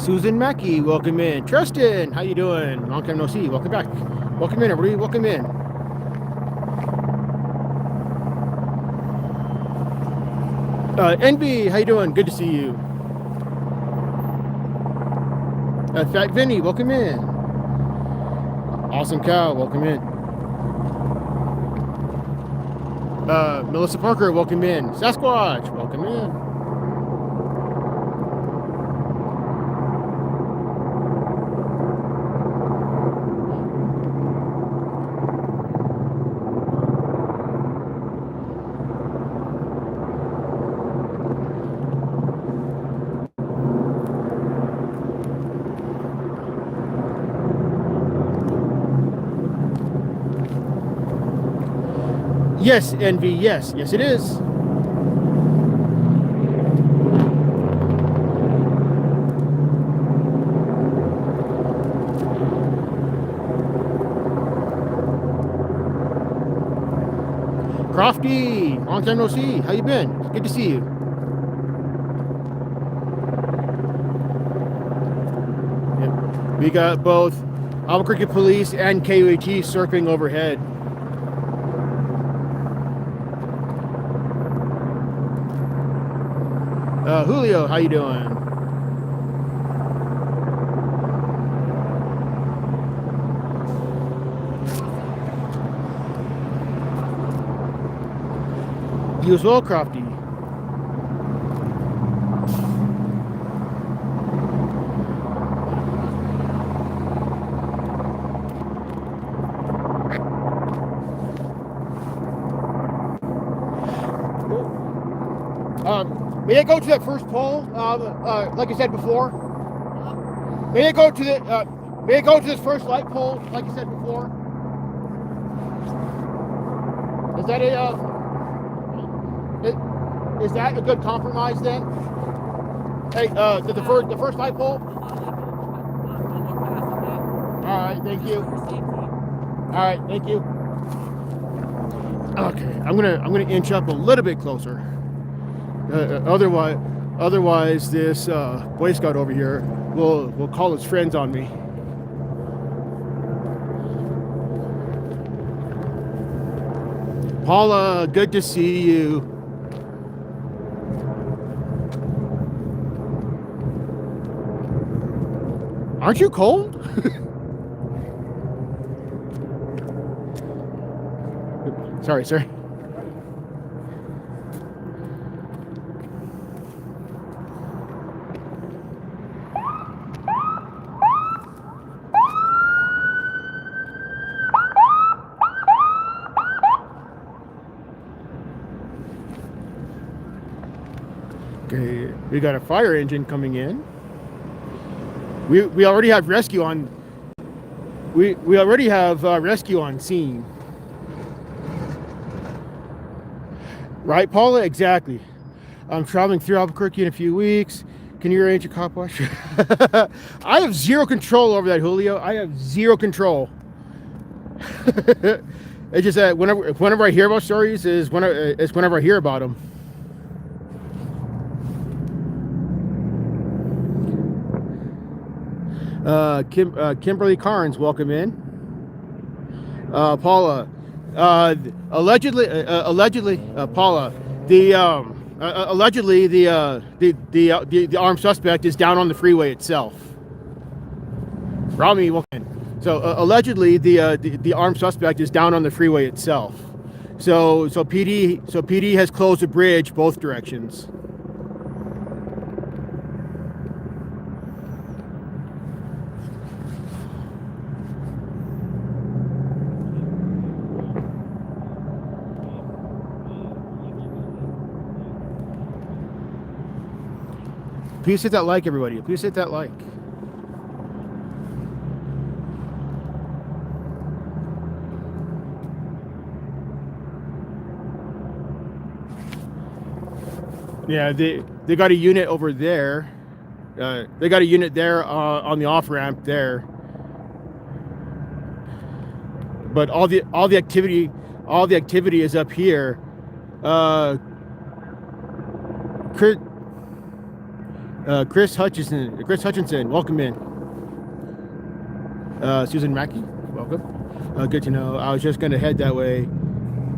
Susan Mackey, welcome in. Tristan, how you doing? Long time no see. Welcome back. Welcome in, everybody. Welcome in. NB, how you doing? Good to see you. Fat Vinny, welcome in. Awesome Cow, welcome in. Melissa Parker, welcome in. Sasquatch, welcome in. Yes, Envy, yes. Yes, it is. Crofty, long time no see. How you been? Good to see you. Yep. We got both Albuquerque Police and KUAT circling overhead. Julio, how you doing? You as well, Crofty. May I go to that first poll? Like I said before. May I go to the? May I go to this first light poll? Like I said before. Is that is that a good compromise then? Hey, the first light poll. All right, thank you. All right, thank you. Okay, I'm gonna inch up a little bit closer. Otherwise, this Boy Scout over here will call his friends on me. Paula, good to see you. Aren't you cold? Sorry, sir. Okay, we got a fire engine coming in. We already have rescue on. We already have rescue on scene. Right, Paula? Exactly. I'm traveling through Albuquerque in a few weeks. Can you arrange a cop wash? I have zero control over that, Julio. I have zero control. It's just that whenever I hear about stories is whenever I hear about them. Kimberly Carnes, welcome in. Paula, allegedly, Paula, allegedly the armed suspect is down on the freeway itself. Rami, welcome in. So allegedly the armed suspect is down on the freeway itself. So PD has closed the bridge both directions. Please hit that like, everybody. Please hit that like. Yeah, they got a unit over there. They got a unit there on the off ramp there. But all the activity is up Chris Hutchinson, welcome in. Susan Mackey, welcome. Good to know. I was just gonna head that way.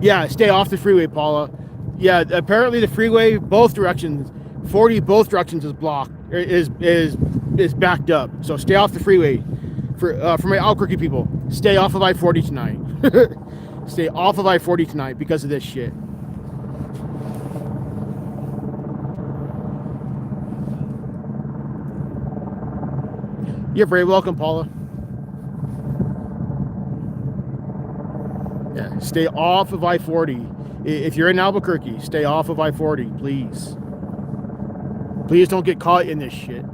Yeah, stay off the freeway, Paula. Yeah, apparently the freeway, both directions, 40 both directions is blocked, is backed up. So stay off the freeway. For my Albuquerque people, stay off of I-40 tonight. Stay off of I-40 tonight because of this shit. You're very welcome, Paula. Yeah, stay off of I-40. If you're in Albuquerque, stay off of I-40, please. Please don't get caught in this shit.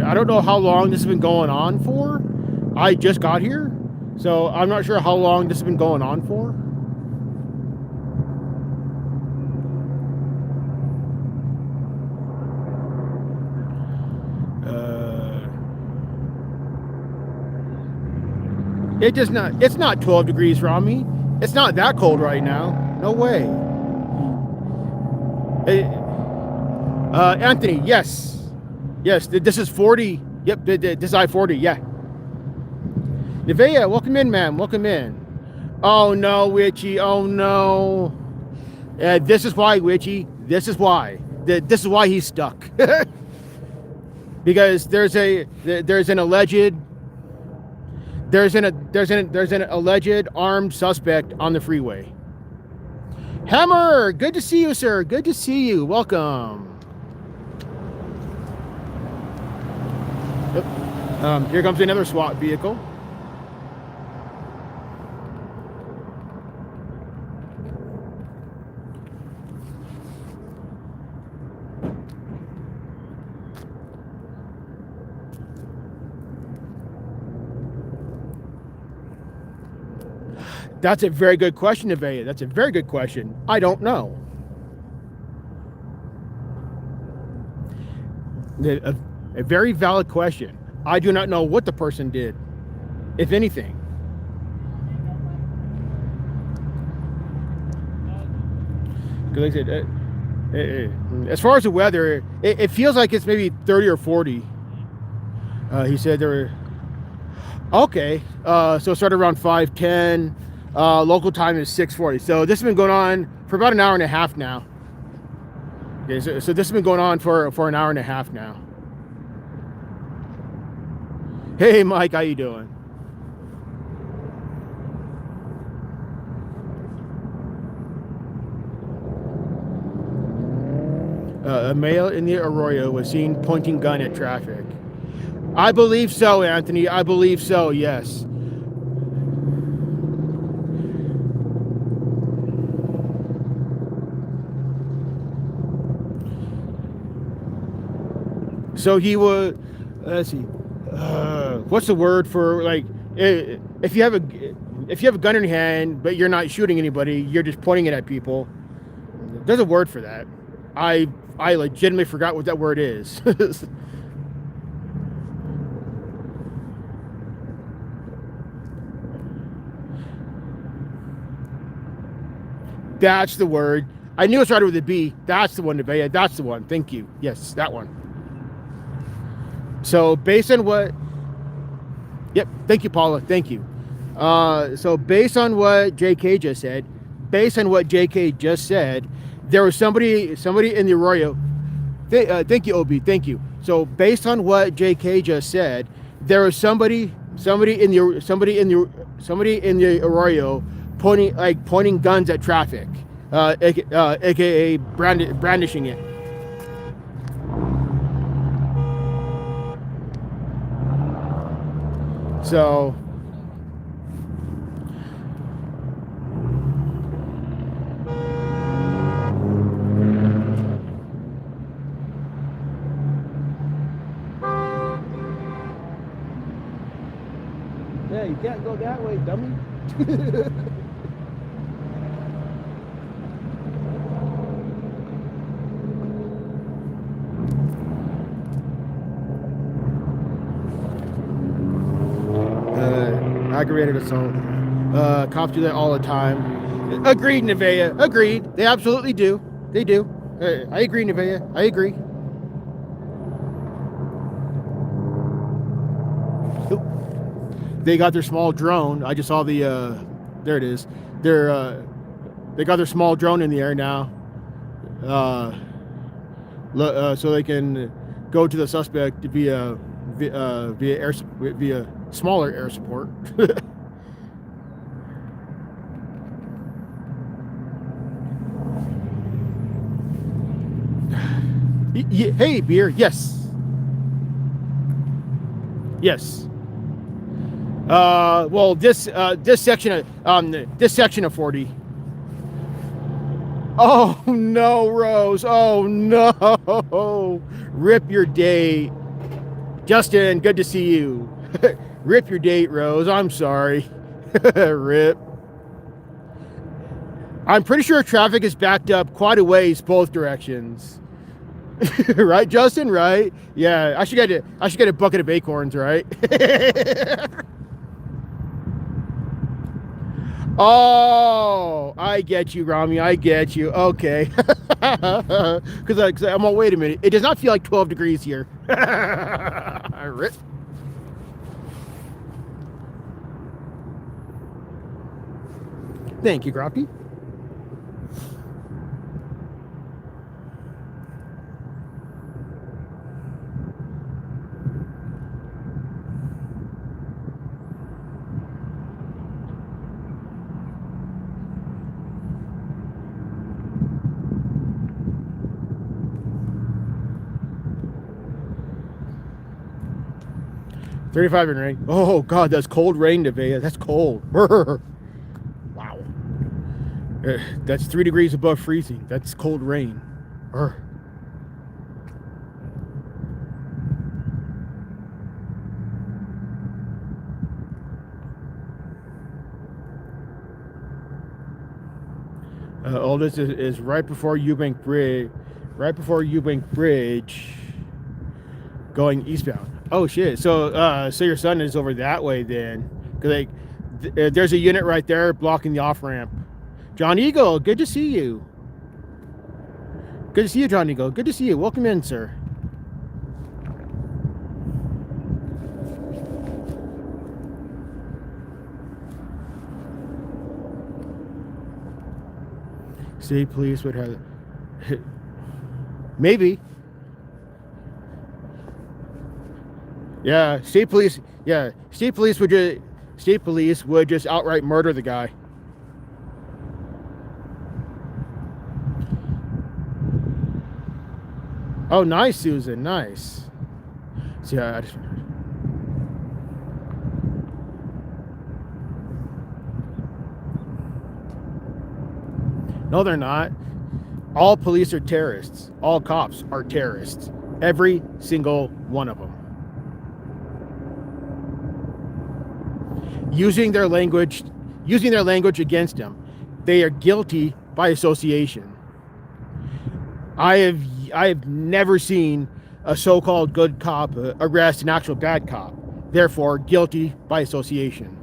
I don't know how long this has been going on for. I just got here, so I'm not sure how long this has been going on for. It's not 12 degrees from me. It's not that cold right now. No way. Anthony, yes. Yes, this is 40. Yep, this is I-40, yeah. Nevaeh, welcome in, ma'am. Welcome in. Oh, no, Witchy. Oh, no. This is why, Witchy. This is why. This is why he's stuck. Because there's an alleged armed suspect on the freeway. Hammer, good to see you, sir. Good to see you. Welcome. Here comes another SWAT vehicle. That's a very good question, Nevaeh. That's a very good question. I don't know. A very valid question. I do not know what the person did, if anything. Like I said, as far as the weather, it feels like it's maybe 30 or 40. He said there were... Okay, so it started around 5:10. Local time is 6:40. So this has been going on for about an hour and a half now. Okay, so this has been going on for an hour and a half now. Hey, Mike, how you doing? A male in the Arroyo was seen pointing gun at traffic. I believe so, Anthony. I believe so, yes. So he would, let's see, what's the word for, like, if you have a gun in your hand but you're not shooting anybody, you're just pointing it at people. There's a word for that. I legitimately forgot what that word is. That's the word. I knew it started with a B. That's the one, Nevaeh. That's the one. Thank you. Yes, that one. So based on what... Yep, thank you, Paula. Thank you. So based on what JK just said, there was somebody in the Arroyo. Thank you, Obi. Thank you. So based on what JK just said, there was somebody in the Arroyo pointing guns at traffic. aka brandishing it. So yeah, you can't go that way, dummy. Aggravated assault. Cops do that all the time. Agreed, Nevaeh. Agreed. They absolutely do. They do. I agree, Nevaeh. I agree. They got their small drone. I just saw the. There it is. They got their small drone in the air now. So they can go to the suspect via smaller air support. Hey, beer. Yes. Yes. Well, this section of 40. Oh no, Rose. Oh no. Rip your date. Justin, good to see you. Rip your date, Rose. I'm sorry. Rip. I'm pretty sure traffic is backed up quite a ways both directions. Right, Justin? Right? Yeah, I should get a bucket of acorns, right? Oh, I get you, Rami. I get you. Okay. Because I'm like, wait a minute. It does not feel like 12 degrees here. Rip. Thank you, Groppy. $35 in rain. Oh God, that's cold rain, Nevaeh. That's cold. Wow. That's 3 degrees above freezing. That's cold rain. All this is right before Eubank Bridge. Right before Eubank Bridge, going eastbound. Oh shit! So your son is over that way then, because there's a unit right there blocking the off ramp. John Eagle, good to see you. Good to see you, John Eagle. Good to see you. Welcome in, sir. State police would have maybe. Yeah, state police. Yeah, state police would just outright murder the guy. Oh, nice, Susan. Nice. See, no, they're not. All police are terrorists. All cops are terrorists. Every single one of them. Using their language against them. They are guilty by association. I have never seen a so-called good cop arrest an actual bad cop. Therefore, guilty by association.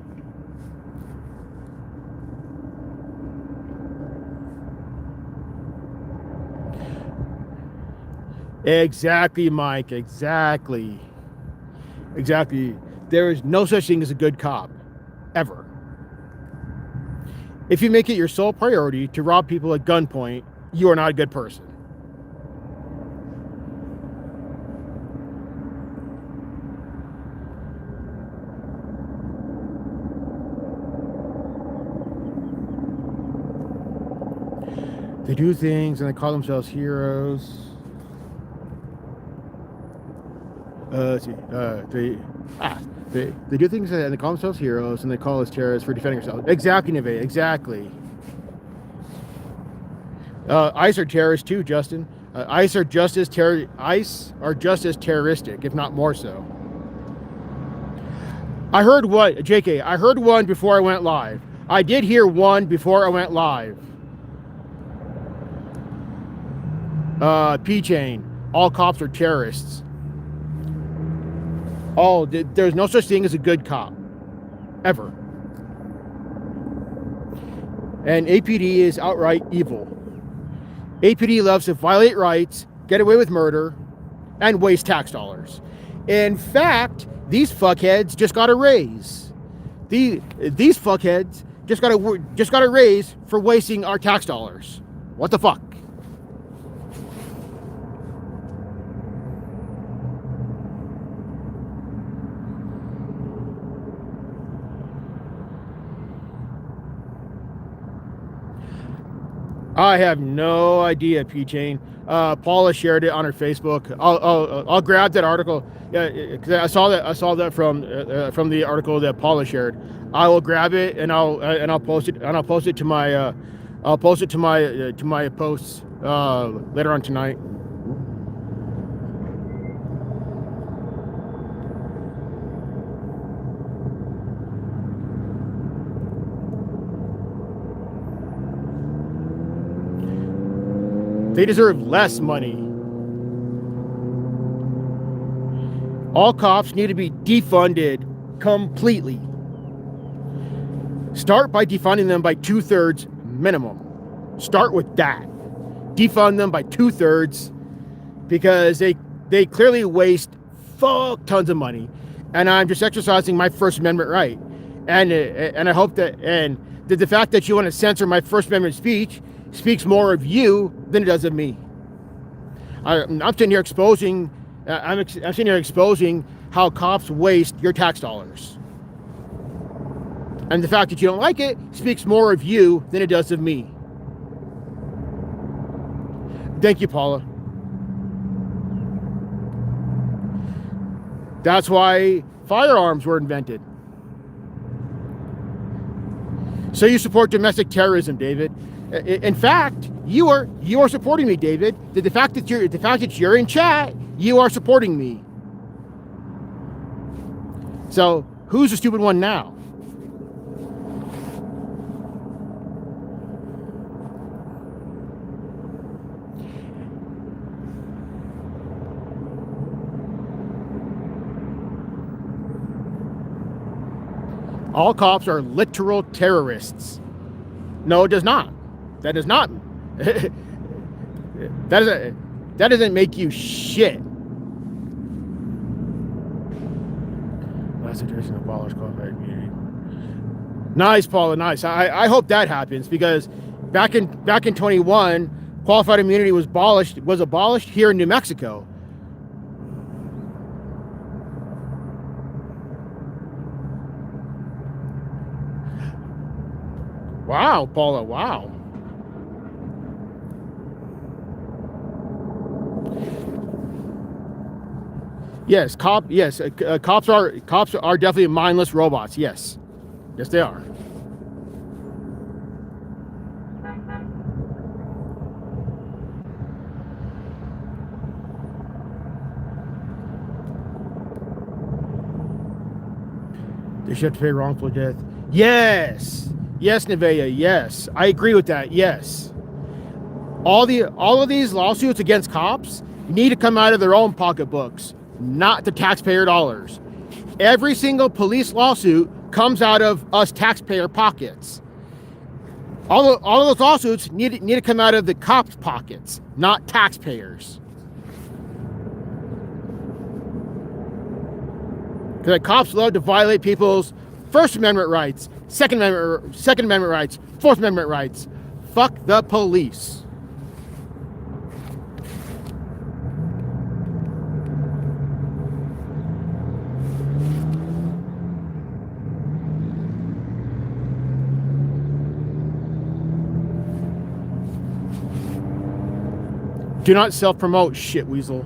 Exactly, Mike. Exactly. There is no such thing as a good cop. Ever. If you make it your sole priority to rob people at gunpoint, you are not a good person. They do things and they call themselves heroes. Let's see. They do things and they call themselves heroes and they call us terrorists for defending ourselves. Exactly, Neve. Exactly. ICE are terrorists too, Justin. ICE are just as terroristic, if not more so. I heard what, JK, I heard one before I went live. I did hear one before I went live. P-Chain, all cops are terrorists. Oh, there's no such thing as a good cop. Ever. And APD is outright evil. APD loves to violate rights, get away with murder, and waste tax dollars. In fact, these fuckheads just got a raise. These fuckheads just got a raise for wasting our tax dollars. What the fuck? I have no idea, P-Chain. Paula shared it on her Facebook. I'll grab that article. Yeah, cause I saw that from the article that Paula shared. I will grab it and I'll post it to my posts later on tonight. They deserve less money. All cops need to be defunded completely. Start by defunding them by 2/3 minimum. Start with that. Defund them by 2/3 because they clearly waste fuck tons of money. And I'm just exercising my First Amendment right. And I hope that the fact that you want to censor my First Amendment speech speaks more of you than it does of me. I'm sitting here exposing. I'm sitting here exposing how cops waste your tax dollars, and the fact that you don't like it speaks more of you than it does of me. Thank you, Paula. That's why firearms were invented. So you support domestic terrorism, David. In fact, you are supporting me, David. The fact that you're in chat, you are supporting me. So who's the stupid one now? All cops are literal terrorists. No, it does not. That does not. That doesn't make you shit. Last generation of abolish qualified immunity. Nice, Paula. Nice. I hope that happens because back in 21, qualified immunity was abolished here in New Mexico. Wow, Paula. Wow. Yes, cops are definitely mindless robots. Yes, they are. They should have to pay wrongful death. Yes, Nevaeh. Yes, I agree with that. Yes, all of these lawsuits against cops need to come out of their own pocketbooks, not the taxpayer dollars. Every single police lawsuit comes out of us taxpayer pockets. All of those lawsuits need to come out of the cops' pockets, not taxpayers. Because the cops love to violate people's First Amendment rights, Second Amendment rights, Fourth Amendment rights. Fuck the police. Do not self-promote, shit weasel.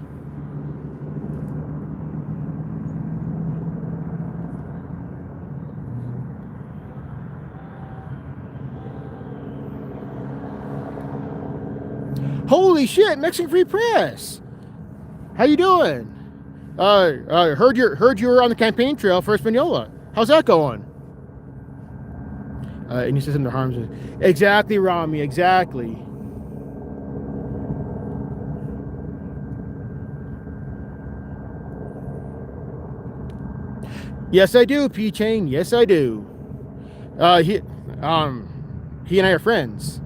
Holy shit, Mexican Free Press. How you doing? Heard you were on the campaign trail for Espanola. How's that going? Any system that harms us. Exactly, Rami, exactly. Yes, I do, P-Chain. Yes, I do. He and I are friends.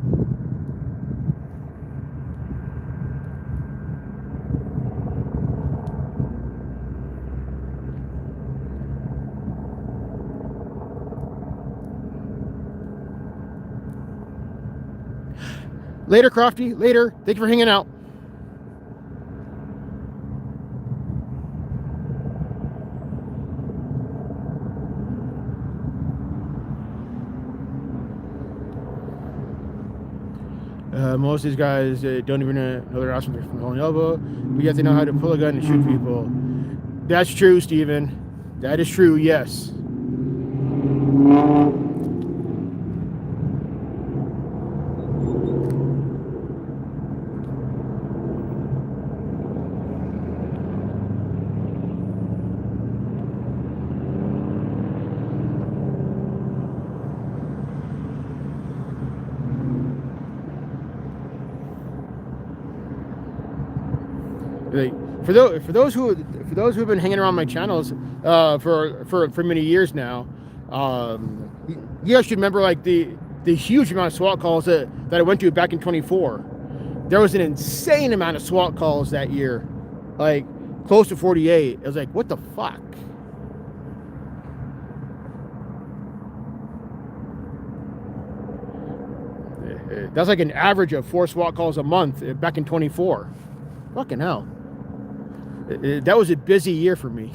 Later, Crofty. Later. Thank you for hanging out. Most of these guys don't even know their options from holding elbow, but yet they know how to pull a gun and shoot people. That's true, Steven. That is true, yes. For those who have been hanging around my channels for many years now, you guys should remember like the huge amount of SWAT calls that I went to back in 24. There was an insane amount of SWAT calls that year, like close to 48. It was like, what the fuck? That's like an average of 4 SWAT calls a month back in 24. Fucking hell. That was a busy year for me.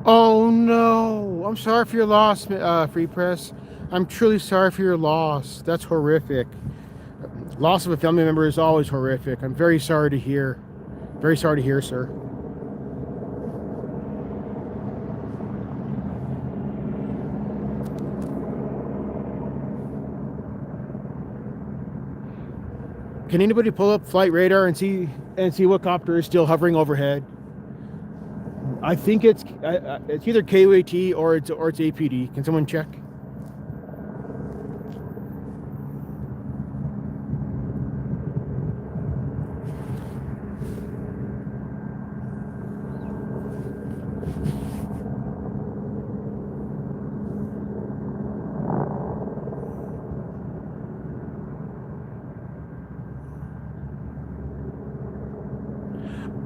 Oh no, I'm sorry for your loss, Free Press. I'm truly sorry for your loss. That's horrific. Loss of a family member is always horrific. I'm very sorry to hear. Very sorry to hear, sir. Can anybody pull up flight radar and see what copter is still hovering overhead? I think it's either KUAT or it's APD. Can someone check?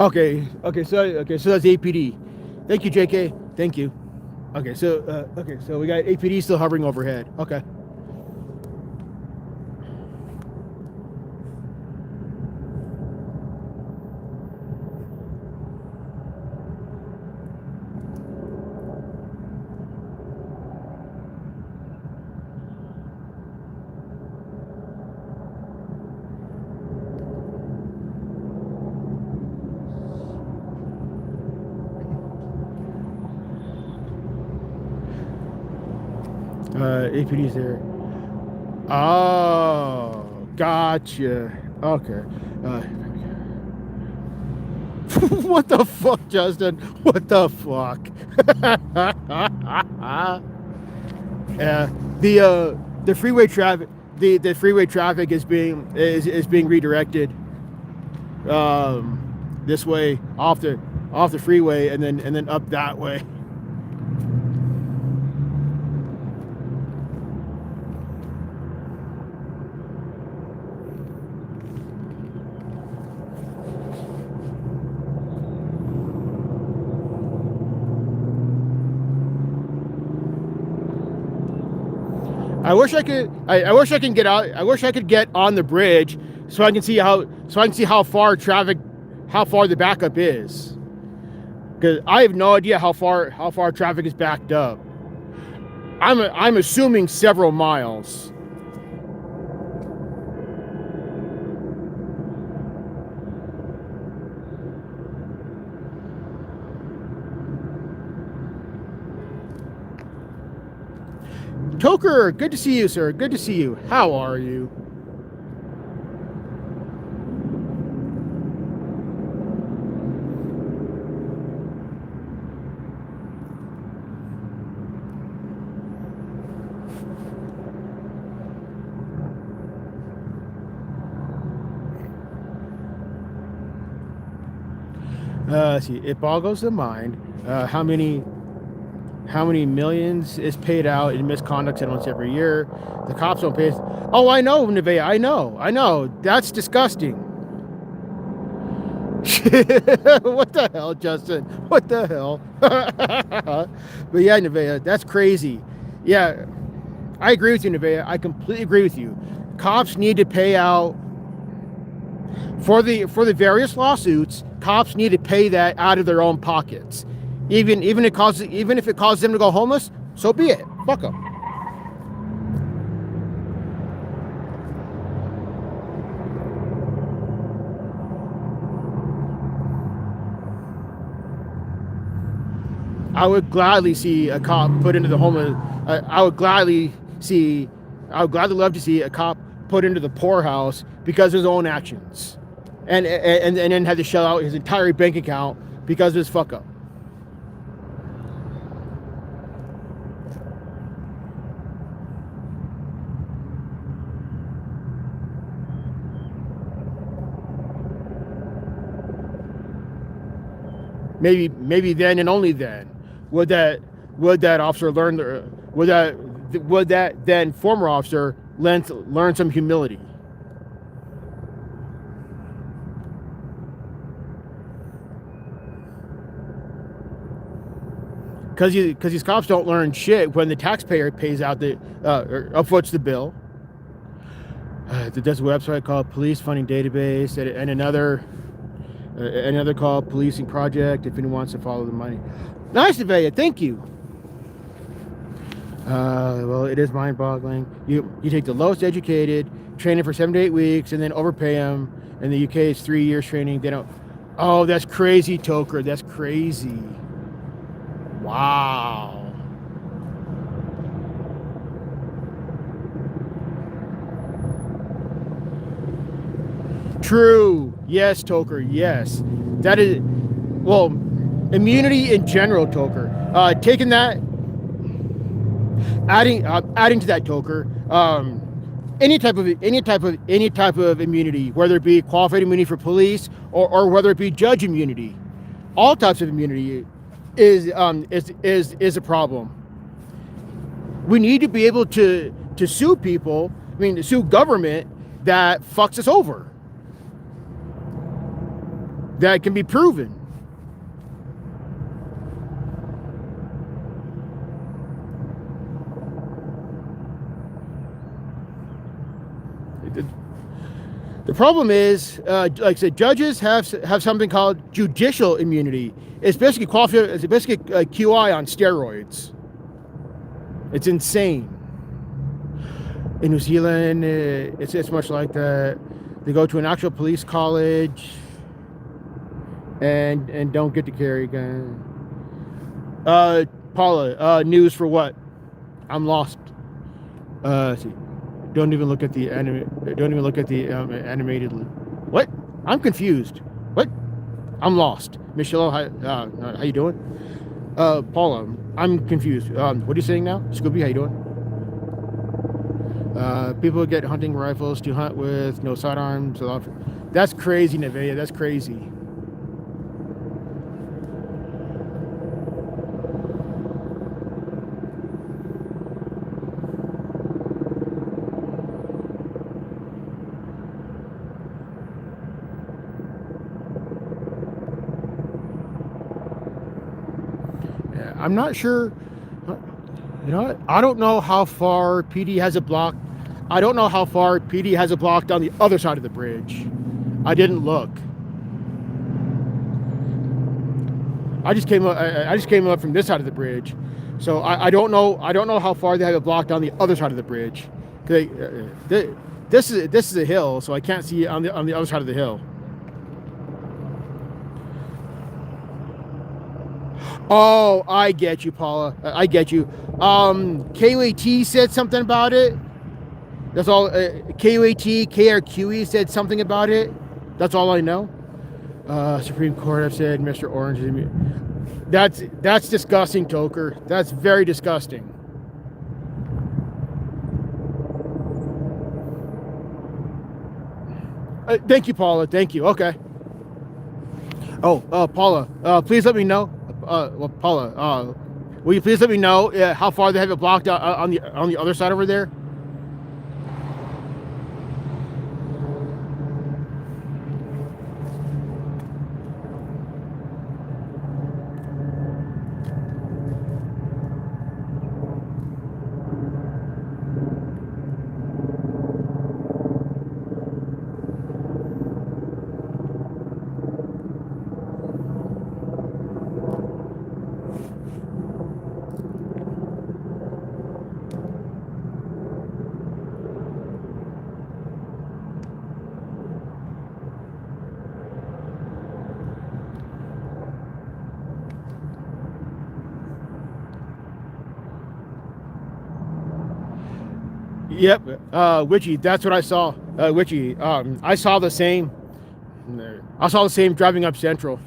Okay, so that's APD. Thank you, JK. Thank you. Okay, so we got APD still hovering overhead. Okay. APD's there. Oh, gotcha. Okay. What the fuck, Justin? What the fuck? the freeway traffic. the freeway traffic is being redirected this way off the freeway and then up that way. I wish I could get out. I wish I could get on the bridge so I can see how far the backup is. Because I have no idea how far traffic is backed up. I'm assuming several miles. Toker, good to see you, sir. Good to see you. How are you? Let's see. It boggles the mind how many millions is paid out in misconduct settlements every year. The cops don't pay. Oh, I know, Nevaeh. I know. That's disgusting. What the hell, Justin? What the hell? But yeah, Nevaeh, that's crazy. Yeah, I agree with you, Nevaeh. I completely agree with you. Cops need to pay out for the various lawsuits. Cops need to pay that out of their own pockets. Even if it causes them to go homeless, so be it. Fuck them. I would gladly see a cop put into the homeless. I would gladly love to see a cop put into the poorhouse because of his own actions, and then had to shell out his entire bank account because of his fuck up. Maybe then and only then would that officer would that then former officer learn some humility. Because these cops don't learn shit when the taxpayer pays out or upfoots the bill. There's a website called Police Funding Database and another called Policing Project if anyone wants to follow the money. Nice, Nevaeh. Thank you. Well, it is mind-boggling. You take the lowest educated, train them for 7 to 8 weeks, and then overpay them. In the UK, it's 3 years training. They don't. Oh, that's crazy, Toker. That's crazy. Wow. True. Yes, Toker. Yes. That is, well, immunity in general, Toker. Taking that, adding to that, Toker. Any type of immunity, whether it be qualified immunity for police or whether it be judge immunity, all types of immunity is a problem. We need to be able to sue people. I mean, to sue government that fucks us over. That can be proven. The problem is, like I said, judges have something called judicial immunity. It's basically QI on steroids. It's insane. In New Zealand, it's much like that. They go to an actual police college and don't get to carry a gun. Paula, news for what? I'm lost. See. Don't even look at the animated. What? I'm confused. What? I'm lost. Michelle, how you doing? Paula, I'm confused. What are you saying now? Scooby, how you doing? People get hunting rifles to hunt with no sidearms. That's crazy, Nevada. That's crazy. Yeah, I'm not sure. You know what? I don't know how far PD has it blocked. I don't know how far PD has it blocked on the other side of the bridge. I didn't look. I just came up from this side of the bridge, so I don't know. I don't know how far they have it blocked on the other side of the bridge. This is a hill, so I can't see on the other side of the hill. Oh, I get you, Paula. I get you. KUAT said something about it. That's all. KUAT, KRQE said something about it. That's all I know. Supreme Court have said Mr. Orange is... That's disgusting, Toker. That's very disgusting. Thank you, Paula. Thank you. Okay. Oh, Paula, please let me know. Well, Paula, will you please let me know how far they have it blocked on the other side over there? Yep, Witchy, that's what I saw. Witchy, I saw the same. I saw the same driving up Central.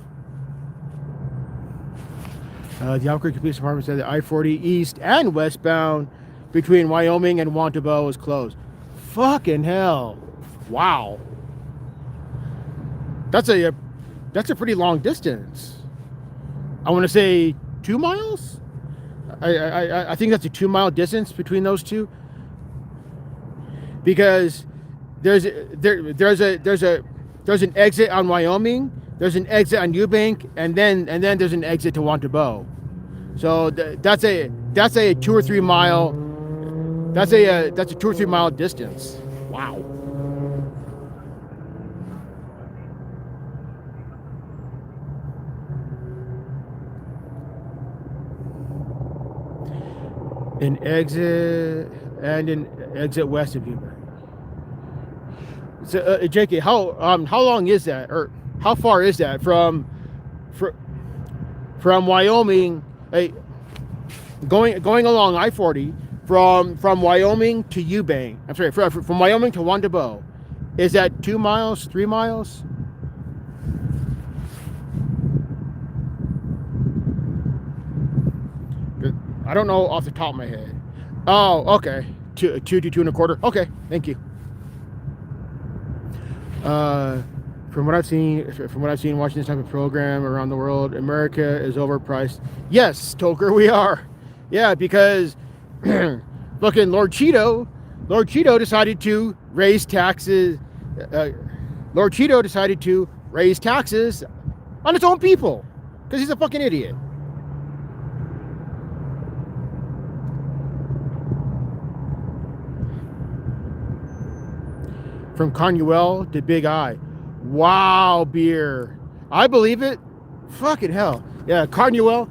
The Albuquerque Police Department said that I-40 east and westbound between Wyoming and Wantabo is closed. Fucking hell! Wow, that's a pretty long distance. I want to say 2 miles. I think that's a 2 mile distance between those two. Because there's an exit on Wyoming, there's an exit on Eubank, and then there's an exit to Wantabo. So that's a 2 or 3 mile. That's a 2 or 3 mile distance. Wow. An exit west of Eubank. So, JK, how long is that, or how far is that from Wyoming? Going along I-40 from Wyoming to Eubank. I'm sorry, from Wyoming to Wantabo. Is that 2 miles, 3 miles? I don't know off the top of my head. Oh, okay. 2 to 2.25. Okay, thank you. From what I've seen watching this type of program around the world, America is overpriced. Yes, Toker, we are. Yeah, because looking, Lord Cheeto decided to raise taxes. Lord Cheeto decided to raise taxes on its own people because he's a fucking idiot. From Carnuel to Big Eye. Wow, beer. I believe it. Fucking hell. Yeah, Carnuel.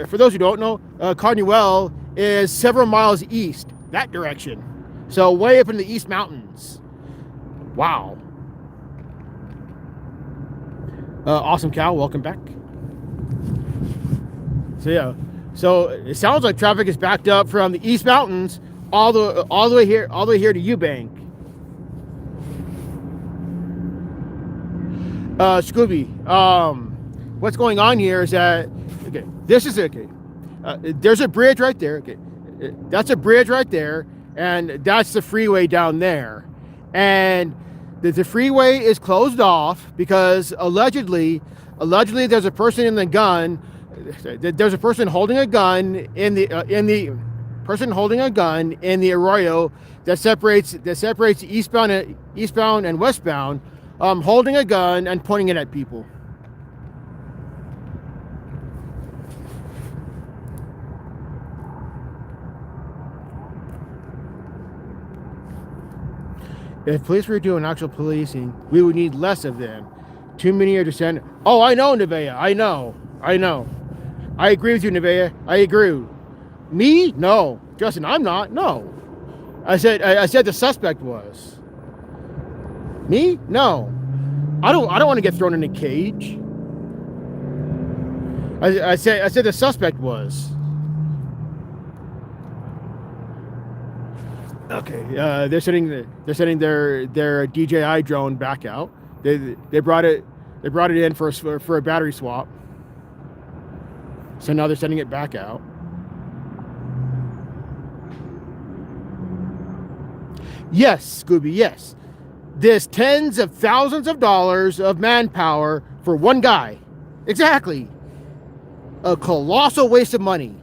For those who don't know, Carnuel is several miles east, that direction. So way up in the East Mountains. Wow. Awesome Cow, welcome back. So yeah, so it sounds like traffic is backed up from the East Mountains all the way here to Eubank. Scooby, what's going on here is that, okay, this is okay. There's a bridge right there. Okay, that's a bridge right there, and that's the freeway down there. And the freeway is closed off because allegedly there's a person in the gun. There's a person holding a gun in the person holding a gun in the arroyo that separates eastbound and westbound, holding a gun and pointing it at people. If police were doing actual policing, we would need less of them. Too many are descendant. Oh, I know, Nevaeh. I know. I agree with you, Nevaeh. I agree. Me? No. Justin, I'm not. No. I said the suspect was. Me? No. I don't want to get thrown in a cage. I said the suspect was. Okay, they're sending their DJI drone back out. They brought it in for a battery swap. So now they're sending it back out. Yes, Scooby, yes. There's tens of thousands of dollars of manpower for one guy. Exactly. A colossal waste of money.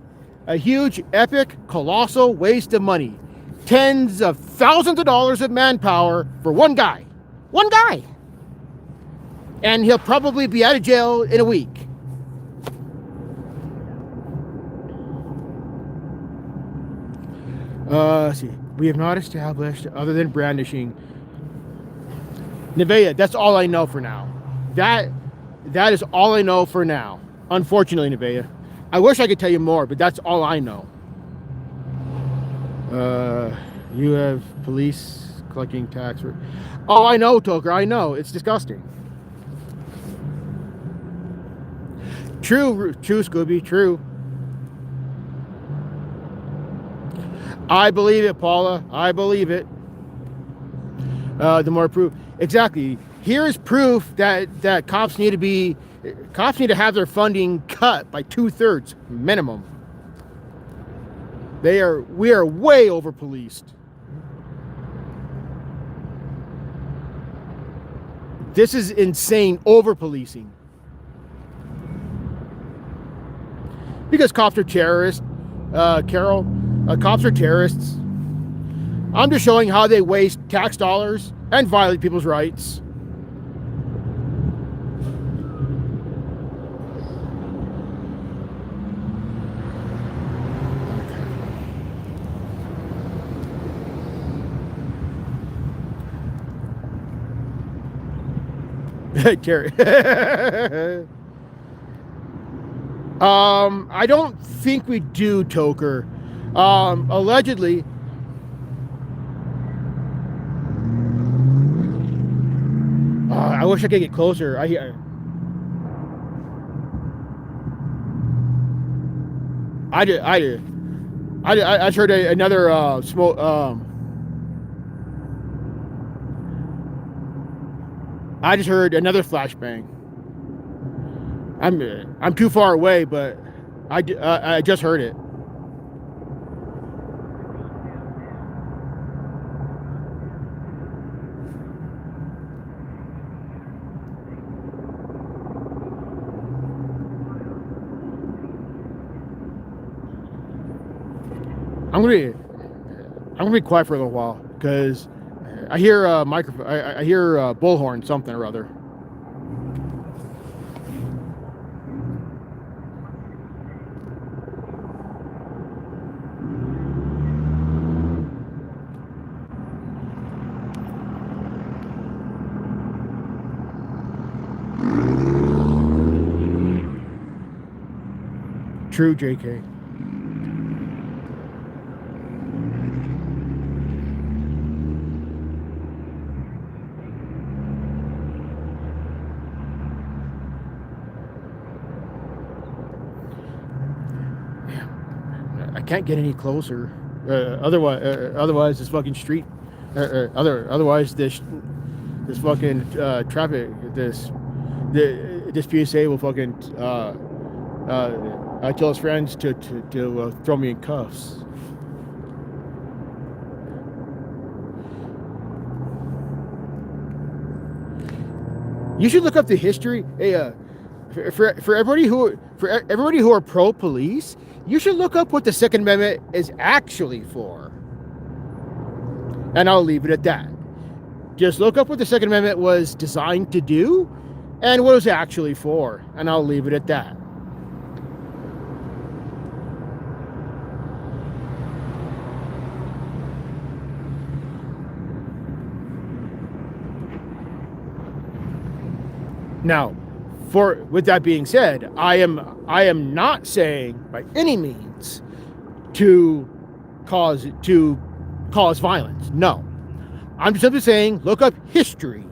A huge, epic, colossal waste of money. Tens of thousands of dollars of manpower for one guy. One guy. And he'll probably be out of jail in a week. Let's see. We have not established, other than brandishing. Nevaeh, that's all I know for now. That is all I know for now. Unfortunately, Nevaeh. I wish I could tell you more, but that's all I know. You have police collecting tax. Oh, I know, Toker. I know. It's disgusting. True, Scooby. True. I believe it, Paula. I believe it. The more proof. Exactly. Here is proof that cops need to have their funding cut by 2/3 minimum. We are way over policed. This is insane over policing. Because cops are terrorists, Carol. Cops are terrorists. I'm just showing how they waste tax dollars and violate people's rights. Terry. I don't think we do, Toker. Allegedly. I wish I could get closer. I just heard another smoke. I just heard another flashbang. I'm too far away, but I just heard it. I'm gonna be quiet for a little while because I hear a microphone. I hear a bullhorn, something or other. True, JK. I can't get any closer. Otherwise, this fucking street. Otherwise, this fucking traffic. This PSA will fucking tell his friends to throw me in cuffs. You should look up the history. For everybody who are pro police, you should look up what the Second Amendment is actually for. And I'll leave it at that. Just look up what the Second Amendment was designed to do and what it was actually for. And I'll leave it at that. Now, with that being said, I am not saying by any means to cause violence. No, I'm simply saying look up history.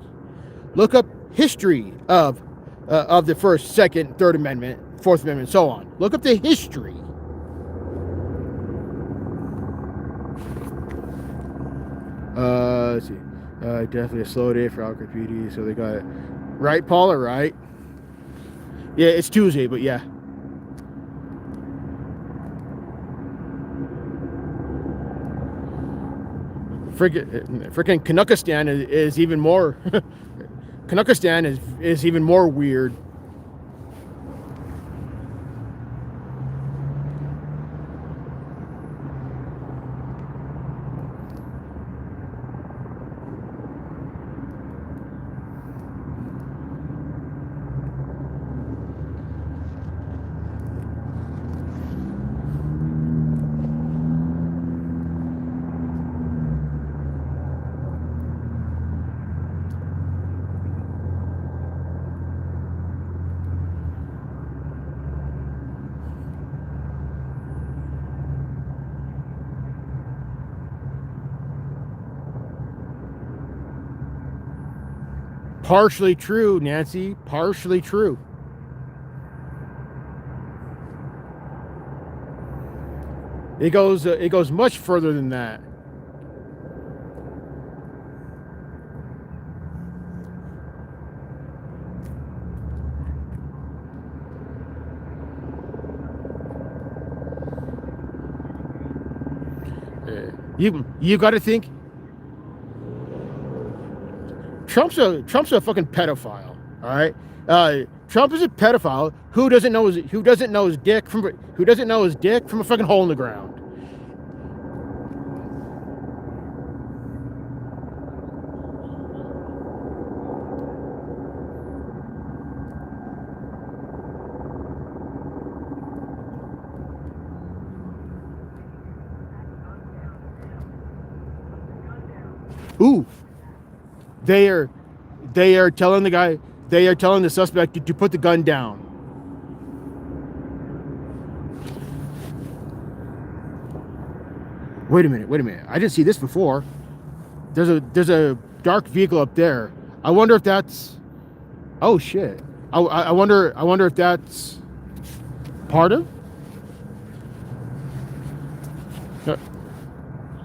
Look up history of the First, Second, Third Amendment, Fourth Amendment, so on. Look up the history. Let's see. Definitely a slow day for Albuquerque PD. So they got it right, Paula. Right? Yeah, it's Tuesday, but yeah. Freaking Canuckistan is even more. Canuckistan is even more weird. Partially true, Nancy. Partially true. It goes much further than that. You got to think. Trump's a fucking pedophile. All right. Trump is a pedophile who doesn't know his dick from a fucking hole in the ground. Ooh. They are telling the suspect to put the gun down. Wait a minute. I didn't see this before. There's a dark vehicle up there. I wonder if that's. Oh shit. I wonder if that's part of.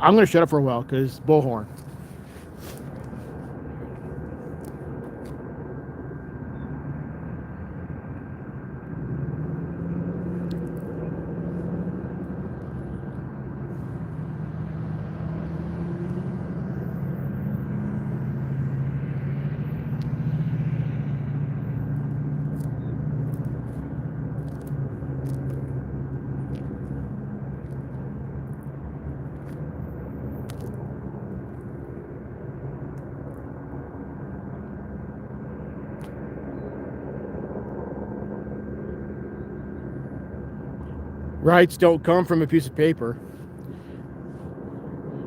I'm gonna shut up for a while because bullhorn. Rights don't come from a piece of paper.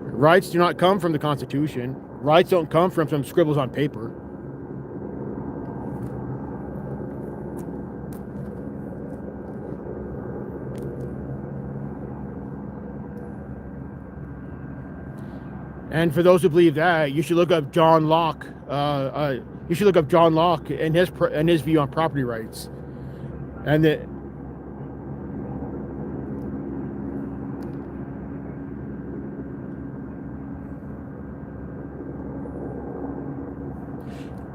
Rights do not come from the Constitution. Rights don't come from some scribbles on paper. And for those who believe that, you should look up John Locke. You should look up John Locke and his view on property rights. And that.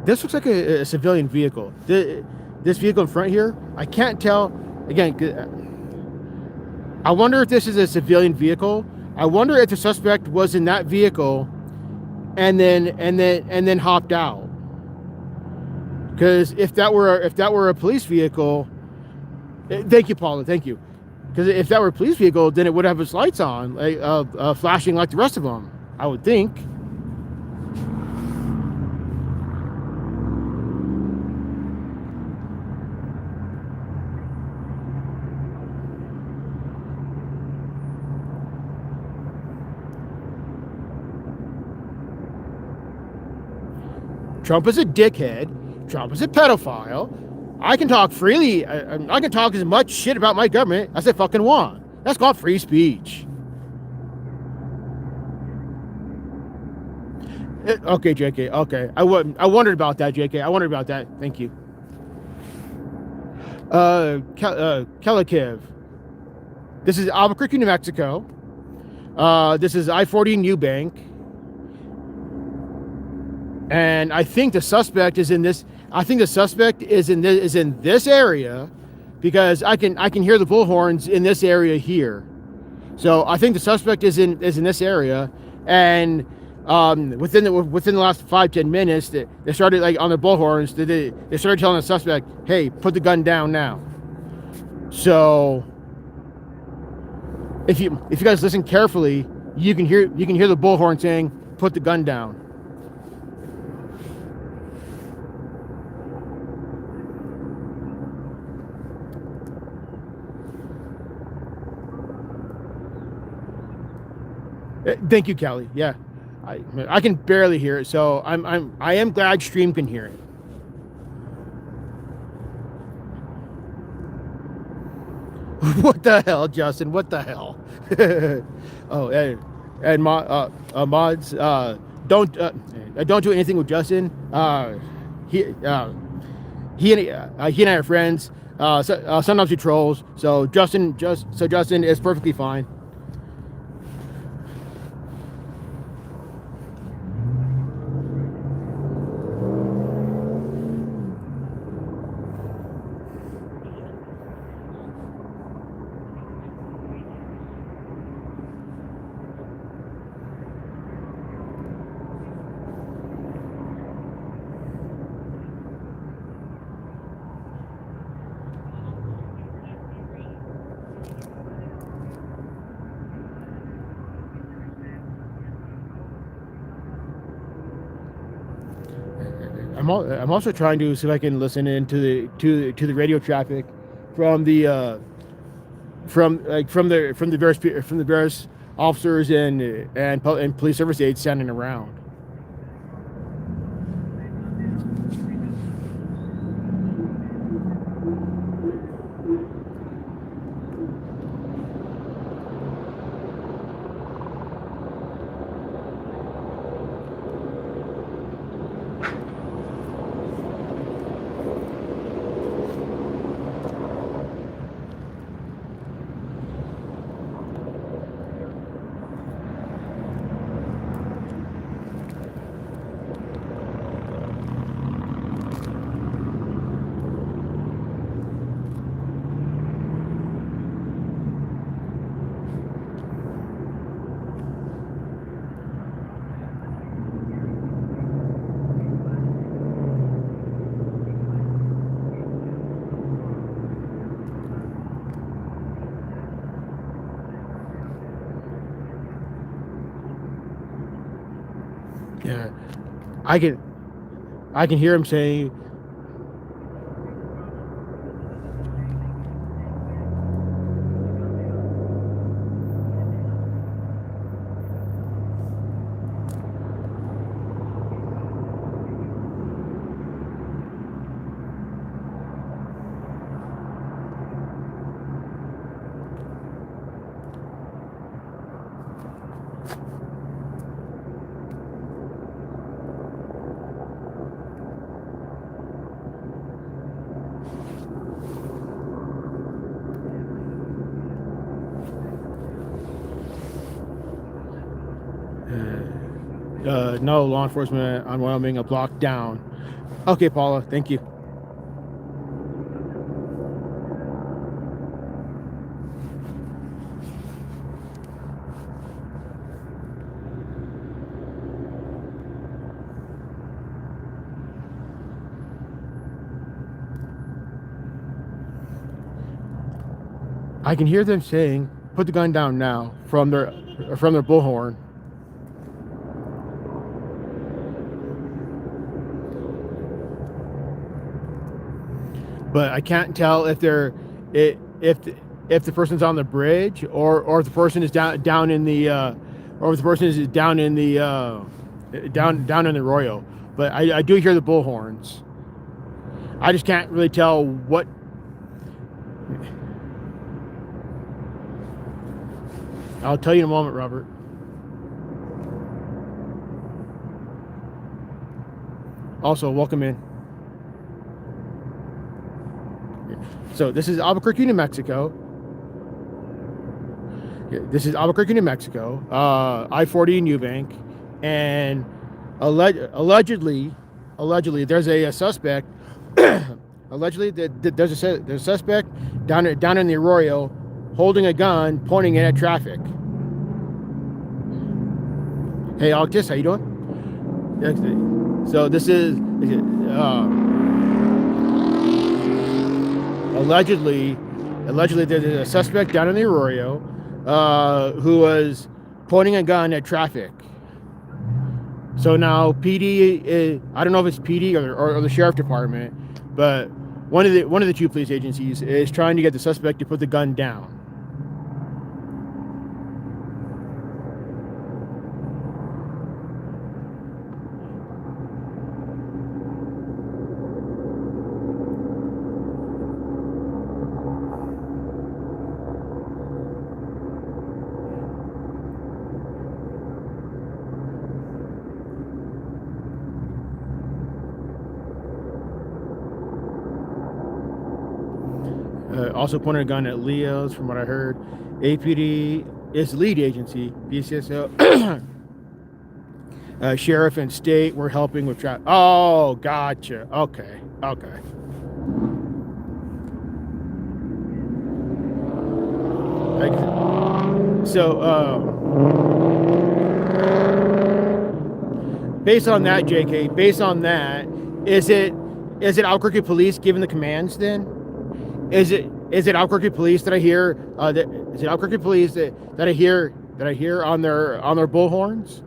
This looks like a civilian vehicle. This vehicle in front here, I can't tell. Again, I wonder if this is a civilian vehicle. I wonder if the suspect was in that vehicle and then hopped out. Because if that were a police vehicle, thank you, Paula, thank you. Because if that were a police vehicle, then it would have its lights on, like flashing like the rest of them, I would think. Trump is a dickhead. Trump is a pedophile. I can talk freely. I can talk as much shit about my government as I fucking want. That's called free speech. Okay, JK. Okay. I wondered about that, JK. I wondered about that. Thank you. Kelikiv. This is Albuquerque, New Mexico. This is I-40 in Eubank. And I think the suspect is in this. I think the suspect is in this area, because I can hear the bullhorns in this area here. So I think the suspect is in this area, and within the last 5-10 minutes, they started, like, on the bullhorns. They started telling the suspect, "Hey, put the gun down now." So if you guys listen carefully, you can hear the bullhorn saying, "Put the gun down." Thank you, Kelly. Yeah, I can barely hear it, so I am glad Stream can hear it. What the hell, Justin? What the hell? Oh, and mods, don't do anything with Justin. He and I are friends. Sometimes he trolls. So Justin is perfectly fine. I'm also trying to see if I can listen into the radio traffic from the various officers and police service aides standing around. Yeah, I can hear him saying, no law enforcement on Wyoming, a block down. Okay, Paula, thank you. I can hear them saying, "Put the gun down now," from their bullhorn. But I can't tell if they're if the person's on the bridge or if the person is down in the or if the person is down in the down in the arroyo. But I do hear the bullhorns. I just can't really tell what. I'll tell you in a moment, Robert. Also, welcome in. So this is Albuquerque, New Mexico. This is Albuquerque, New Mexico. I-40 in Eubank, and allegedly, there's a suspect. Allegedly, there's a suspect down in the arroyo, holding a gun, pointing it at traffic. Hey, Alctis, how you doing? So this is allegedly there's a suspect down in the arroyo who was pointing a gun at traffic. So now PD, I don't know if it's PD or the sheriff department, but one of the two police agencies is trying to get the suspect to put the gun down. Also pointed a gun at Leo's, from what I heard. APD is lead agency. BCSO, sheriff and state were helping with traffic. Oh, gotcha. Okay. So, based on that, JK, is it Albuquerque police giving the commands then? Is it Albuquerque police that I hear? Is it Albuquerque police that I hear on their bullhorns?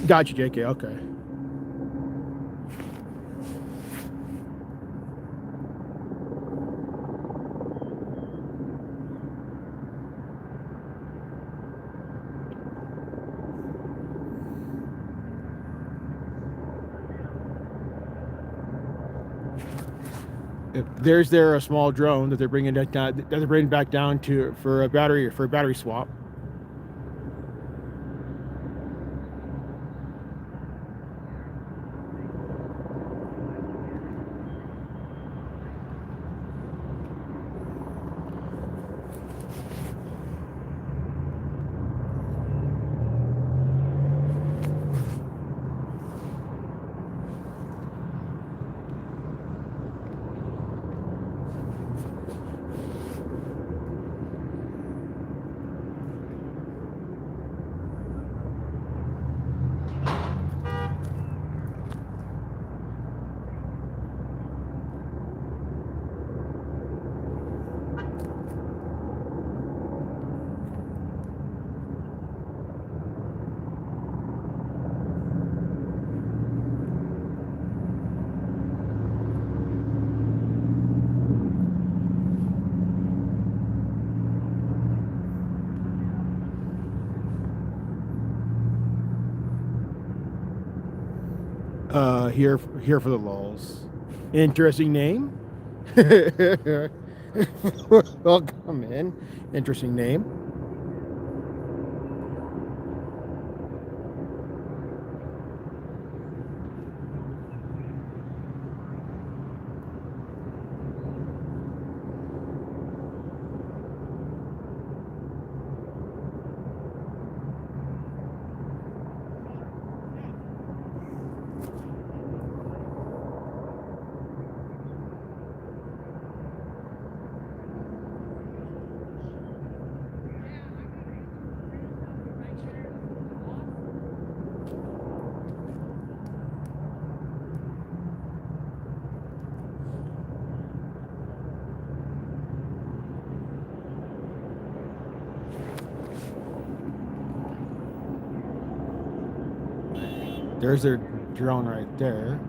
Gotcha, JK. Okay. There's a small drone that they're bringing back down for a battery swap. Here for the lulz. Interesting name. Welcome in. Interesting name. There's their drone right there.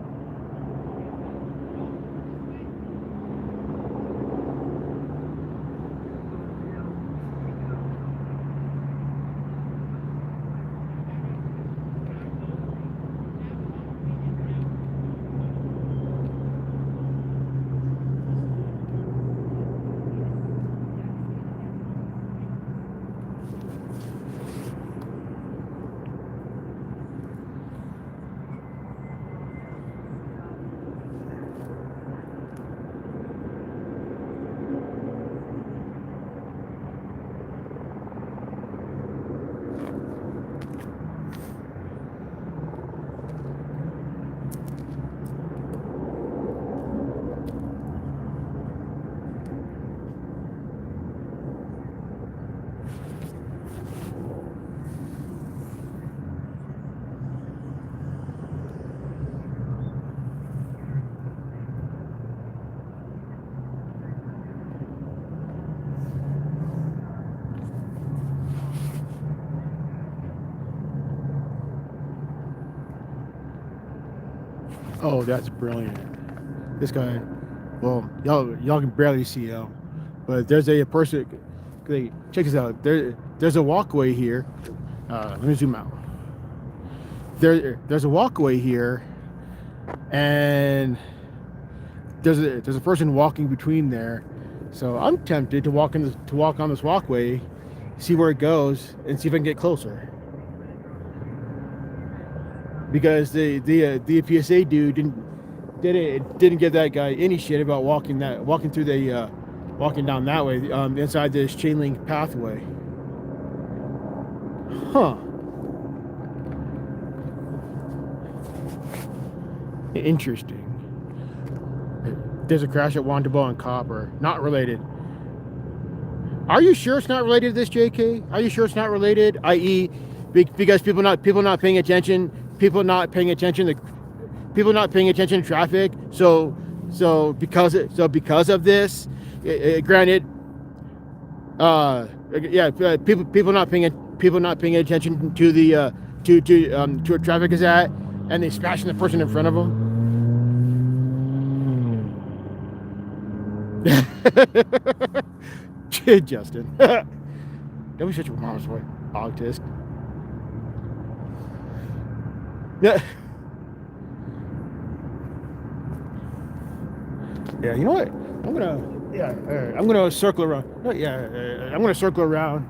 Oh, that's brilliant. This guy, well, y'all can barely see him, but there's a person. Check this out. There's a walkway here. Let me zoom out. There's a walkway here, and there's a person walking between there. So I'm tempted to walk on this walkway, see where it goes, and see if I can get closer. Because the PSA dude didn't give that guy any shit about walking down that way inside this chain link pathway. Huh. Interesting. There's a crash at Wantabo and Copper. Not related. Are you sure it's not related to this, JK? Are you sure it's not related? I.e., because people not paying attention. People not paying attention to traffic. So because of this, granted, people not paying attention to the to where traffic is at, and they smashing the person in front of them. Justin, don't be such a mom's boy, autist. Yeah. Yeah, you know what? I'm gonna circle around. I'm gonna circle around.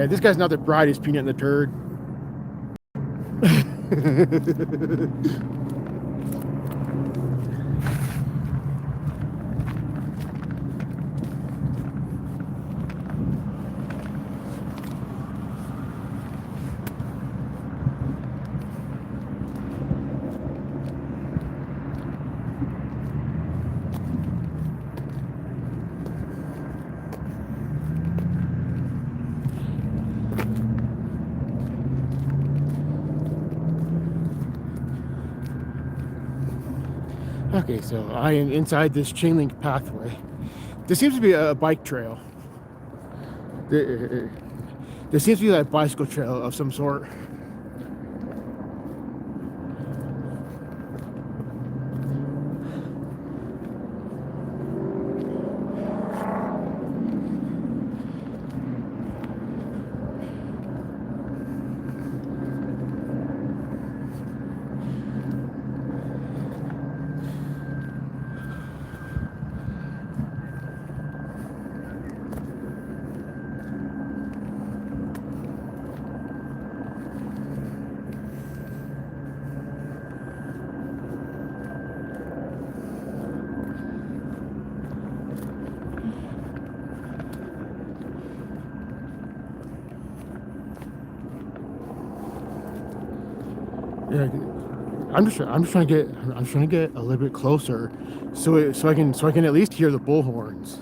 This guy's not the brightest peanut in the turd. Okay, so I am inside this chain link pathway. There seems to be a bike trail. There seems to be a bicycle trail of some sort. Yeah, I'm just trying to get a little bit closer, so I can at least hear the bullhorns.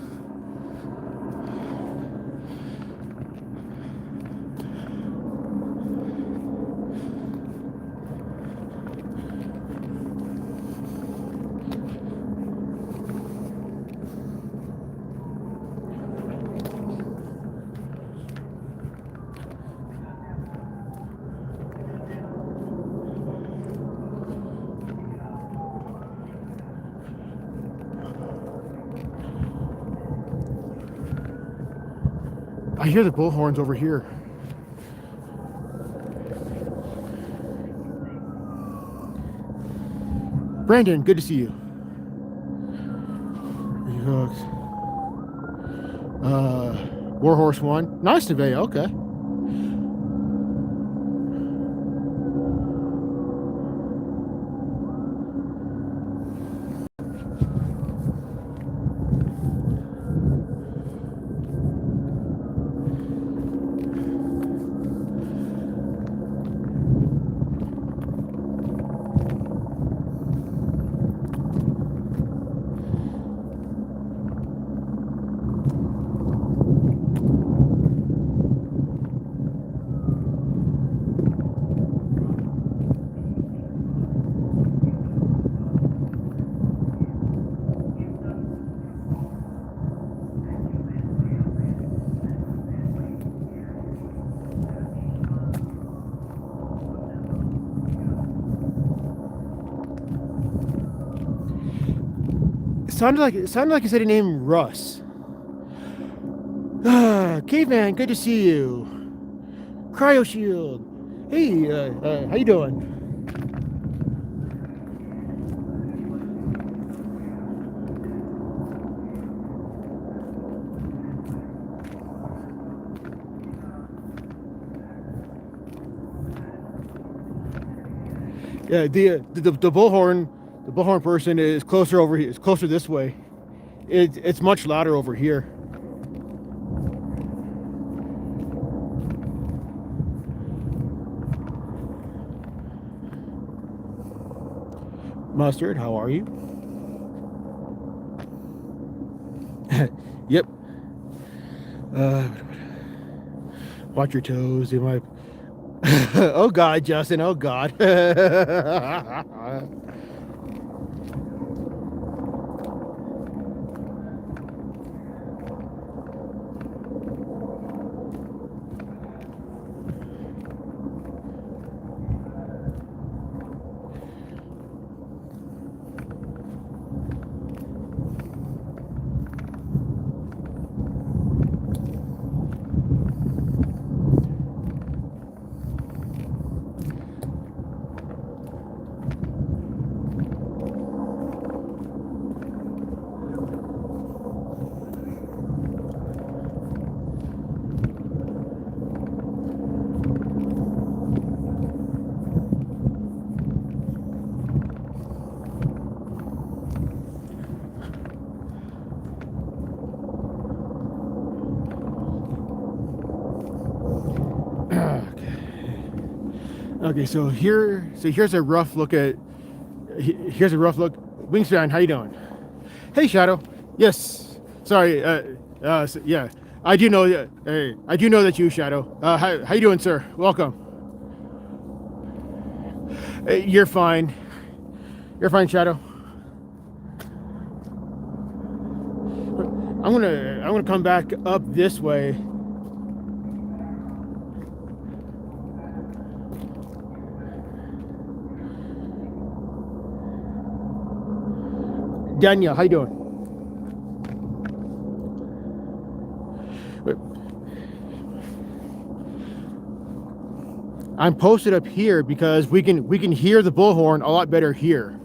I hear the bullhorns over here. Brandon, good to see you. Warhorse 1. Nice to be, okay. It sounded like you said a name Russ. Caveman, good to see you. Cryo Shield. Hey, how you doing? Yeah, the bullhorn person is closer over here. It's closer this way. It's much louder over here. Mustard, how are you? Yep. Watch your toes. You might. Oh God, Justin. Oh God. Okay, so here's a rough look at. Here's a rough look. Wingspan, how you doing? Hey, Shadow. Yes. Sorry. Yeah. I do know. Hey, I do know that you, Shadow. How you doing, sir? Welcome. You're fine. You're fine, Shadow. I'm gonna come back up this way. Daniel, how you doing? I'm posted up here because we can hear the bullhorn a lot better here.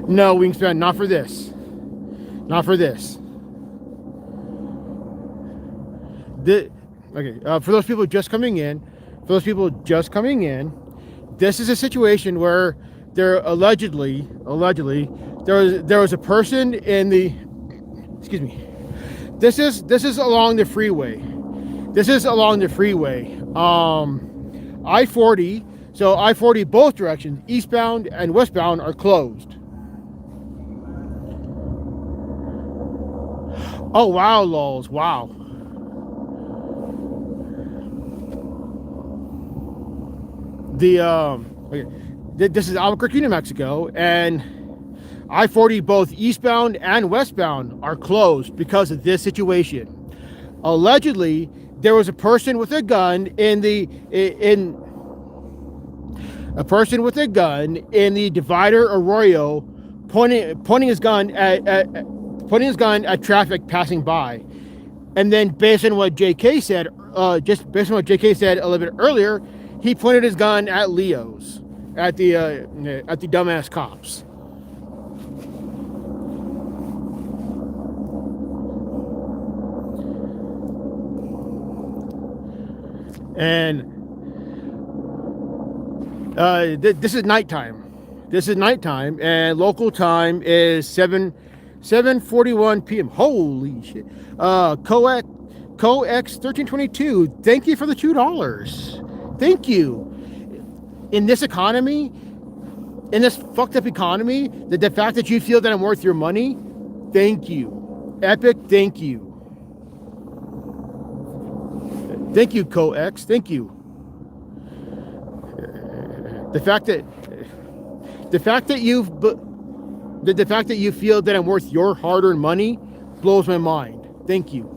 No, Wingspan, not for this. Not for this. Okay, for those people just coming in, this is a situation where there allegedly there was a person in the, excuse me, this is along the freeway. I-40, so I-40 both directions, eastbound and westbound, are closed. Oh, wow, lols, wow. Okay, this is Albuquerque, New Mexico, and I-40 both eastbound and westbound are closed because of this situation. Allegedly, there was a person with a gun in the divider arroyo, pointing his gun at traffic passing by. And then, based on what JK said, a little bit earlier, he pointed his gun at Leo's, at the dumbass cops. And this is nighttime. And local time is 7:41 p.m. Holy shit! Coex 1322. Thank you for the $2. Thank you. In this economy, in this fucked up economy, the fact that you feel that I'm worth your money, thank you. Epic, thank you. Thank you, Coex. Thank you. The fact that you feel that I'm worth your hard-earned money blows my mind. Thank you.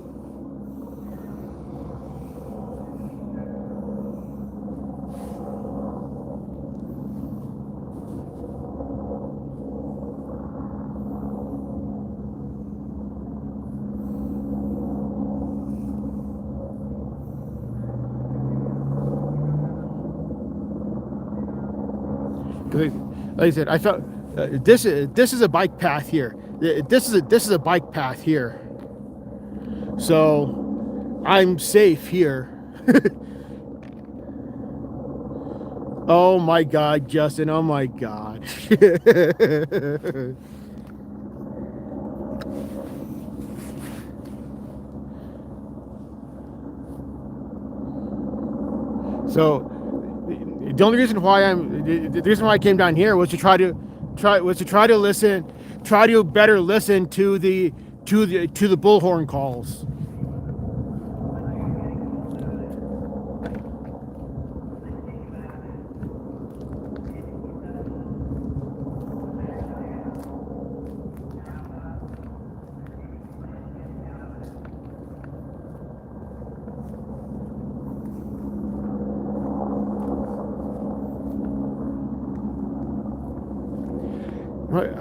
Like I said, I felt this is a bike path here. This is a bike path here, so I'm safe here. Oh my God, Justin! Oh my God. So the only reason why I came down here was to try to better listen to the bullhorn calls.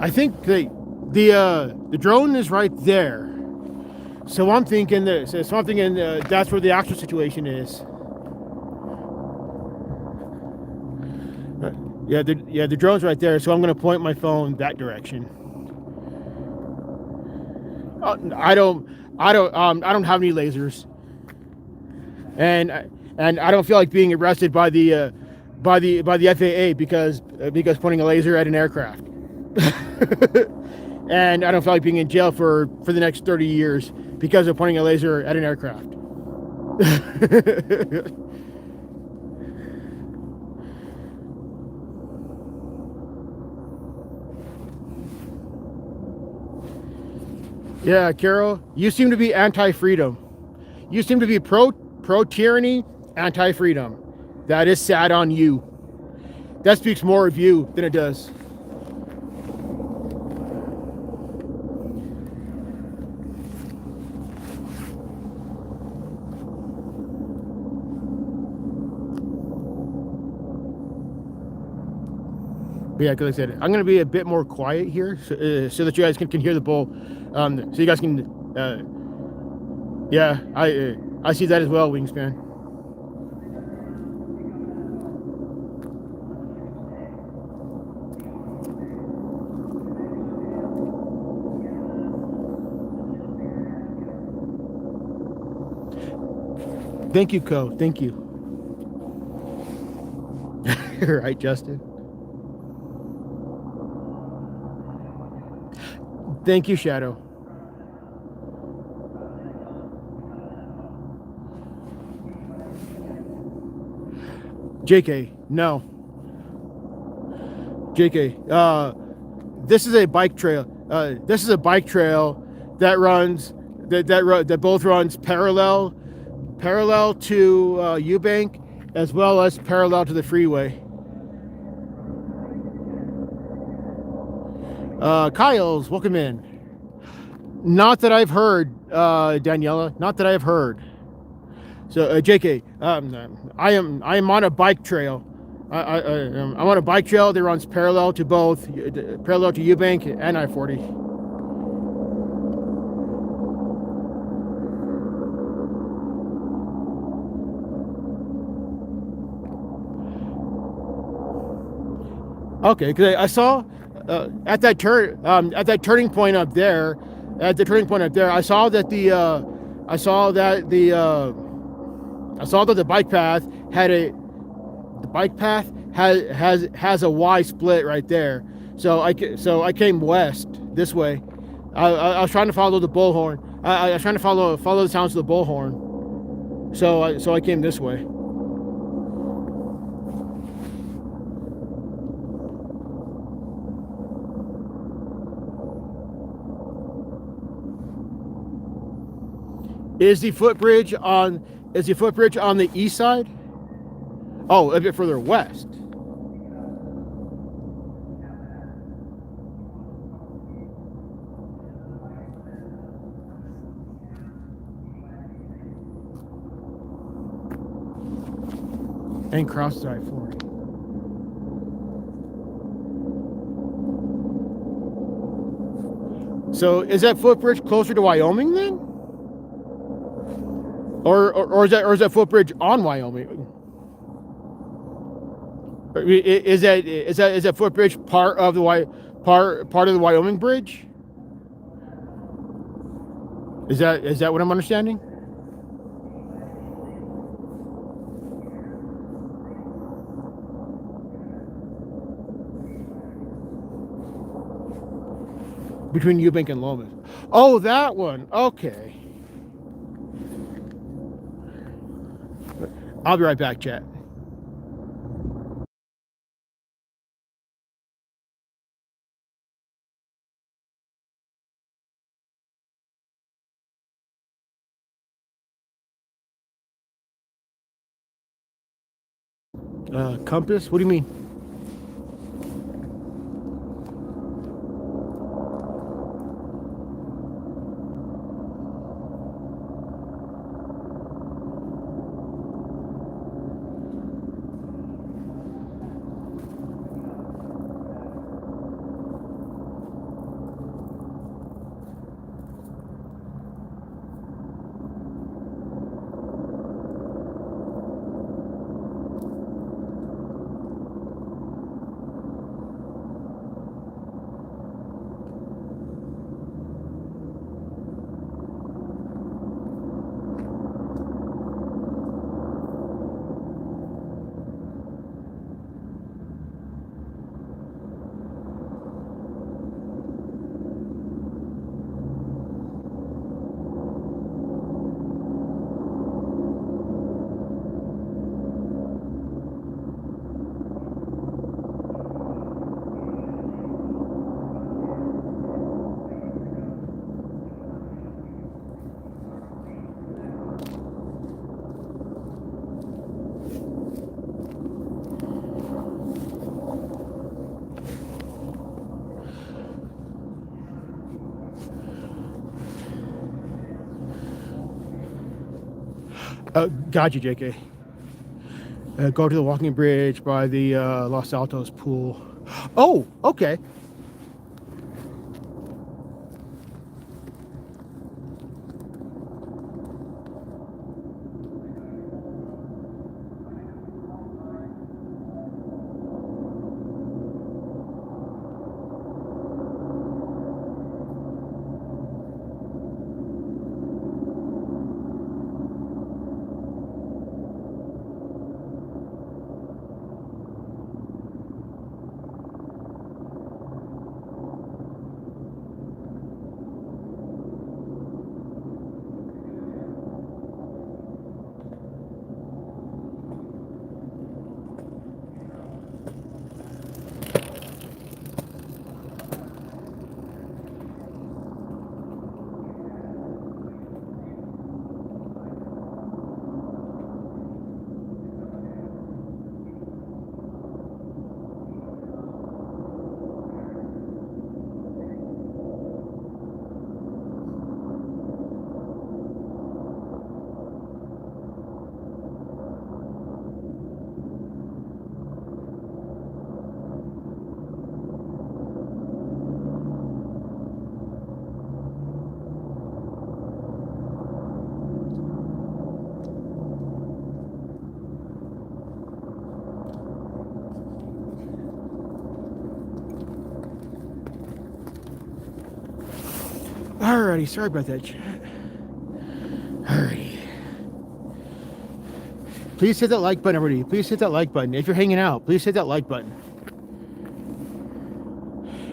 I think the drone is right there, so I'm thinking that's where the actual situation is. The drone's right there, so I'm going to point my phone that direction. I don't have any lasers, and I don't feel like being arrested by the FAA because pointing a laser at an aircraft. And I don't feel like being in jail for the next 30 years because of pointing a laser at an aircraft. Yeah, Carol, you seem to be anti-freedom. You seem to be pro-tyranny, anti-freedom. That is sad on you. That speaks more of you than it does. But yeah, because I said, I'm going to be a bit more quiet here so that you guys can hear the bull. So you guys can, yeah, I see that as well, Wingspan. Thank you, Co. Thank you. Right, Justin? Thank you, Shadow. JK, no. JK, this is a bike trail. This is a bike trail that runs that both runs parallel to Eubank as well as parallel to the freeway. Kyle's, welcome in. Not that I've heard, Daniela. Not that I've heard. So, JK, I am on a bike trail. I'm on a bike trail that runs parallel to Eubank and I-40. Okay, because I saw at that turning point up there, I saw that the bike path has a Y split right there. So I came west this way. I was trying to follow the bullhorn. I was trying to follow the sounds of the bullhorn. So I came this way. Is the footbridge on the east side? Oh, a bit further west. And cross I-40. So is that footbridge closer to Wyoming then? Or is that footbridge on Wyoming? Is that footbridge part of the Wyoming bridge? Is that what I'm understanding? Between Eubank and Lomas. Oh, that one. Okay. I'll be right back, chat. Compass? What do you mean? Got you, JK. Go to the walking bridge by the Los Altos pool. Oh, okay. Alrighty, sorry about that, chat. Alrighty. Please hit that like button, everybody. Please hit that like button. If you're hanging out, please hit that like button.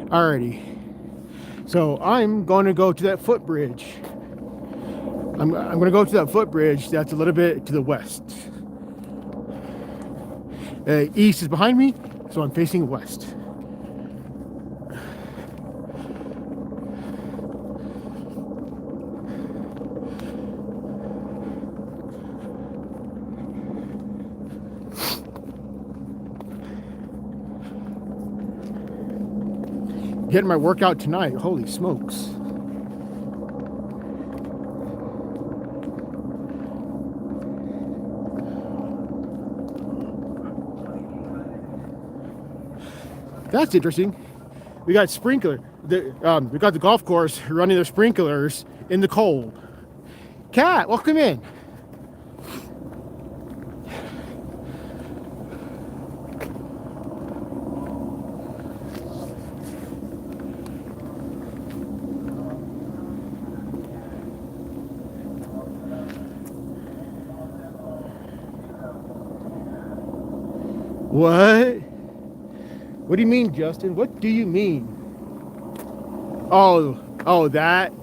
Alrighty. So I'm going to go to that footbridge. I'm going to go to that footbridge that's a little bit to the west. East is behind me, so I'm facing west. Getting my workout tonight. Holy smokes. That's interesting. We got sprinkler. We got the golf course running their sprinklers in the cold. Cat, welcome in. What? What do you mean, Justin? What do you mean? Oh, that.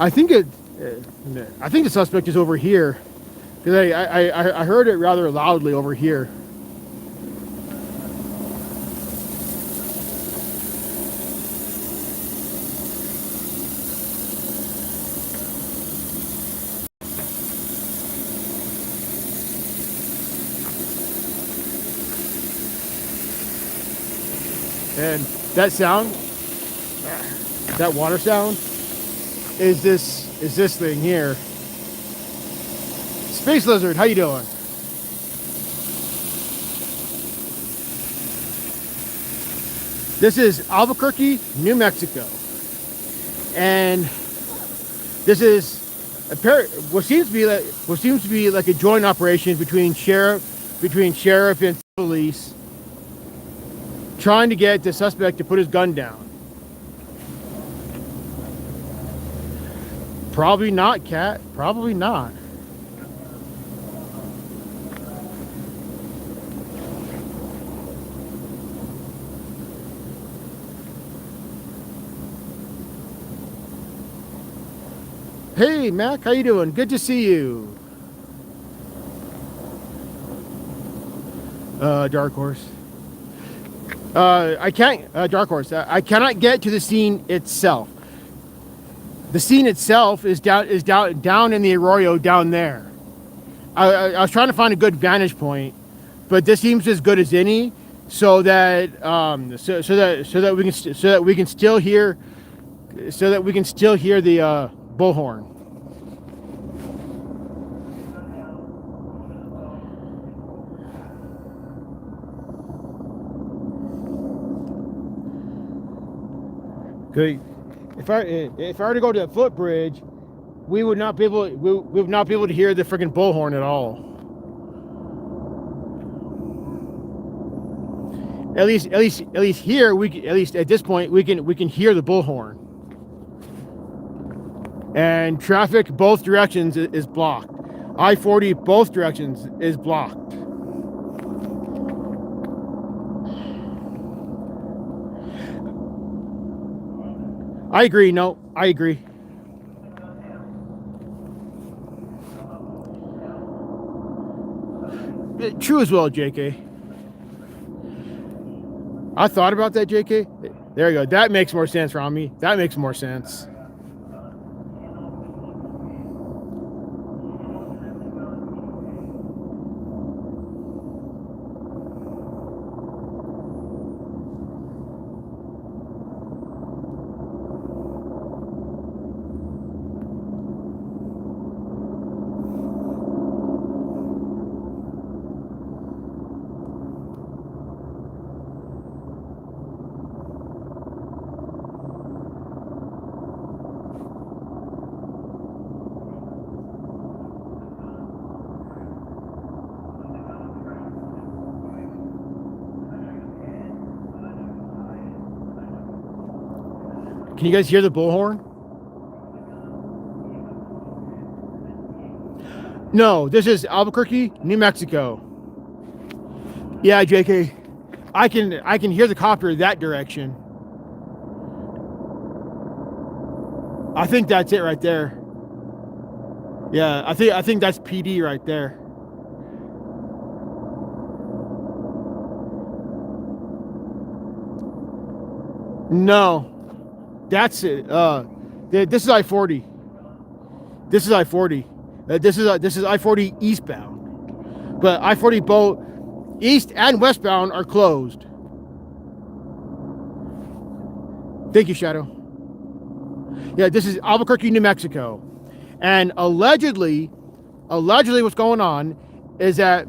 I think the suspect is over here, because I heard it rather loudly over here. And that sound, that water sound, is this thing here. Space Lizard, how you doing? This is Albuquerque, New Mexico, and this is what seems to be like a joint operation between sheriff and police, trying to get the suspect to put his gun down. Probably not, Cat. Probably not. Hey, Mac, how you doing? Good to see you. Dark Horse. I can't, Dark Horse. I cannot get to the scene itself. The scene itself is down in the arroyo down there. I was trying to find a good vantage point, but this seems as good as any, so that we can still hear the bullhorn. Okay. If I were to go to that footbridge, we would not be able to hear the freaking bullhorn at all. At least here at least at this point we can hear the bullhorn. And traffic both directions is blocked. I-40 both directions is blocked. I agree. No, I agree. True as well, JK. I thought about that, JK. There you go. That makes more sense, Rami. That makes more sense. Can you guys hear the bullhorn? No, this is Albuquerque, New Mexico. Yeah, JK, I can hear the copter that direction. I think that's it right there. Yeah, I think that's PD right there. No, that's it. This is I-40. This is I-40. This is I-40 eastbound, but I-40 both east and westbound are closed. Thank you, Shadow. Yeah, this is Albuquerque, New Mexico, and allegedly, what's going on is that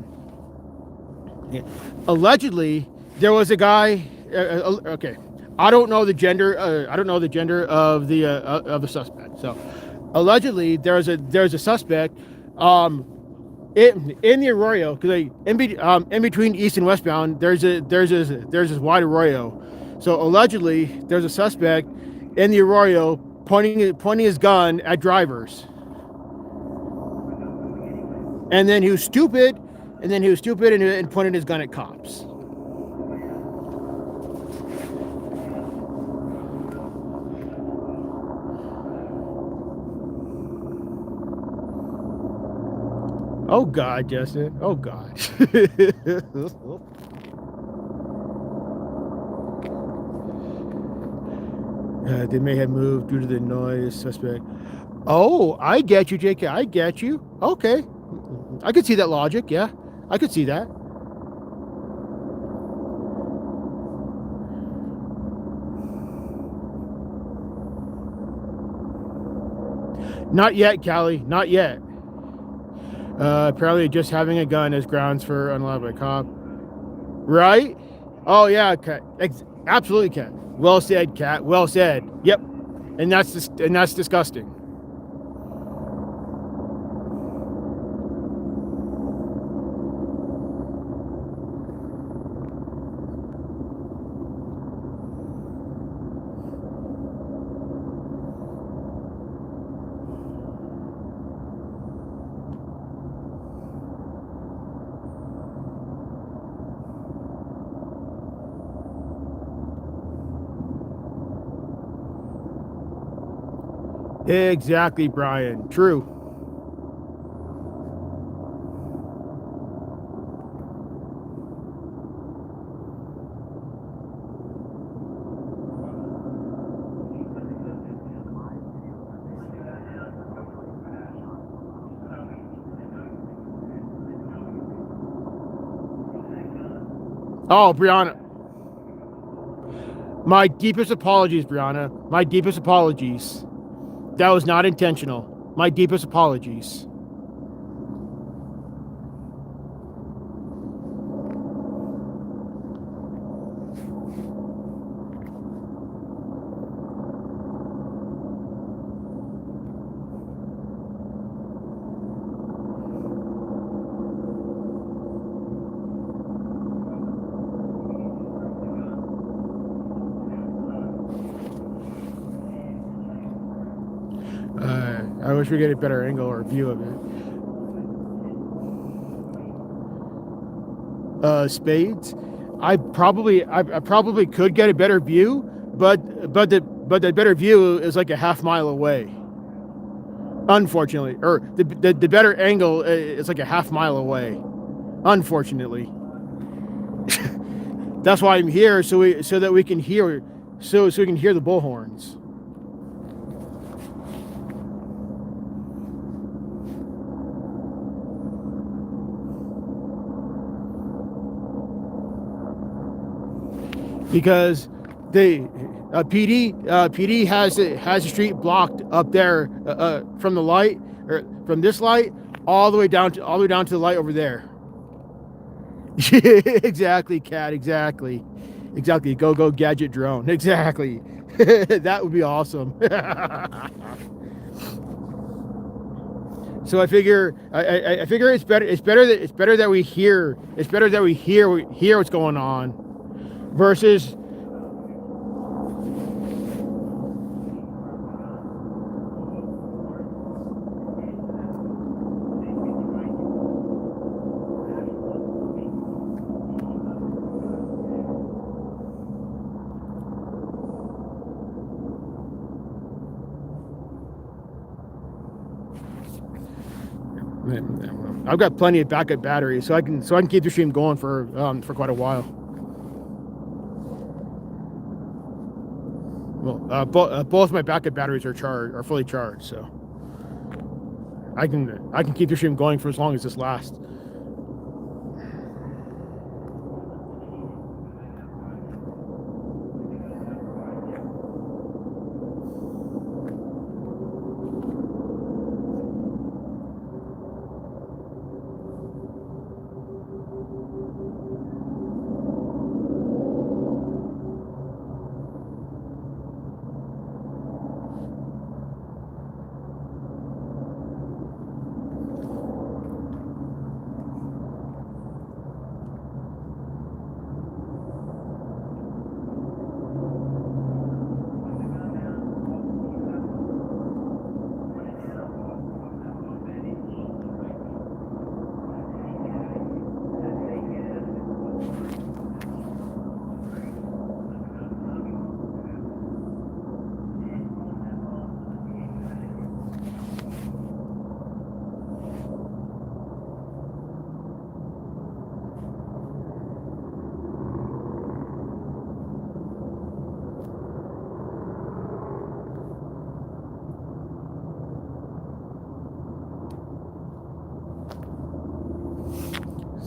allegedly there was a guy. Okay, I don't know the gender. I don't know the gender of the suspect. So, allegedly, there's a suspect in the arroyo, because in between east and westbound there's this wide arroyo. So allegedly, there's a suspect in the arroyo pointing his gun at drivers, and then he was stupid, and pointed his gun at cops. Oh God, Justin. Oh God. They may have moved due to the noise suspect. Oh, I get you, JK. I get you. Okay. I could see that logic. Yeah, I could see that. Not yet, Callie. Not yet. Apparently just having a gun is grounds for unallowed by cop. Right? Oh yeah, Cat. Absolutely, Cat. Well said, Cat. Well said. Yep. And that's disgusting. Exactly, Brian. True. Oh, Brianna. My deepest apologies, Brianna. My deepest apologies. That was not intentional. My deepest apologies. I wish we get a better angle or view of it. Spades. I probably could get a better view, but the better view is like a half mile away. Unfortunately, or the better angle is like a half mile away. Unfortunately, that's why I'm here, so that we can hear we can hear the bullhorns. Because PD has the street blocked up there from the light, or from this light all the way down to the light over there. Exactly, Cat. Exactly. Go gadget drone. Exactly. That would be awesome. So I figure it's better that we hear what's going on versus I've got plenty of backup batteries, so I can keep the stream going for quite a while. Well, both my backup batteries are fully charged, so I can keep the stream going for as long as this lasts.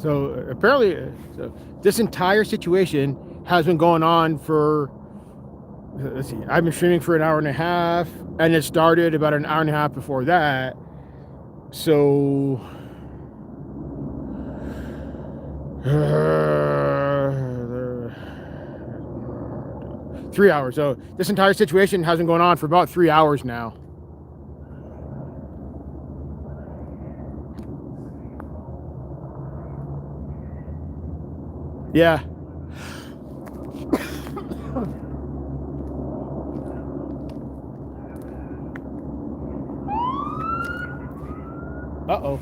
So apparently, this entire situation has been going on for, let's see, I've been streaming for an hour and a half, and it started about an hour and a half before that. So 3 hours. So this entire situation has been going on for about 3 hours now. Yeah. Uh-oh.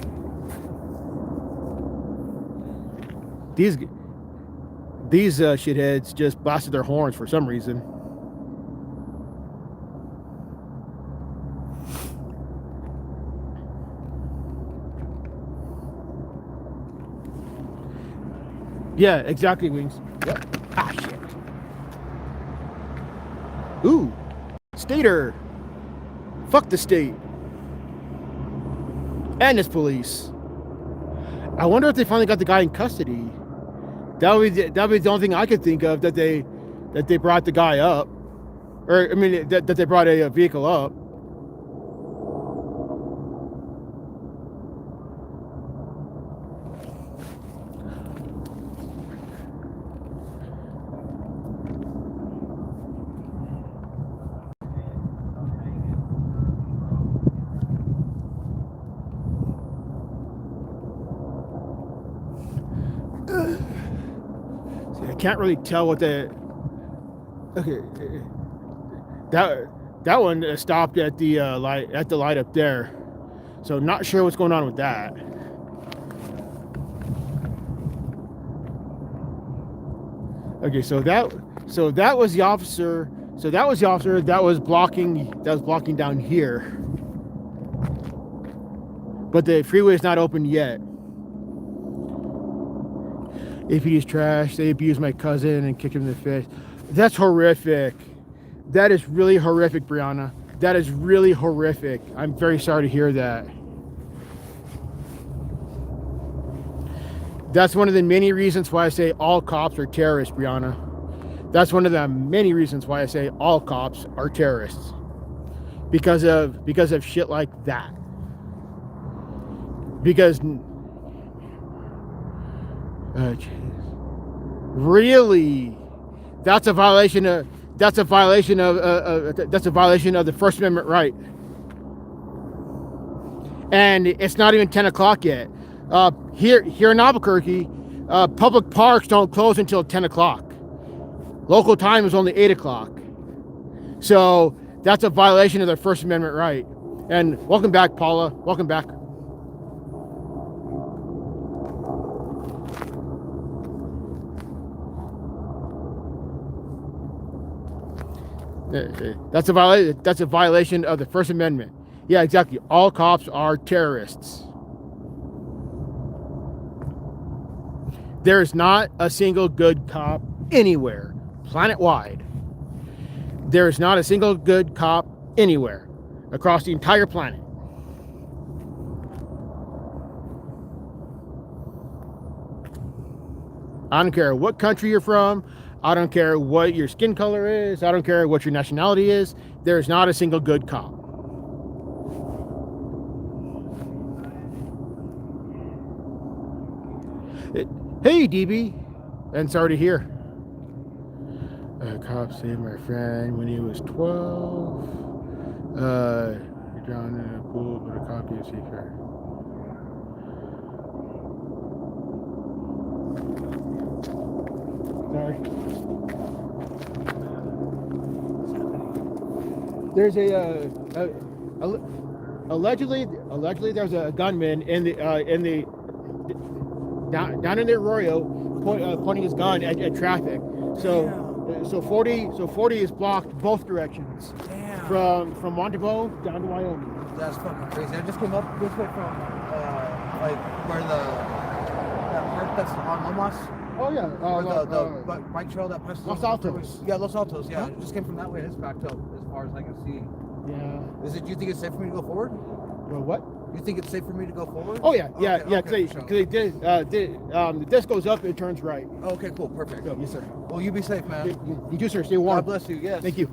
These shitheads just blasted their horns for some reason. Yeah, exactly, Wings. Yep. Ah, shit. Ooh. Stater. Fuck the state. And its police. I wonder if they finally got the guy in custody. That would be the only thing I could think of, that they brought the guy up. Or, I mean, that they brought a vehicle up. I can't really tell what the... Okay, that one stopped at the light up there, so not sure what's going on with that. Okay, so that was the officer. So that was the officer that was blocking down here, but the freeway is not open yet. APD is trash. They abused my cousin and kicked him in the face. That's horrific. That is really horrific, Brianna. That is really horrific. I'm very sorry to hear that. That's one of the many reasons why I say all cops are terrorists, Brianna. That's one of the many reasons why I say all cops are terrorists. Because of shit like that. Because... really, that's a violation of the First Amendment right. And it's not even 10 o'clock yet. Here in Albuquerque, public parks don't close until 10 o'clock. Local time is only 8 o'clock. So that's a violation of the First Amendment right. And welcome back, Paula. Welcome back. That's a violation of the First Amendment. Yeah, exactly. All cops are terrorists. There is not a single good cop anywhere, planet-wide. There is not a single good cop anywhere across the entire planet. I don't care what country you're from. I don't care what your skin color is. I don't care what your nationality is. There is not a single good cop. Hey, DB. And sorry to hear. A cop saved my friend when he was 12. He drowned in a pool, but a cop gave secret. Sorry. There's allegedly there's a gunman in the down in the Arroyo pointing his gun at traffic. So 40 is blocked both directions. Damn. From Montebo down to Wyoming. That's fucking crazy. I just came up this way from like where that park that's on Lomas. Oh yeah. The bike trail that passes Los Altos. Yeah, Los Altos. Yeah, Huh? it just came from that way. It's backed up as far as I can see. Yeah. Do you think it's safe for me to go forward? Well, what? You think it's safe for me to go forward? Oh yeah, Okay, because they did. The disc goes up, it turns right. Okay, cool, perfect. So, yes, sir. Well, you be safe, man. You too, sir. Stay warm. God bless you. Yes. Thank you.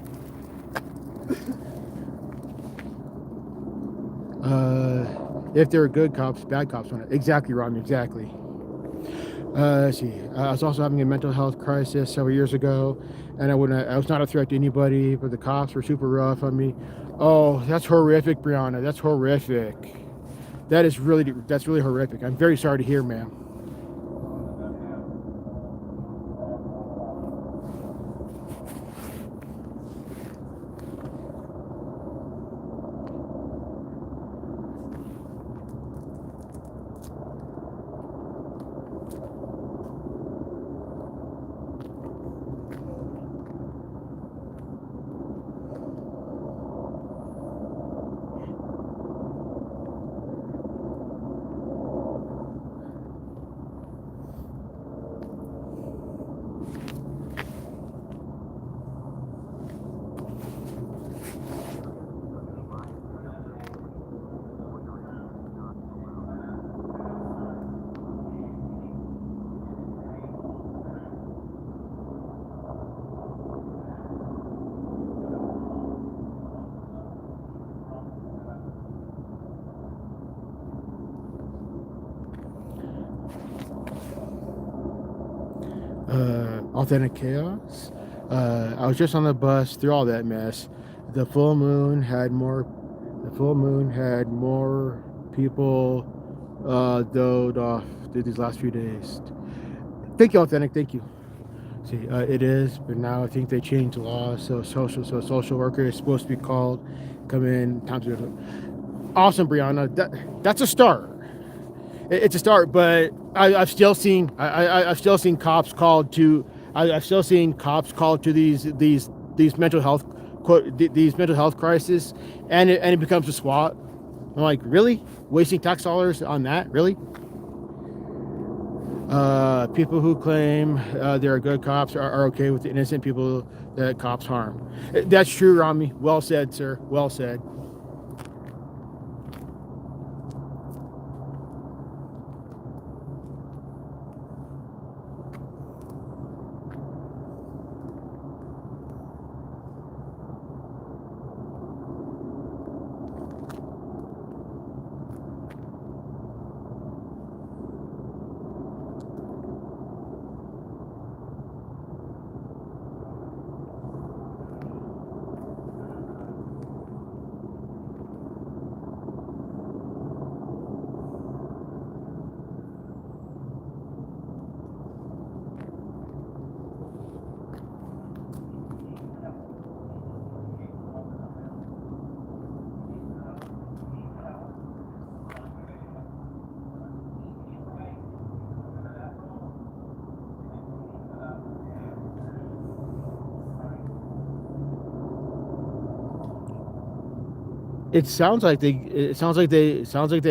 If there are good cops, bad cops on it. Exactly, Ron. Exactly. Let's see. I was also having a mental health crisis several years ago, and I was not a threat to anybody, but the cops were super rough on me. Oh, that's horrific, Brianna. That's horrific. That's really horrific. I'm very sorry to hear, ma'am. Authentic chaos. I was just on the bus through all that mess. The full moon had more people doed off through these last few days. Thank you, Authentic. Thank you. See, it is, but now I think they changed the law. So social worker is supposed to be called, come in, time to do it. Awesome, Brianna. That's a start. It's a start, but I've still seen cops called to. I've still seen cops called to these mental health crises, and it becomes a SWAT. I'm like, really? Wasting tax dollars on that? Really? People who claim they're good cops are okay with the innocent people that cops harm. That's true, Rami. Well said, sir. Well said. It sounds like they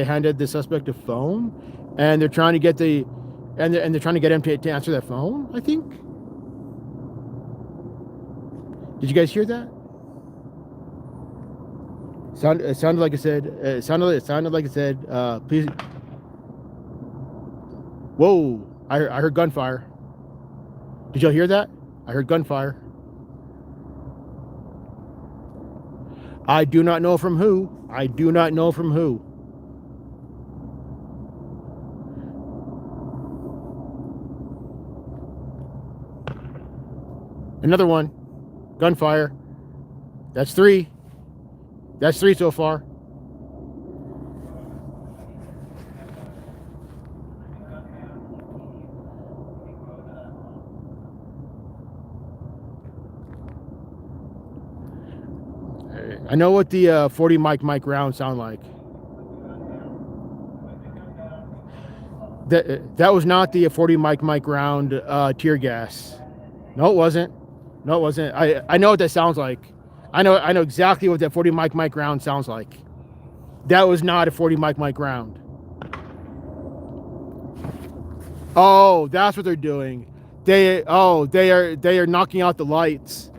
handed the suspect a phone, and they're trying to get the and they're trying to get him to answer that phone, I think. Did you guys hear that? It sounded like it said. It sounded like it said. Please. Whoa! I heard gunfire. Did y'all hear that? I heard gunfire. I do not know from who. I do not know from who. Another one. Gunfire. That's 3. That's 3 so far. I know what the 40 mic rounds sound like. That was not the 40 mic round tear gas. No, it wasn't. No, it wasn't. I know what that sounds like. I know exactly what that 40 mic round sounds like. That was not a 40 mic round. Oh, that's what they're doing. They are knocking out the lights.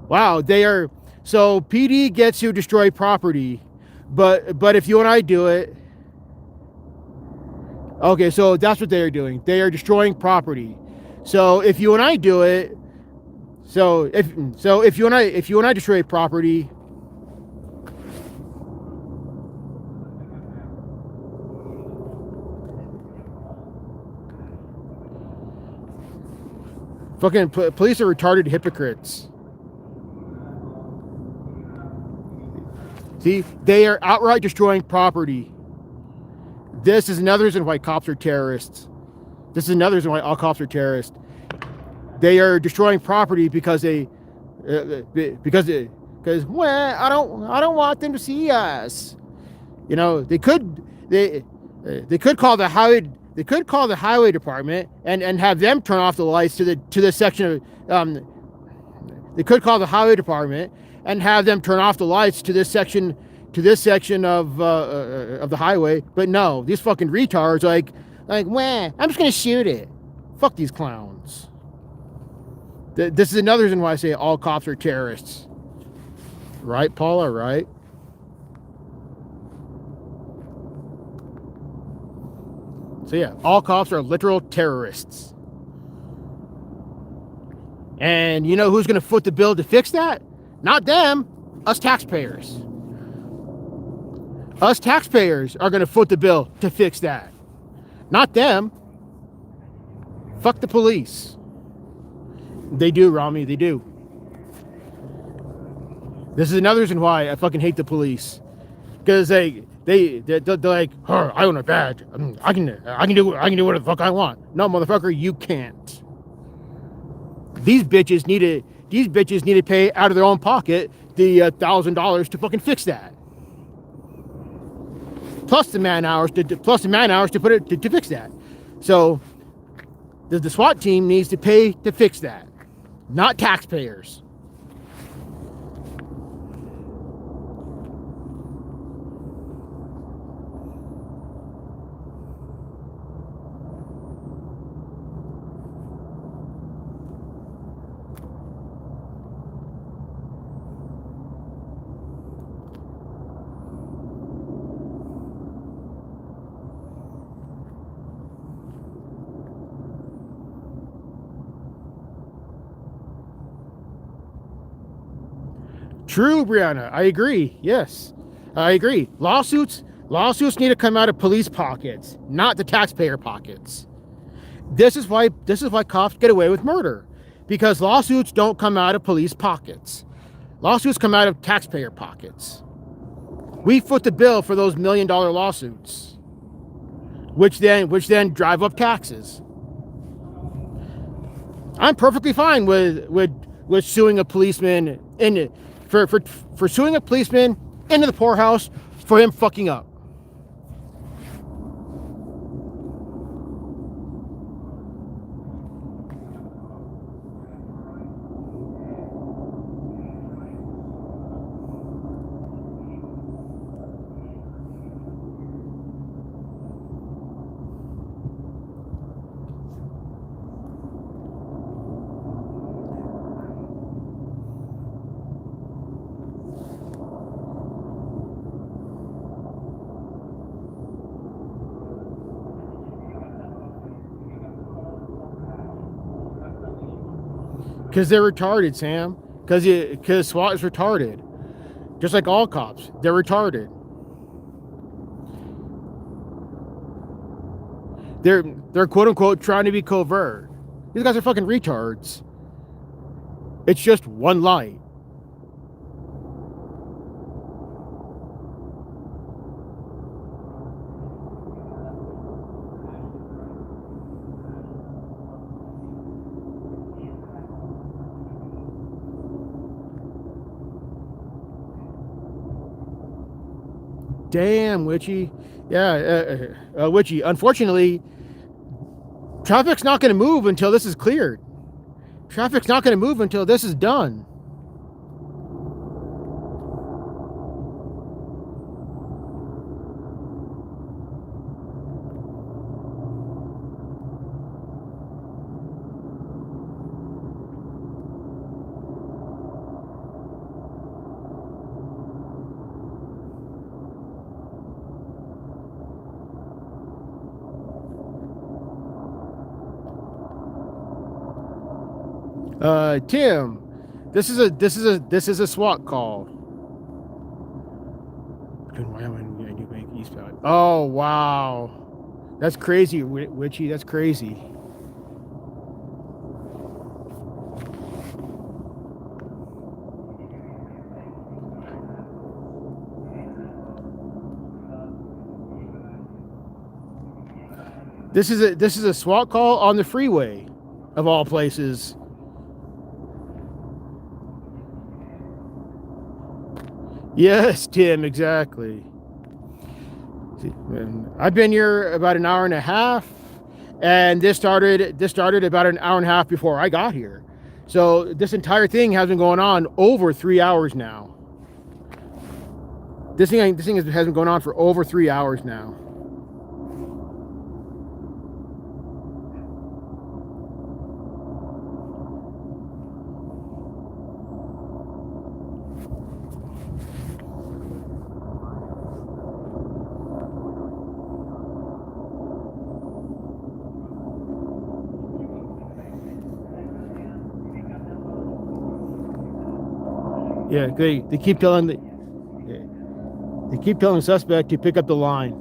Wow, they are. So PD gets to destroy property, but if you and I do it, okay, so that's what they are doing. They are destroying property. So if you and I do it, so if you and I destroy property, fucking police are retarded hypocrites. See, they are outright destroying property. This is another reason why cops are terrorists. This is another reason why all cops are terrorists. They are destroying property because well, I don't want them to see us. You know, they could call the highway department and have them turn off the lights to the section of they could call the highway department and have them turn off the lights to this section of the highway. But no, these fucking retards like, I'm just gonna shoot it. Fuck these clowns. This is another reason why I say all cops are terrorists. Right, Paula? Right? So yeah, all cops are literal terrorists. And you know who's gonna foot the bill to fix that? Not them, us taxpayers. Us taxpayers are gonna foot the bill to fix that. Not them. Fuck the police. They do, Rami, they do. This is another reason why I fucking hate the police. Because they're like, I own a badge. I can do whatever the fuck I want. No, motherfucker, you can't. These bitches need to pay out of their own pocket the $1,000 to fucking fix that. Plus the man hours to fix that. So the SWAT team needs to pay to fix that, not taxpayers. True, Brianna. I agree. Yes, I agree. Lawsuits need to come out of police pockets, not the taxpayer pockets. This is why cops get away with murder, because lawsuits don't come out of police pockets. Lawsuits come out of taxpayer pockets. We foot the bill for those $1 million lawsuits, which then drive up taxes. I'm perfectly fine with suing a policeman for suing a policeman into the poorhouse for him fucking up. Because they're retarded, Sam. Because SWAT is retarded. Just like all cops. They're retarded. They're quote unquote trying to be covert. These guys are fucking retards. It's just one light. Damn, Witchy. Yeah, Witchy. Unfortunately, traffic's not going to move until this is cleared. Traffic's not going to move until this is done. Tim, this is a SWAT call. Oh wow, that's crazy, Witchy. That's crazy. This is a SWAT call on the freeway, of all places. Yes, Tim, exactly. I've been here about an hour and a half, and this started about an hour and a half before I got here. So this entire thing has been going on over 3 hours now. This thing has been going on for over 3 hours now. Yeah, they keep telling the suspect to pick up the line.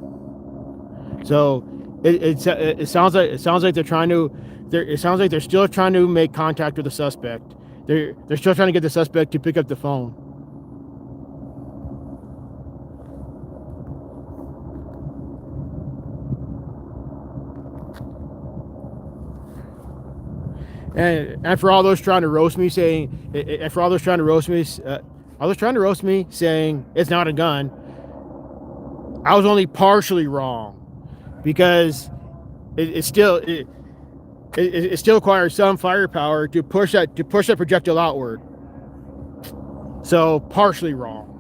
So it sounds like they're trying to it sounds like they're still trying to make contact with the suspect. They're still trying to get the suspect to pick up the phone. And for all those trying to roast me saying, all those trying to roast me saying it's not a gun, I was only partially wrong, because it still requires some firepower to push that projectile outward. So partially wrong.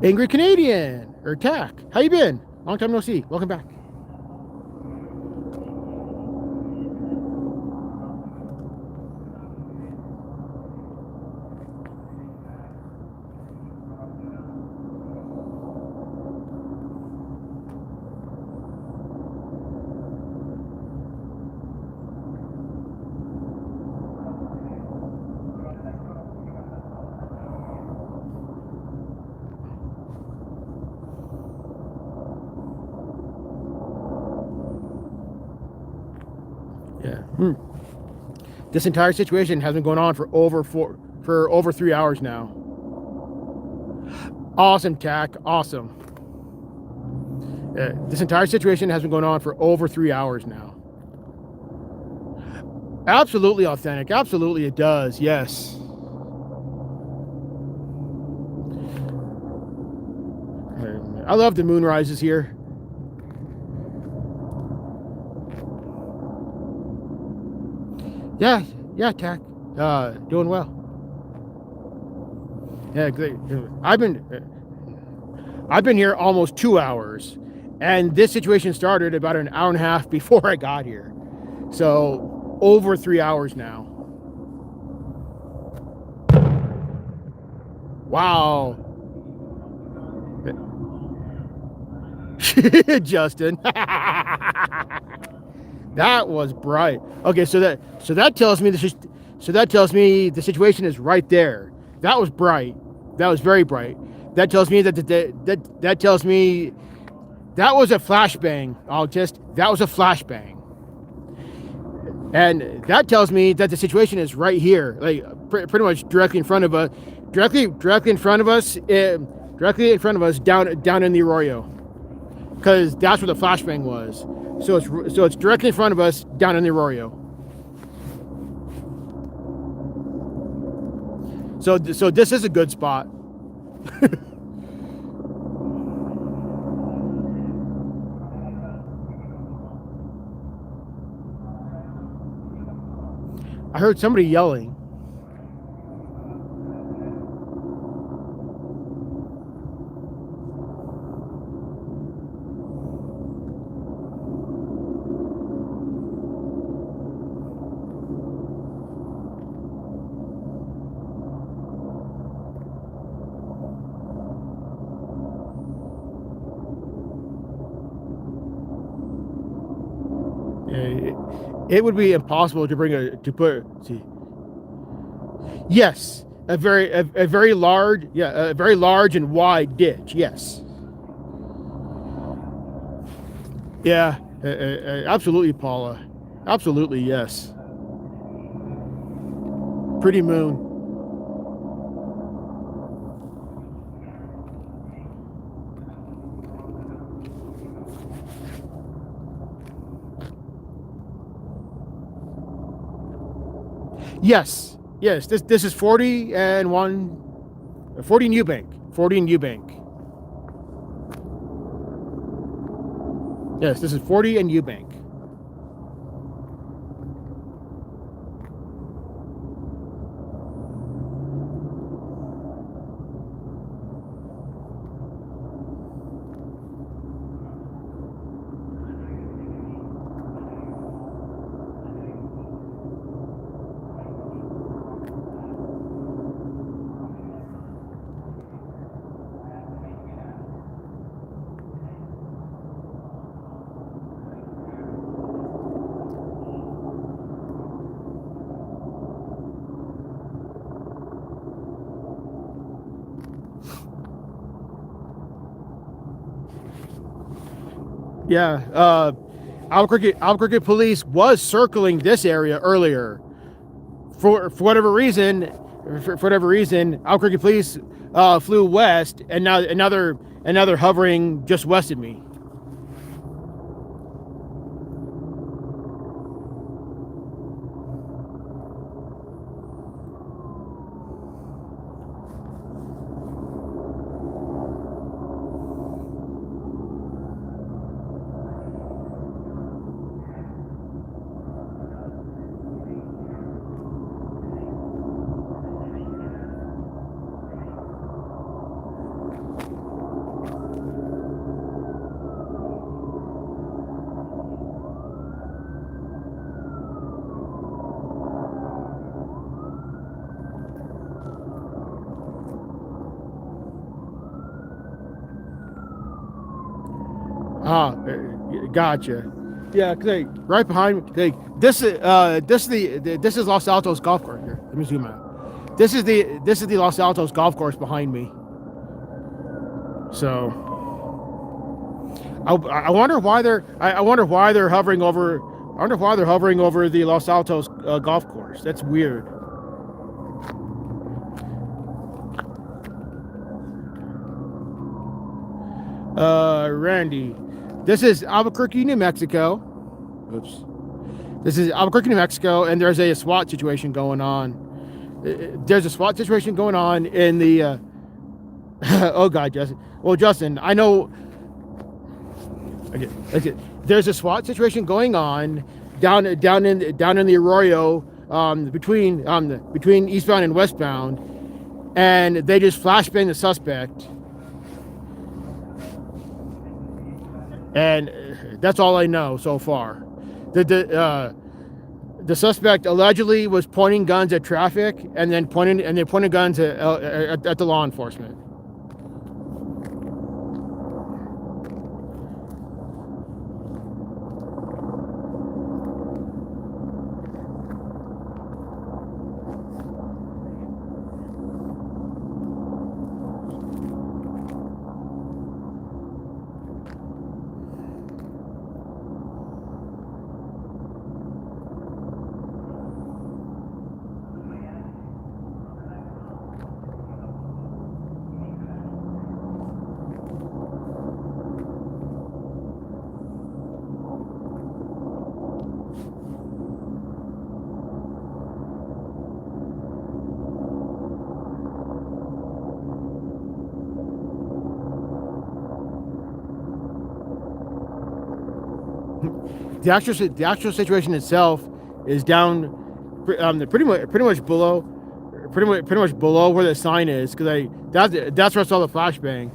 Angry Canadian, or Tack. How you been? Long time no see. Welcome back. Yeah. This entire situation has been going on for over 3 hours now. Awesome, Tack. Awesome. This entire situation has been going on for over 3 hours now. Absolutely authentic. Absolutely it does. Yes. I love the moon rises here. Yeah, Tack. Doing well. Yeah, great. I've been here almost 2 hours, and this situation started about an hour and a half before I got here. So over 3 hours now. Wow. Justin. That was bright. Okay, so that tells me the situation is right there. That was bright. That was very bright. That tells me that tells me that was a flashbang. That was a flashbang. And that tells me that the situation is right here, like pretty much directly in front of us, directly in front of us, down in the arroyo, because that's where the flashbang was. So it's directly in front of us, down in the arroyo. So this is a good spot. I heard somebody yelling. It would be impossible to put. See, yes, a very large and wide ditch. Yes. Yeah, absolutely, Paula. Absolutely, yes. Pretty moon. Yes. This is 40 and 40 in Eubank. 40 in Eubank. Yes, this is 40 in Eubank. Yeah, Albuquerque police was circling this area earlier. For whatever reason, Albuquerque police flew west, and now they're hovering just west of me. Gotcha. Yeah, cause right behind me, this is Los Altos golf course here. Let me zoom out. This is the Los Altos golf course behind me. So I wonder why they're hovering over. I wonder why they're hovering over the Los Altos golf course. That's weird. Randy. This is Albuquerque, New Mexico. Oops. This is Albuquerque, New Mexico, and there's a SWAT situation going on. There's a SWAT situation going on in the. Oh God, Justin. Well, Justin, I know. Okay. There's a SWAT situation going on down in the arroyo between eastbound and westbound, and they just flashbang the suspect. And that's all I know so far. The suspect allegedly was pointing guns at traffic, and they pointed guns at the law enforcement. The actual situation itself is down, pretty much below, pretty much below where the sign is, because that's where I saw the flashbang.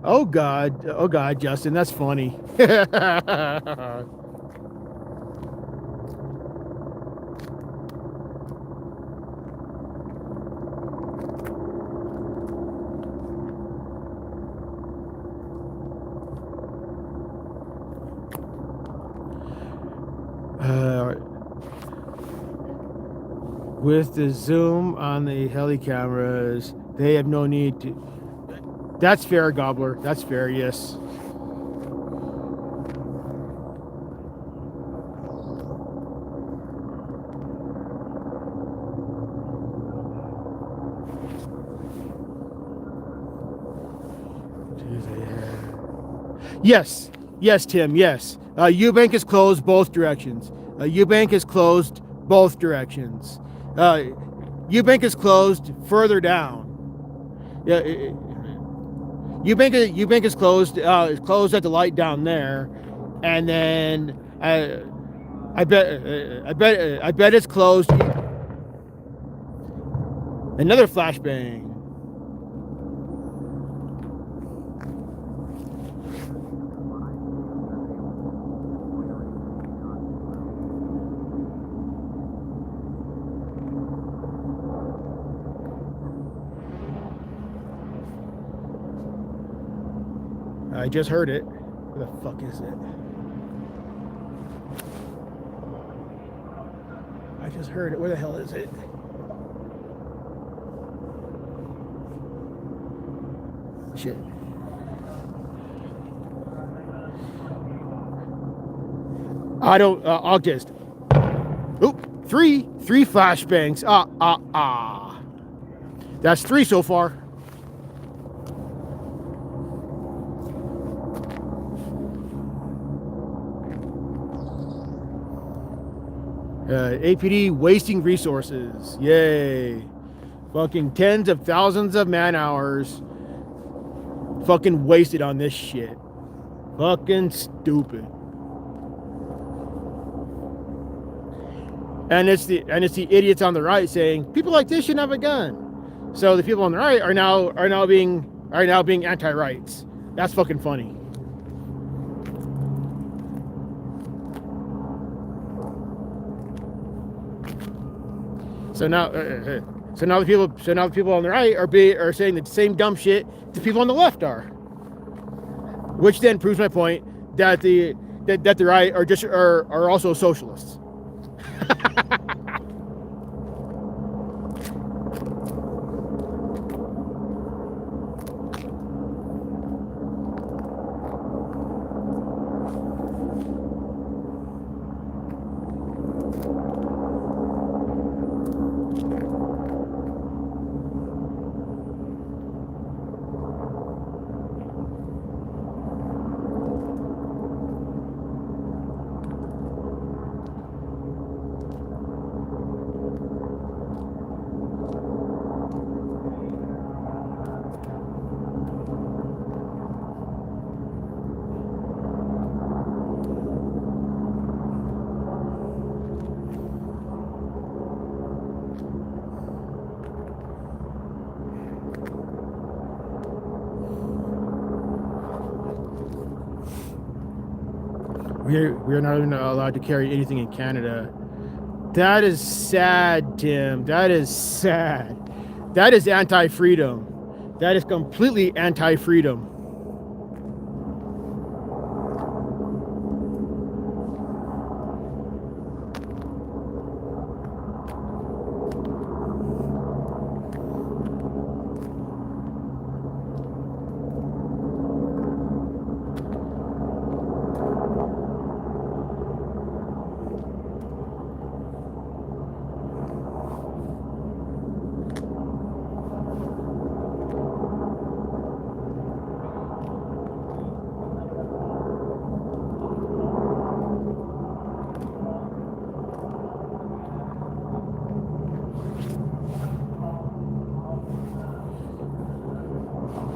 Oh God, Justin, that's funny. With the zoom on the heli cameras, they have no need to. That's fair, Gobbler. That's fair, yes. Yes, Tim, yes. Eubank is closed both directions. Eubank is closed both directions. Eubank is closed further down. Yeah, Eubank is closed. It's closed at the light down there, and then I bet it's closed. Another flashbang. I just heard it. Where the fuck is it? I just heard it. Where the hell is it? Shit. I don't. August. Oop. Three flashbangs. That's 3 so far. APD wasting resources. Yay. Fucking tens of thousands of man hours fucking wasted on this shit. Fucking stupid. And it's the idiots on the right saying people like this shouldn't have a gun. So the people on the right are now being anti-rights. That's fucking funny. So now the people on the right are saying the same dumb shit the people on the left are, which then proves my point that the right are also socialists. We are not even allowed to carry anything in Canada. That is sad, Tim. That is sad. That is anti-freedom. That is completely anti-freedom.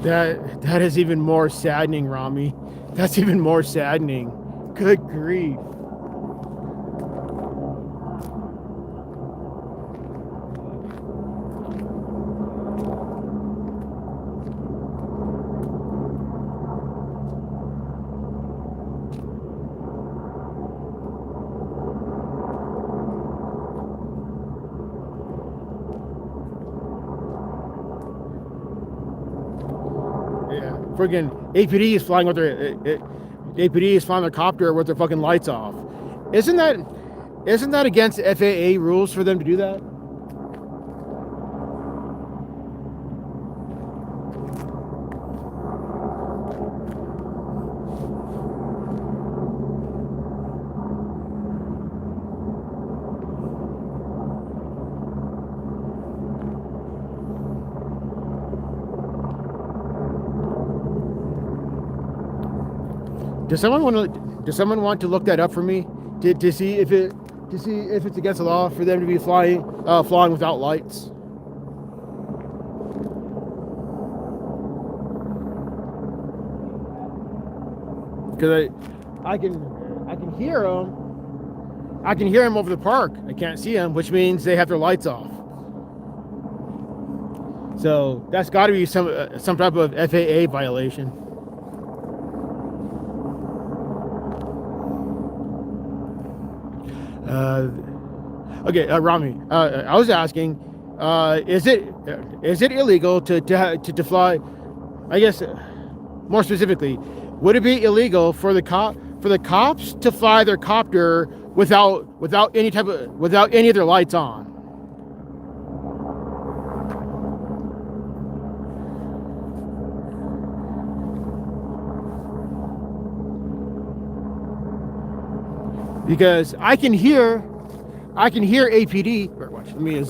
That is even more saddening, Rami. That's even more saddening. Good grief. Yeah, friggin' APD is flying with their APD is flying their copter with their fucking lights off. Isn't that against FAA rules for them to do that? Does someone want to look that up for me to see if it's against the law for them to be flying without lights? Because I can hear them. I can hear them over the park. I can't see them, which means they have their lights off. So that's got to be some type of FAA violation. Okay, Rami, I was asking, is it illegal to fly? I guess more specifically, would it be illegal for the cops to fly their copter without any of their lights on? Because I can hear APD. Watch, let me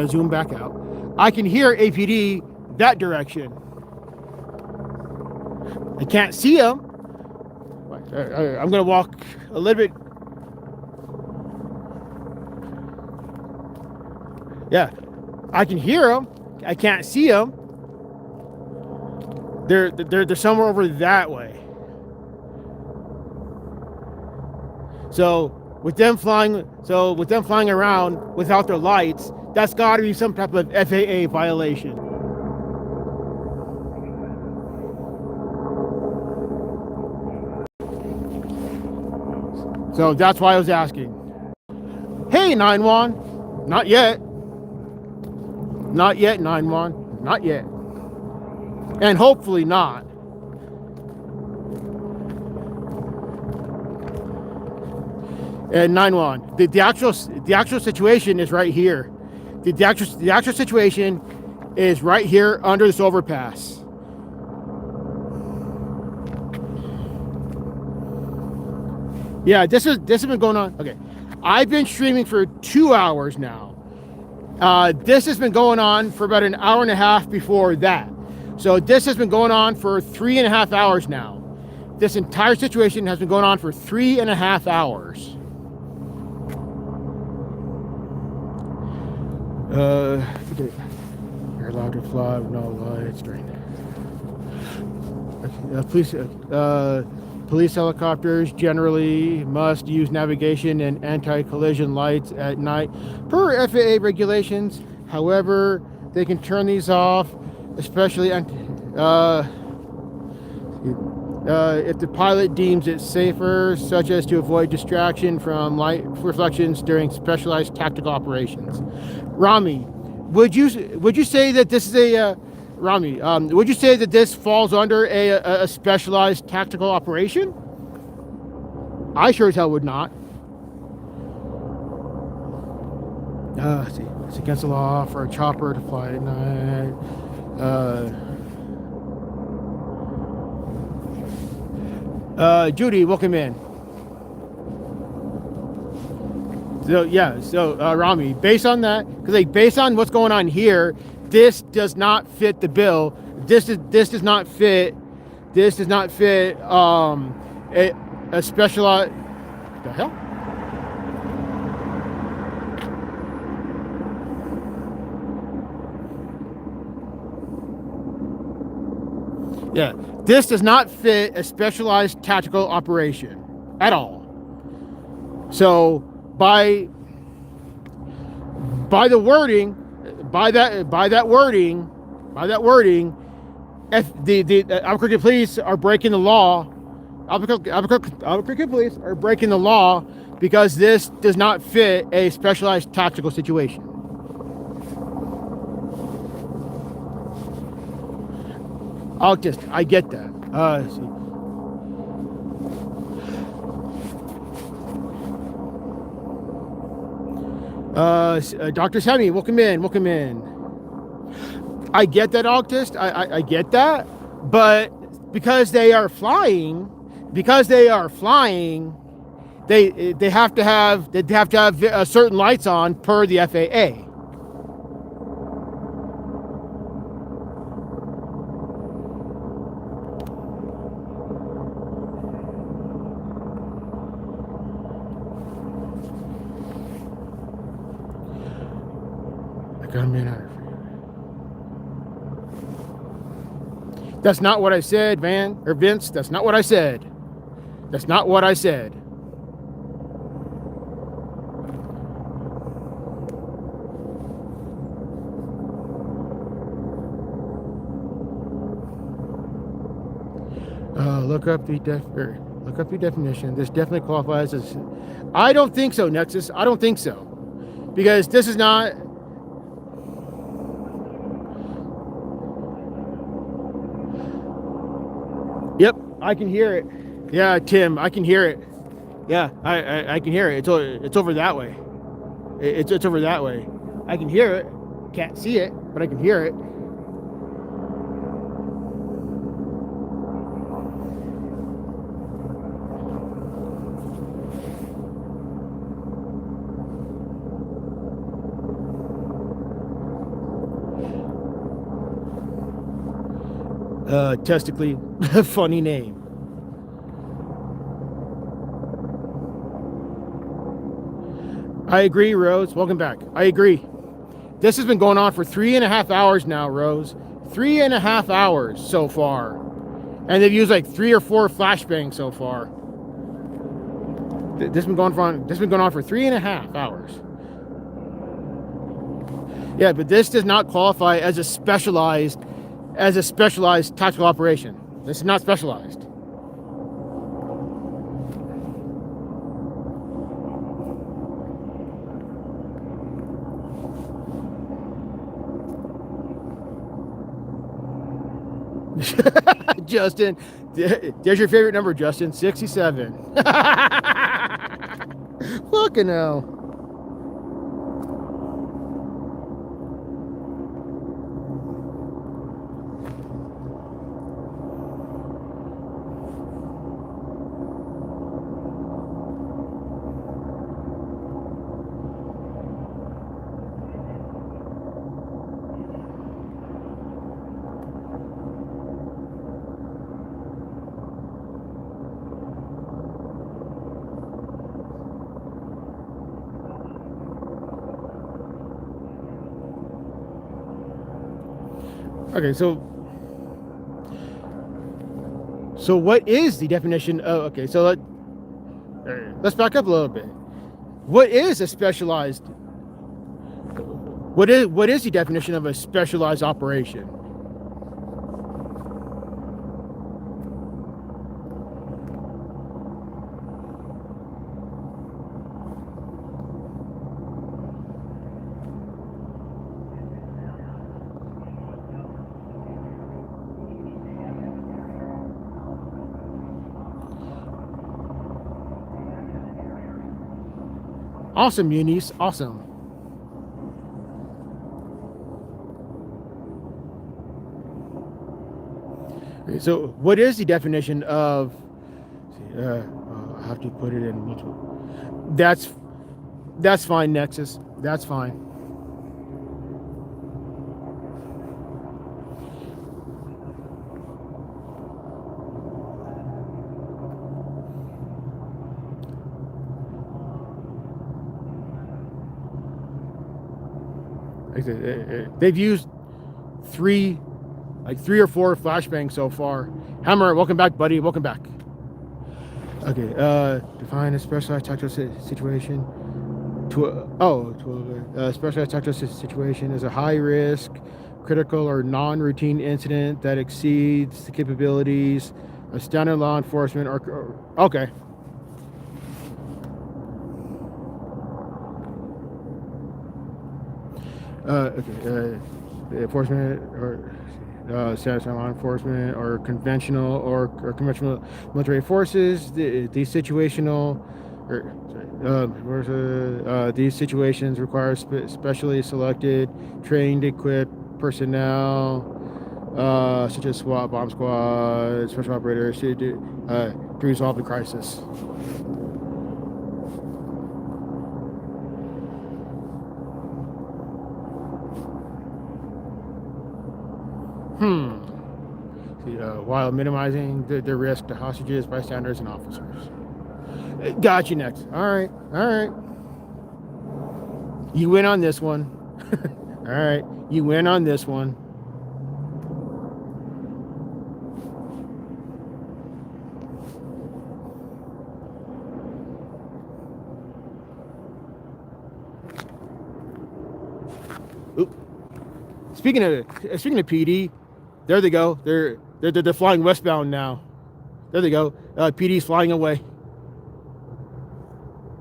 zoom back out. I can hear APD that direction. I can't see them. I'm gonna walk a little bit. Yeah, I can hear them. I can't see them. They're somewhere over that way. So with them flying around without their lights, that's got to be some type of FAA violation. So that's why I was asking. Hey, 9-1, not yet. Not yet, 9-1, not yet. And hopefully not. And 9-1, the actual situation is right here. The actual situation is right here under this overpass. Yeah, this has been going on. Okay, I've been streaming for 2 hours now. This has been going on for about an hour and a half before that. So this has been going on for 3.5 hours now. This entire situation has been going on for 3.5 hours. Okay. You're allowed to fly with no lights during police helicopters generally must use navigation and anti-collision lights at night per FAA regulations. However, they can turn these off, especially if the pilot deems it safer, such as to avoid distraction from light reflections during specialized tactical operations. Rami, would you say that this is a Rami? Would you say that this falls under a specialized tactical operation? I sure as hell would not. Let's see, it's against the law for a chopper to fly at night. Judy, welcome in. So yeah, Rami, based on that, because based on what's going on here, this does not fit the bill. This does not fit a specialized. What the hell? Yeah, this does not fit a specialized tactical operation at all. So by the wording, by that wording, if the Albuquerque police are breaking the law, Albuquerque police are breaking the law because this does not fit a specialized tactical situation. I get that. Dr. Sammy, welcome in. I get that, Octist. I get that, but because they are flying, they have to have certain lights on per the FAA. That's not what I said, Vince. That's not what I said. That's not what I said. Look up the definition. This definitely qualifies as. I don't think so, Nexus. I don't think so, because this is not. Yep, I can hear it. Yeah, Tim, I can hear it. Yeah, I can hear it. It's over that way. It's over that way. I can hear it. Can't see it, but I can hear it. Testically funny name. I agree, Rose. Welcome back. I agree. This has been going on for 3.5 hours now, Rose. 3.5 hours so far. And they've used like 3 or 4 flashbangs so far. This has been going on for 3.5 hours. Yeah, but this does not qualify as a specialized tactical operation. This is not specialized. Justin, there's your favorite number, Justin. 67. Fucking hell. Okay, so what is the definition of, okay, so let's back up a little bit. What is a specialized, what is the definition of a specialized operation? Awesome, Eunice. Awesome. Okay, so what is the definition of, I have to put it in multiple. That's fine, Nexus. That's fine. They've used 3 Like 3 or 4 flashbangs so far. Hammer, welcome back, buddy. Welcome back. Okay, define a specialized tactical situation. Specialized tactical situation is a high risk, critical, or non-routine incident that exceeds the capabilities of standard law enforcement or okay. Enforcement or standard law enforcement or conventional or conventional military forces. These situational these situations require specially selected, trained, equipped personnel, such as SWAT, bomb squad, special operators to resolve the crisis. While minimizing the risk to hostages, bystanders, and officers. Got you next. All right. You win on this one. All right. You win on this one. Oop. Speaking of PD, there they go. They're flying westbound now. There they go. PD's flying away.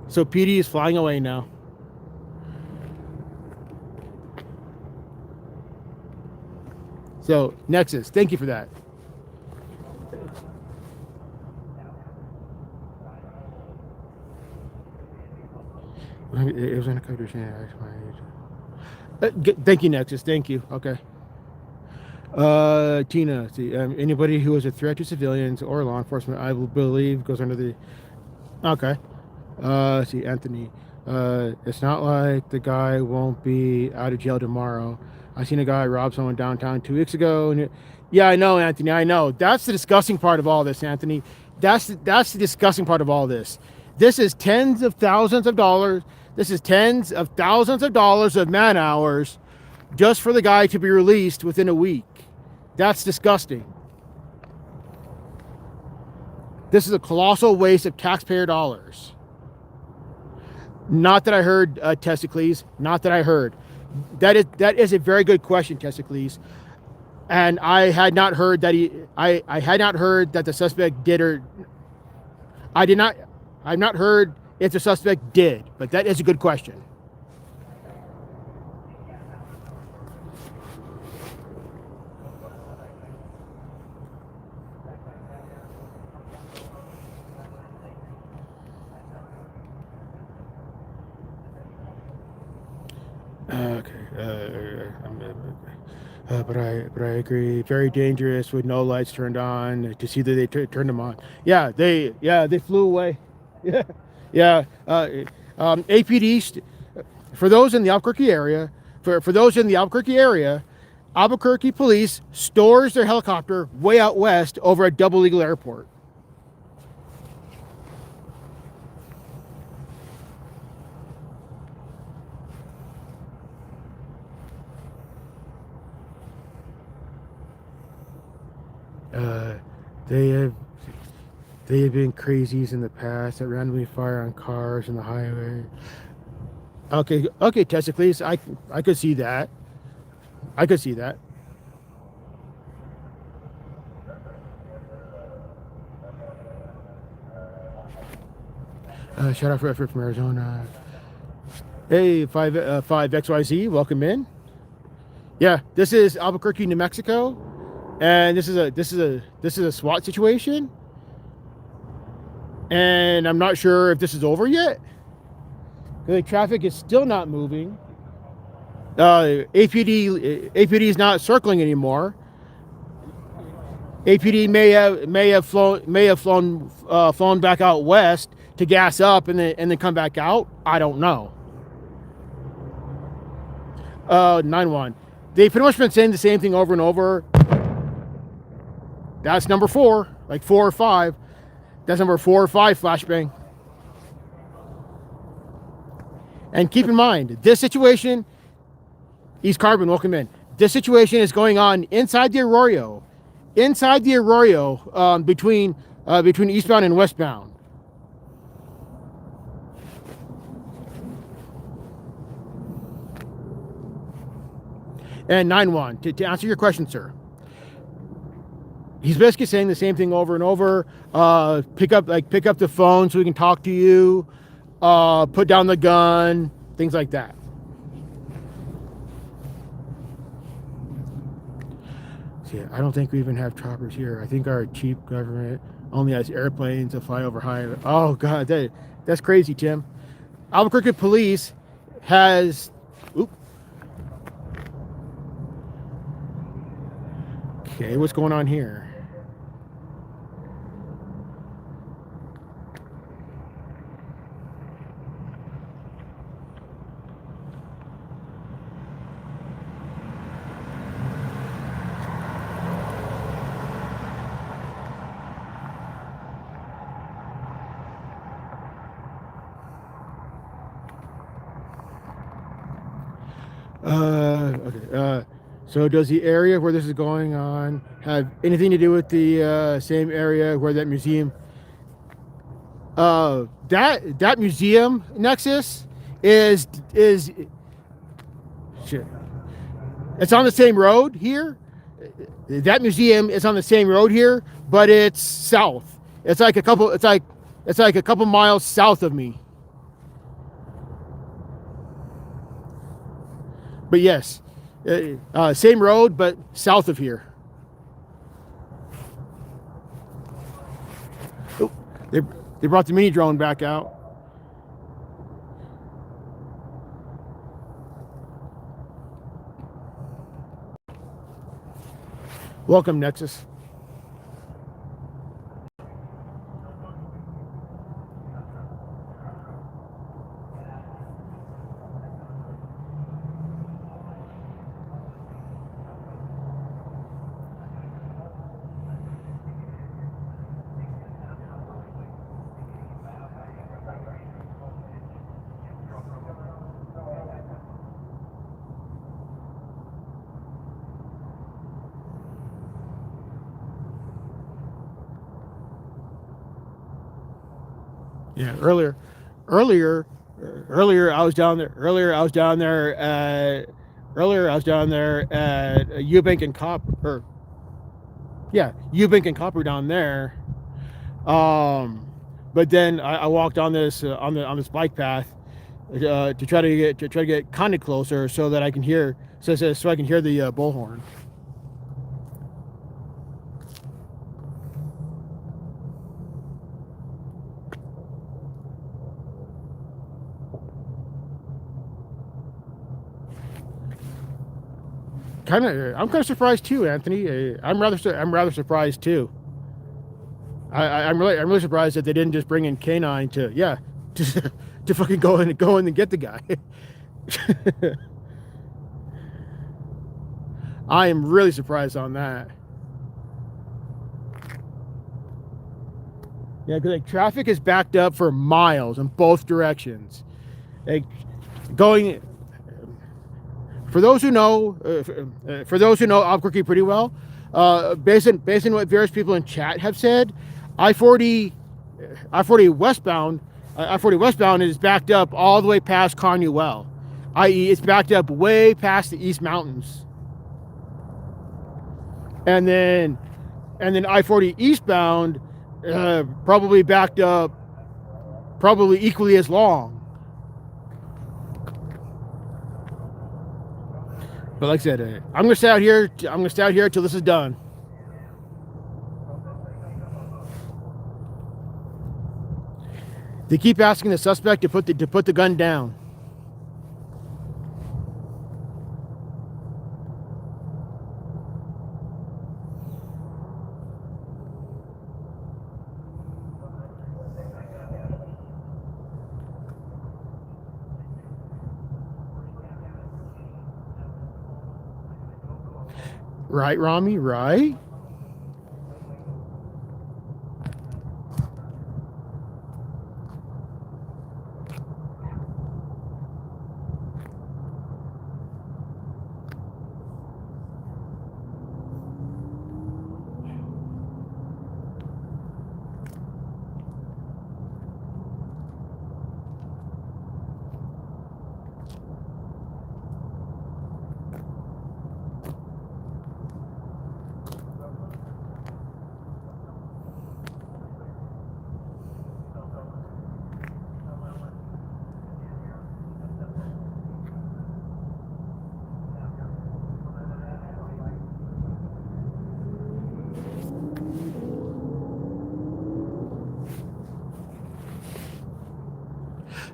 So PD is flying away now. So Nexus, thank you for that. It was in a conversation. Thank you, Nexus. Thank you. Okay. Tina, see, anybody who is a threat to civilians or law enforcement, I will believe, goes under the. Okay. See, Anthony. It's not like the guy won't be out of jail tomorrow. I seen a guy rob someone downtown 2 weeks ago, and yeah, I know, Anthony. I know. That's the disgusting part of all this, Anthony. That's the disgusting part of all this. This is tens of thousands of dollars. This is tens of thousands of dollars of man hours just for the guy to be released within a week. That's disgusting. This is a colossal waste of taxpayer dollars. Not that I heard, Testicles. Not that I heard. That is a very good question, Testicles. And I had not heard that I had not heard that the suspect did or I did not. I've not heard if the suspect did, but that is a good question. But I agree. Very dangerous with no lights turned on to see that they turned them on. Yeah, they flew away. Yeah. APD for those in the Albuquerque area. For those in the Albuquerque area, Albuquerque police stores their helicopter way out west over at Double Eagle Airport. They have been crazies in the past that randomly fire on cars on the highway. Okay, Testicles, I could see that. I could see that. Shout out for effort from Arizona. Hey, 5XYZ, welcome in. Yeah, this is Albuquerque, New Mexico, and this is a SWAT situation. And I'm not sure if this is over yet. The traffic is still not moving. APD is not circling anymore. APD may have flown back out west to gas up and then come back out. I don't know. 9-1. They've pretty much been saying the same thing over and over. That's number 4, like 4 or 5. That's number 4 or 5 flashbang. And keep in mind, this situation, East Carbon, welcome in. this situation is going on inside the Arroyo, between eastbound and westbound. And 9-1, to answer your question, sir. He's basically saying the same thing over and over. Pick up the phone so we can talk to you. Put down the gun, things like that. See, I don't think we even have choppers here. I think our cheap government only has airplanes that fly over high. Oh God, that's crazy, Tim. Albuquerque police has. Oop. Okay, what's going on here? Okay. So does the area where this is going on have anything to do with the same area where that museum? That museum nexus is shit. It's on the same road here. That museum is on the same road here, but it's south. It's like a couple miles south of me. But yes, same road, but south of here. Oh, they brought the mini drone back out. Welcome, Nexus. Yeah, earlier I was down there. At Eubank and Copper. Eubank and Copper down there. But then I walked on this bike path to try to get kind of closer so that I can hear so I can hear the bullhorn. I'm kind of surprised too, Anthony. I'm rather surprised too. I'm really surprised that they didn't just bring in K9 to fucking go in and get the guy. I am really surprised on that. Yeah, because like traffic is backed up for miles in both directions. Like going. For those who know Albuquerque pretty well, based on what various people in chat have said, I-40 westbound is backed up all the way past Carnuel, i.e., it's backed up way past the East Mountains, and then I-40 eastbound probably backed up, probably equally as long. But like I said, I'm gonna stay out here till this is done. They keep asking the suspect to put the gun down. Right, Rami, right?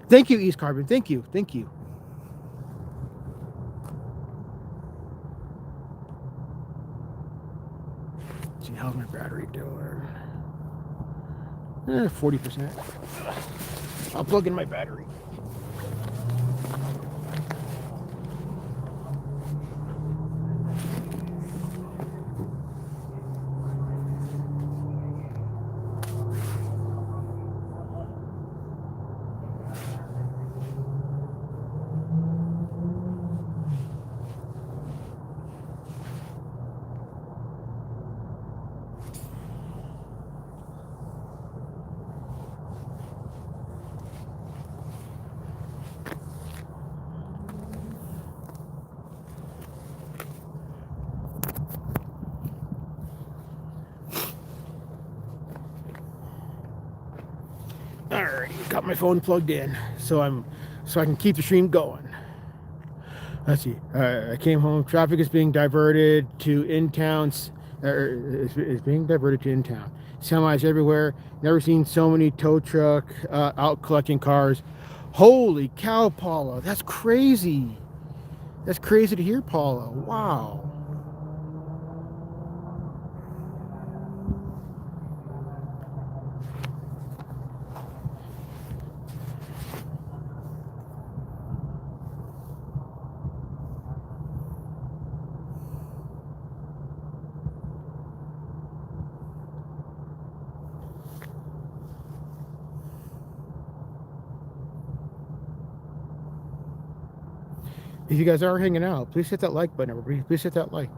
Thank you, East Carbon. Thank you. Thank you. Let's see, how's my battery doing? 40%. I'll plug in my battery. Alright, got my phone plugged in, so I can keep the stream going. Let's see. I came home. Traffic is being diverted to in towns. Is being diverted to in town. Semis everywhere. Never seen so many tow truck out collecting cars. Holy cow, Paula! That's crazy. That's crazy to hear, Paula. Wow. If you guys are hanging out, please hit that like button, everybody. Please hit that like.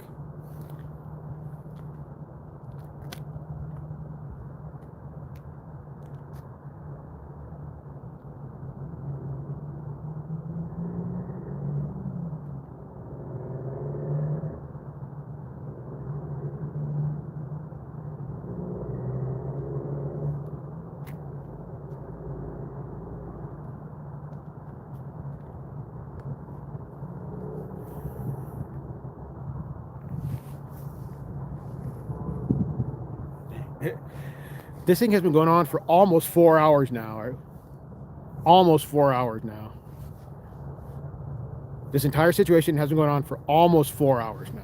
This thing has been going on for almost 4 hours now. Right? Almost 4 hours now. This entire situation has been going on for almost 4 hours now.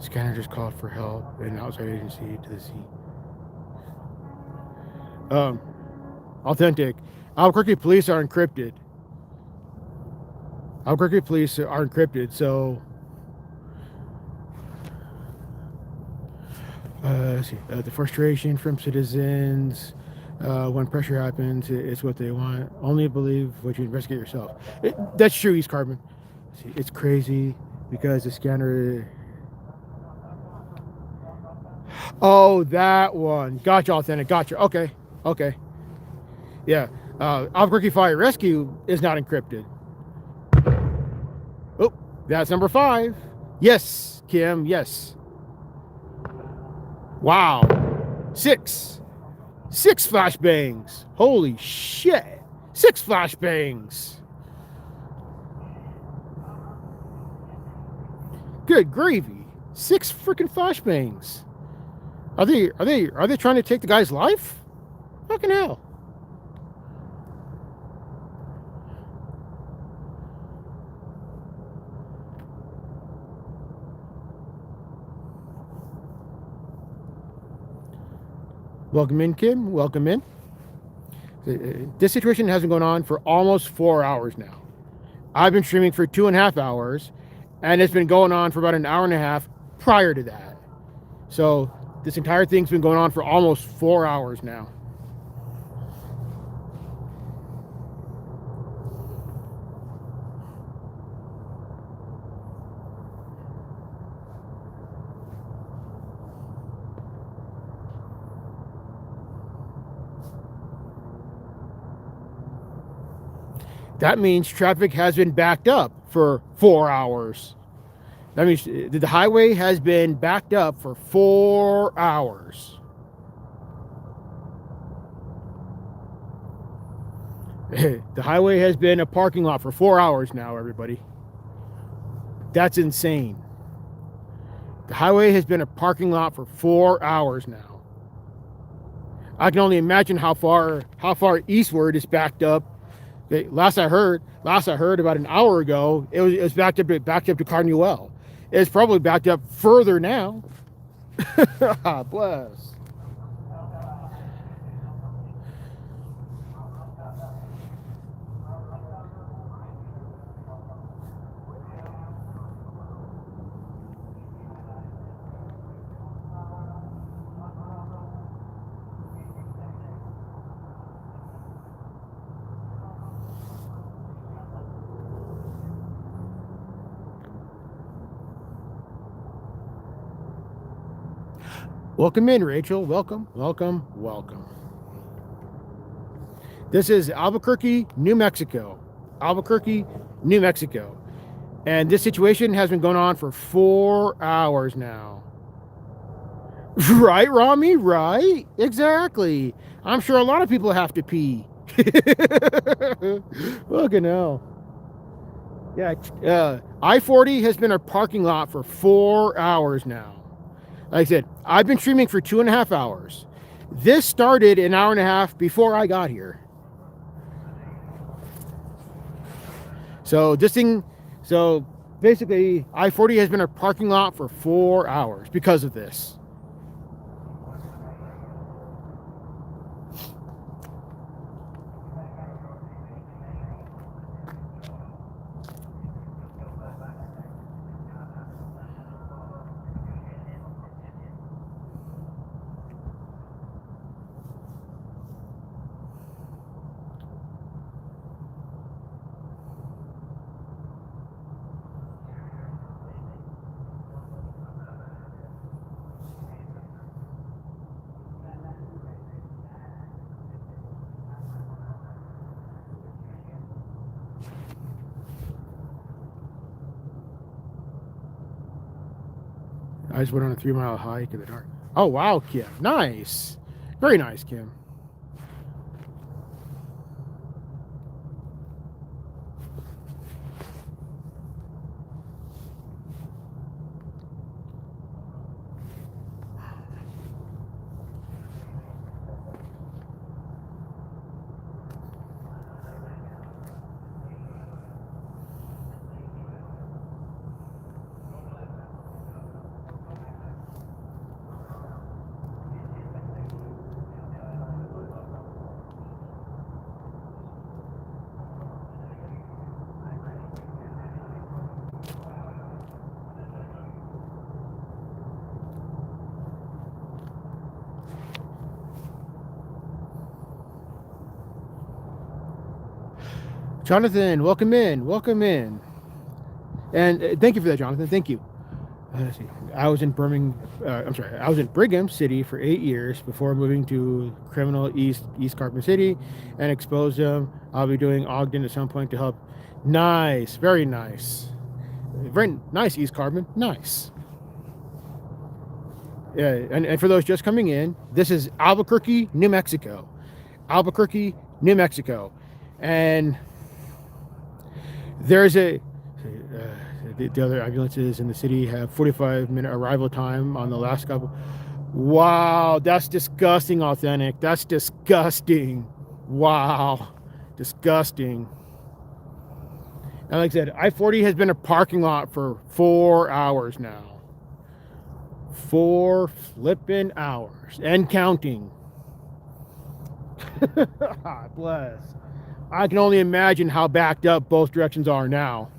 Scanner just called for help and outside agency to the scene. Authentic. Albuquerque police are encrypted. Albuquerque police are encrypted, so let's see. The frustration from citizens when pressure happens is what they want. Only believe what you investigate yourself. That's true, East Carbon. See, it's crazy because the scanner. Oh, that one. Gotcha, Authentic. Gotcha. Okay. Okay. Yeah. Albuquerque Fire Rescue is not encrypted. Oh, that's number 5. Yes, Kim. Yes. Wow. 6. 6 flashbangs. Holy shit. 6 flashbangs. Good gravy. 6 freaking flashbangs. Are they trying to take the guy's life? Fucking hell. Welcome in, Kim. Welcome in. This situation has been going on for almost 4 hours now. I've been streaming for 2.5 hours, and it's been going on for about an hour and a half prior to that. So this entire thing's been going on for almost 4 hours now. That means traffic has been backed up for 4 hours. That means the highway has been backed up for 4 hours. The highway has been a parking lot for 4 hours now, everybody. That's insane. The highway has been a parking lot for 4 hours now. I can only imagine how far eastward it's backed up. Last I heard about an hour ago, it was backed up to Carnuel. It's probably backed up further now. Bless. Welcome in, Rachel. Welcome, welcome, welcome. This is Albuquerque, New Mexico. Albuquerque, New Mexico. And this situation has been going on for 4 hours now. Right, Rami? Right? Exactly. I'm sure a lot of people have to pee. Fucking hell. Yeah, I-40 has been a parking lot for 4 hours now. Like I said, I've been streaming for 2.5 hours. This started an hour and a half before I got here. So basically, I-40 has been a parking lot for 4 hours because of this. I just went on a 3-mile hike in the dark. Oh, wow, Kim. Nice. Very nice, Kim. Jonathan, welcome in. Welcome in. And thank you for that, Jonathan. Thank you. Let's see. I was in Brigham City for 8 years before moving to criminal East Carpenter City and Exposum. I'll be doing Ogden at some point to help. Nice. Very nice. Very nice, East Carbon. Nice. Yeah, and for those just coming in, this is Albuquerque, New Mexico. Albuquerque, New Mexico. And there's the other ambulances in the city have 45-minute arrival time on the last couple. Wow, that's disgusting, Authentic. That's disgusting. Wow, disgusting. And like I said, I-40 has been a parking lot for 4 hours now. 4 flipping hours and counting. Bless. I can only imagine how backed up both directions are now.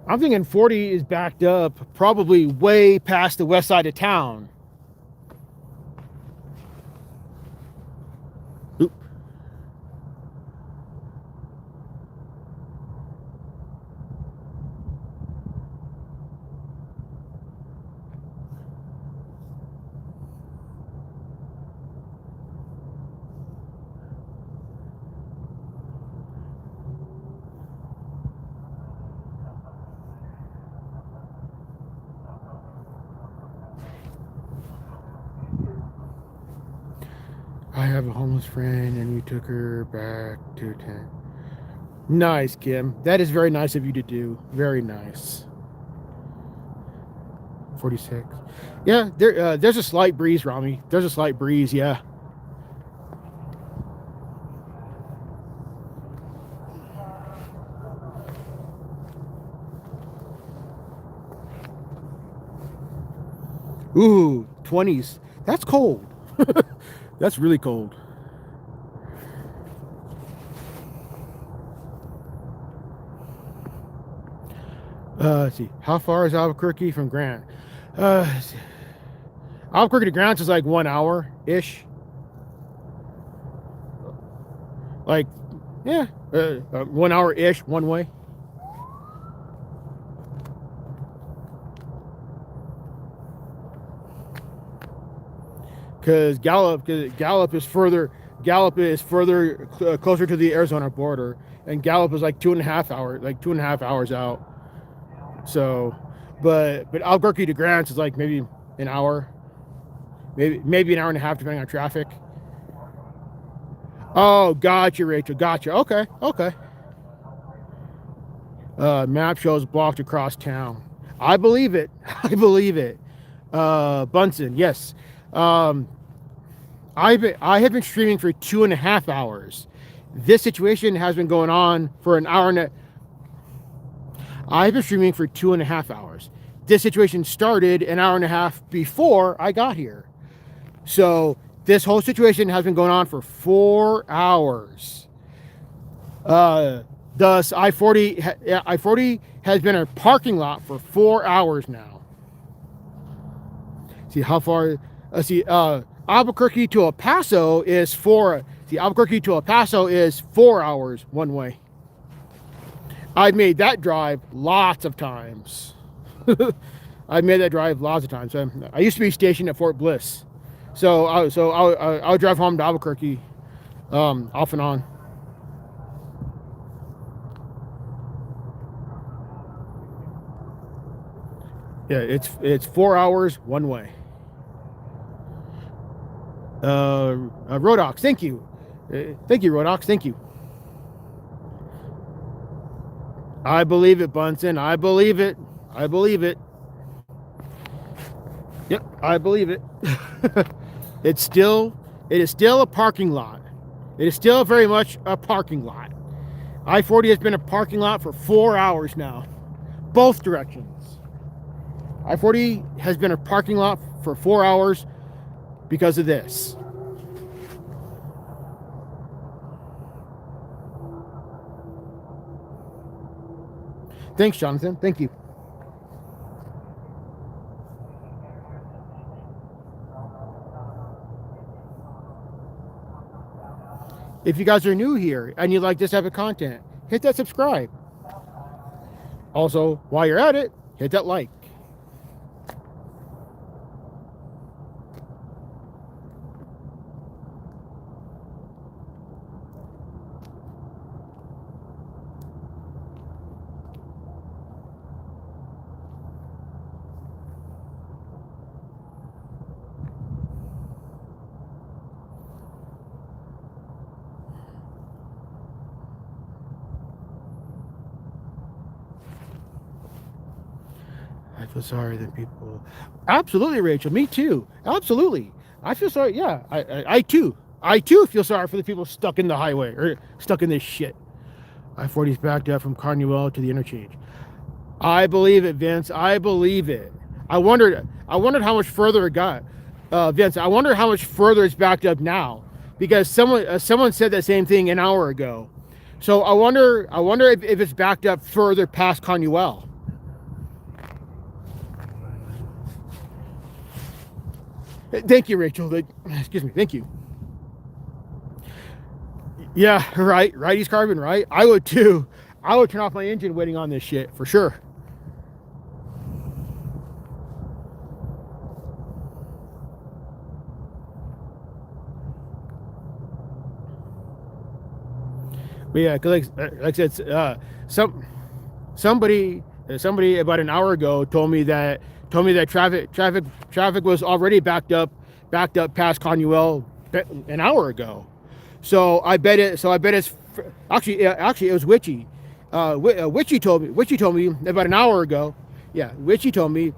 I'm thinking 40 is backed up probably way past the west side of town. Oop. have a homeless friend, and you took her back to 10. Nice, Kim. That is very nice of you to do. Very nice. 46. Yeah, there's a slight breeze, Rami. There's a slight breeze, yeah. Ooh, 20s. That's cold. That's really cold. Let's see. How far is Albuquerque from Grant? Albuquerque to Grant is like 1 hour-ish. Like, yeah, 1 hour-ish one way. Because Gallup is further closer to the Arizona border, and Gallup is like 2.5 hours out. So, but Albuquerque to Grants is like maybe an hour, maybe an hour and a half depending on traffic. Oh, gotcha, Rachel. Gotcha. Okay. Map shows blocked across town. I believe it. Bunsen, yes. I have been streaming for 2.5 hours. This situation has been going on for an hour and a. I've been streaming for 2.5 hours. This situation started an hour and a half before I got here. So this whole situation has been going on for 4 hours. Thus, I-40 has been a parking lot for 4 hours now. See how far? Albuquerque to El Paso is 4 hours one way. I've made that drive lots of times. I used to be stationed at Fort Bliss, so I'll drive home to Albuquerque, off and on. Yeah, it's 4 hours one way. Rodox, thank you, Rodox, thank you. I believe it, Bunsen. I believe it. Yep, I believe it. It is still a parking lot. It is still very much a parking lot. I-40 has been a parking lot for 4 hours now, both directions. I-40 has been a parking lot for 4 hours because of this. Thanks, Jonathan. Thank you. If you guys are new here and you like this type of content, hit that subscribe. Also, while you're at it, hit that like. I feel sorry that people. Absolutely, Rachel. Me too. Absolutely. I feel sorry. Yeah, I too feel sorry for the people stuck in the highway or stuck in this shit. I-40's backed up from Carnuel to the interchange. I believe it, Vince. I believe it. I wondered how much further it got, Vince. I wonder how much further it's backed up now, because someone said that same thing an hour ago. So I wonder if it's backed up further past Carnuel. Thank you, Rachel. Excuse me. Thank you. Yeah, right. East Carbon, right? I would too. I would turn off my engine waiting on this shit for sure. But yeah, cause like I said, somebody about an hour ago told me that traffic was already backed up past Carnuel, an hour ago. So I bet it. So I bet it's actually it was Witchy. Witchy told me about an hour ago. Yeah, Witchy told me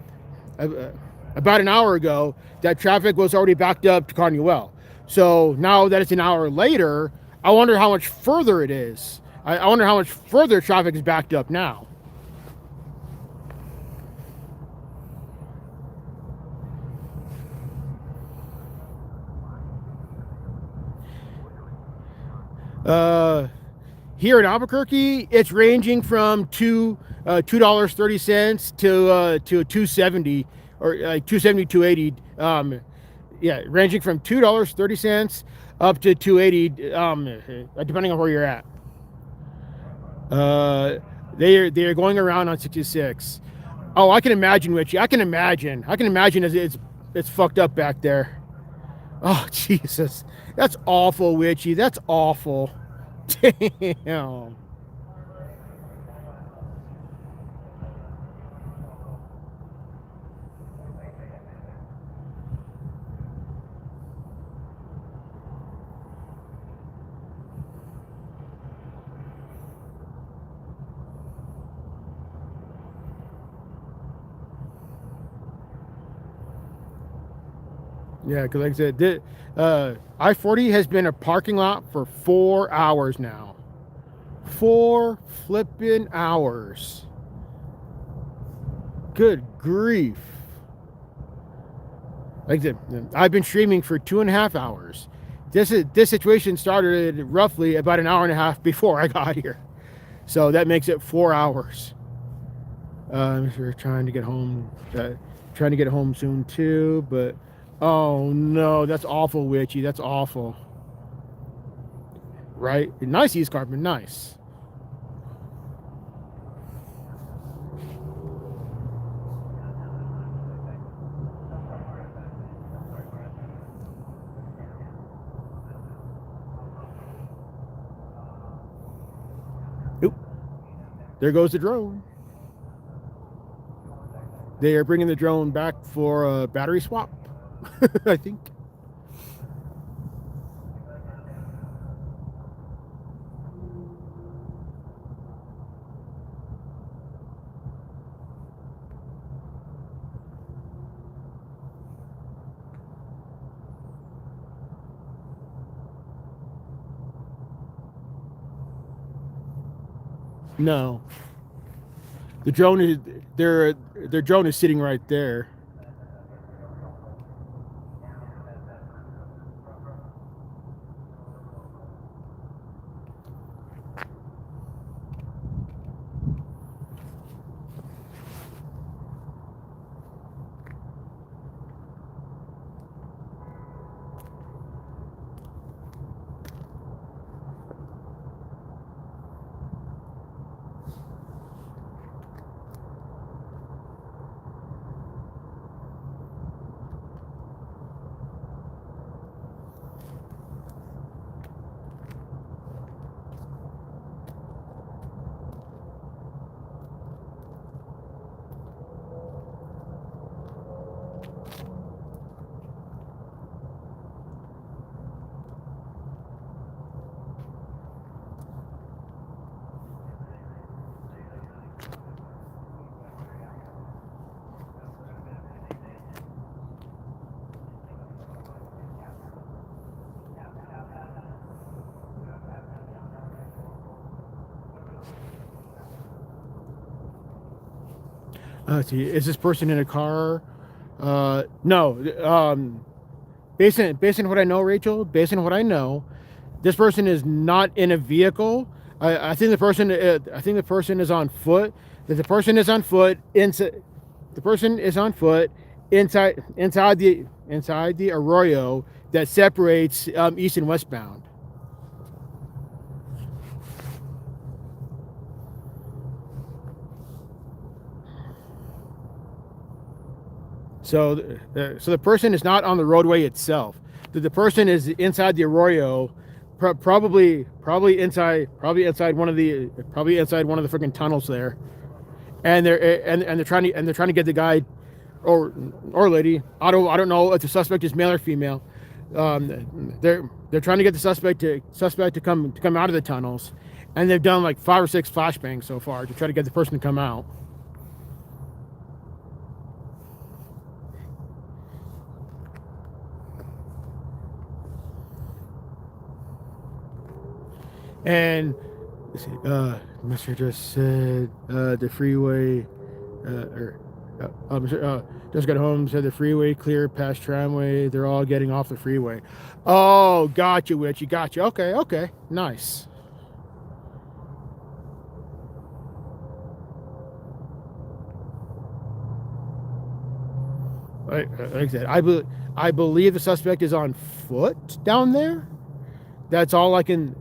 about an hour ago that traffic was already backed up to Carnuel. So now that it's an hour later, I wonder how much further it is. I wonder how much further traffic is backed up now. Here in Albuquerque, it's ranging from $2.30 to $2.70 or like $2.70, $2.80. Yeah, ranging from $2.30 up to $2.80, depending on where you're at. They are going around on 66. Oh, I can imagine, Richie. I can imagine it's fucked up back there. Oh, Jesus. That's awful, Witchy. That's awful. Damn. Yeah, because like I said, I-40 has been a parking lot for 4 hours now. 4 flipping hours. Good grief. Like I said, I've been streaming for 2.5 hours. This situation started roughly about an hour and a half before I got here. So that makes it 4 hours. We're trying to get home. Trying to get home soon too, but oh no, that's awful, Witchy. That's awful. Right? Nice, East Carpenter. Nice. Oop. There goes the drone. They are bringing the drone back for a battery swap, I think. No. The drone is their drone is sitting right there. Let's see. Is this person in a car? No. Based on what I know, Rachel. Based on what I know, this person is not in a vehicle. I think the person. I think the person is on foot. That the person is on foot. The person is on foot inside the arroyo that separates east and westbound. So the person is not on the roadway itself. The person is inside the arroyo, probably inside one of the freaking tunnels there, and they're trying to get the guy or lady. I don't know if the suspect is male or female, They're trying to get the suspect to come out of the tunnels, and they've done like 5 or 6 flashbangs so far to try to get the person to come out. And Mr. just said the freeway, just got home, said the freeway clear past tramway. They're all getting off the freeway. Oh, gotcha, Witchy, gotcha. Okay, nice. Like I said, I believe the suspect is on foot down there. That's all I can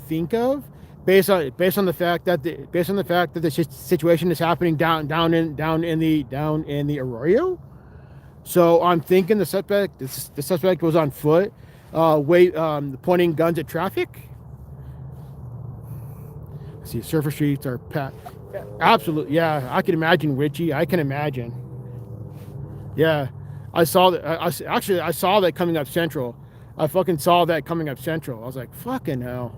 think of, based on the fact that the situation is happening down in the Arroyo. So I'm thinking the suspect was on foot, pointing guns at traffic. See, surface streets are packed. Absolutely, yeah. I can imagine, Witchy. I can imagine. Yeah, I saw that. I saw that coming up Central. I fucking saw that coming up Central. I was like, fucking hell.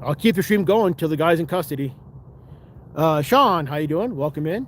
I'll keep the stream going till the guy's in custody. Sean, how you doing? Welcome in.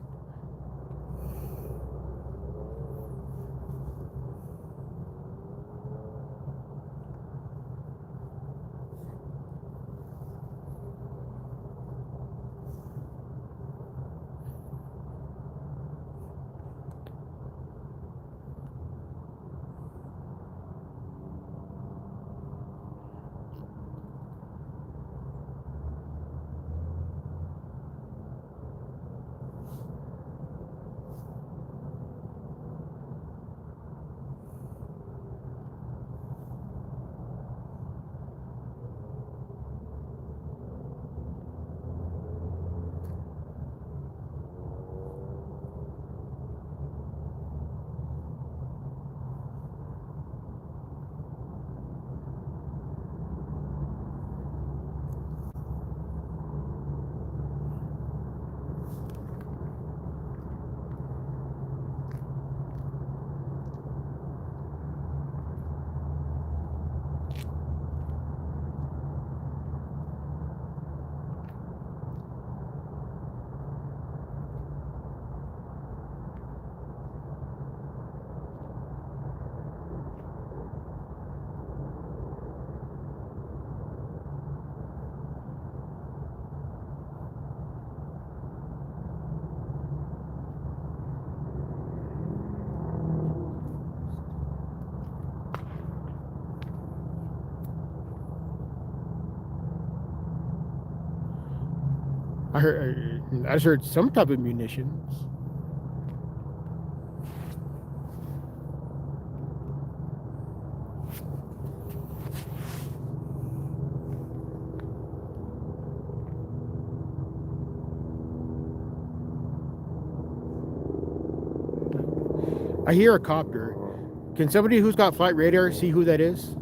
I just heard some type of munitions. I hear a copter. Can somebody who's got flight radar see who that is?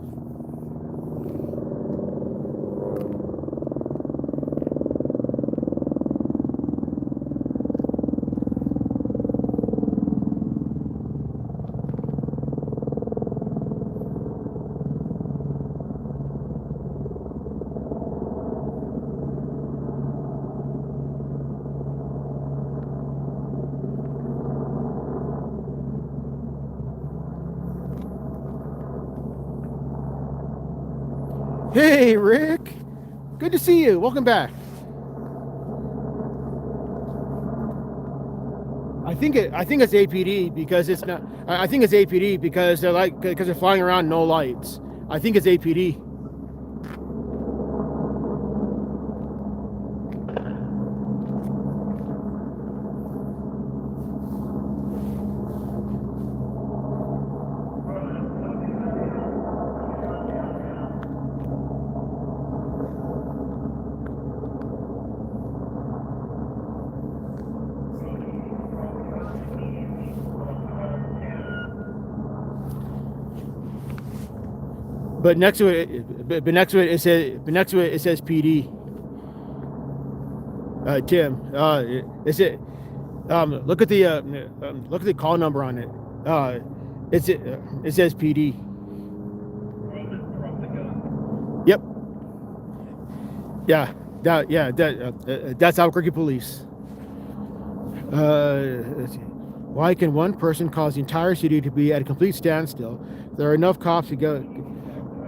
Hey, Rick. Good to see you. Welcome back. I think it's APD because it's not. I think it's APD because they're flying around no lights. I think it's APD. But next to it says PD. Tim, is it? Look at the call number on it. It says PD. Yep. Yeah. That's Albuquerque police. Let's see. Why can one person cause the entire city to be at a complete standstill? There are enough cops to go.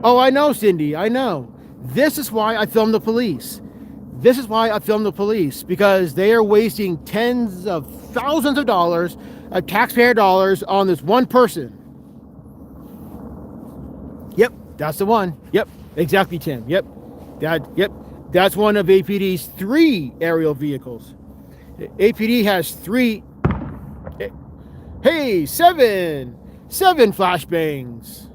Oh, I know, Cindy. I know. This is why I filmed the police. Because they are wasting tens of thousands of dollars of taxpayer dollars on this one person. Yep, that's the one. Yep, exactly, Tim. Yep, that's one of APD's 3 aerial vehicles. APD has 3. Hey, 7 flashbangs.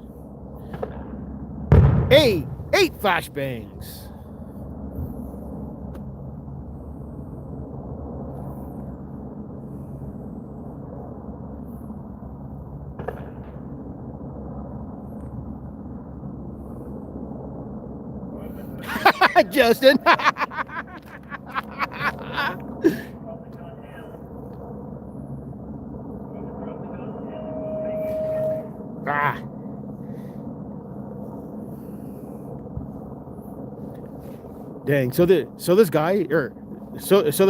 Hey, 8 flashbangs. Justin. Dang. So the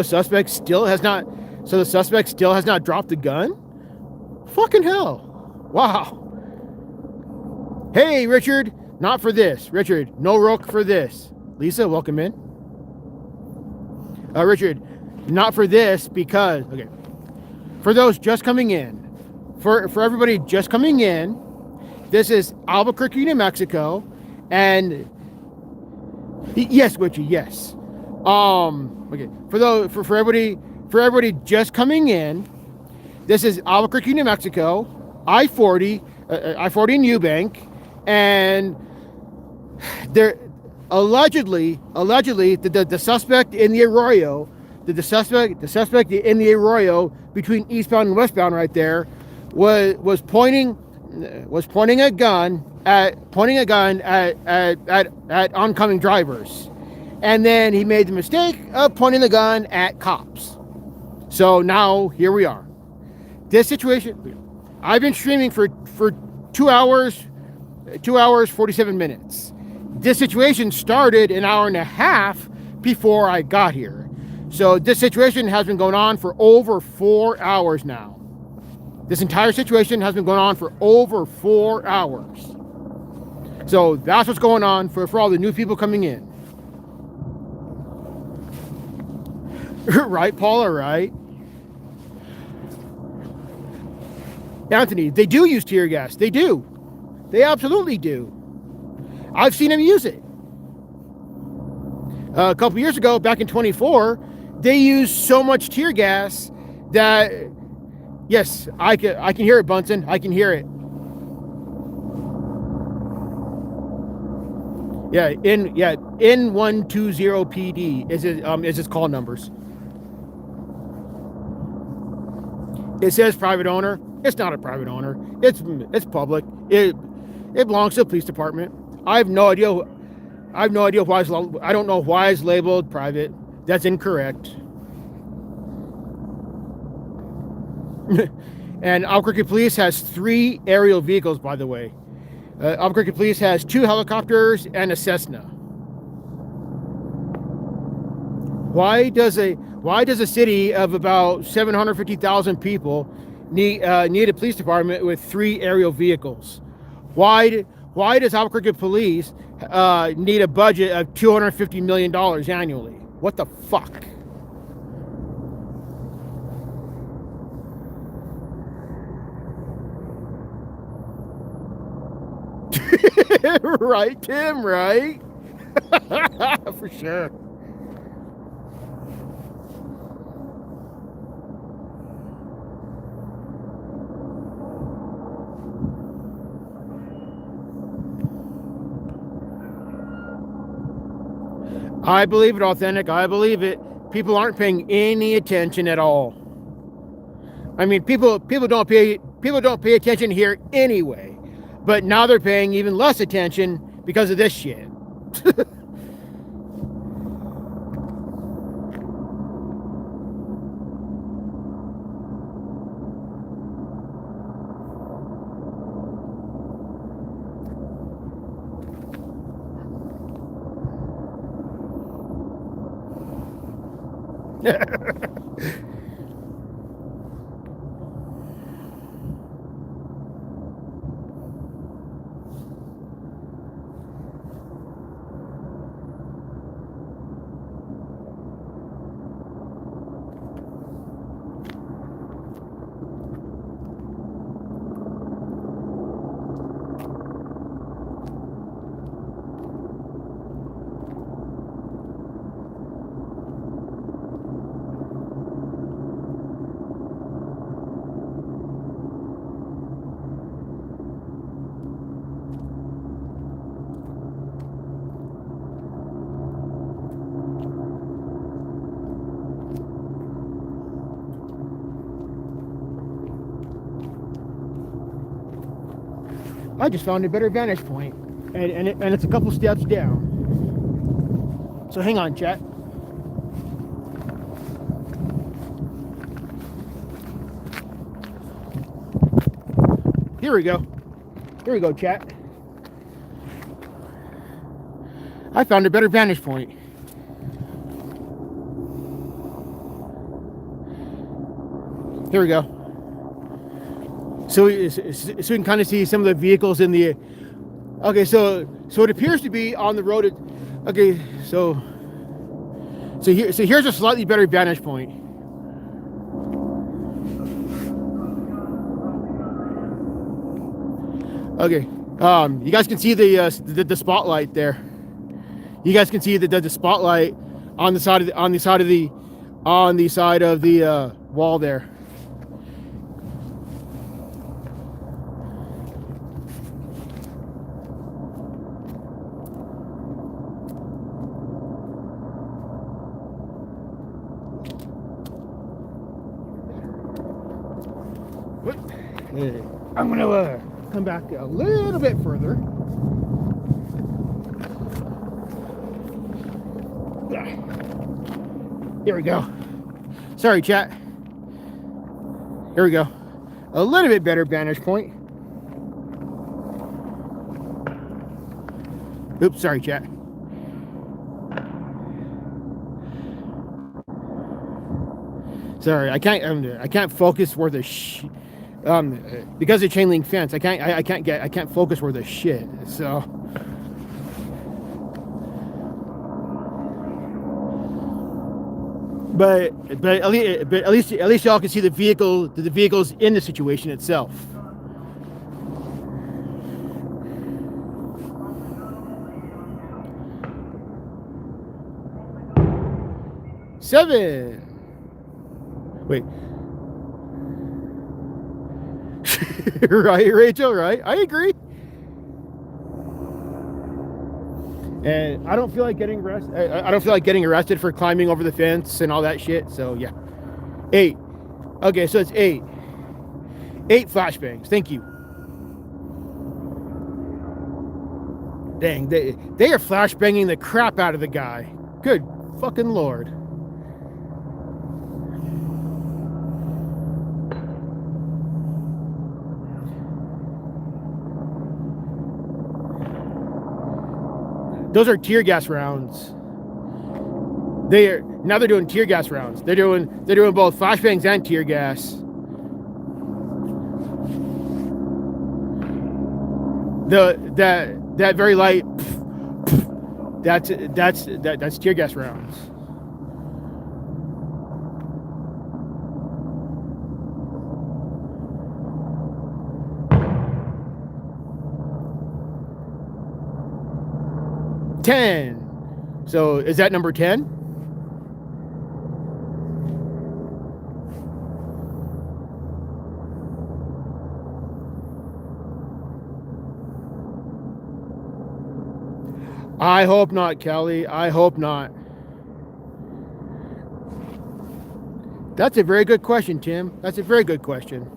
suspect still has not dropped the gun? Fucking hell. Wow. Hey, Richard, not for this. Richard, no rook for this. Lisa, welcome in. Richard, not for this because, okay. For those just coming in, for everybody just coming in, this is Albuquerque, New Mexico, and yes, Witchy, yes. Okay. For everybody just coming in, this is Albuquerque, New Mexico, I-40 in Eubank, and there allegedly the suspect in the arroyo, the suspect in the arroyo between eastbound and westbound right there was pointing a gun at oncoming drivers, and then he made the mistake of pointing the gun at cops. So now here we are. This situation, I've been streaming for 2 hours 47 minutes. This situation started an hour and a half before I got here. So this situation has been going on for over 4 hours now. This entire situation has been going on for over 4 hours. So that's what's going on for all the new people coming in. Right, Paula, right? Anthony, they do use tear gas. They do. They absolutely do. I've seen them use it. A couple years ago, back in 24, they used so much tear gas that, yes, I can hear it, Bunsen. I can hear it. Yeah, N120 PD is its call numbers. It says private owner. It's not a private owner. It's public. It belongs to the police department. I have no idea why I don't know why it's labeled private. That's incorrect. And Albuquerque Police has 3 aerial vehicles, by the way. Albuquerque Police has 2 helicopters and a Cessna. Why does a city of about 750,000 people need a police department with 3 aerial vehicles? Why does Albuquerque Police need a budget of $250 million annually? What the fuck? Right, Tim, right? For sure. I believe it, Authentic. I believe it. People aren't paying any attention at all. I mean, people don't pay attention here anyway. But now they're paying even less attention because of this shit. I just found a better vantage point, and it's a couple steps down. So hang on, chat. Here we go. Here we go, chat. I found a better vantage point. Here we go. So we can kind of see some of the vehicles in the. Okay, so it appears to be on the road. Okay, so here's a slightly better vantage point. Okay, you guys can see the spotlight there. You guys can see the spotlight on the side of the wall there. I'm gonna come back a little bit further. Here we go. Sorry, chat. Here we go. A little bit better vantage point. Oops, sorry, chat. Sorry, I can't focus where the because of chain link fence, I can't focus where the shit. So but at least y'all can see the vehicles in the situation itself. Seven. Wait. Right, Rachel, right? I agree. And I don't feel like getting arrested. I don't feel like getting arrested for climbing over the fence and all that shit. So yeah. 8. Okay, so it's 8. 8 flashbangs. Thank you. Dang, they are flashbanging the crap out of the guy. Good fucking Lord. Those are tear gas rounds. They're doing tear gas rounds. They're doing both flashbangs and tear gas. That very light. That's tear gas rounds. $10. So is that number 10? I hope not, Kelly. I hope not. That's a very good question, Tim. That's a very good question.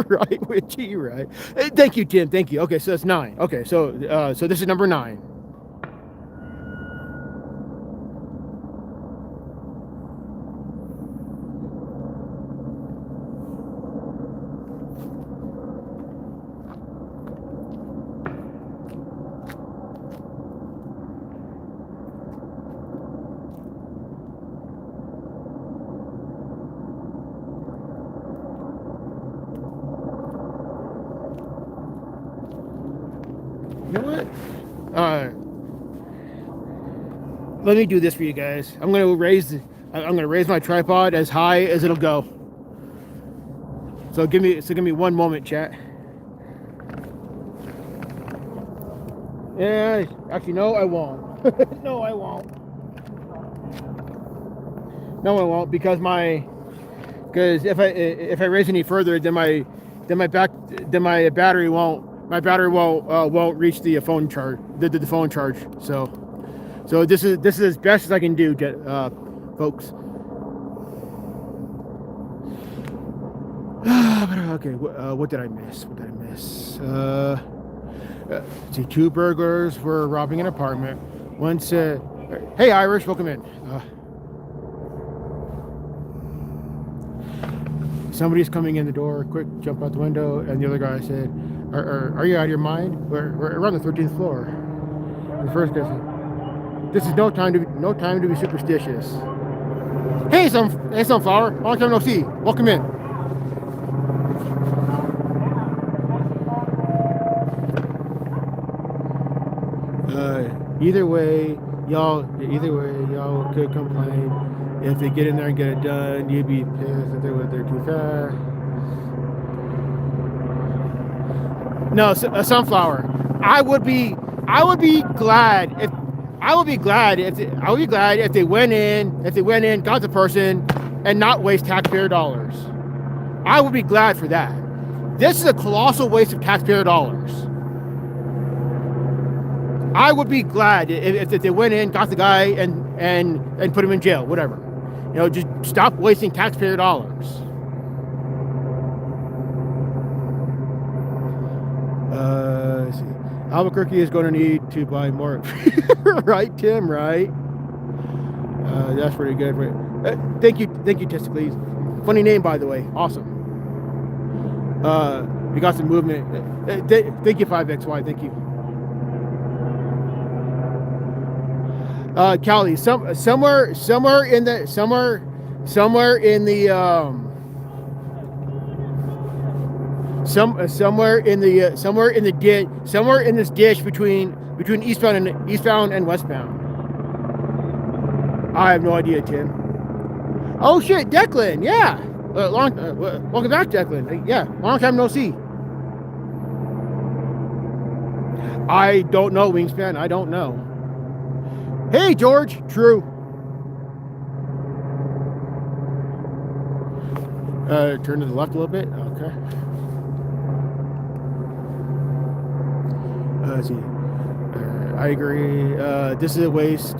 Right, witchy, right. Thank you, Tim. Thank you. Okay, so that's 9. Okay, so so this is number 9. You know what? Let me do this for you guys. I'm gonna raise my tripod as high as it'll go. So give me 1 moment, chat. Yeah, actually no, I won't. No, I won't. No, I won't because if I raise any further, then my battery won't reach the phone charge, the phone charge. So this is as best as I can do, folks. Okay, what did I miss? See, 2 burglars were robbing an apartment. One said, "Hey, Irish, welcome in." Somebody's coming in the door. Quick, jump out the window. And the other guy said, "Are you out of your mind? We're on the 13th floor." And the first guy said, "This is no time to be superstitious." Hey, sunflower. Long time no see. Welcome in. Either way, y'all could complain. If they get in there and get it done, you'd be pissed if they're too fast. No, a sunflower. I would be glad if they went in, got the person, and not waste taxpayer dollars. I would be glad for that. This is a colossal waste of taxpayer dollars. I would be glad if they went in, got the guy, and put him in jail, whatever. You know, just stop wasting taxpayer dollars. Let's see. Albuquerque is going to need to buy more. Right, Tim? Right. That's pretty good. Thank you, Testicles. Funny name, by the way. Awesome. We got some movement. Thank you, 5XY. Thank you. Callie, somewhere in this dish between eastbound and westbound. I have no idea, Tim. Oh shit, Declan, yeah. Welcome back, Declan. Yeah, long time no see. I don't know, Wingspan. I don't know. Hey, George. True. Turn to the left a little bit. Okay. Let's see. I agree. This is a waste.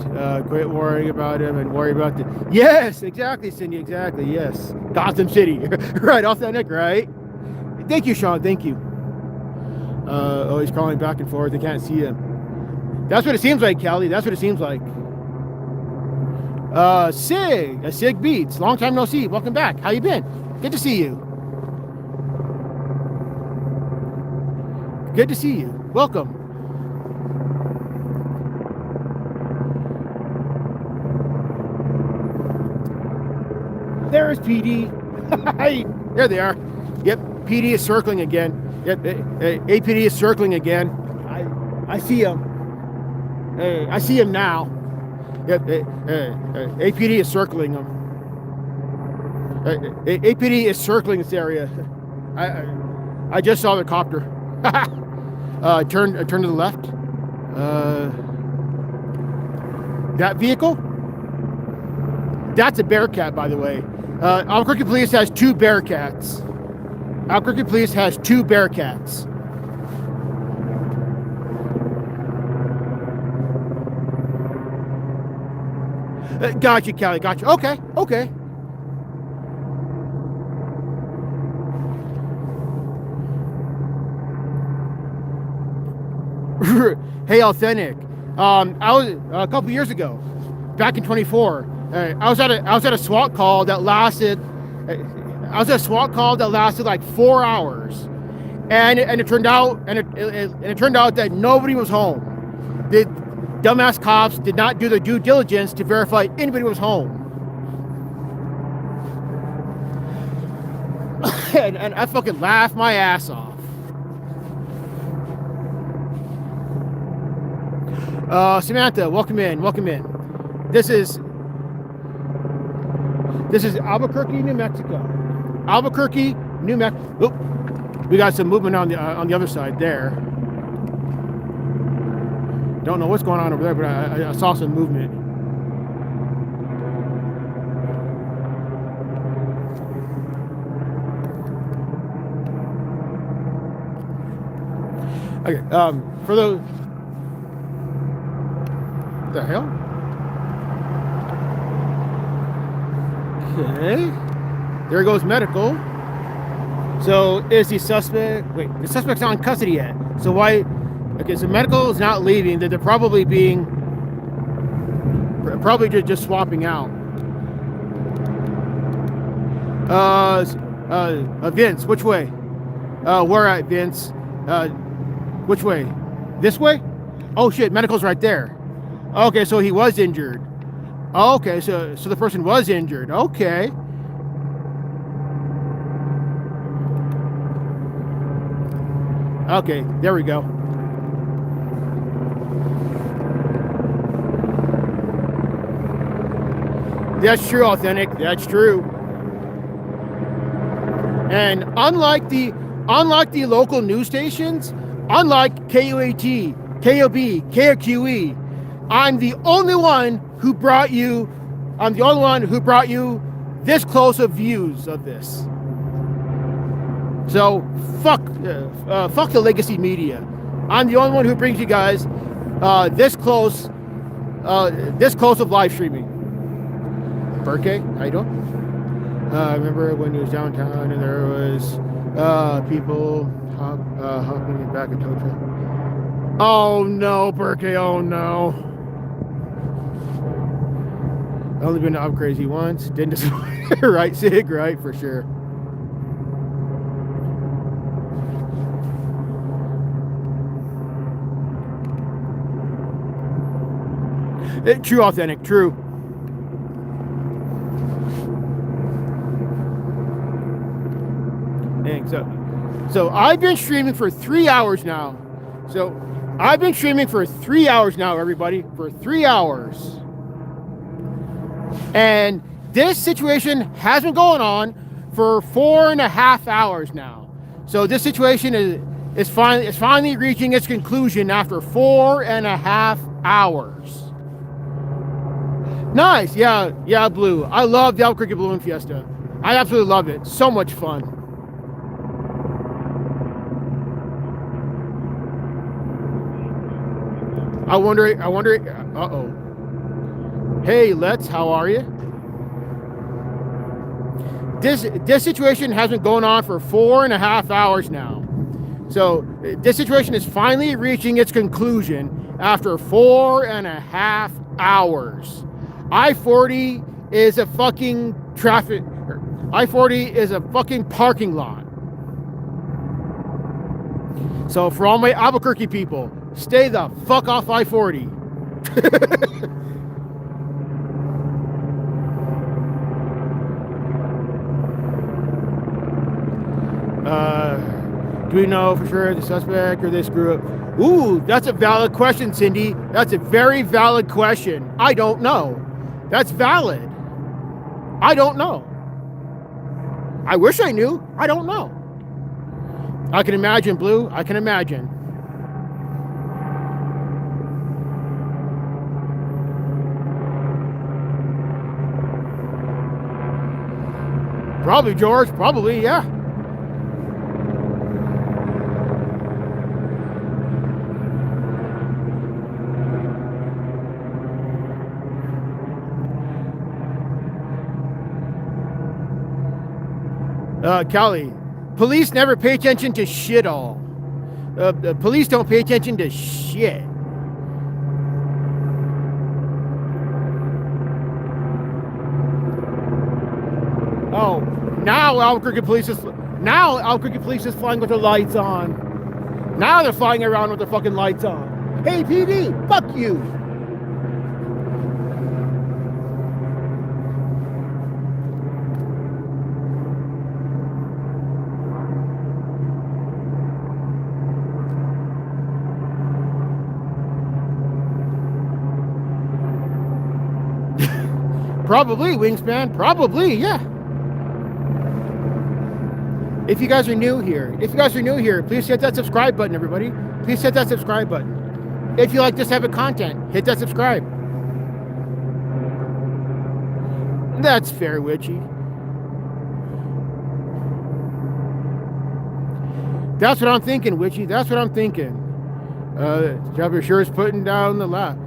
Quit worrying about him and worry about the... Yes, exactly, Cindy. Exactly. Yes. Gotham City. Right, authentic, right? Thank you, Sean. Thank you. Oh, he's crawling back and forth. They can't see him. That's what it seems like, Callie. That's what it seems like. Sig Beats. Long time no see. Welcome back. How you been? Good to see you. Good to see you. Welcome. There's PD. There they are. Yep, PD is circling again. Yep, APD is circling again. I see him. I see him now. Yep, APD is circling him. APD is circling this area. I just saw the copter. Turn to the left. That vehicle? That's a Bearcat, by the way. Albuquerque Police has 2 Bearcats. Albuquerque Police has 2 Bearcats. Gotcha, Kelly. Gotcha. Okay. Hey, authentic. I was a couple years ago, back in 24. I was at a SWAT call that lasted. I was at a SWAT call that lasted like 4 hours, and it turned out that nobody was home. The dumbass cops did not do their due diligence to verify anybody was home. and I fucking laughed my ass off. Samantha, welcome in. This is Albuquerque, New Mexico. Albuquerque, New Mexico. We got some movement on the other side there. Don't know what's going on over there, but I saw some movement. Okay, for the hell? Okay, there goes medical. So is the suspect? Wait, the suspect's not in custody yet. So why? Okay, so medical is not leaving. They're probably just swapping out. Vince, which way? Where at, Vince? Which way? This way? Oh shit, medical's right there. Okay, so he was injured. Okay, so the person was injured. Okay. Okay, there we go. That's true, authentic. That's true. And unlike the local news stations, unlike KUAT, KOB, KOQE, I'm the only one who brought you this close of views of this. So fuck the legacy media. I'm the only one who brings you guys this close of live streaming. Burke, how you doing? I remember when he was downtown and there was people hopping back a tow truck. Oh no, Burke, oh no. I've only been to Albuquerque once. Didn't disappoint. Right, Sig? Right, for sure. True, authentic, true. Dang, so I've been streaming for 3 hours now. So I've been streaming for 3 hours now, everybody. For 3 hours. And this situation has been going on for 4.5 hours now. So this situation is finally reaching its conclusion after 4.5 hours. Nice, yeah, Blue. I love the Albuquerque Balloon Fiesta. I absolutely love it. So much fun. I wonder, uh-oh. Hey, Let's, how are you? This situation has been going on for 4.5 hours now. So this situation is finally reaching its conclusion after 4.5 hours. I-40 is a fucking I-40 is a fucking parking lot. So for all my Albuquerque people, stay the fuck off I-40. Do we know for sure the suspect or they screw up? Ooh, that's a valid question, Cindy. That's a very valid question. I don't know. That's valid. I don't know. I wish I knew. I don't know. I can imagine, Blue. I can imagine. Probably, George. Probably, yeah. Callie, police never pay attention to shit all. The police don't pay attention to shit. Oh, now Albuquerque police is flying with their lights on. Now they're flying around with their fucking lights on. Hey PD, fuck you. Probably, Wingspan. Probably, yeah. If you guys are new here, please hit that subscribe button, everybody. Please hit that subscribe button. If you like this type of content, hit that subscribe. That's fair, Witchy. That's what I'm thinking, Witchy. That's what I'm thinking. Trevor sure is putting down the laugh.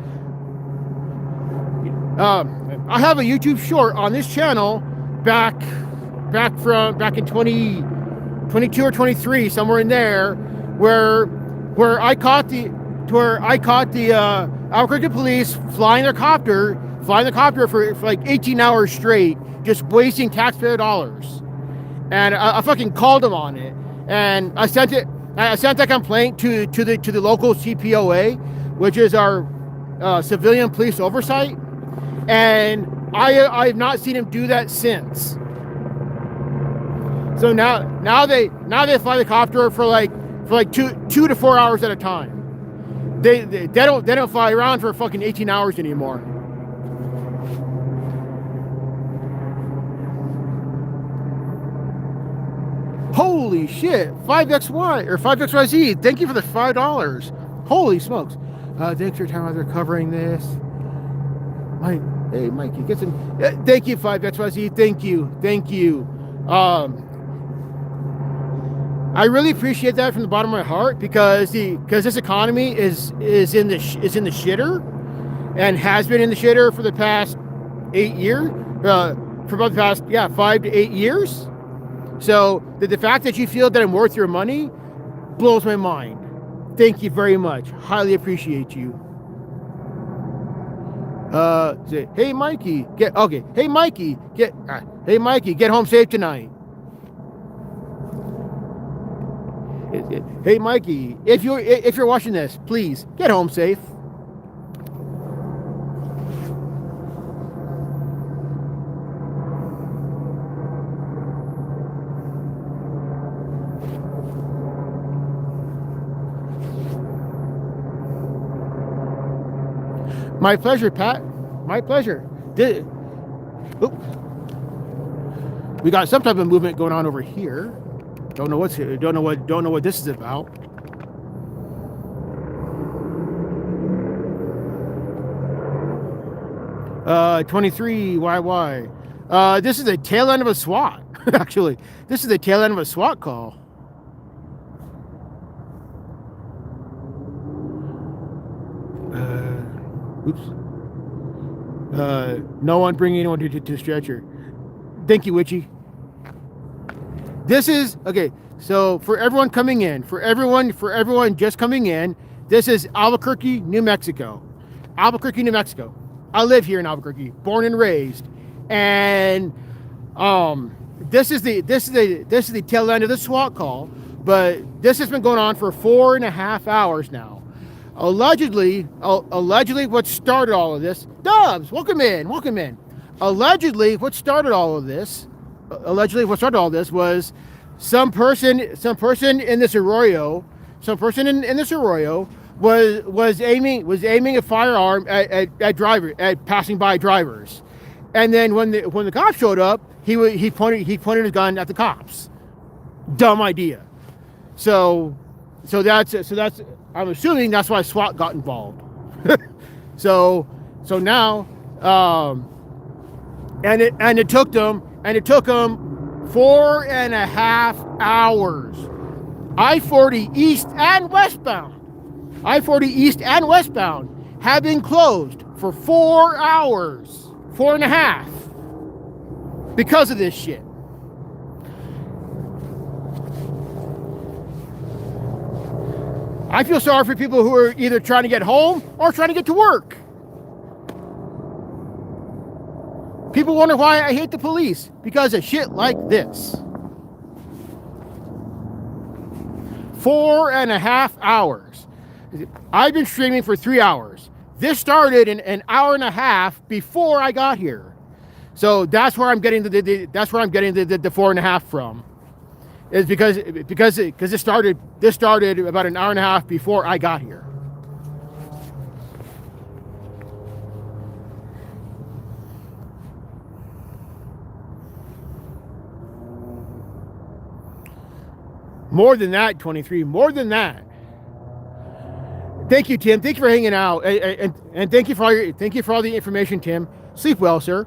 I have a YouTube short on this channel back in 2022 or 23, somewhere in there, where I caught the Albuquerque police flying the copter for like 18 hours straight, just wasting taxpayer dollars. And I fucking called them on it, and I sent that complaint to the local CPOA, which is our civilian police oversight. And I've not seen him do that since. So now they fly the copter for like 2 to 4 hours at a time. They don't fly around for fucking 18 hours anymore. Holy shit! 5XY or 5XYZ. Thank you for the $5. Holy smokes! Thanks for your time out there covering this. Hey, Mikey, get some. Thank you, 5XYZ. Thank you. I really appreciate that from the bottom of my heart, because this economy is in the shitter, and has been in the shitter for the past 8 years. For about the past 5 to 8 years. So the fact that you feel that I'm worth your money blows my mind. Thank you very much. Highly appreciate you. Hey Mikey, get home safe tonight. Hey Mikey, if you're watching this, please get home safe. My pleasure, Pat. My pleasure. We got some type of movement going on over here. Don't know what this is about. Uh, 23 YY. This is the tail end of a SWAT. Actually, this is the tail end of a SWAT call. Oops. No one bringing anyone to stretcher. Thank you, Witchy. This is okay. So for everyone coming in, for everyone just coming in, this is Albuquerque, New Mexico. Albuquerque, New Mexico. I live here in Albuquerque, born and raised, and this is the tail end of the SWAT call. But this has been going on for 4.5 hours now. Allegedly, what started all of this? Dubs, welcome in. Allegedly, what started all of this was some person in this arroyo, was aiming a firearm at passing by drivers, and then when the cops showed up, he pointed his gun at the cops. Dumb idea. So that's I'm assuming that's why SWAT got involved. so now and it took them 4.5 hours. I-40 east and westbound have been closed for 4 hours, 4.5, because of this shit. I feel sorry for people who are either trying to get home or trying to get to work. People wonder why I hate the police, because of shit like this. 4.5 hours. I've been streaming for 3 hours. This started an hour and a half before I got here. So that's where I'm getting the 4.5 from. Is because this started about an hour and a half before I got here. More than that, 23. More than that. Thank you, Tim. Thank you for hanging out, and thank you for all the information, Tim. Sleep well, sir.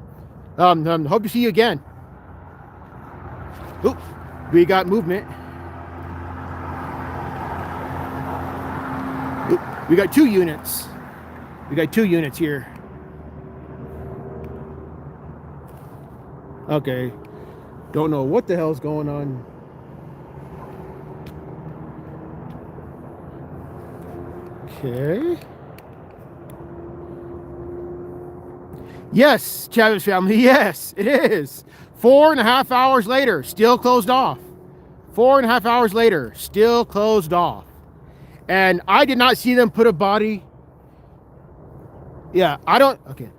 Hope to see you again. Oop, we got movement. Oop, we got 2 units. We got 2 units here. Okay. Don't know what the hell's going on. Okay. Yes, Chavez family. Yes, it is. 4.5 hours later, still closed off. 4.5 hours later, still closed off. And I did not see them put a body. Yeah, okay.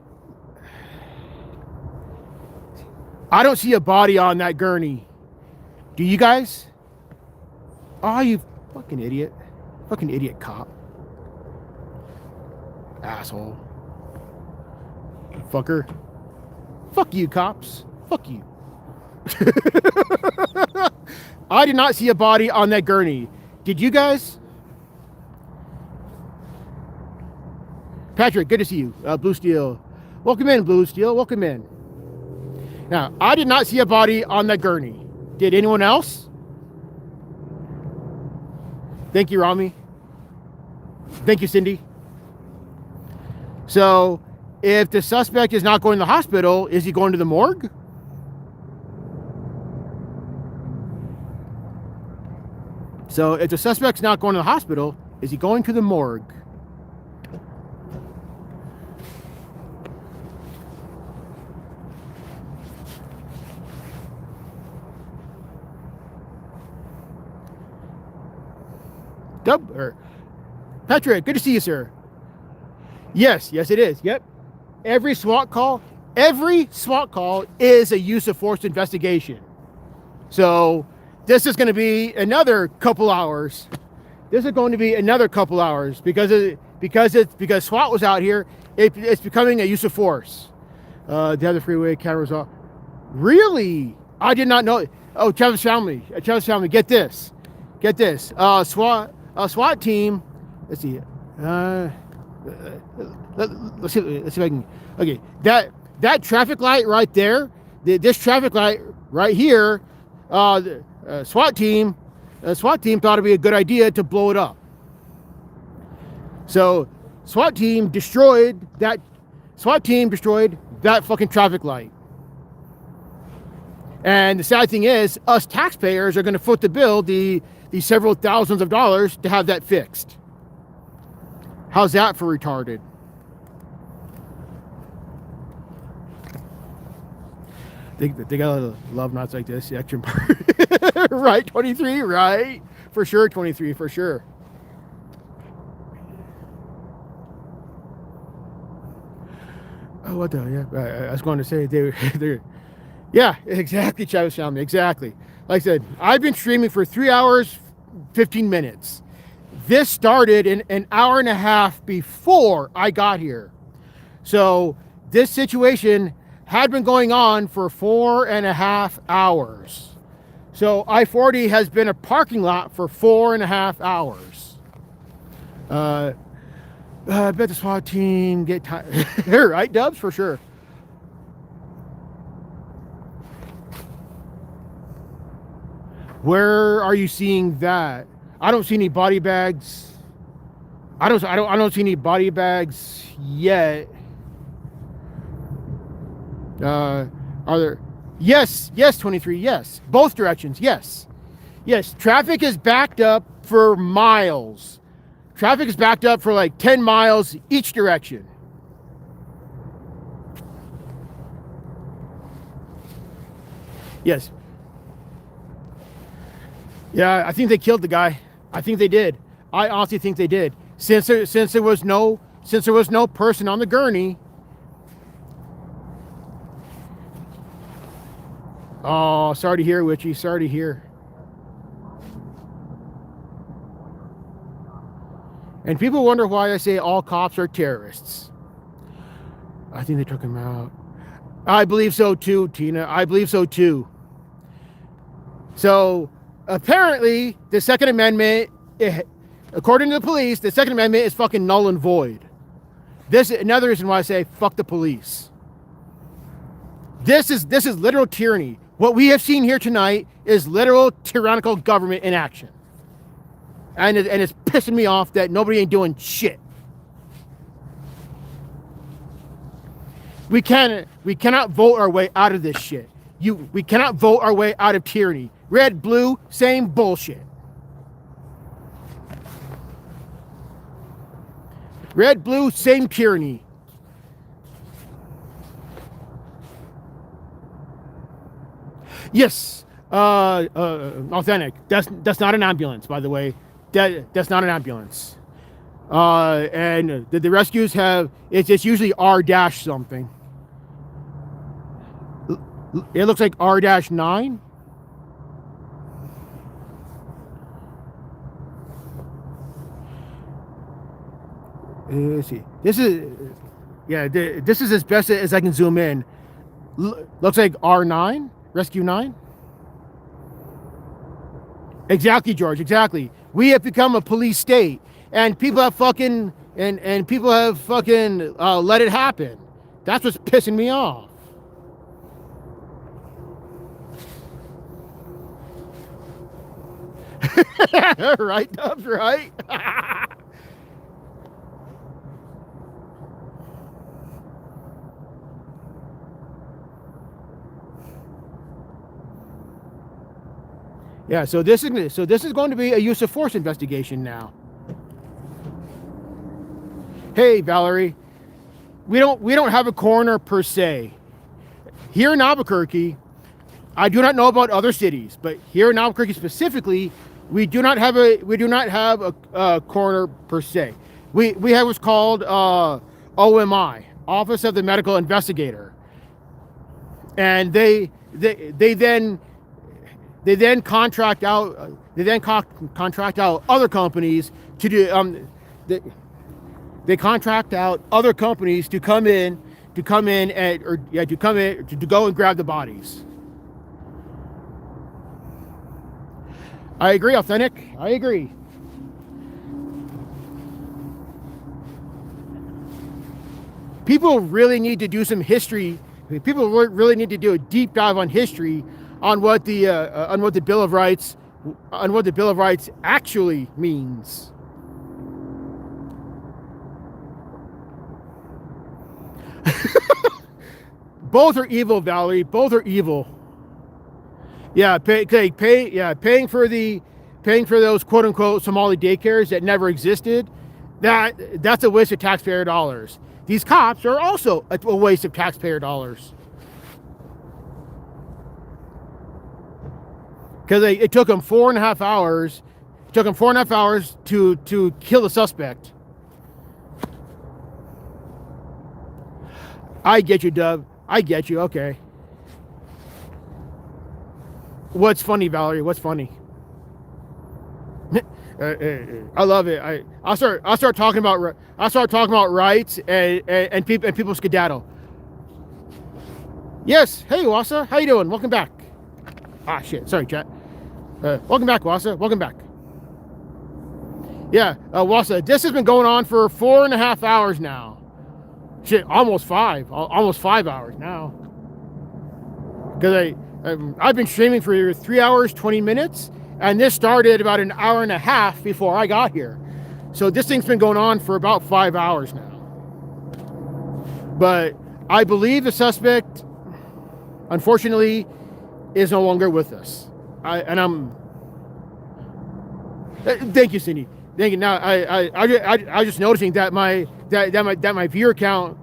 I don't see a body on that gurney. Do you guys? Oh, you fucking idiot. Fucking idiot cop. Asshole. Fucker. Fuck you, cops. Fuck you. I did not see a body on that gurney. Did you guys? Patrick, good to see you. Blue Steel. Welcome in, Blue Steel. Welcome in. Now, I did not see a body on that gurney. Did anyone else? Thank you, Rami. Thank you, Cindy. So, if the suspect is not going to the hospital, is he going to the morgue? So, if the suspect's not going to the hospital, is he going to the morgue? Patrick, good to see you, sir. Yes, it is. Yep. Every SWAT call is a use of force investigation. So this is going to be another couple hours. This is going to be another couple hours because SWAT was out here. It's becoming a use of force. The other freeway cameras off. Really? I did not know. Oh, Travis family, get this. SWAT team. Let's see. Let's see if I can. Okay, that traffic light right there. This traffic light right here. SWAT team thought it'd be a good idea to blow it up. So SWAT team destroyed that fucking traffic light. And the sad thing is, us taxpayers are going to foot the bill the several thousands of dollars to have that fixed. How's that for retarded? They gotta love nuts like this. The action part. Right, 23, right? For sure, 23, for sure. Oh, what the? Yeah, I was going to say they're. Yeah, exactly, Travis family, exactly. Like I said, I've been streaming for 3 hours, 15 minutes. This started an hour and a half before I got here. So this situation had been going on for 4.5 hours. So I-40 has been a parking lot for 4.5 hours. I bet the SWAT team get tired. Right, Dubs? For sure. Where are you seeing that? I don't see any body bags. I don't see any body bags yet. Are there? Yes, 23. Yes, both directions. Yes. Traffic is backed up for miles. Traffic is backed up for like 10 miles each direction. Yes. Yeah, I think they killed the guy. I think they did. I honestly think they did. Since there was no person on the gurney. Oh, sorry to hear, Witchy. Sorry to hear. And people wonder why I say all cops are terrorists. I think they took him out. I believe so too, Tina. I believe so too. So apparently, the Second Amendment, according to the police, the Second Amendment is fucking null and void. This is another reason why I say fuck the police. This is literal tyranny. What we have seen here tonight is literal tyrannical government in action. And it's pissing me off that nobody ain't doing shit. We cannot vote our way out of this shit. We cannot vote our way out of tyranny. Red, blue, same bullshit. Red, blue, same tyranny. Yes, authentic. That's not an ambulance, by the way. That's not an ambulance. And the rescues have it's usually R dash something. It looks like R-9. Let's see. This is as best as I can zoom in. Looks like R9, Rescue 9. Exactly, George. Exactly. We have become a police state, and people have fucking let it happen. That's what's pissing me off. Right, Dubs, right? Yeah, so this is going to be a use of force investigation now. Hey, Valerie, we don't have a coroner per se. Here in Albuquerque, I do not know about other cities, but here in Albuquerque specifically, we do not have a coroner per se. We have what's called OMI, Office of the Medical Investigator, and they then contract out other companies to do they contract out other companies to come in to go and grab the bodies. I agree, Authentic. I agree. People really need to do some history. People really need to do a deep dive on history on what the Bill of Rights actually means. Both are evil, Valerie. Both are evil. Yeah, paying for those quote unquote Somali daycares that never existed. That's a waste of taxpayer dollars. These cops are also a waste of taxpayer dollars. Because it took them 4.5 hours. It took them 4.5 hours to kill the suspect. I get you, Dub. I get you. Okay. What's funny, Valerie? What's funny? I love it. I'll start talking about rights and people skedaddle. Yes. Hey, Wassa. How you doing? Welcome back. Ah, shit. Sorry, chat. Welcome back, Wassa. Welcome back. Yeah, Wassa. This has been going on for 4.5 hours now. Shit, almost 5 hours now. Because I've been streaming for 3 hours, 20 minutes, and this started about an hour and a half before I got here. So this thing's been going on for about 5 hours now. But I believe the suspect, unfortunately, is no longer with us. Thank you, Cindy. thinking now. I was just noticing that my viewer count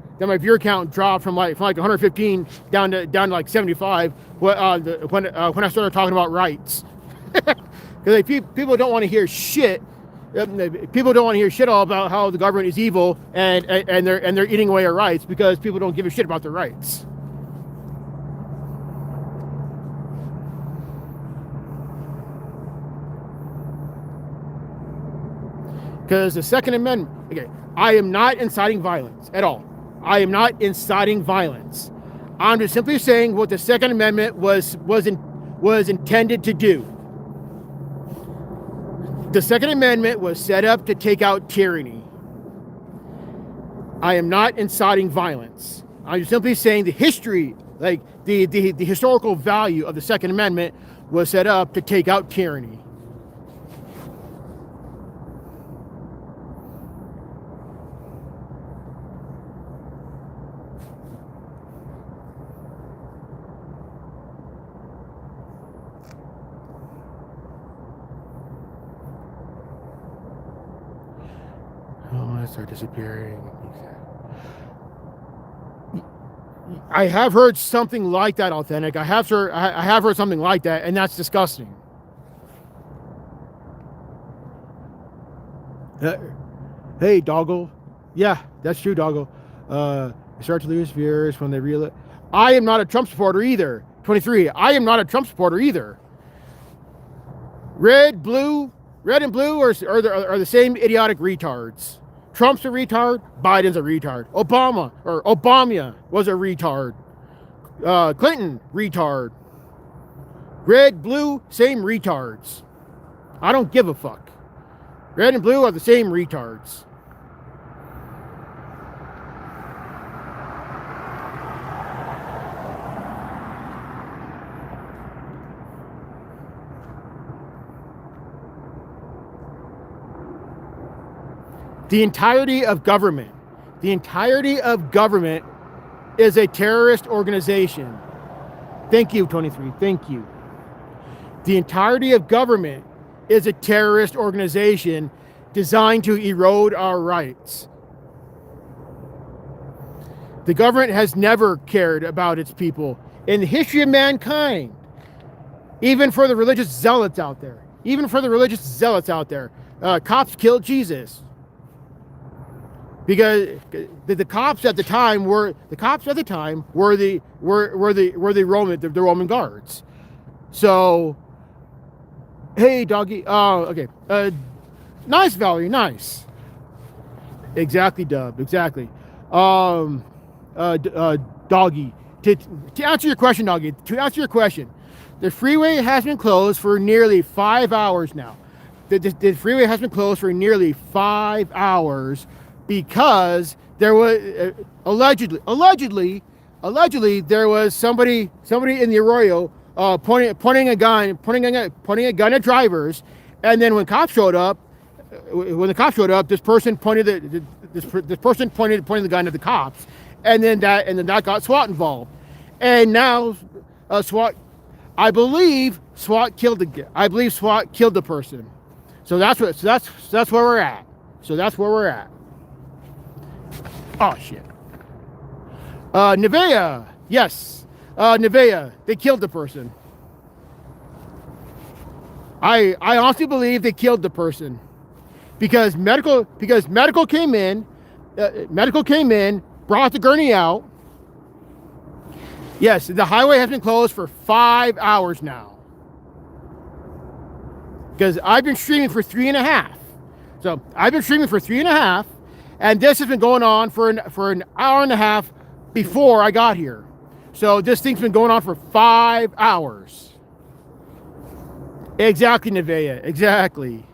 dropped from like 115 down to like 75 when I started talking about rights. Because people don't want to hear shit. People don't want to hear shit all about how the government is evil and they're eating away our rights because people don't give a shit about their rights. Because the Second Amendment, okay, I am not inciting violence at all. I am not inciting violence. I'm just simply saying what the Second Amendment was intended to do. The Second Amendment was set up to take out tyranny. I am not inciting violence. I'm simply saying the history, like the historical value of the Second Amendment was set up to take out tyranny. Start disappearing. I have heard something like that, Authentic. I have heard something like that, and that's disgusting. Hey, Doggle. Yeah, that's true, Doggle. Start to lose viewers when they realize. I am not a Trump supporter either. 23. I am not a Trump supporter either. Red and blue are the same idiotic retards. Trump's a retard. Biden's a retard. Obama was a retard. Clinton, retard. Red, blue, same retards. I don't give a fuck. Red and blue are the same retards. The entirety of government is a terrorist organization. Thank you, 23. Thank you. The entirety of government is a terrorist organization designed to erode our rights. The government has never cared about its people in the history of mankind. Even for the religious zealots out there. Cops killed Jesus. Because the cops at the time were the Roman guards. So, hey, doggy. Okay. Nice, Valerie. Nice. Exactly, Dub. Exactly. Doggy. To answer your question, Doggy. To answer your question, the freeway has been closed for nearly 5 hours now. The freeway has been closed for nearly 5 hours. Because there was allegedly there was somebody in the Arroyo pointing a gun at drivers, and then when the cops showed up, this person pointed the gun at the cops, and then that got SWAT involved, and now I believe SWAT killed the person. So that's where we're at. Oh, shit. Nevea. Yes. Nevea. They killed the person. I honestly believe they killed the person. Because medical came in, brought the gurney out. Yes, the highway has been closed for 5 hours now. Because I've been streaming for 3.5. So I've been streaming for 3.5. And this has been going on for an hour and a half before I got here. So this thing's been going on for 5 hours. Exactly, Nevea. Exactly.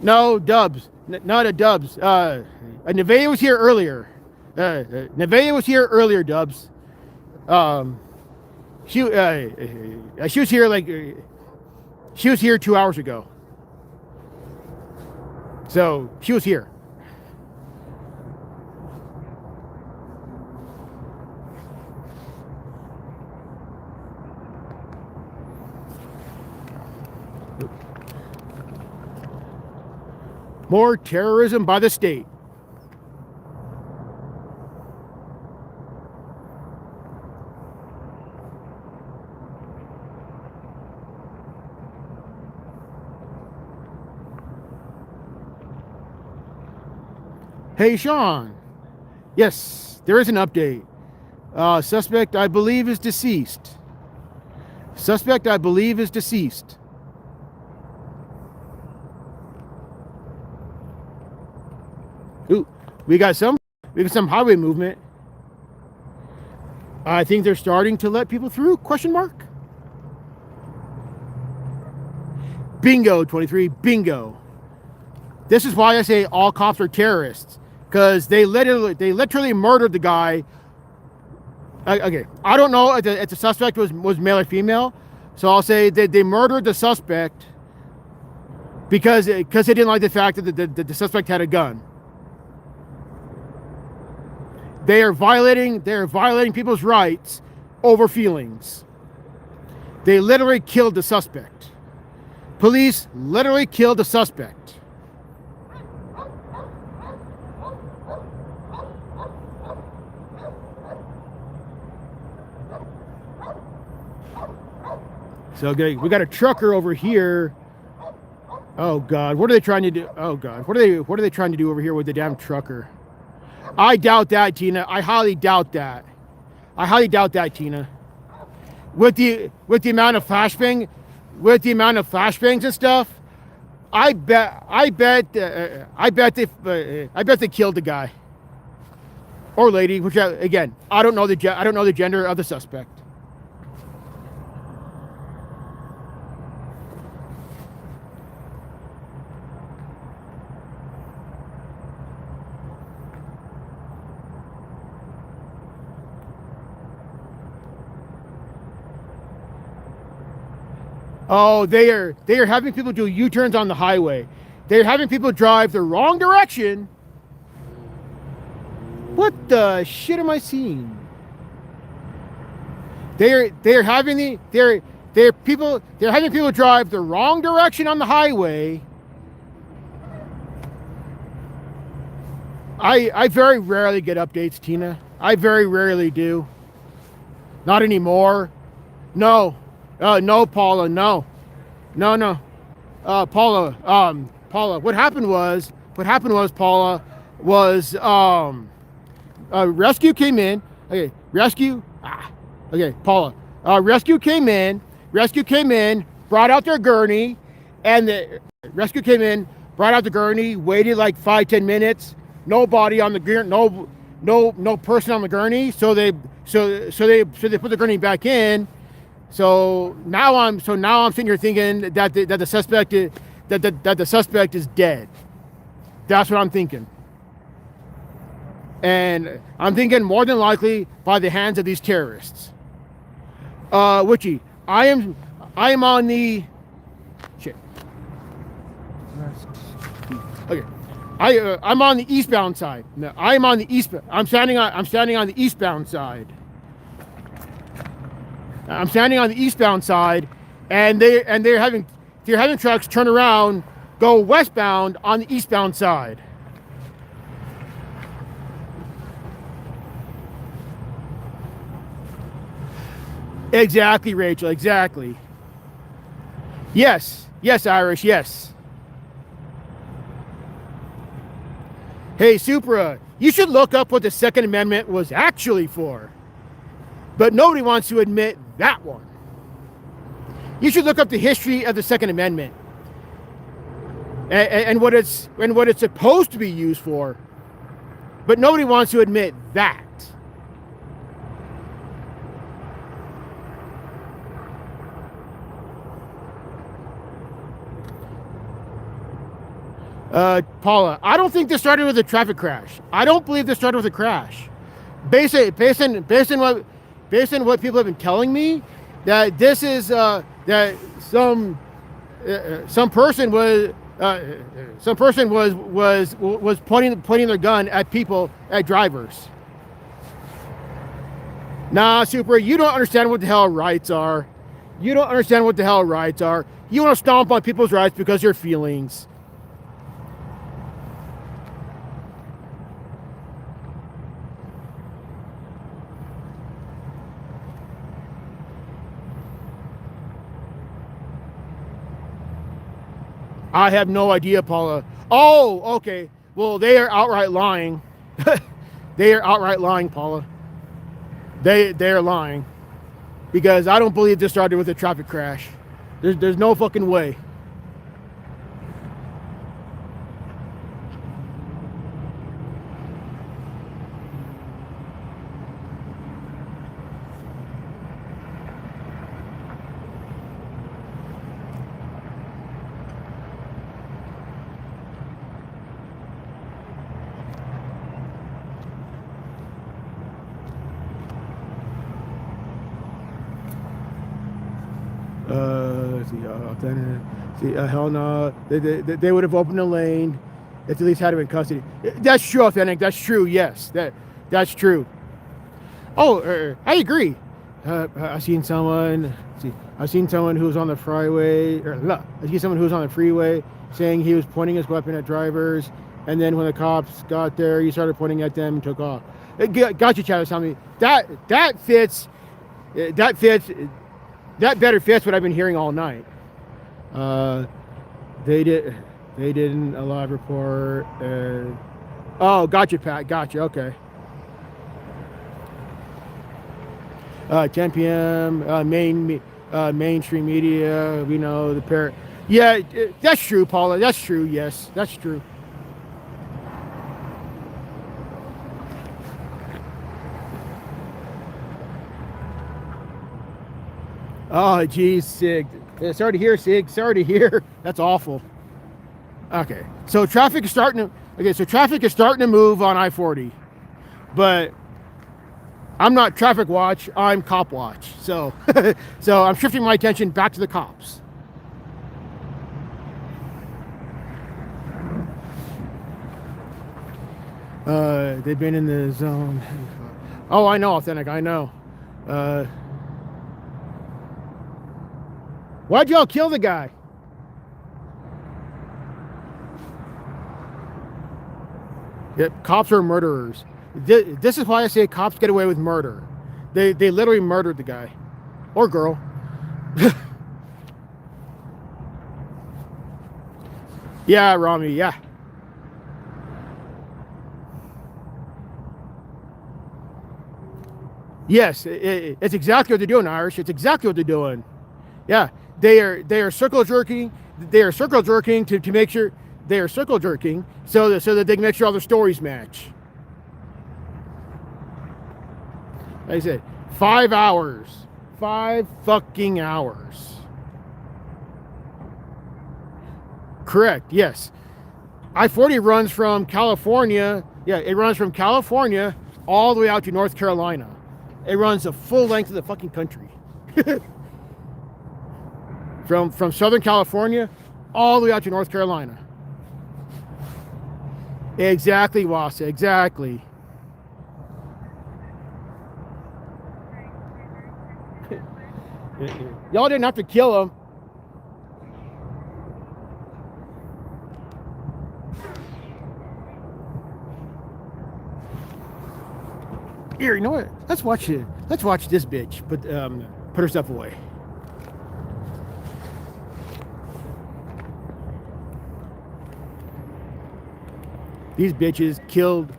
No, Dubs. Not a Dubs. Nevea was here earlier. Dubs. She was here she was here 2 hours ago. So she was here. More terrorism by the state. Hey, Sean. Yes, there is an update. Suspect, I believe, is deceased. Suspect, I believe, is deceased. Ooh, we got some highway movement. I think they're starting to let people through, question mark. Bingo, 23, bingo. This is why I say all cops are terrorists, because they literally murdered the guy. Okay, I don't know if the suspect was male or female, so I'll say that they murdered the suspect because they didn't like the fact that the suspect had a gun. They are violating people's rights over feelings. They literally killed the suspect. Police literally killed the suspect. So okay, we got a trucker over here. Oh God, what are they trying to do? Oh God, what are they trying to do over here with the damn trucker? I doubt that, Tina. I highly doubt that. I highly doubt that, Tina. With the amount of flashbang, and stuff, I bet they killed the guy or lady. Which again, I don't know the gender of the suspect. Oh, they are having people do U-turns on the highway. They're having people drive the wrong direction. What the shit am I seeing? They're having people drive the wrong direction on the highway. I very rarely get updates, Tina. I very rarely do. Not anymore. No. No, Paula, no. Paula, what happened was, Paula, was, rescue came in. Okay, Paula. Rescue came in, brought out their gurney, and the rescue came in, brought out the gurney, waited like 5-10 minutes, nobody on the gurney, no person on the gurney, so they put the gurney back in. So now I'm sitting here thinking that the suspect is dead. That's what I'm thinking. And I'm thinking more than likely by the hands of these terrorists. Witchy, I am on the shit. Okay. I'm on the eastbound side. No, I'm standing on the eastbound side. I'm standing on the eastbound side, and they're having trucks turn around, go westbound on the eastbound side. Exactly, Rachel. Exactly. Yes, Irish. Yes. Hey, Supra, you should look up what the Second Amendment was actually for. But nobody wants to admit that one. You should look up the history of the Second Amendment and what it's supposed to be used for. But nobody wants to admit that. Paula, I don't think this started with a traffic crash. I don't believe this started with a crash. Based on what people have been telling me, that this is that some person was pointing their gun at people, at drivers. Nah, Super, you don't understand what the hell rights are. You don't understand what the hell rights are. You want to stomp on people's rights because of your feelings. I have no idea, Paula. Oh, okay. Well, they are outright lying. They are outright lying, Paula. They are lying. Because I don't believe this started with a traffic crash. There's no fucking way. Hell no. They would have opened the lane if the least had him in custody. That's true, authentic. That's true. Yes, that's true. Oh, I agree. I've seen someone. I've seen someone who was on the freeway. I see someone who was on the freeway saying he was pointing his weapon at drivers, and then when the cops got there, he started pointing at them and took off. Gotcha, Chad was telling me that fits. That fits. That better fits what I've been hearing all night. They didn't a live report. Oh, gotcha, Pat. Gotcha. Okay. 10 p.m. Mainstream media. We know the pair. Yeah, that's true, Paula. That's true. Yes, that's true. Oh, geez, Sig. Sorry to hear, Sig. Sorry to hear. That's awful. Okay, so traffic is starting to move on I-40, but I'm not traffic watch. I'm cop watch. So, so I'm shifting my attention back to the cops. They've been in the zone. Oh, I know, authentic. I know. Why'd y'all kill the guy? Yep, cops are murderers. This is why I say cops get away with murder. They literally murdered the guy. Or girl. Yeah, Rami, yeah. Yes, it's exactly what they're doing, Irish. It's exactly what they're doing. Yeah, they are circle jerking. They are circle jerking to make sure they are circle jerking so that they can make sure all the stories match. Like I said, 5 hours, 5 fucking hours. Correct. Yes, I-40 runs from California. Yeah, it runs from California all the way out to North Carolina. It runs the full length of the fucking country. From Southern California all the way out to North Carolina. Exactly, Wasa, exactly. Y'all didn't have to kill him. Here, you know what? Let's watch it. Let's watch this bitch put her stuff away. These bitches killed.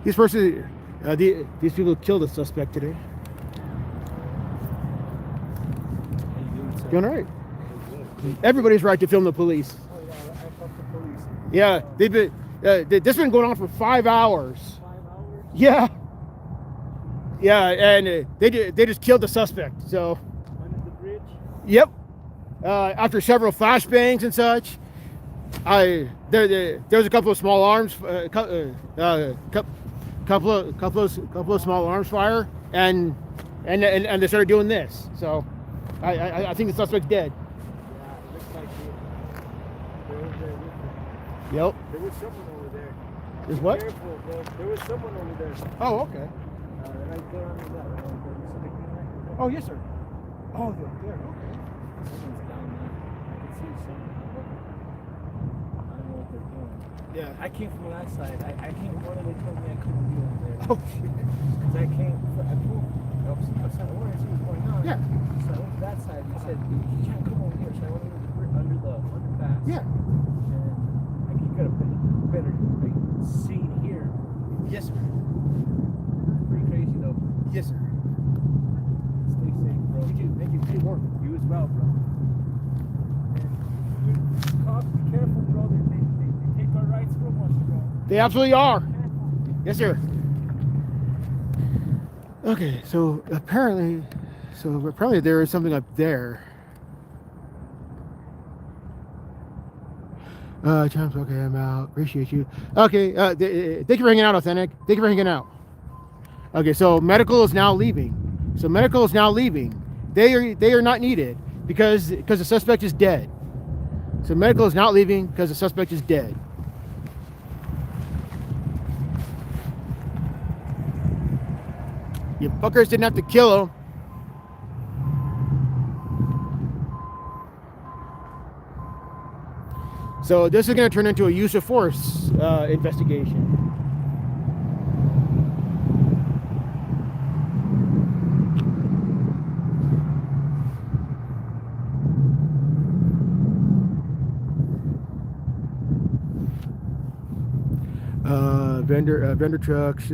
These people killed a suspect today. Doing all right. Everybody's right to film the police. Oh yeah, I fuck the police. Yeah, they've been. This has been going on for 5 hours. 5 hours? Yeah. Yeah, and they just killed the suspect. So. Under the bridge? Yep. After several flashbangs and such, there was a couple of small arms, couple of small arms fire, and they started doing this. So, I think the suspect's dead. Yeah, it looks like they were there with them. Yep. There was someone over there. Is what? Careful, bro. There was someone over there. Oh, okay. Right there under that. Right. Oh, yes, sir. Oh, there. Okay. Someone's down there. I can see someone. I don't know what they're doing. Yeah. I came from that side. I came from where they told me I couldn't be over there. Oh, shit. Because I pulled outside of where I see what's going on. Yeah. So I went to that side. He said, you can't come over here. So I went under the underpass. Yeah. And I can get a better scene here. Yes, sir. Pretty crazy though. Yes, sir. Stay safe, bro. Thank you. Stay warm. You as well, bro. And cops, be careful, bro. They take our rights from us, bro. They absolutely are. Careful. Yes, sir. Okay, so apparently there is something up there. Chums, okay, I'm out. Appreciate you. Okay, thank you for hanging out, Authentic. Thank you for hanging out. Okay, so medical is now leaving. They are not needed because the suspect is dead. So medical is not leaving because the suspect is dead. You fuckers didn't have to kill him. So this is going to turn into a use of force investigation. Vendor trucks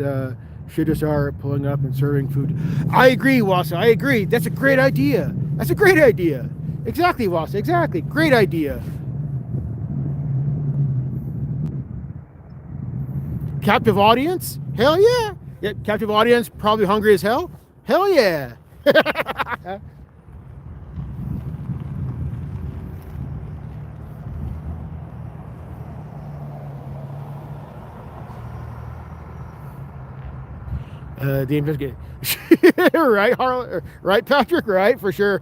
should just start pulling up and serving food. I agree, Wassa. I agree. That's a great idea. Exactly, Wassa. Exactly. Great idea. Captive audience? Hell yeah. Yeah, captive audience, probably hungry as hell? Hell yeah. The investigation. Right, Harlan? Right, Patrick? Right, for sure.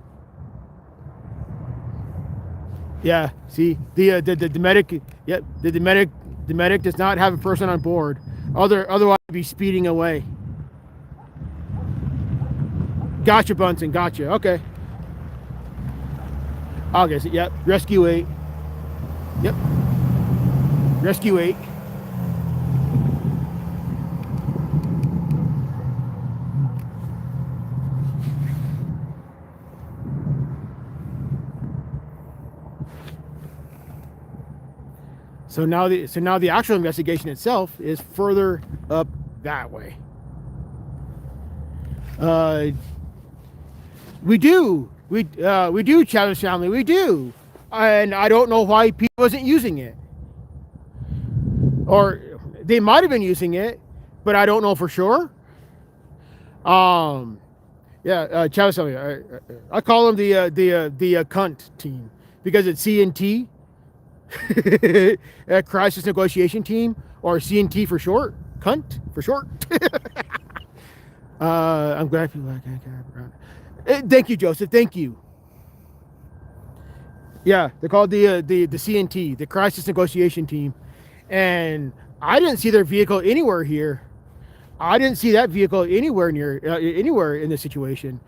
Yeah, see, the medic, yep, the medic does not have a person on board. Otherwise, he'd be speeding away. Gotcha, Bunsen, gotcha. Okay. Okay, so, yep, Rescue 8. Yep. Rescue 8. So now the actual investigation itself is further up that way. We do, Chavez family, we do, and I don't know why people wasn't using it, or they might have been using it, but I don't know for sure. Chavez family, I call them the cunt team because it's CNT. Crisis Negotiation Team, or CNT for short. Cunt for short. I'm glad people like AnCap. Thank you, Joseph. Thank you. Yeah, they're called the CNT, the Crisis Negotiation Team, and I didn't see their vehicle anywhere here. I didn't see that vehicle anywhere near anywhere in this situation,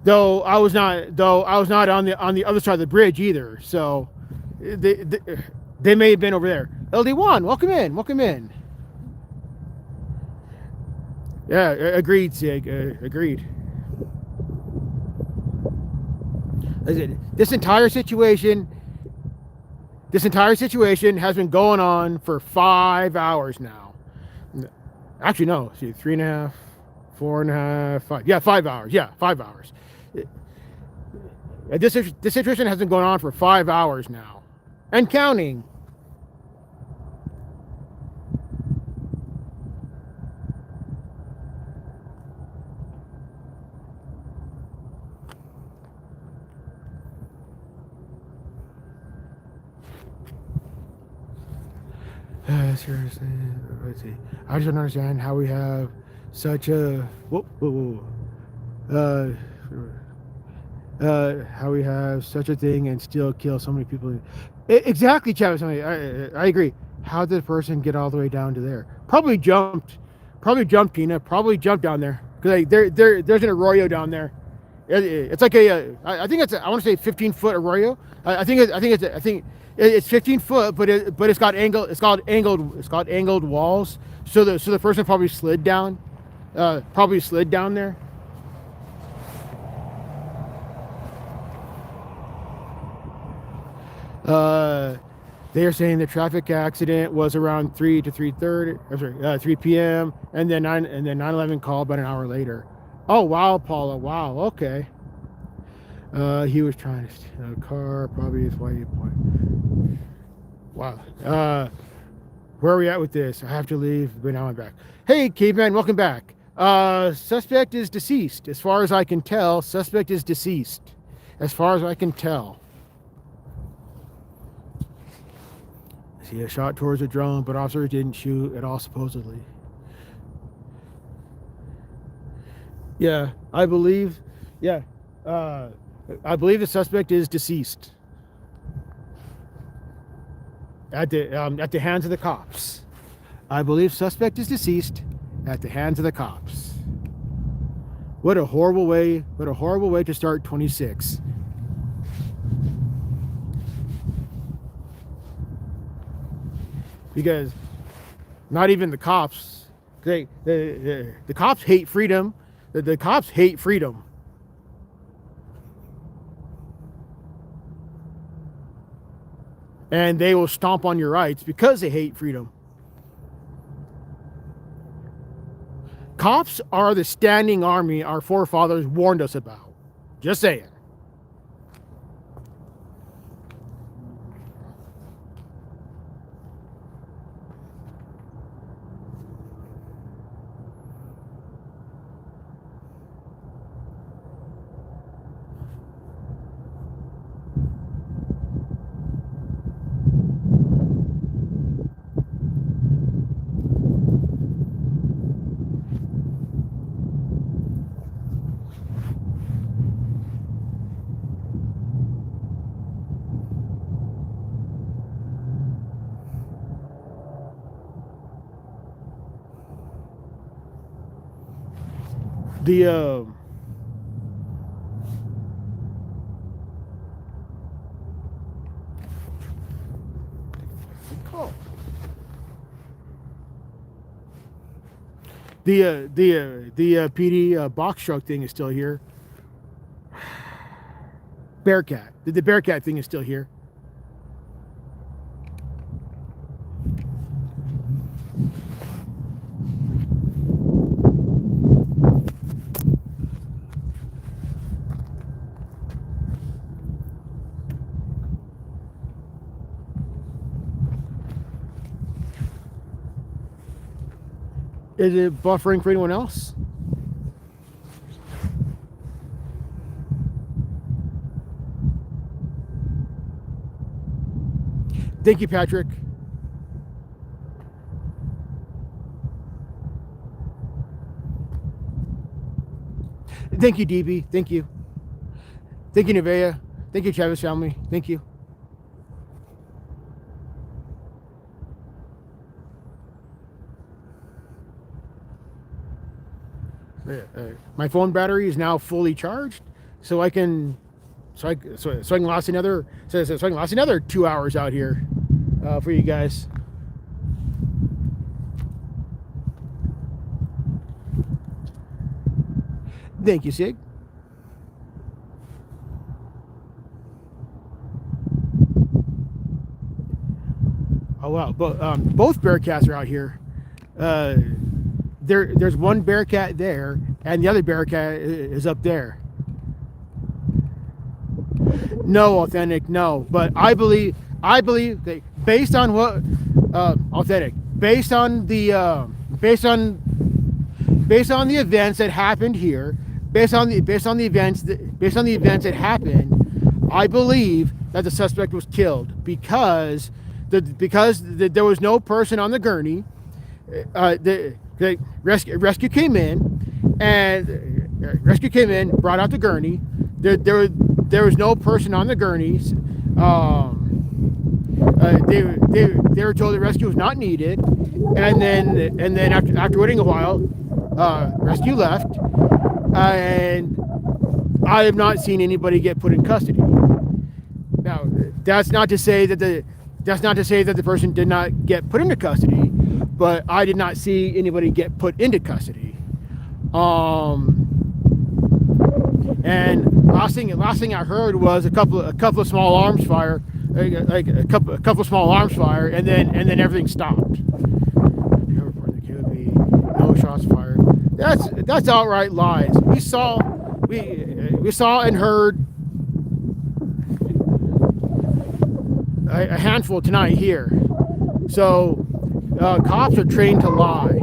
though I was not on the other side of the bridge either. So. They may have been over there. LD1, welcome in. Yeah, agreed, Sig. Agreed. This entire situation has been going on for 5 hours now. Actually, no. See, 3.5, 4.5, 5. Yeah, 5 hours. Yeah, 5 hours. This situation has been going on for 5 hours now. And counting. Seriously, let's see. I just don't understand how we have such a how we have such a thing and still kill so many people. Exactly, Travis. I agree. How did the person get all the way down to there? Probably jumped, Tina. Probably jumped down there because there's an arroyo down there. It's like I think it's I want to say 15-foot arroyo. I think it's 15 foot, but it's got angled walls. So the person probably slid down there. They are saying the traffic accident was around 3 to 3:30. I'm sorry, 3 p.m. and then 911 call about an hour later. Oh wow, Paula. Wow. Okay. He was trying to steal a car. Probably is why he point. Wow. Where are we at with this? I have to leave, but now I'm back. Hey, caveman, welcome back. Suspect is deceased. As far as I can tell, suspect is deceased. As far as I can tell. See a shot towards the drone, but officers didn't shoot at all, supposedly. Yeah, I believe. Yeah, I believe the suspect is deceased. At the hands of the cops. I believe suspect is deceased at the hands of the cops. What a horrible way to start 26. Because not even the cops, the cops hate freedom. The cops hate freedom. And they will stomp on your rights because they hate freedom. Cops are the standing army our forefathers warned us about. Just saying. The PD box truck thing is still here. Bearcat. The Bearcat thing is still here. Is it buffering for anyone else? Thank you, Patrick. Thank you, DB. Thank you. Thank you, Nevea. Thank you, Travis family. Thank you. My phone battery is now fully charged, so I can last another 2 hours out here for you guys. Thank you, Sig. Oh wow, both Bearcats are out here. There's one Bearcat there, and the other Bearcat is up there. No, Authentic, no. But I believe that based on what Authentic, based on the events that happened here, based on the events that happened, I believe that the suspect was killed because there was no person on the gurney. The rescue came in, brought out the gurney. There was no person on the gurneys. They were told the rescue was not needed, and then after waiting a while, rescue left, and I have not seen anybody get put in custody. Now, that's not to say that the person did not get put into custody, but I did not see anybody get put into custody. And last thing I heard was a couple of small arms fire like a couple small alarms fire, and then everything stopped. No shots fired. That's outright lies. We saw and heard a handful tonight here. So cops are trained to lie.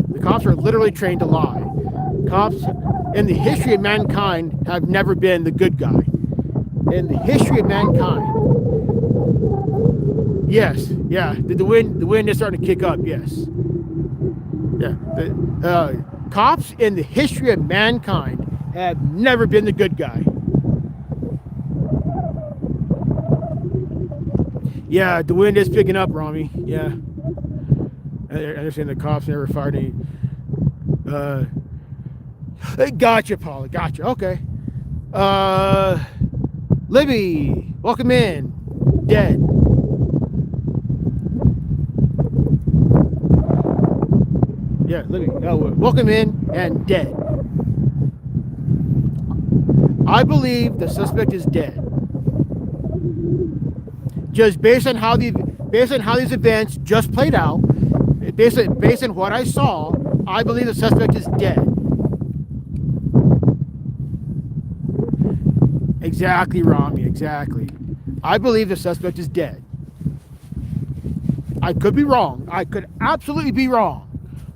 The cops are literally trained to lie. Cops in the history of mankind have never been the good guy. In the history of mankind. Yes, yeah. The wind is starting to kick up. Yes, yeah. The cops in the history of mankind have never been the good guy. Yeah, the wind is picking up, Rami. Yeah, I understand the cops never fired any. Gotcha, Paula. Gotcha. Okay. Libby, welcome in. Dead. Yeah, Libby. Welcome in and dead. I believe the suspect is dead. Just based on how these events just played out, based on what I saw, I believe the suspect is dead. Exactly, Rami. Exactly. I believe the suspect is dead. I could be wrong. I could absolutely be wrong.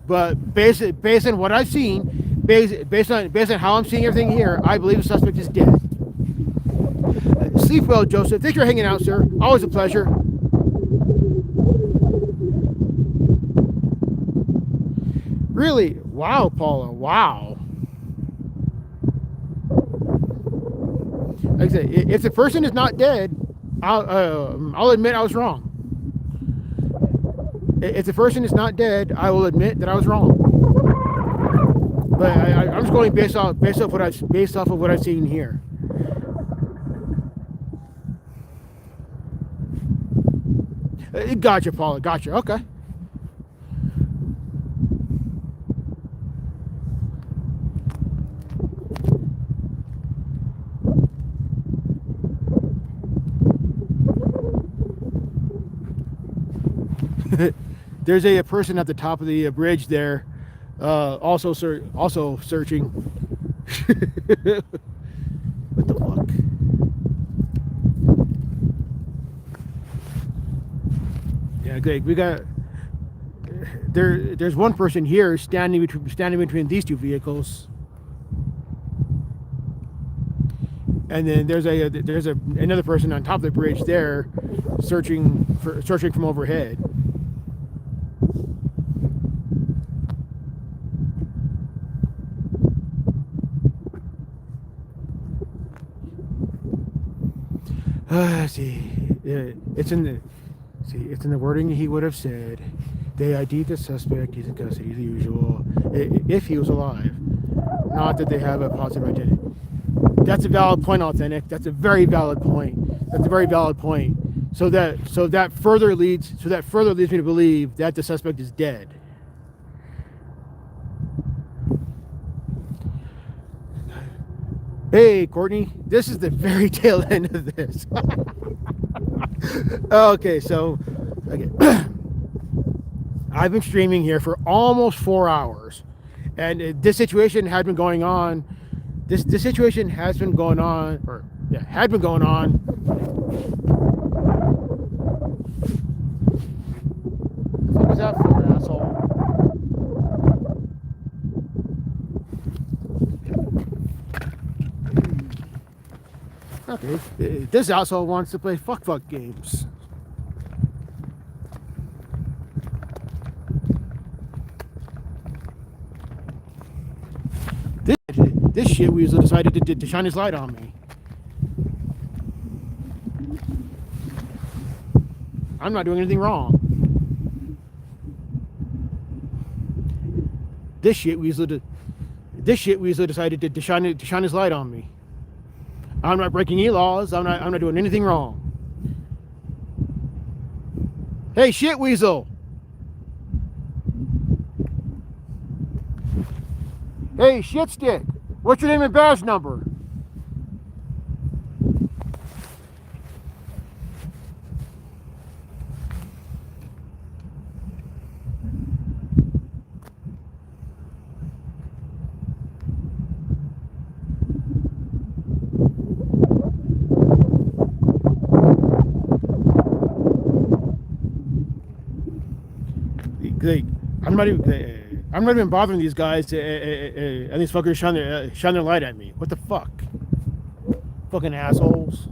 But based on what I've seen, based on how I'm seeing everything here, I believe the suspect is dead. Sleep well, Joseph. Thanks for hanging out, sir. Always a pleasure. Really? Wow, Paula. Wow. Like I say, if the person is not dead, I'll admit I was wrong. If the person is not dead, I will admit that I was wrong. But I'm just going based off of what I've seen here. Gotcha, Paula. Gotcha. Okay. There's a person at the top of the bridge there, also searching. What the fuck? Yeah, good. We got there's one person here standing between these two vehicles, and then there's another person on top of the bridge there, searching from overhead. It's in the wording he would have said. They ID'd the suspect. He's in custody, the usual. If he was alive, not that they have a positive identity. That's a valid point, Authentic. That's a very valid point. So that further leads me to believe that the suspect is dead. Hey, Courtney, this is the very tail end of this. Okay, so I've been streaming here for almost 4 hours, and this situation had been going on. This situation has been going on, had been going on. What was that for, asshole? Okay, this asshole wants to play fuck games. This shit weasel decided to shine his light on me. I'm not doing anything wrong. This shit weasel decided to shine his light on me. I'm not breaking any laws. I'm not doing anything wrong. Hey, shit weasel. Hey, shit stick. What's your name and badge number? like, I'm not even bothering these guys, and these fuckers shine their light at me. What the fuck? Fucking assholes.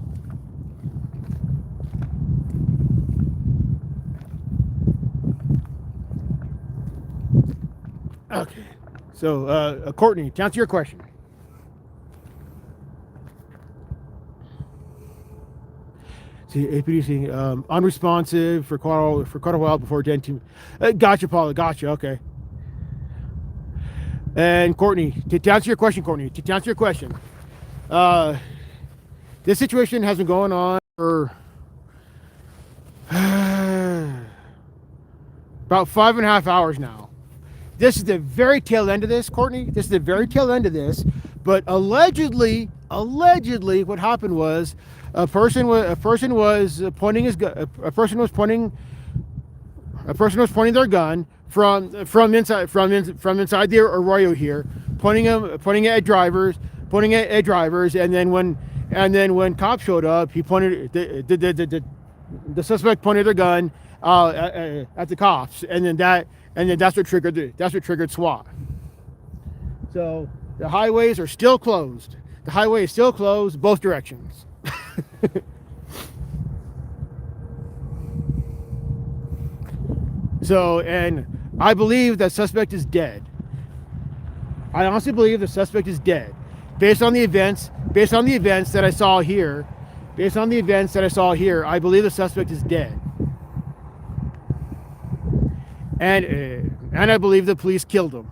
Okay. So, Courtney, to answer your question. See, APD unresponsive for quite a while before 10 gotcha, Paula. Gotcha. Okay. And Courtney, to answer your question, this situation has been going on for about 5.5 hours now. This is the very tail end of this, Courtney. This is the very tail end of this. But allegedly, what happened was a person was pointing their gun from inside the arroyo here, pointing it at drivers, and then when cops showed up, he pointed the suspect pointed their gun at the cops, and then that's what triggered SWAT. So the highways are still closed. The highway is still closed, both directions. So, and I believe that suspect is dead. I honestly believe the suspect is dead, based on the events that I saw here. I believe the suspect is dead, and I believe the police killed him.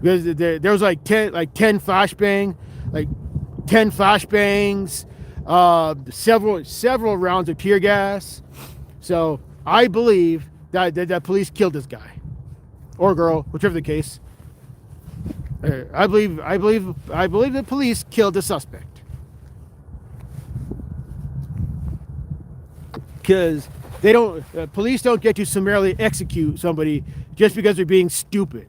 Because there was like 10 flashbangs, several rounds of tear gas. So I believe that police killed this guy or girl, whichever the case. I believe the police killed the suspect, because police don't get to summarily execute somebody just because they're being stupid.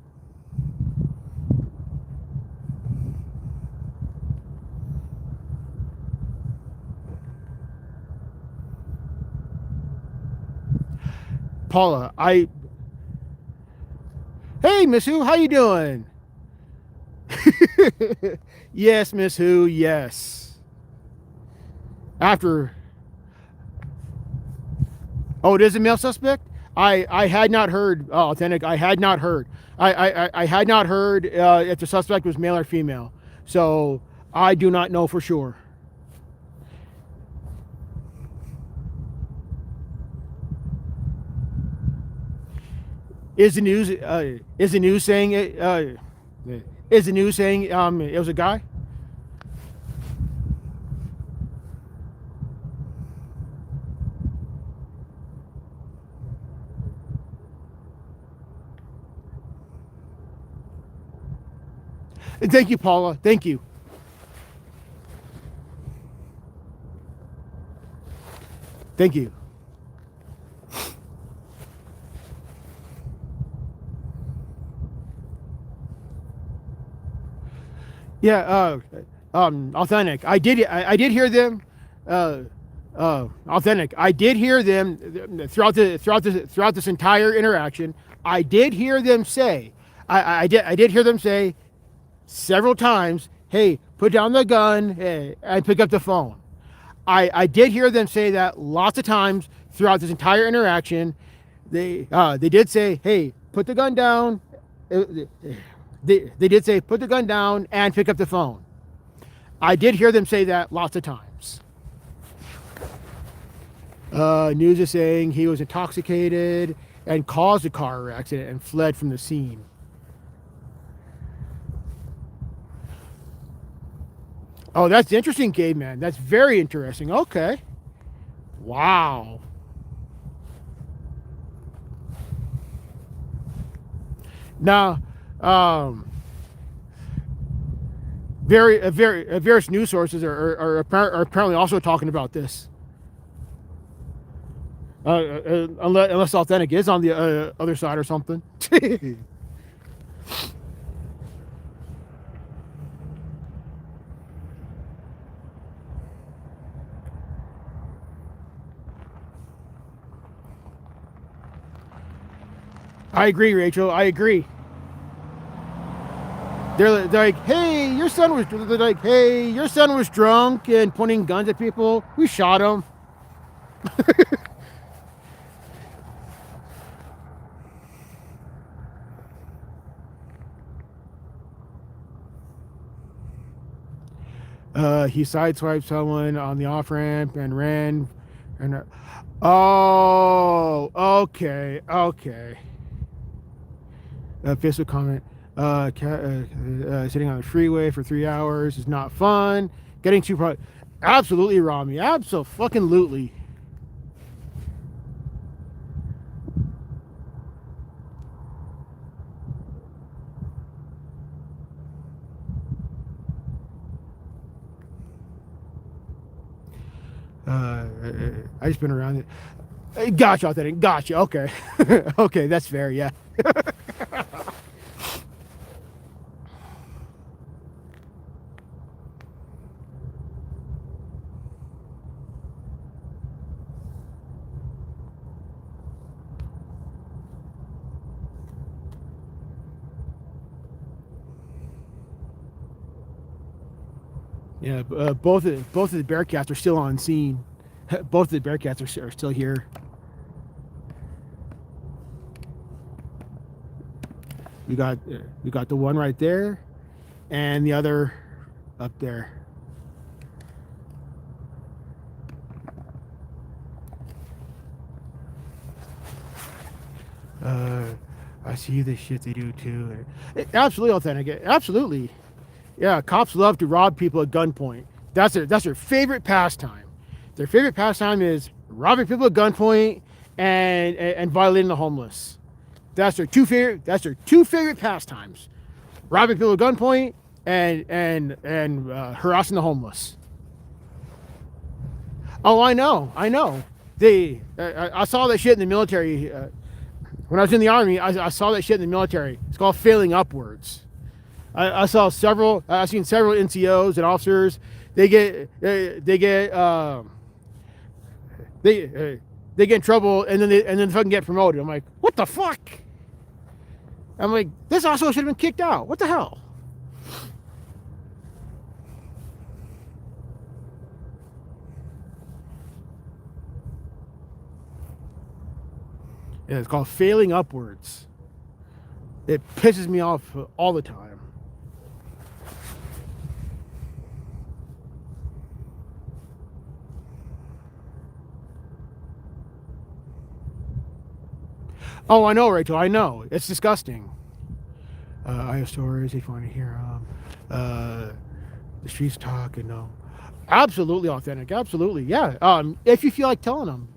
Paula, hey, Miss Who, how you doing? Yes, Miss Who, yes. It is a male suspect? I had not heard, authentic, I had not heard. I had not heard if the suspect was male or female. So I do not know for sure. Is the news saying it was a guy? Thank you, Paula. Thank you. Thank you. Yeah, authentic. I did hear them. Authentic. I did hear them throughout this entire interaction. I did hear them say. I did hear them say several times, "Hey, put down the gun and pick up the phone." I did hear them say that lots of times throughout this entire interaction. They did say, "Hey, put the gun down." They did say, "Put the gun down and pick up the phone." I did hear them say that lots of times. News is saying he was intoxicated and caused a car accident and fled from the scene. Oh, that's interesting, Gabe, man. That's very interesting. Okay. Wow. Now, various news sources are apparently also talking about this. Unless authentic is on the other side or something. I agree, Rachel. I agree. They're like, hey, your son was. They're like, hey, your son was drunk and pointing guns at people. We shot him. He sideswiped someone on the off ramp and ran. And oh, okay, okay. Facebook comment. Sitting on the freeway for 3 hours is not fun. Getting too pro. Absolutely, Rami. Absolutely. I just been around it. Gotcha, authentic. Gotcha. Okay. Okay, that's fair. Yeah. Yeah. Both of the Bearcats are still on scene. Both of the Bearcats are still here. We got the one right there, and the other up there. I see the shit they do too. Absolutely authentic. Absolutely. Yeah, cops love to rob people at gunpoint. That's their favorite pastime. Their favorite pastime is robbing people at gunpoint and violating the homeless. That's their two favorite pastimes: robbing people at gunpoint and harassing the homeless. Oh, I know. I saw that shit in the military. When I was in the army, I saw that shit in the military. It's called failing upwards. I've seen several NCOs and officers. They get in trouble and then they fucking get promoted. I'm like, what the fuck? I'm like, this also should have been kicked out. What the hell? Yeah, it's called failing upwards. It pisses me off all the time. Oh, I know, Rachel. I know. It's disgusting. I have stories if you want to hear them. The streets talk and no. Absolutely authentic. Absolutely. Yeah. If you feel like telling them.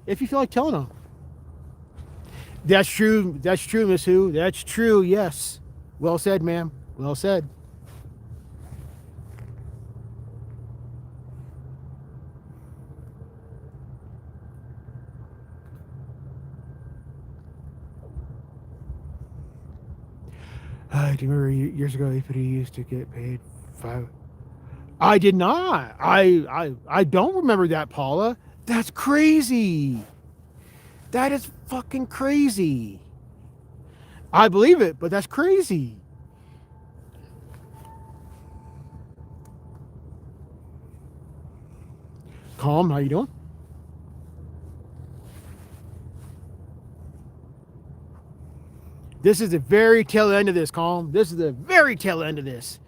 That's true. That's true, Miss Who. That's true. Yes. Well said, ma'am. Well said. Do you remember years ago, APD used to get paid $5? I did not. I don't remember that, Paula. That's crazy. That is fucking crazy. I believe it, but that's crazy. Calm, how you doing? This is the very tail end of this, Calm. This is the very tail end of this.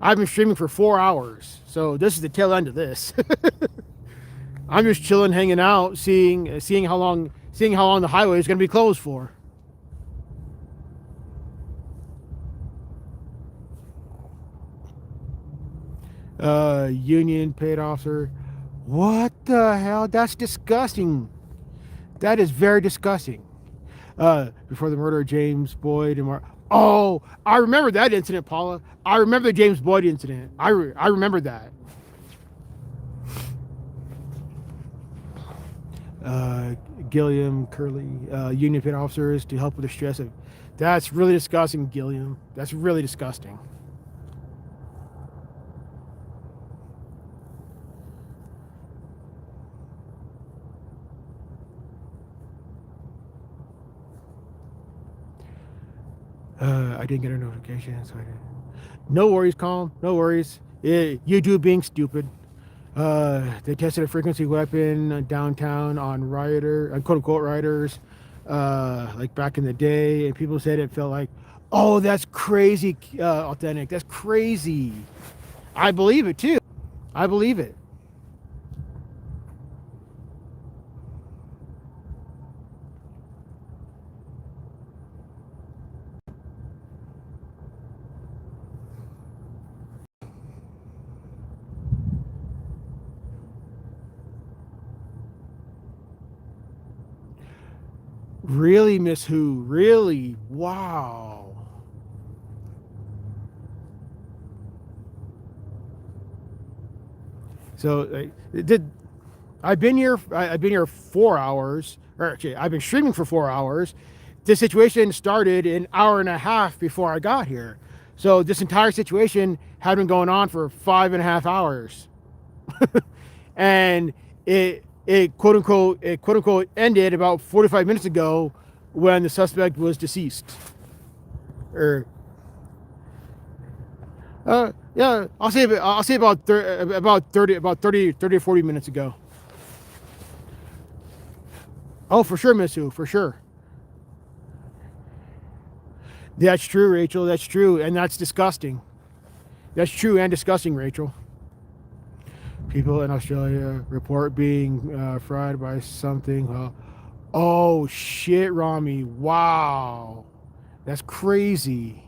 I've been streaming for 4 hours, so this is the tail end of this. I'm just chilling, hanging out, seeing how long the highway is going to be closed for. Union paid officer. What the hell? That's disgusting. That is very disgusting. Before the murder of James Boyd and oh, I remember that incident, Paula. I remember the James Boyd incident. I remember that. Gilliam Curley, union paid officers to help with the stress of. That's really disgusting, Gilliam. That's really disgusting. I didn't get a notification, so I didn't. No worries, Calm. No worries. YouTube being stupid. They tested a frequency weapon downtown on quote unquote rioters, like back in the day, and people said it felt like, oh, that's crazy, authentic. That's crazy. I believe it too. I believe it. Really, Miss Who? Really? Wow. So did I've been here? I've been here 4 hours. Or actually, I've been streaming for 4 hours. This situation started an hour and a half before I got here. So this entire situation had been going on for 5.5 hours, and it quote unquote ended about 45 minutes ago when the suspect was deceased. Or yeah, I'll say about 30 to 40 minutes ago. Oh, for sure, Misu, for sure. That's true, Rachel. That's true, and that's disgusting. That's true and disgusting, Rachel. People in Australia report being fried by something. Oh shit, Rami! Wow, that's crazy.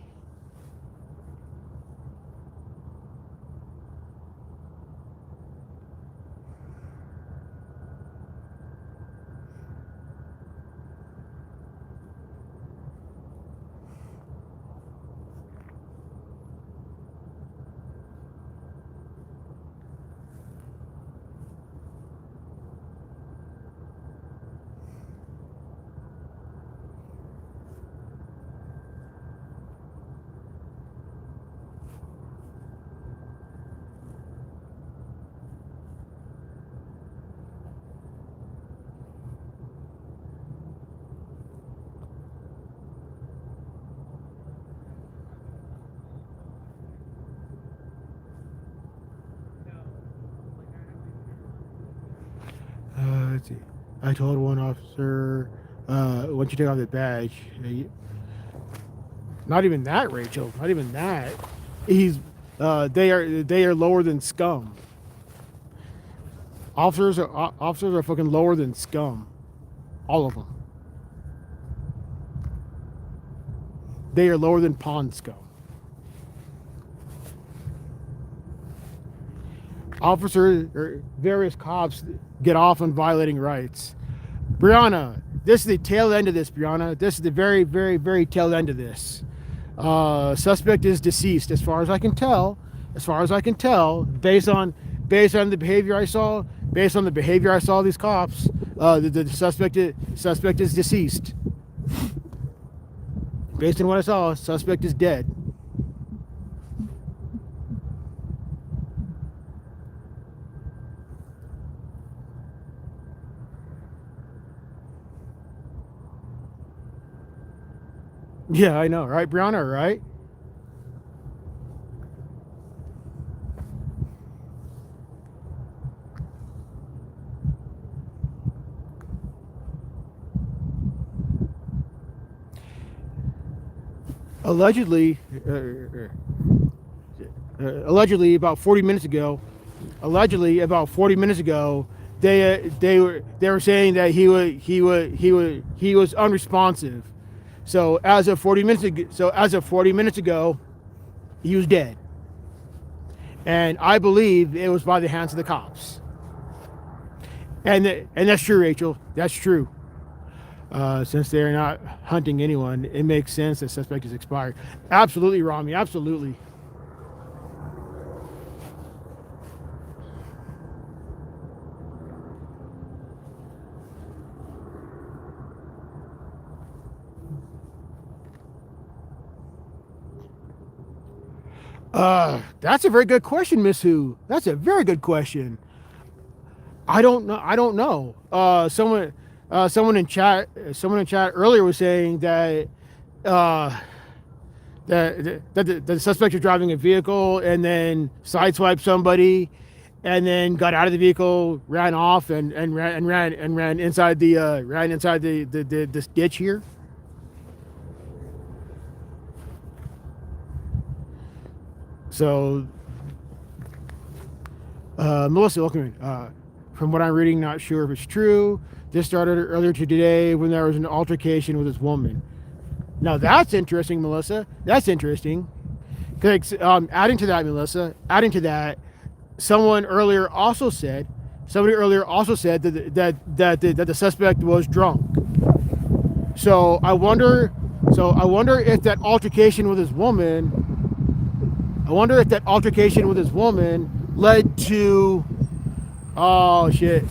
Let's see. I told one officer, once you take off the badge, not even that, Rachel. Not even that. They are lower than scum. Officers are fucking lower than scum. All of them. They are lower than pond scum. Officers or various cops get off on violating rights. Brianna, this is the tail end of this, Brianna. This is the very, very, very tail end of this. Suspect is deceased, as far as I can tell. As far as I can tell, based on the behavior I saw, of these cops, the suspect is deceased. Based on what I saw, suspect is dead. Yeah, I know, right, Brianna, right? Allegedly, about 40 minutes ago, they were saying that he was unresponsive. So as of 40 minutes ago, he was dead. And I believe it was by the hands of the cops. And that's true, Rachel. That's true. Since they're not hunting anyone, it makes sense that suspect is expired. Absolutely, Rami. Absolutely. That's a very good question, Miss Who. That's a very good question. I don't know. Someone in chat earlier was saying that that the suspect was driving a vehicle and then sideswiped somebody, and then got out of the vehicle, ran off, and ran inside the this ditch here. So, Melissa, welcome in. From what I'm reading, not sure if it's true. This started earlier today when there was an altercation with this woman. Now that's interesting, Melissa. That's interesting. Adding to that, Melissa. Adding to that, somebody earlier also said that the suspect was drunk. So I wonder if that altercation with his woman. I wonder if that altercation with his woman led to. Oh shit!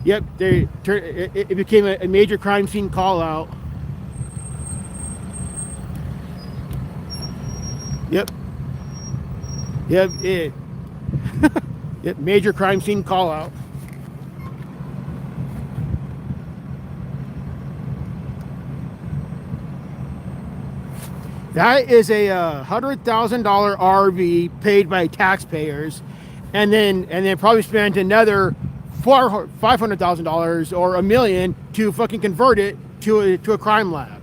Yep, it became a major crime scene call out. Yep. Yep. Yep. Major crime scene call out. That is a $100,000 RV paid by taxpayers, and then probably spent another $500,000 or $1 million to fucking convert it to a crime lab.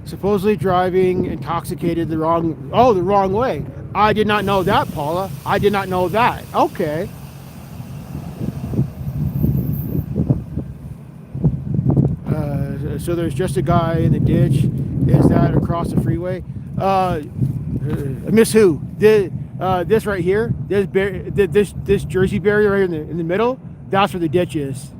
Supposedly driving intoxicated the wrong way. I did not know that, Paula. I did not know that. Okay. So there's just a guy in the ditch. Is that across the freeway? Miss who? This right here. This Jersey barrier right in the middle. That's where the ditch is.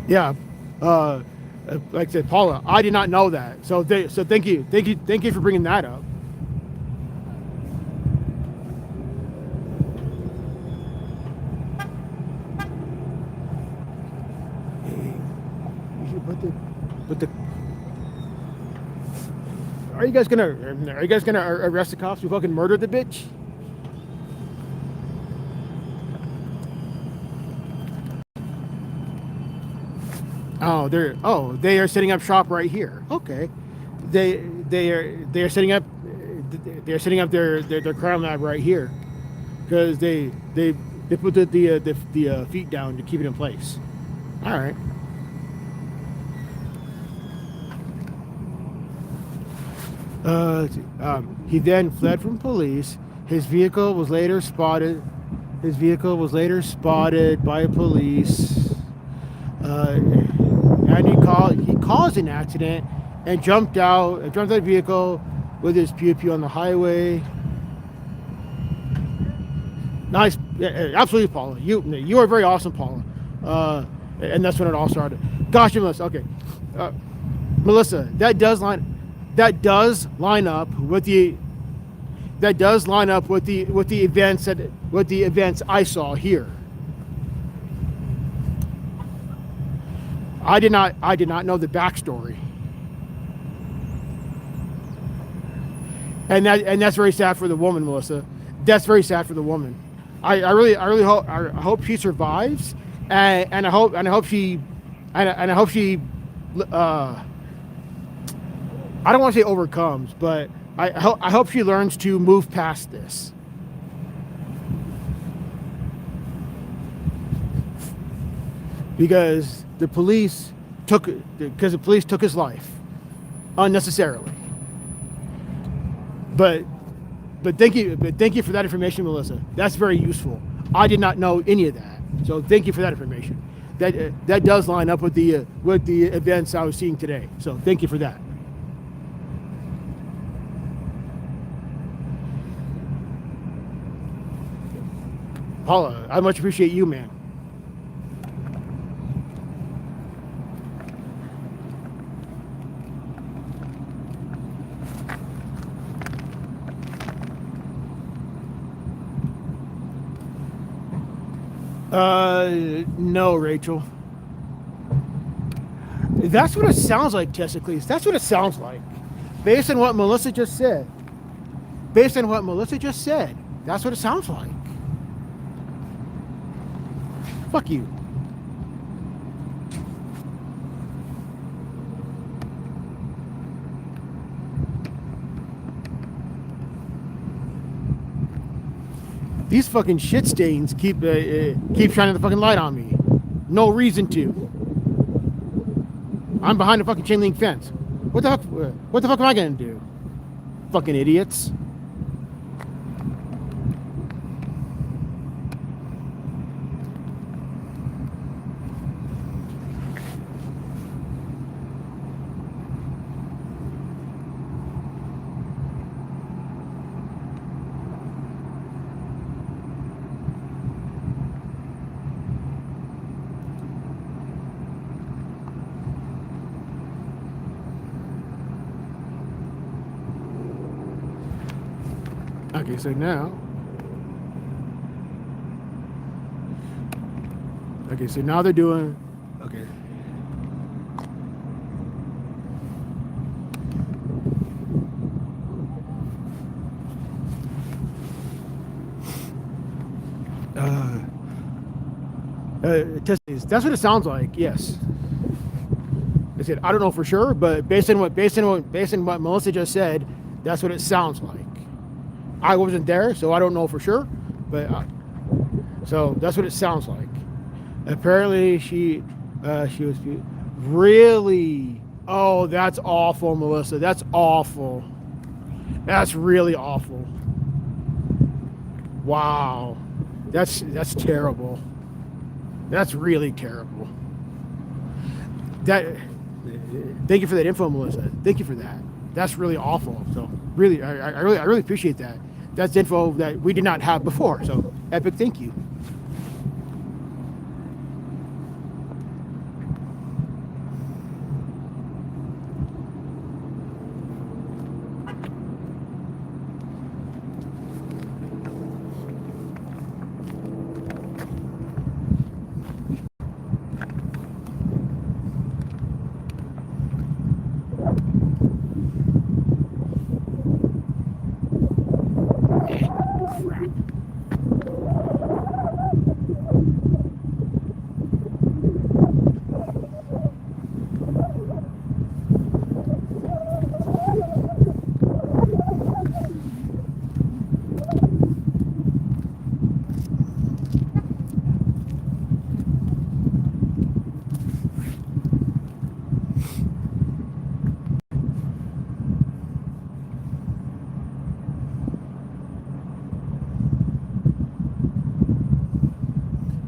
Yeah, like I said, Paula, I did not know that. So thank you for bringing that up. But the are you guys gonna arrest the cops who fucking murdered the bitch? They are setting up shop right here. Okay, they are setting up their crime lab right here because they put the feet down to keep it in place. All right. He then fled from police. His vehicle was later spotted by police. And he caused an accident and jumped out of the vehicle with his pew-pew on the highway. Nice, absolutely, Paula. You are very awesome, Paula. And that's when it all started. Gosh, Melissa. Okay, Melissa, that does line up with the events I saw here. I did not know the backstory, and that's very sad for the woman, Melissa. That's very sad for the woman. I really hope she survives, and I hope she I don't want to say overcomes, but I hope she learns to move past this. Because the police took his life unnecessarily. But thank you for that information, Melissa. That's very useful. I did not know any of that, so thank you for that information. That does line up with the events I was seeing today. So thank you for that. Paula, I much appreciate you, man. No, Rachel. That's what it sounds like, Tessicles. That's what it sounds like. Based on what Melissa just said. Based on what Melissa just said. That's what it sounds like. Fuck you. These fucking shit stains keep shining the fucking light on me. No reason to. I'm behind a fucking chain link fence. What the fuck am I gonna do? Fucking idiots. Okay, so now. Okay, so now they're doing. Okay. That's what it sounds like. Yes. I said I don't know for sure, but based on what Melissa just said, that's what it sounds like. I wasn't there, so I don't know for sure, but so that's what it sounds like. Apparently, she was really. Oh, that's awful, Melissa. That's awful. That's really awful. Wow, that's terrible. That's really terrible. Thank you for that info, Melissa. Thank you for that. That's really awful. So really, I really appreciate that. That's info that we did not have before. So epic, thank you.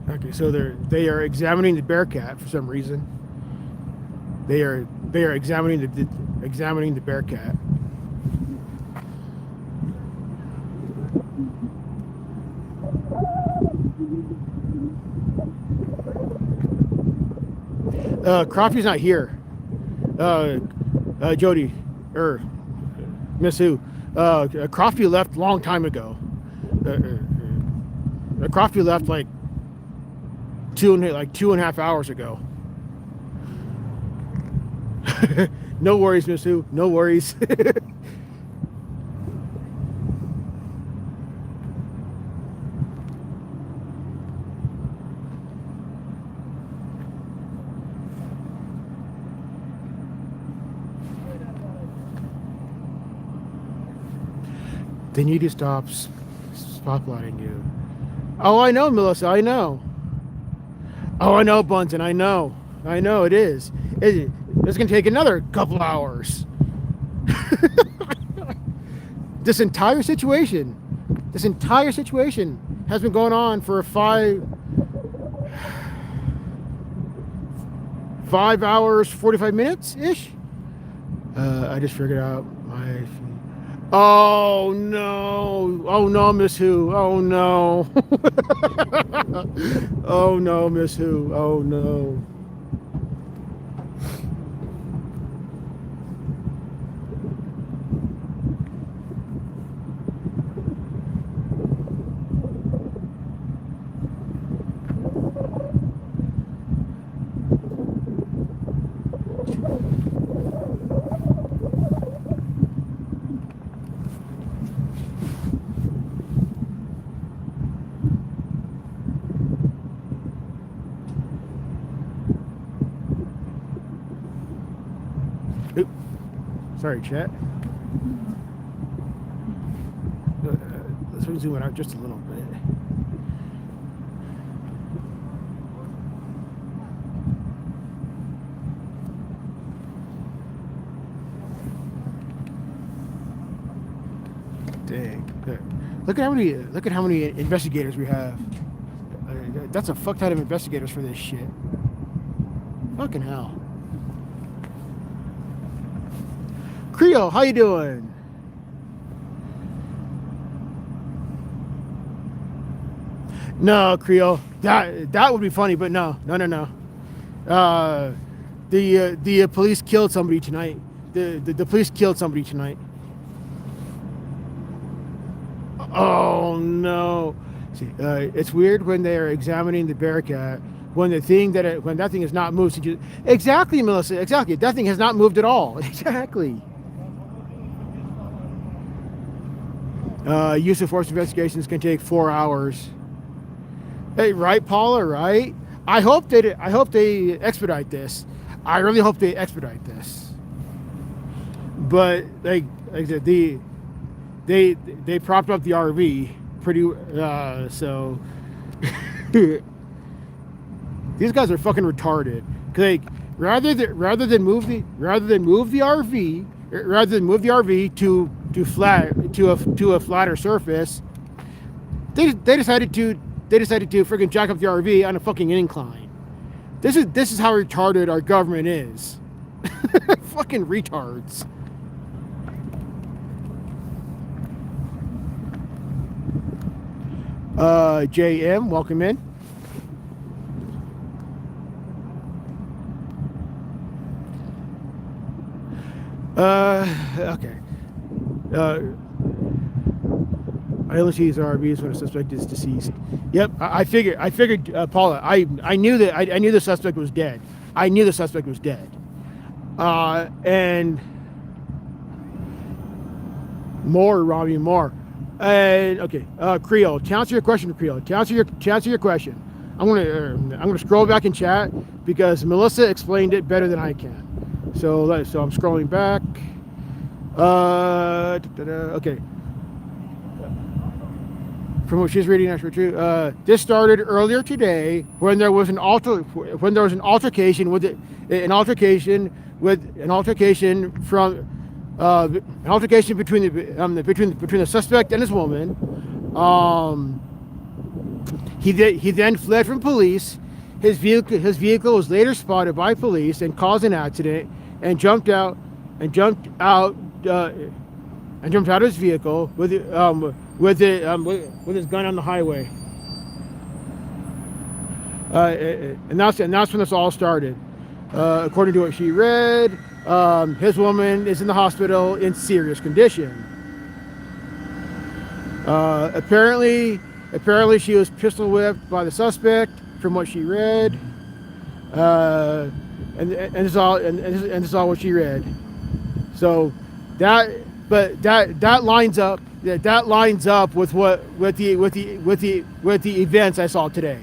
Okay, so they are examining the Bearcat for some reason. They are examining the Bearcat. Crofty's not here. Jody, Miss Who? Crofty left a long time ago. Crofty left like two and a half hours ago. No worries, Miss Who. No worries. They need to stop spotlighting you. Oh, I know, Melissa. I know. Oh, I know, Bunsen. I know it is. It's going to take another couple hours. This entire situation has been going on for 5 hours, 45 minutes ish. I just figured out my. Oh no, Miss Who. Oh no. Oh no, Miss Who. Oh no. Oop. Sorry, chat. Let's zoom it out just a little bit. Dang. Look at how many investigators we have. That's a fuck ton of investigators for this shit. Fucking hell. Creole, how you doing? No, Creole. That would be funny, but no. The police killed somebody tonight. The police killed somebody tonight. Oh no! See, it's weird when they're examining the Bearcat when that thing is not moved. Exactly, Melissa. Exactly. That thing has not moved at all. Exactly. Use of force investigations can take 4 hours. Hey, right, Paula? Right? I hope they expedite this. I really hope they expedite this. But like I said, they propped up the RV pretty so these guys are fucking retarded. Like rather than move the RV to a flatter surface, they decided to freaking jack up the RV on a fucking incline. This is how retarded our government is. Fucking retards. JM, welcome in. Okay. I only see these RVs when a suspect is deceased. Yep, I figured, Paula. I knew the suspect was dead. I knew the suspect was dead. And more, Rami, more. Okay, Creole. To answer your question, Creole. To answer your question, I'm gonna scroll back in chat because Melissa explained it better than I can. So I'm scrolling back. Okay. From what she's reading, actually true. This started earlier today when there was an altercation between the suspect and his woman. He then fled from police. His vehicle was later spotted by police and caused an accident, and jumped out of his vehicle with his gun on the highway. And that's when this all started. According to what she read, his woman is in the hospital in serious condition. Apparently she was pistol whipped by the suspect, from what she read. And this is all what she read. So that lines up with the events I saw today.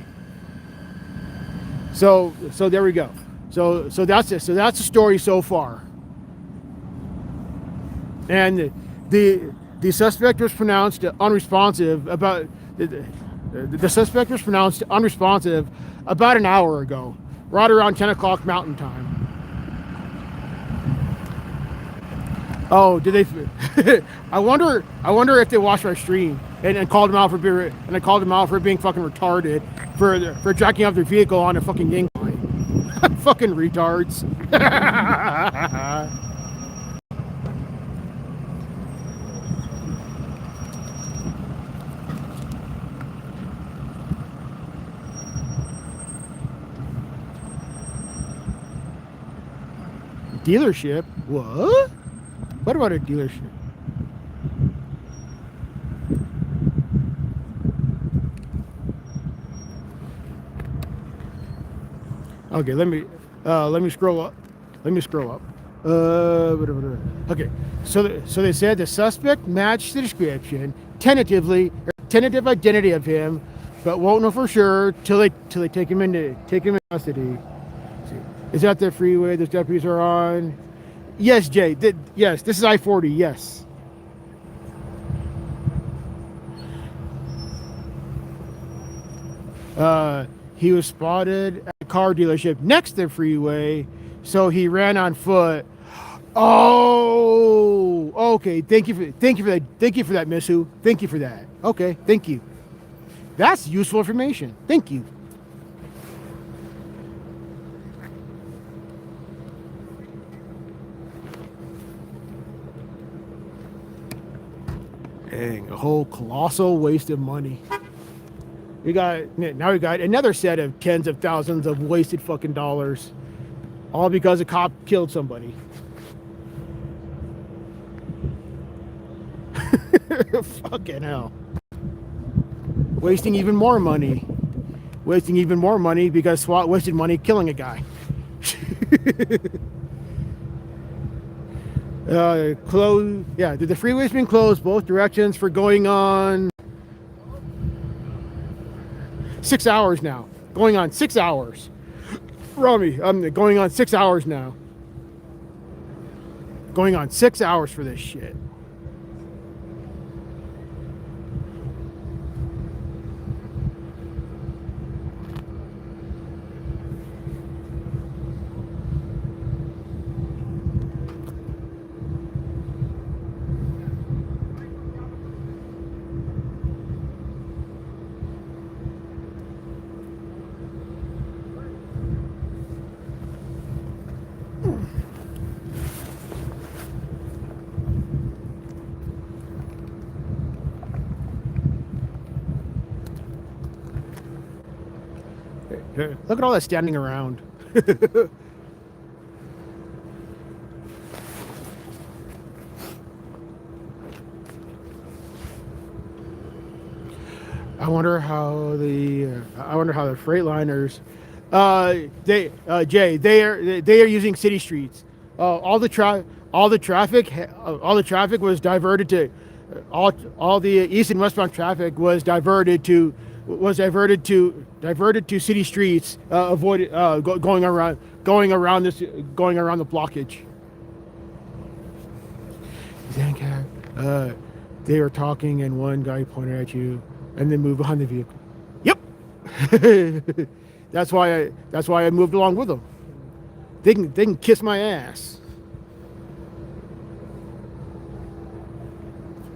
So there we go. So that's it. So that's the story so far. And the suspect was pronounced unresponsive about about an hour ago, right around 10 o'clock Mountain Time. Oh, did they? I wonder if they watched my stream and called him out for being fucking retarded for jacking up their vehicle on a fucking incline. Fucking retards. Dealership? What? What about a dealership? Okay, let me scroll up. Okay, so they said the suspect matched the description, tentative identity of him, but won't know for sure till they take him in custody. Is that the freeway those deputies are on? Yes, Jay. Yes, this is I-40. Yes. He was spotted at a car dealership next to the freeway, so he ran on foot. Oh, okay. Thank you for that. Thank you for that, Miss Who. Thank you for that. Okay, thank you. That's useful information. Thank you. Dang, a whole colossal waste of money. We got another set of tens of thousands of wasted fucking dollars, all because a cop killed somebody. Fucking hell. Wasting even more money. Wasting even more money because SWAT wasted money killing a guy. Closed. Yeah, the freeway's been closed both directions for going on 6 hours now. Going on 6 hours. Rami, I'm going on 6 hours now. Going on 6 hours for this shit. Look at all that standing around. I wonder how the Freightliners, Jay, they are using city streets. All the traffic was diverted to all the east and westbound traffic was diverted to city streets, going around the blockage. AnCap, they were talking and one guy pointed at you and then moved behind the vehicle. Yep. That's why I moved along with them. They can kiss my ass.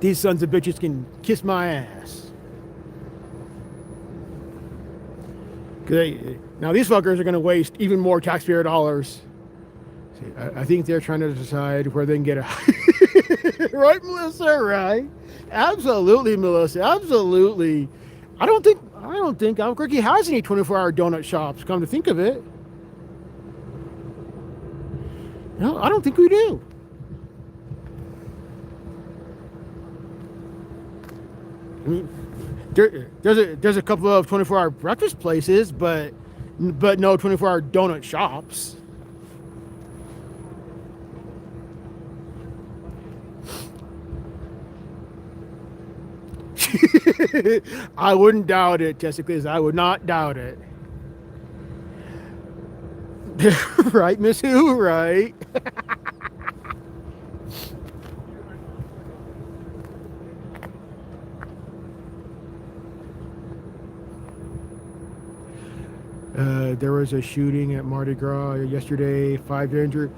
These sons of bitches can kiss my ass. Now these fuckers are going to waste even more taxpayer dollars. See, I think they're trying to decide where they can get a right, Melissa. Right? Absolutely, Melissa. Absolutely. I don't think Albuquerque has any 24-hour donut shops. Come to think of it, no, I don't think we do. I mean, there's a couple of 24-hour breakfast places, but no 24-hour donut shops. I wouldn't doubt it, Jessica. I would not doubt it. Right, Miss Who? Right. There was a shooting at Mardi Gras yesterday. 5 injured.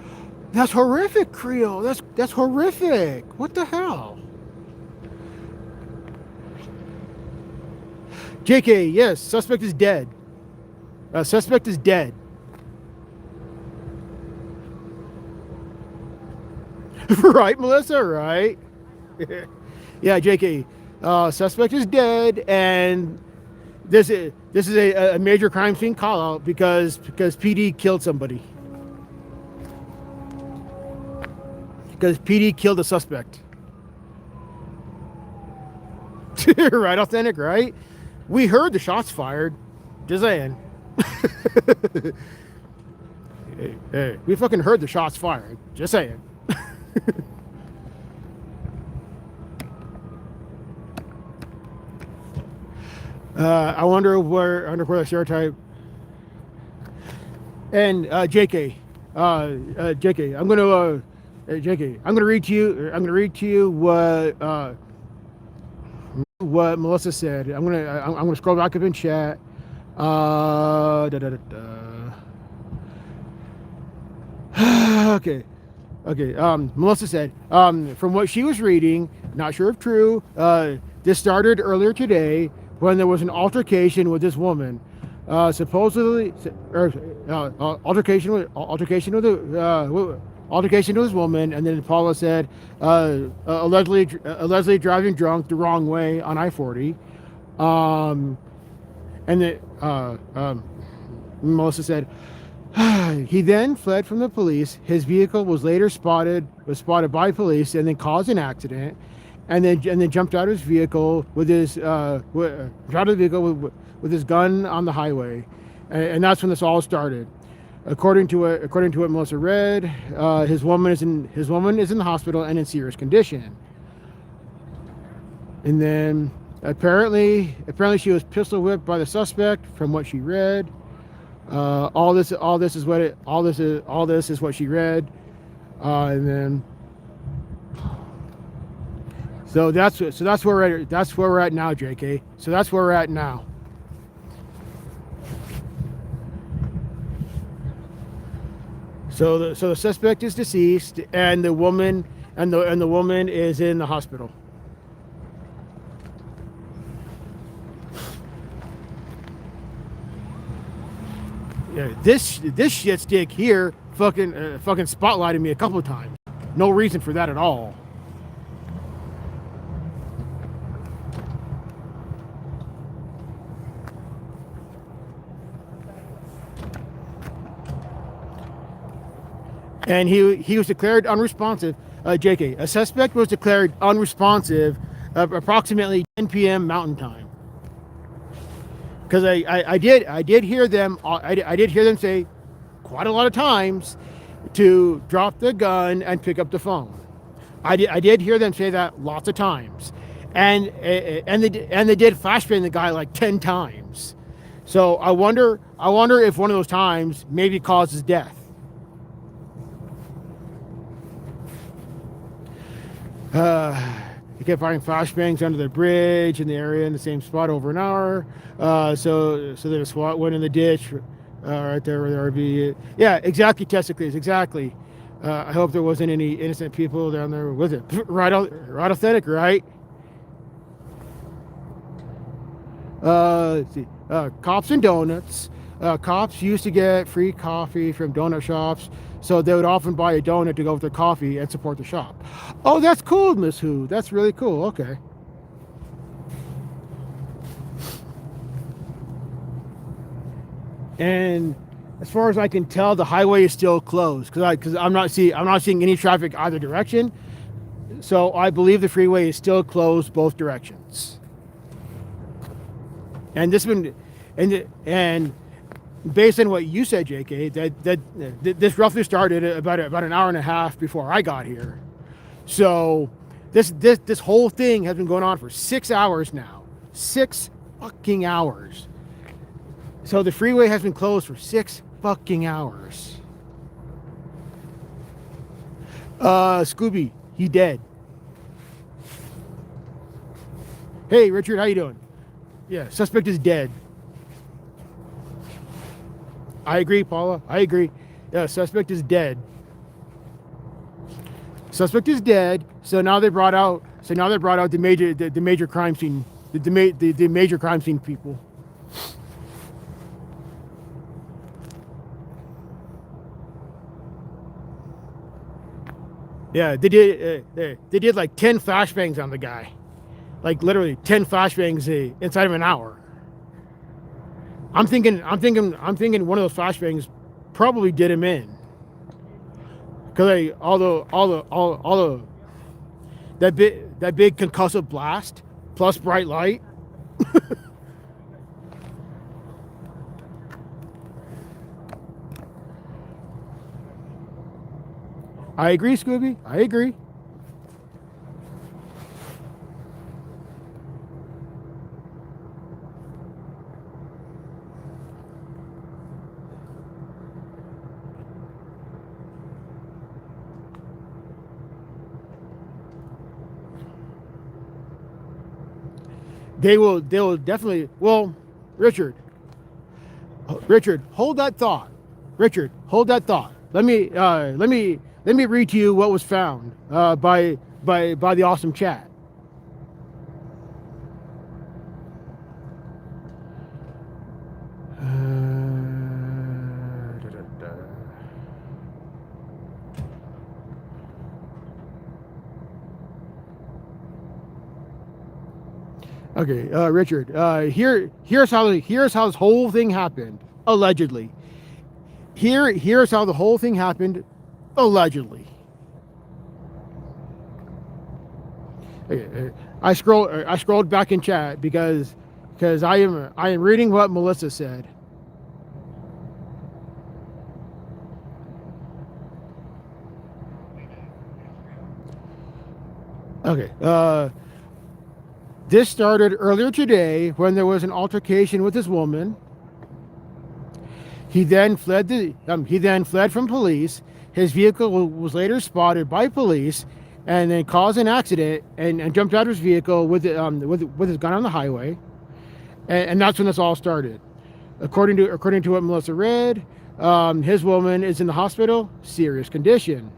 That's horrific, Creel. That's horrific. What the hell? JK, yes, suspect is dead. Suspect is dead. Right, Melissa? Right. Yeah, JK. Suspect is dead, and this is a major crime scene call out because PD killed somebody. Because PD killed a suspect. Right, Authentic, right? We heard the shots fired. Just saying. Hey, we fucking heard the shots fired. Just saying. I wonder where the stereotype. And JK, I'm gonna JK, I'm gonna read to you. I'm gonna read to you what Melissa said. I'm gonna scroll back up in chat. Da, da, da, da. Okay. Okay. Melissa said, from what she was reading, not sure if true. This started earlier today when there was an altercation with this woman. Supposedly, or altercation with this woman, and then Paula said, allegedly driving drunk the wrong way on I-40. And then Melissa said, he then fled from the police. His vehicle was later spotted by police, and then caused an accident, and then jumped out of his vehicle with his with his gun on the highway, and that's when this all started. According to what Melissa read, his woman is in the hospital and in serious condition. And then apparently she was pistol whipped by the suspect. From what she read, all this is what she read, and then so that's where we're at now, JK. So that's where we're at now. So the suspect is deceased, and the woman is in the hospital. Yeah, this shit stick here fucking spotlighted me a couple of times. No reason for that at all. And he was declared unresponsive. JK, a suspect was declared unresponsive approximately 10 p.m. Mountain Time. Because I did hear them say quite a lot of times to drop the gun and pick up the phone. I did hear them say that lots of times, and they did flashbang the guy like 10 times. So I wonder if one of those times maybe causes death. He kept firing flashbangs under the bridge in the area in the same spot over an hour. So that a SWAT went in the ditch right there where the RV. Yeah, exactly, Testicles, exactly. I hope there wasn't any innocent people down there with it. Right authentic, right? Let's see. Cops and donuts. Cops used to get free coffee from donut shops, so they would often buy a donut to go with their coffee and support the shop. Oh, that's cool, Miss Who. That's really cool. Okay. And as far as I can tell, the highway is still closed because I'm not seeing any traffic either direction. So I believe the freeway is still closed both directions. And based on what you said, JK, that this roughly started about an hour and a half before I got here. So this whole thing has been going on for 6 hours now. 6 fucking hours. So the freeway has been closed for 6 fucking hours. Scooby, he dead. Hey, Richard, how you doing? Yeah, suspect is dead. I agree, Paula. I agree. Yeah, suspect is dead. Suspect is dead. So now they brought out the major crime scene, the major crime scene people. Yeah, they did like 10 flashbangs on the guy, like literally 10 flashbangs inside of an hour. I'm thinking one of those flashbangs probably did him in, because all that big concussive blast plus bright light. I agree, Scooby. I agree. They will definitely. Well, Richard, Richard, hold that thought. Richard, hold that thought. Let me read to you what was found by the awesome chat. Okay, Richard. Here's how this whole thing happened. Allegedly. Here's how the whole thing happened. Allegedly. Okay, I scrolled back in chat because I am reading what Melissa said. Okay. This started earlier today when there was an altercation with this woman. He then fled from police. His vehicle was later spotted by police, and then caused an accident and jumped out of his vehicle with his gun on the highway, and that's when this all started. According to what Melissa read, his woman is in the hospital, serious condition.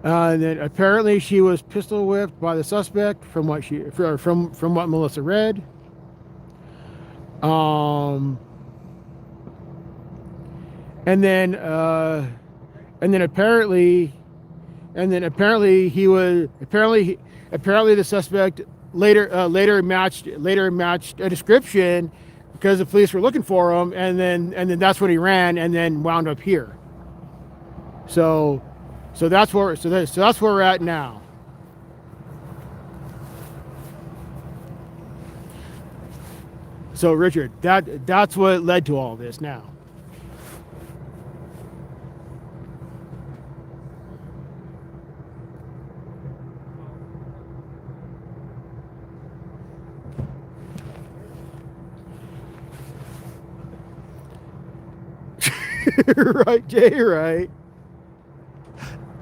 And then apparently she was pistol whipped by the suspect from what Melissa read. And then apparently the suspect later matched a description because the police were looking for him, and then that's when he ran and then wound up here. So that's where we're at now. So Richard, that's what led to all this now. Right, Jay, right.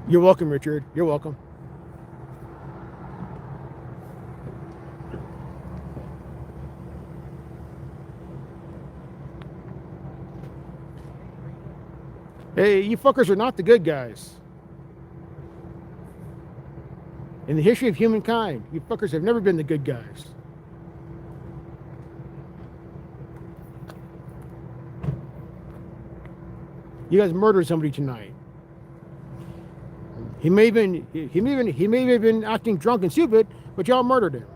You're welcome, Richard. You're welcome. Hey, you fuckers are not the good guys. In the history of humankind, you fuckers have never been the good guys. You guys murdered somebody tonight. He may have been acting drunk and stupid, but y'all murdered him.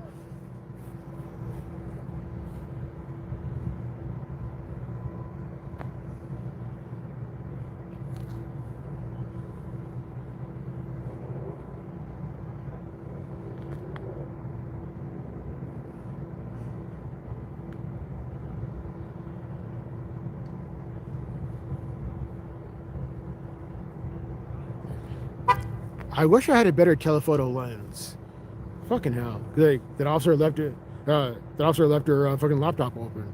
I wish I had a better telephoto lens. Fucking hell! That officer left it. That officer left her fucking laptop open.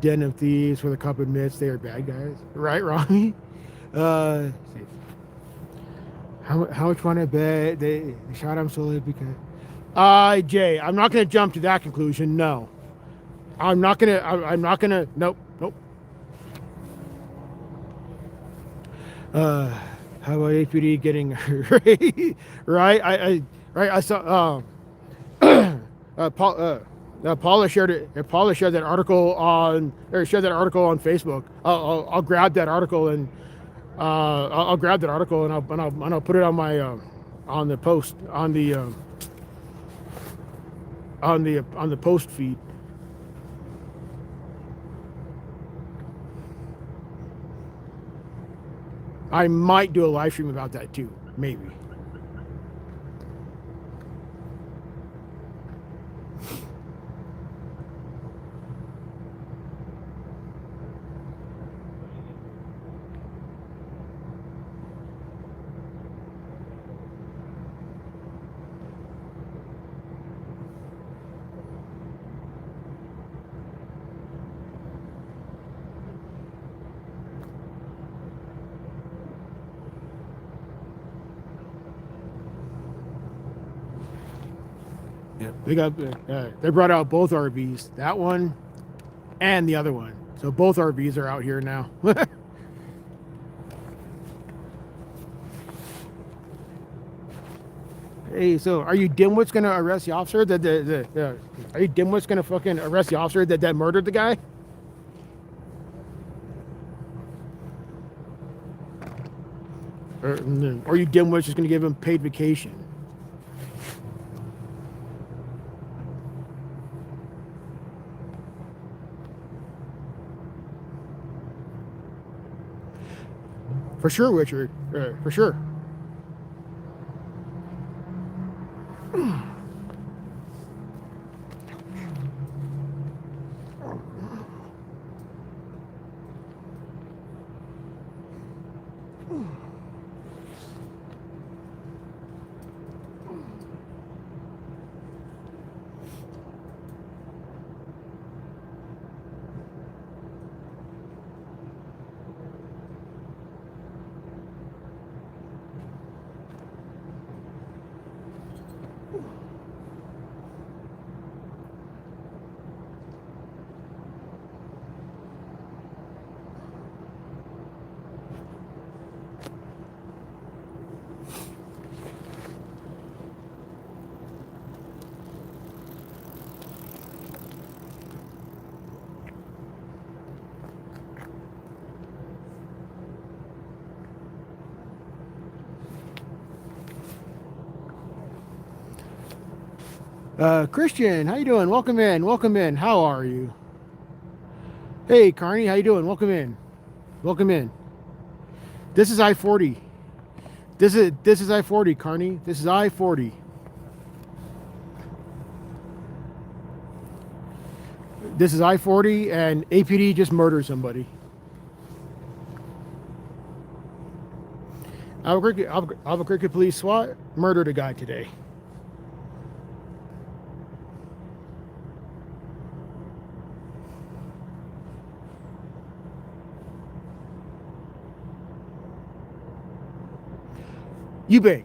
Den of thieves, where the cop admits they are bad guys. Right, Ronnie? How much want I bet they shot him solely because? Jay, I'm not gonna jump to that conclusion. No, I'm not gonna. Nope. How about APD getting right? I saw Paula shared it. Paula shared that article on Facebook. I'll grab that article and I'll grab that article and I'll put it on my on the post on the post feed. I might do a live stream about that too, maybe. They brought out both RVs, that one and the other one. So both RVs are out here now. Hey, so are you dimwits gonna arrest the officer are you dimwits gonna fucking arrest the officer that murdered the guy? Or are you dimwits just gonna give him paid vacation? For sure, Richard. For sure. Christian, how you doing? Welcome in. Welcome in. How are you? Hey, Carney, how you doing? Welcome in. Welcome in. This is I-40. This is I-40, Carney. This is I-40. This is I-40, and APD just murdered somebody. Albuquerque police SWAT murdered a guy today. Eubank.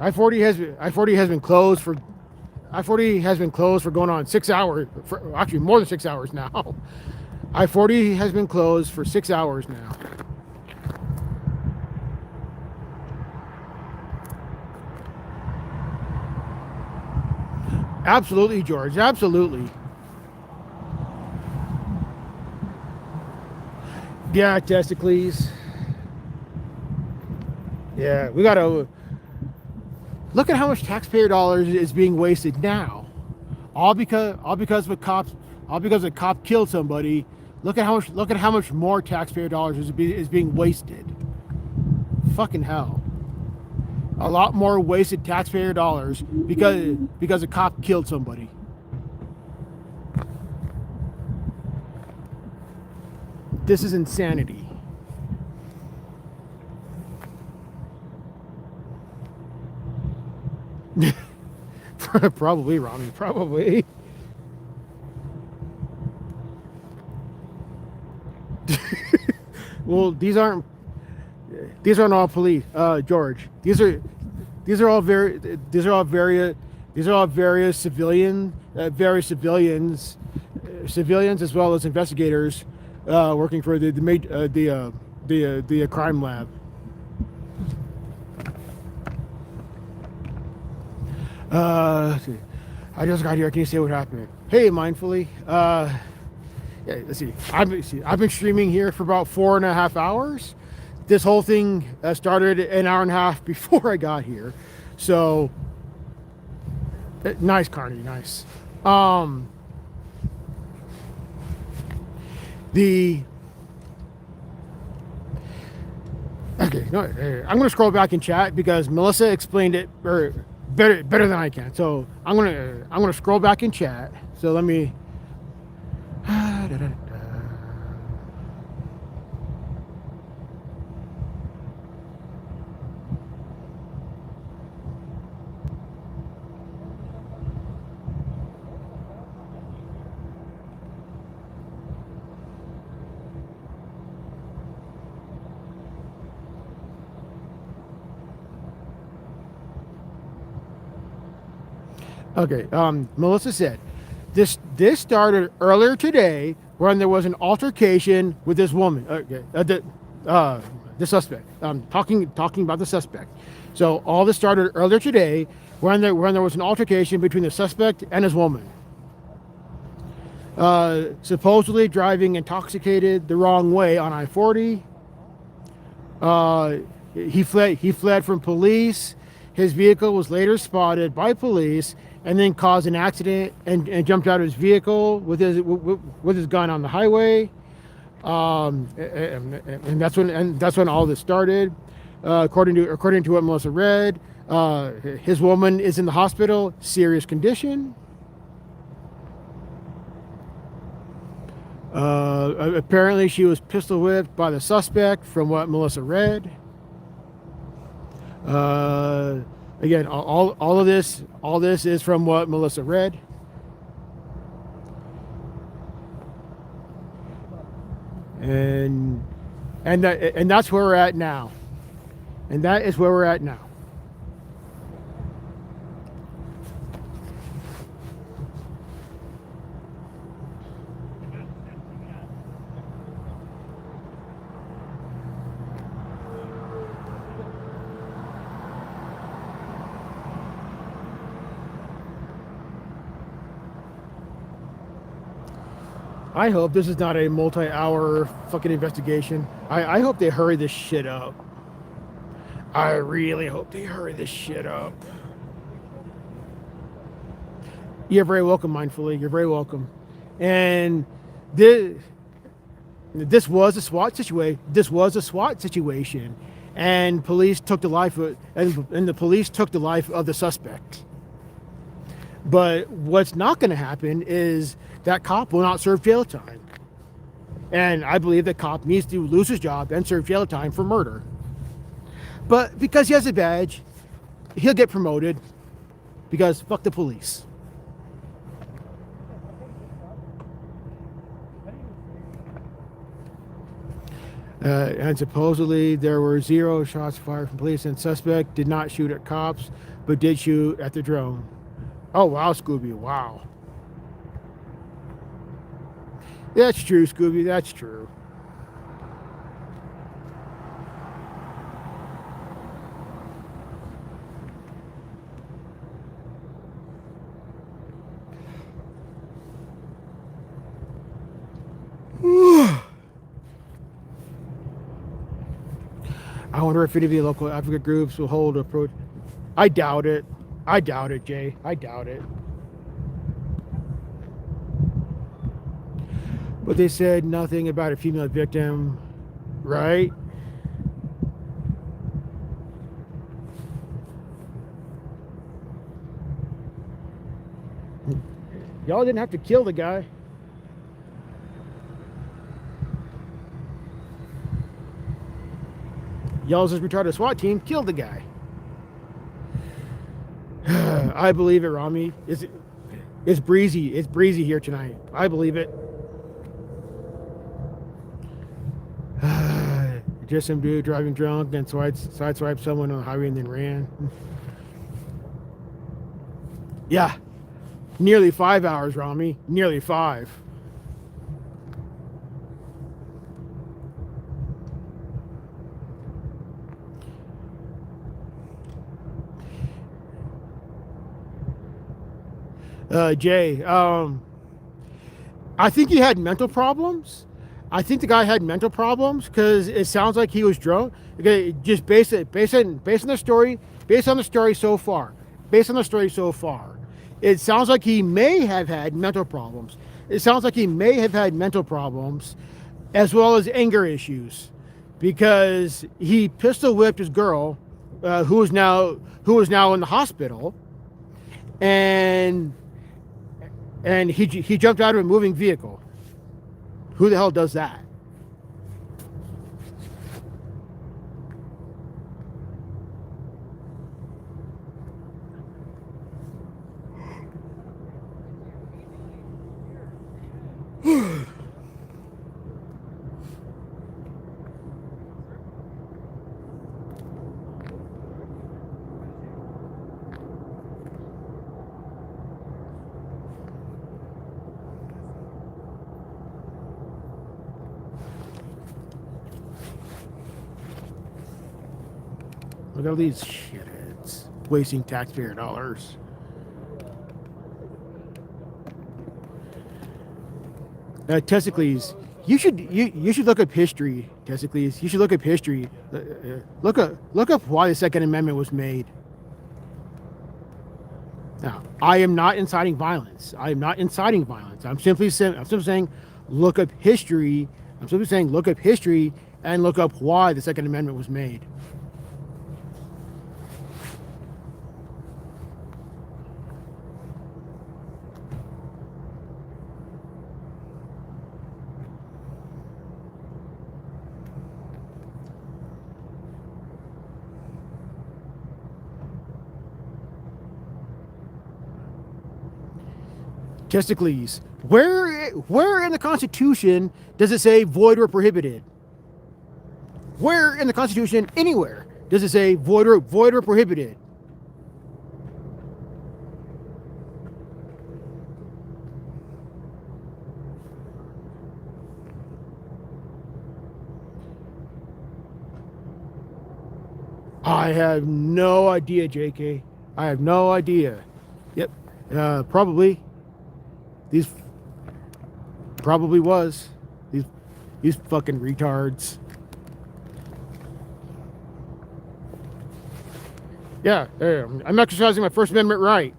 I-40 has been closed for going on 6 hours. Actually, more than 6 hours now. I-40 has been closed for 6 hours now. Absolutely, George. Absolutely. Yeah, testicles. Yeah, we gotta look at how much taxpayer dollars is being wasted now, all because of a cop killed somebody. Look at how much more taxpayer dollars is being wasted. Fucking hell, a lot more wasted taxpayer dollars because a cop killed somebody. This is insanity. Probably, Ronnie. Probably. Well, these aren't all police, George. These are all various civilians as well as investigators working for the crime lab. I just got here. Can you say what happened? Hey, mindfully. Yeah, let's see. I've been streaming here for about 4.5 hours. This whole thing started an hour and a half before I got here. So nice, Carney. Nice. Okay, no, I'm gonna scroll back in chat because Melissa explained it better than I can. So I'm gonna scroll back in chat. So let me. Okay. Melissa said, this started earlier today when there was an altercation with this woman. Okay. The suspect. Talking about the suspect. So all this started earlier today when there was an altercation between the suspect and his woman. Supposedly driving intoxicated the wrong way on I-40. He fled from police. His vehicle was later spotted by police and then caused an accident and jumped out of his vehicle with his gun on the highway. And that's when all this started. According to what Melissa read, his woman is in the hospital, serious condition. Apparently she was pistol whipped by the suspect from what Melissa read. Again, all of this is from what Melissa read. And that's where we're at now. And that is where we're at now. I hope this is not a multi-hour fucking investigation. I hope they hurry this shit up. I really hope they hurry this shit up. You're very welcome, Mindfully. You're very welcome. And this was a SWAT situation. This was a SWAT situation, and police took the life of and the police took the life of the suspect. But what's not going to happen is that cop will not serve jail time. And I believe that cop needs to lose his job and serve jail time for murder. But because he has a badge, he'll get promoted because fuck the police. And supposedly there were 0 shots fired from police, and suspect did not shoot at cops, but did shoot at the drone. Oh, wow, Scooby, wow. That's true, Scooby, that's true. I wonder if any of the local advocate groups will hold a pro. I doubt it. I doubt it, Jay. I doubt it. But they said nothing about a female victim, right? Y'all didn't have to kill the guy. Y'all's just retarded SWAT team killed the guy. I believe it, Rami. It's breezy. It's breezy here tonight. I believe it. Just some dude driving drunk and sideswiped someone on the highway and then ran. Yeah. Nearly 5 hours, Rami. Nearly 5. Jay, I think he had mental problems. I think the guy had mental problems because it sounds like he was drunk. Okay, just based on the story so far, it sounds like he may have had mental problems. It sounds like he may have had mental problems, as well as anger issues, because he pistol whipped his girl, who is now in the hospital, and he jumped out of a moving vehicle. Who the hell does that? Look at all these shitheads wasting taxpayer dollars. Testicles, you should look up history. Testicles, you should look up history. Look up why the Second Amendment was made. Now, I am not inciting violence. I am not inciting violence. I'm simply saying, look up history. I'm simply saying, look up history and look up why the Second Amendment was made. Testicles. Where in the Constitution does it say void or prohibited? Where in the Constitution, anywhere, does it say void or prohibited? I have no idea, JK. I have no idea. Yep. Probably. These probably was. These fucking retards. Yeah, I'm exercising my First Amendment right.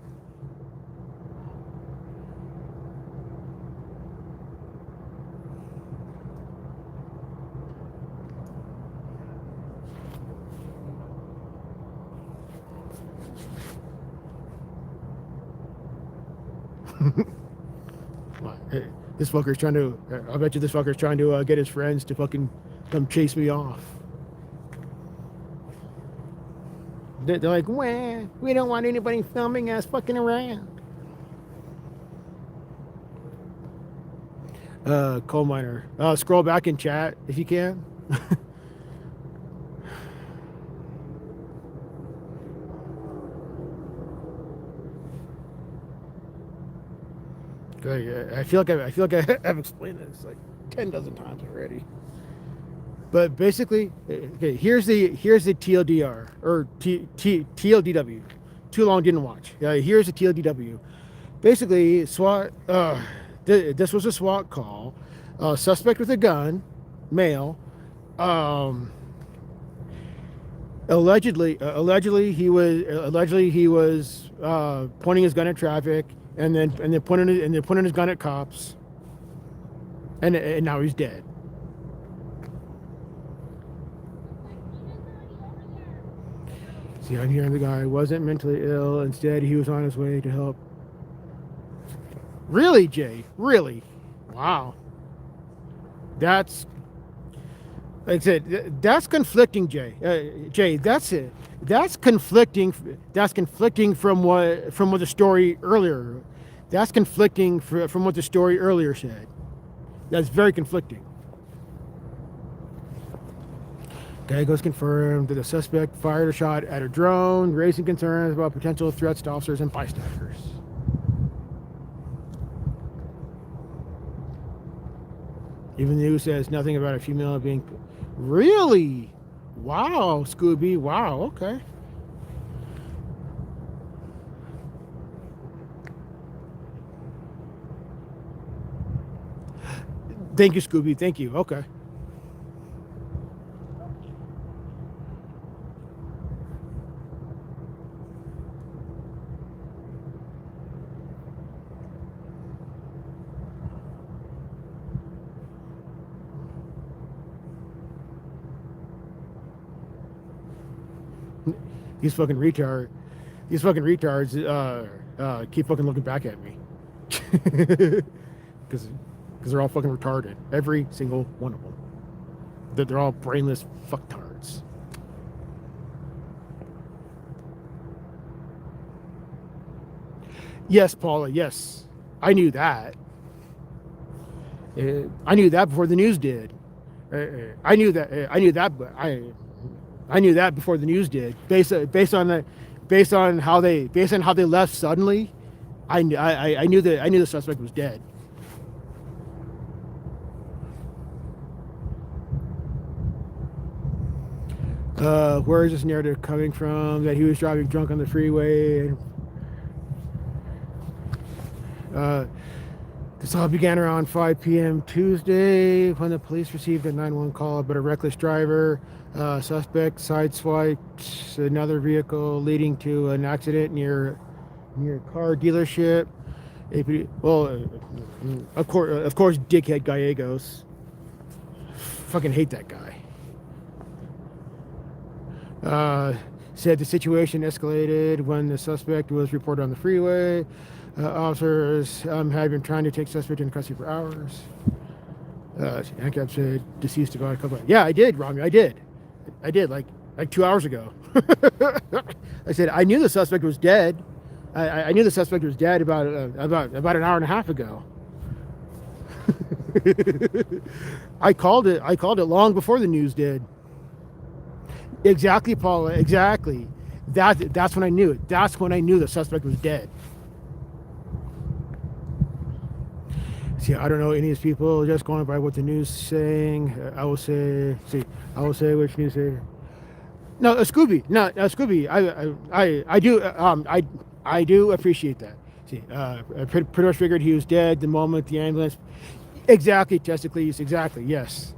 This fucker's trying to, I bet you this fucker's trying to get his friends to fucking come chase me off. They're like, well, we don't want anybody filming us fucking around. Coal miner. Scroll back in chat if you can. I feel like I've explained this like 10 dozen times already. But basically, okay, here's the TLDR or TLDW. Too long didn't watch. Here's the TLDW. Basically, SWAT. This was a SWAT call. Suspect with a gun, male. Allegedly he was pointing his gun at traffic. And then pointing his gun at cops, and now he's dead. See, I'm hearing the guy wasn't mentally ill. Instead, he was on his way to help. Really, Jay? Really? Wow. That's, like I said, that's conflicting, Jay. Jay, that's it. That's conflicting. That's conflicting from what the story earlier. That's conflicting from what the story earlier said. That's very conflicting. Okay, goes confirmed that the suspect fired a shot at a drone, raising concerns about potential threats to officers and bystanders. Even the news says nothing about a female being. Really? Wow, Scooby. Wow, okay. Thank you, Scooby. Thank you. Okay. These fucking retards keep fucking looking back at me. Because they're all fucking retarded. Every single one of them. They're all brainless fucktards. Yes, Paula, yes. I knew that. I knew that before the news did. I knew that before the news did. Based on how they left suddenly. I knew the suspect was dead. Where is this narrative coming from? That he was driving drunk on the freeway. This all began around 5 p.m. Tuesday when the police received a 911 call about a reckless driver. Suspect sideswiped another vehicle, leading to an accident near a car dealership. Of course, dickhead Gallegos. Fucking hate that guy. Said the situation escalated when the suspect was reported on the freeway. Officers had been trying to take suspect into custody for hours. AnCap said deceased about a couple. Yeah, I did, Rami. I did like 2 hours ago. I said I knew the suspect was dead. I knew the suspect was dead about an hour and a half ago. I called it long before the news did. Exactly, Paula. Exactly. That's when I knew it. That's when I knew the suspect was dead. See, I don't know any of these people. Just going by what the news is saying. I will say which news say. No, Scooby. No, Scooby. I do appreciate that. See, I pretty much figured he was dead the moment the ambulance. Exactly, Testicles. Exactly. Yes.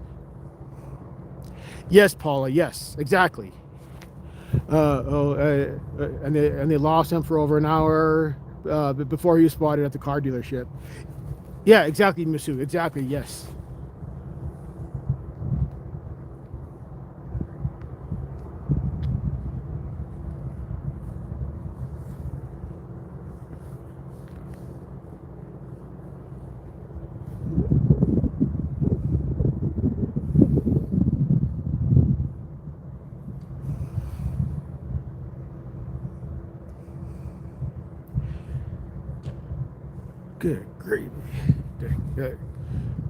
Yes, Paula. Yes, exactly. And they lost him for over an hour before he was spotted at the car dealership. Yeah, exactly, Masu. Exactly. Yes. Good gravy. Good.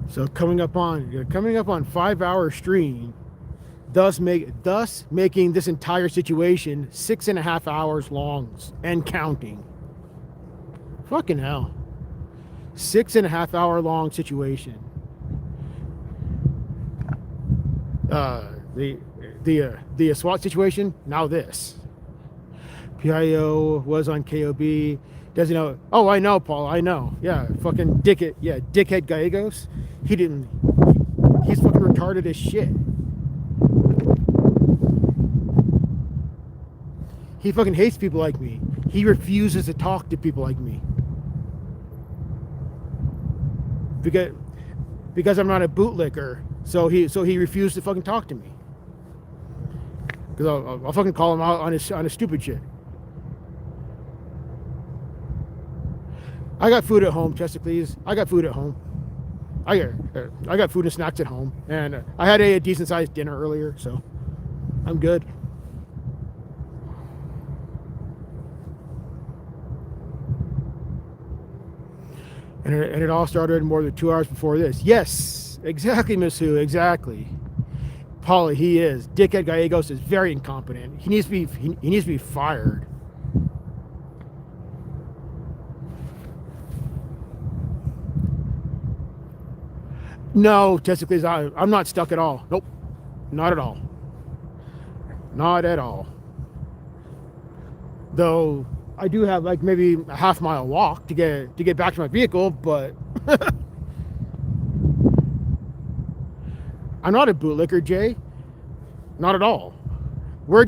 So coming up on 5-hour stream, thus making this entire situation 6.5 hours long and counting. Fucking hell. 6.5 hour long situation. The SWAT situation. Now this. PIO was on KOB. Doesn't know. Oh, I know, Paul. I know. Yeah, fucking dickhead. Yeah, dickhead Gallegos. He's fucking retarded as shit. He fucking hates people like me. He refuses to talk to people like me. Because I'm not a bootlicker. So he refused to fucking talk to me. Because I'll fucking call him out on his stupid shit. I got food at home, Testicles. I got food at home. I got food and snacks at home, and I had a decent sized dinner earlier, so I'm good. And it all started more than 2 hours before this. Yes, exactly, Miss Who, exactly. Paulie, he is. Dickhead Gallegos is very incompetent. He needs to be fired. No, Testicles, I'm not stuck at all. Nope. Not at all. Not at all. Though I do have like maybe a half-mile walk to get back to my vehicle, but I'm not a bootlicker, Jay. Not at all. We're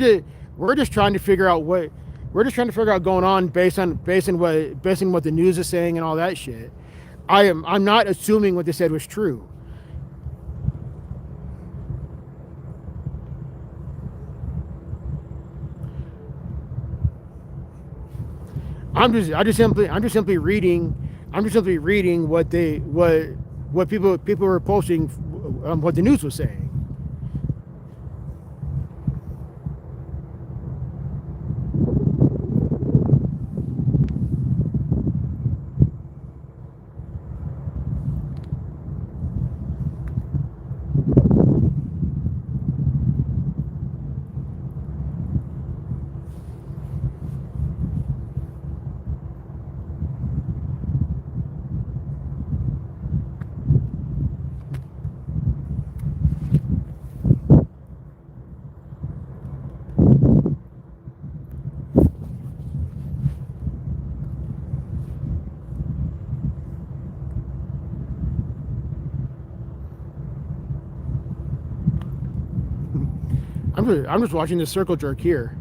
just trying to figure out going on based on what the news is saying and all that shit. I'm not assuming what they said was true. I'm just simply reading what people were posting, what the news was saying. I'm just watching this circle jerk here.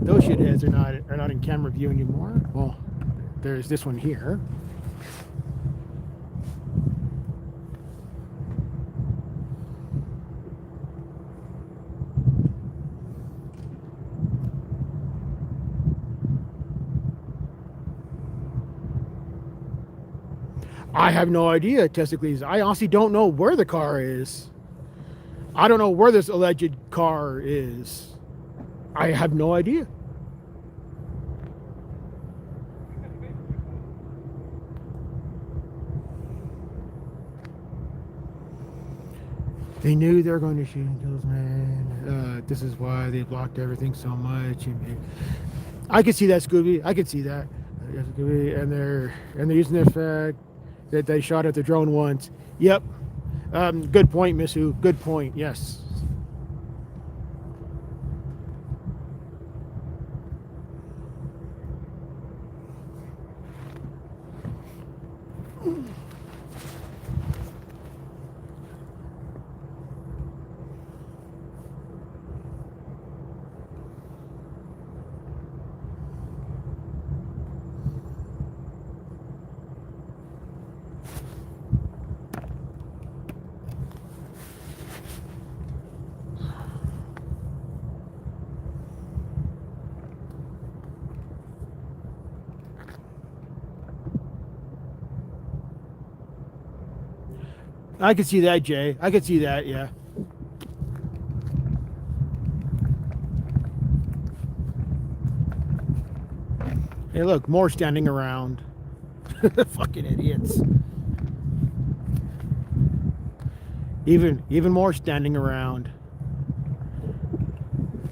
Those shitheads are not in camera view anymore. Well, there's this one here. I have no idea, Testicles. I honestly don't know where the car is. I don't know where this alleged car is. I have no idea. They knew they were going to shoot those man. This is why they blocked everything so much. I could see that, Scooby. I could see that. And they're using the fact that they shot at the drone once. Yep. Good point, Miss Who. Good point. Yes. I could see that, Jay. I could see that, yeah. Hey, look, more standing around. Fucking idiots. Even more standing around.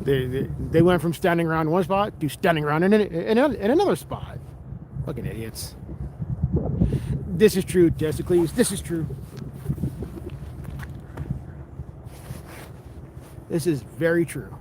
They went from standing around in one spot to standing around in another spot. Fucking idiots. This is true, Testicles. This is true. This is very true.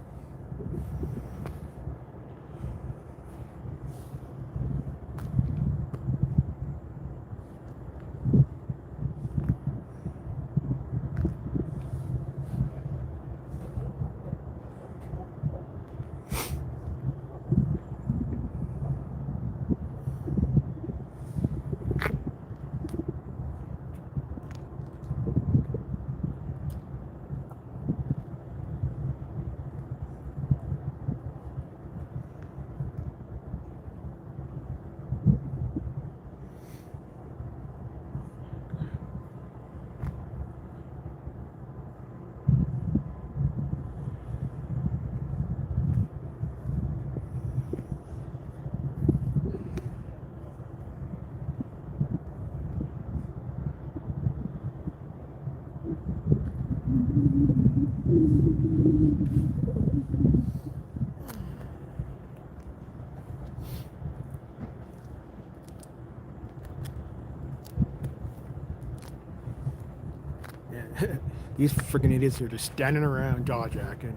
These freaking idiots are just standing around jaw jacking,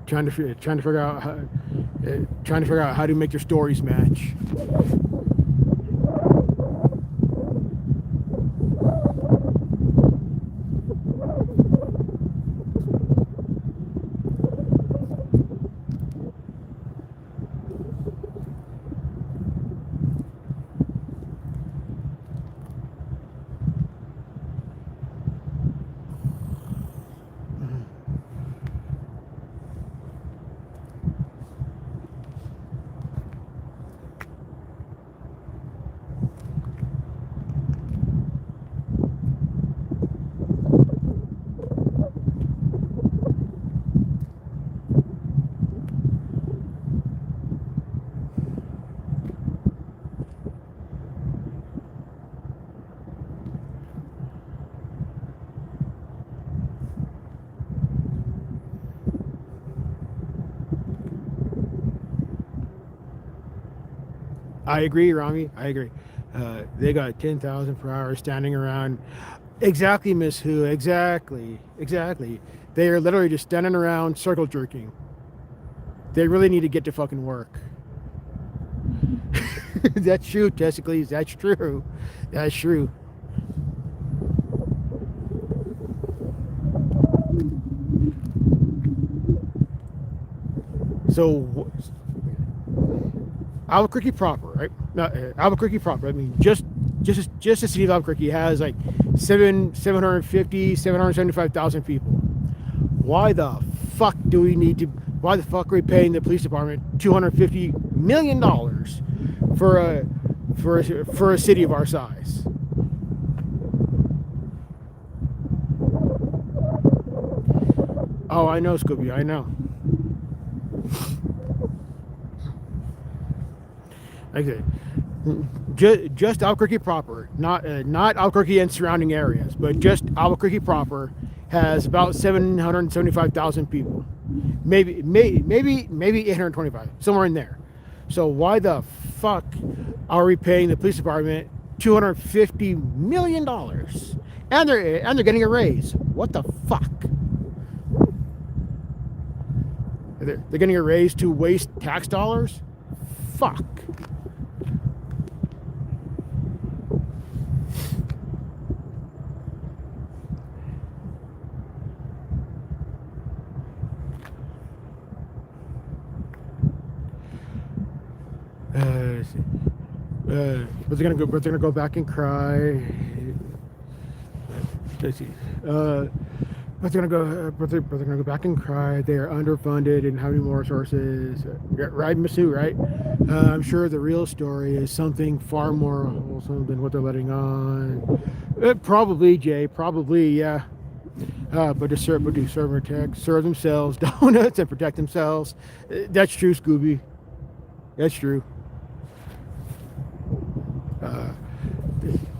trying to figure out how to make their stories match. I agree, Rami. I agree. They got 10,000 per hour standing around. Exactly, Miss Who. Exactly. Exactly. They are literally just standing around circle jerking. They really need to get to fucking work. That's true, Testicles. That's true. That's true. So, Albuquerque proper, right? Not Albuquerque proper. I mean, just the city of Albuquerque has like 775,000 people. Why the fuck do we need to? Why the fuck are we paying the police department $250 million for a city of our size? Oh, I know, Scooby. I know. Okay. Just Albuquerque proper, not Albuquerque and surrounding areas, but just Albuquerque proper has about 775,000 people, maybe 825, somewhere in there. So why the fuck are we paying the police department $250 million, and they're getting a raise? What the fuck? They're getting a raise to waste tax dollars? Fuck. But they're gonna go back and cry. Let's see. But they're gonna go back and cry. They are underfunded and have any more resources. Right, Miss Sue, right? I'm sure the real story is something far more wholesome than what they're letting on. Probably, Jay. Probably, yeah. But to serve and protect, serve themselves donuts and protect themselves. That's true, Scooby. That's true.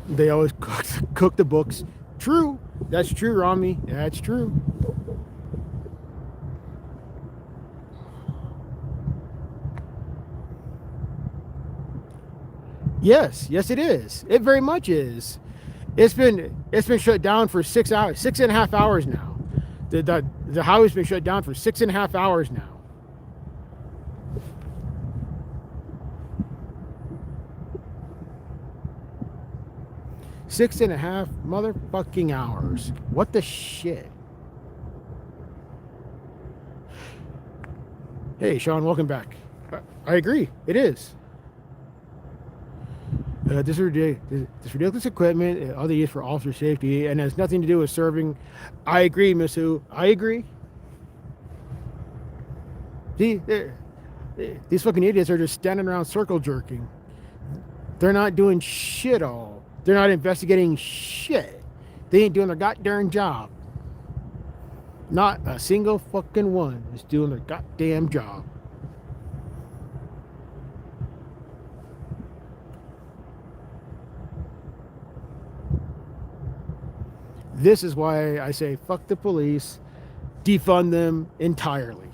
They always cook the books. True. That's true, Rami. That's true. Yes, it is. It very much is. It's been shut down for 6 hours, 6.5 hours now. The highway's been shut down for 6.5 hours now. Six and a half motherfucking hours. What the shit? Hey, Sean, welcome back. I agree. It is. This ridiculous equipment, all they use for officer safety, and has nothing to do with serving. I agree, Miss Who. I agree. See, these fucking idiots are just standing around circle jerking. They're not doing shit all. They're not investigating shit. They ain't doing their goddamn job. Not a single fucking one is doing their goddamn job. This is why I say fuck the police, defund them entirely.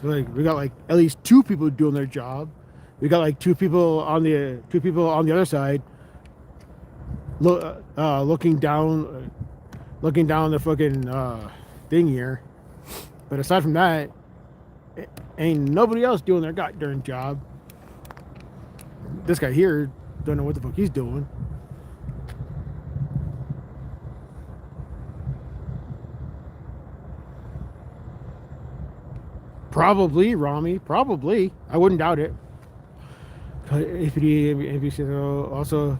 So like we got like at least 2 people doing their job. We got like 2 people on the other side, looking down the fucking thing here. But aside from that, ain't nobody else doing their goddamn job. This guy here don't know what the fuck he's doing. Probably, Rami. Probably. I wouldn't doubt it. APD, NBC also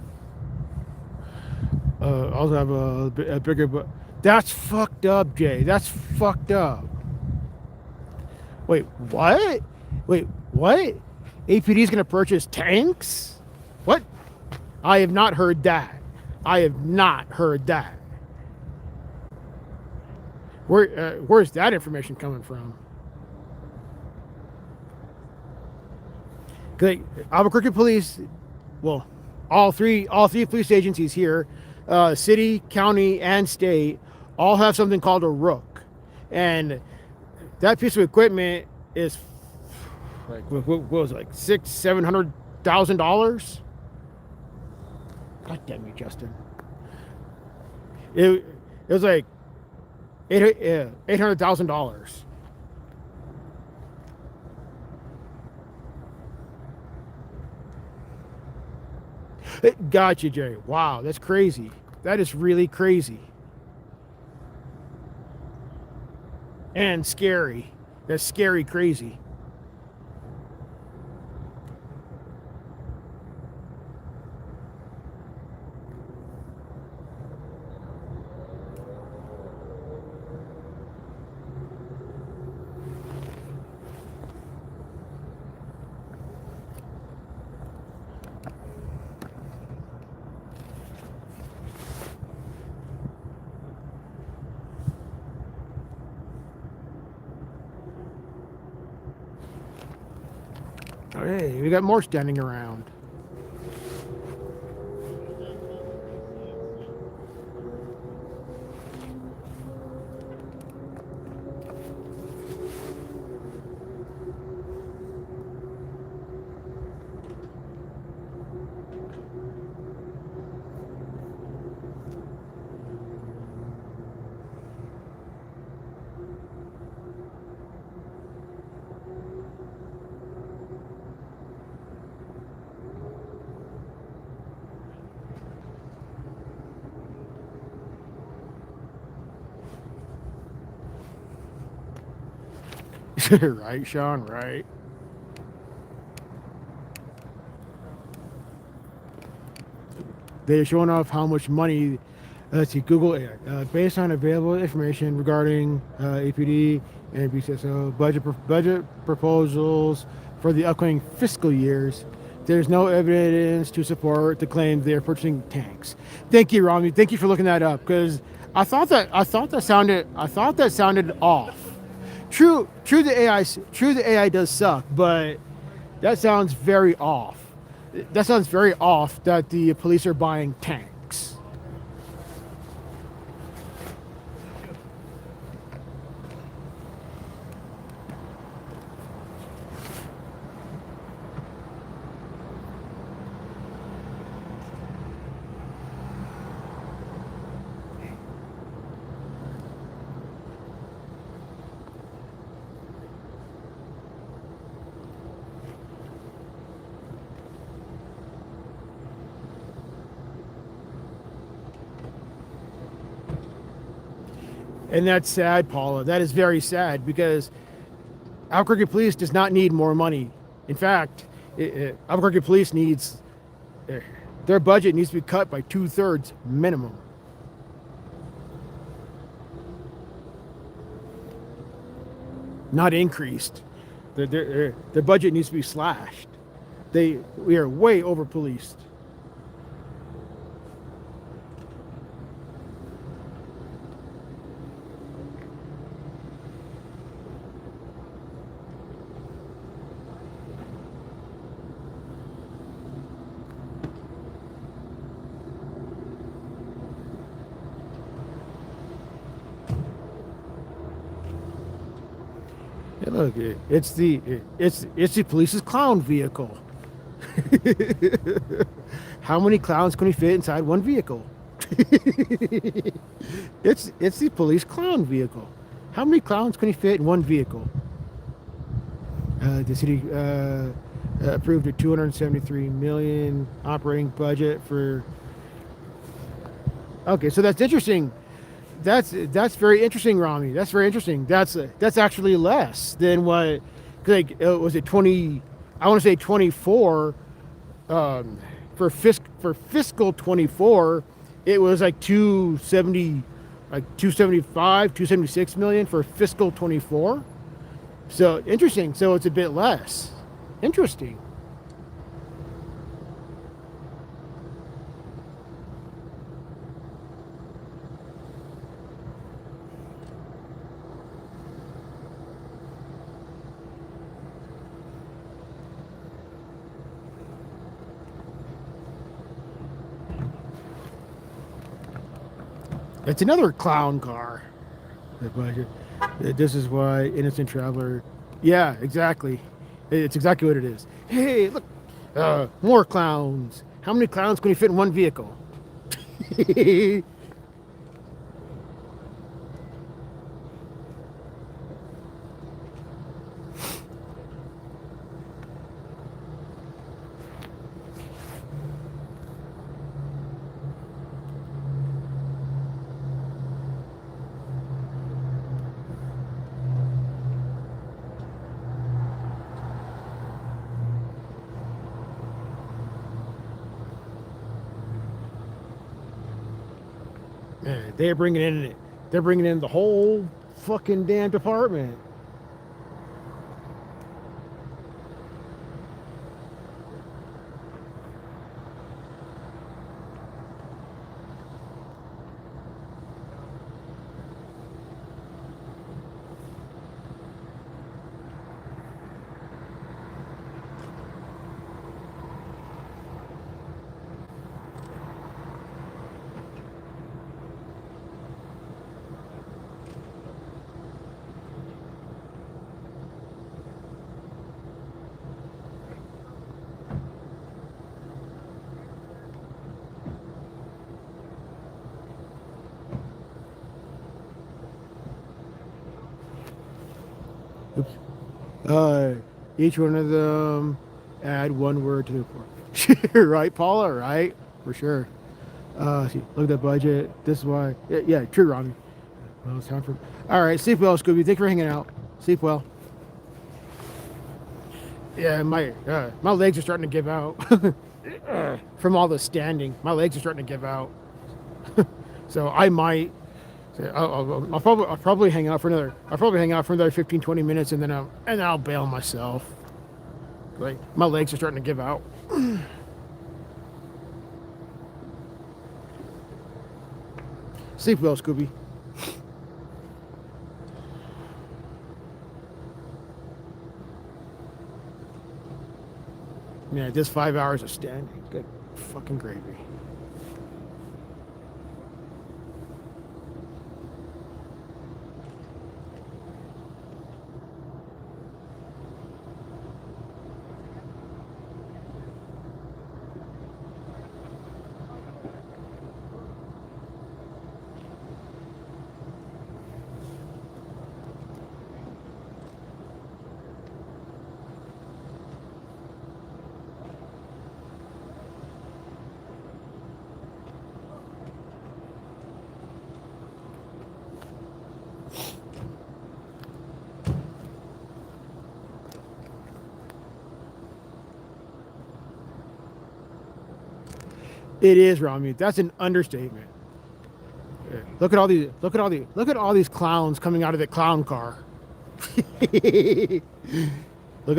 have a bigger, but that's fucked up, Jay. That's fucked up. Wait, what? Wait, what? APD is going to purchase tanks? What? I have not heard that. I have not heard that. Where's that information coming from? Albuquerque police, well, all three police agencies here, city, county, and state, all have something called a rook, and that piece of equipment is like what was it, like $600,000-$700,000. God damn you, Justin. It was like $800,000. Gotcha, Jerry. Wow, that's crazy. That is really crazy. And scary. That's scary crazy. Hey, we got more standing around. Right, Sean, right. They're showing off how much money, let's see, Google, based on available information regarding APD and BCSO budget proposals for the upcoming fiscal years, there's no evidence to support the claim they're purchasing tanks. Thank you, Rami. Thank you for looking that up, because I thought that sounded off. True, the AI does suck, but that sounds very off. That sounds very off that the police are buying tanks. And that's sad, Paula. That is very sad, because Albuquerque Police does not need more money. In fact, Albuquerque Police needs, their budget needs to be cut by 2/3 minimum. Not increased. Their budget needs to be slashed. We are way over policed. Yeah, look, it's the police's clown vehicle. How many clowns can we fit inside one vehicle? It's the police clown vehicle. How many clowns can we fit in one vehicle? The city approved a $273 million operating budget for. Okay, so that's interesting. That's very interesting, Rami. That's very interesting. That's actually less than what, like, was it 20? I want to say 24 For fiscal 24, it was like 270, like 275, 276 million for fiscal 24. So interesting. So it's a bit less. Interesting. It's another clown car. The budget. This is why innocent traveler. Yeah, exactly. It's exactly what it is. Hey, look, more clowns. How many clowns can we fit in one vehicle? Man, they're bringing in the whole fucking damn department. Oops. Each one of them add one word to the report. Right, Paula? Right? For sure. See, look at the budget. This is why. Yeah, true, Ronnie. Well, it's time for. All right, sleep well, Scooby. Thanks for hanging out. Sleep well. Yeah, my legs are starting to give out from all the standing. My legs are starting to give out. So I might. I'll probably hang out for another 15, 20 minutes, and then I'll bail myself. Like my legs are starting to give out. Sleep well, Scooby. Yeah, just 5 hours of standing. Good fucking gravy. It is, Rami. That's an understatement. Yeah. Look at all these clowns coming out of the clown car. Look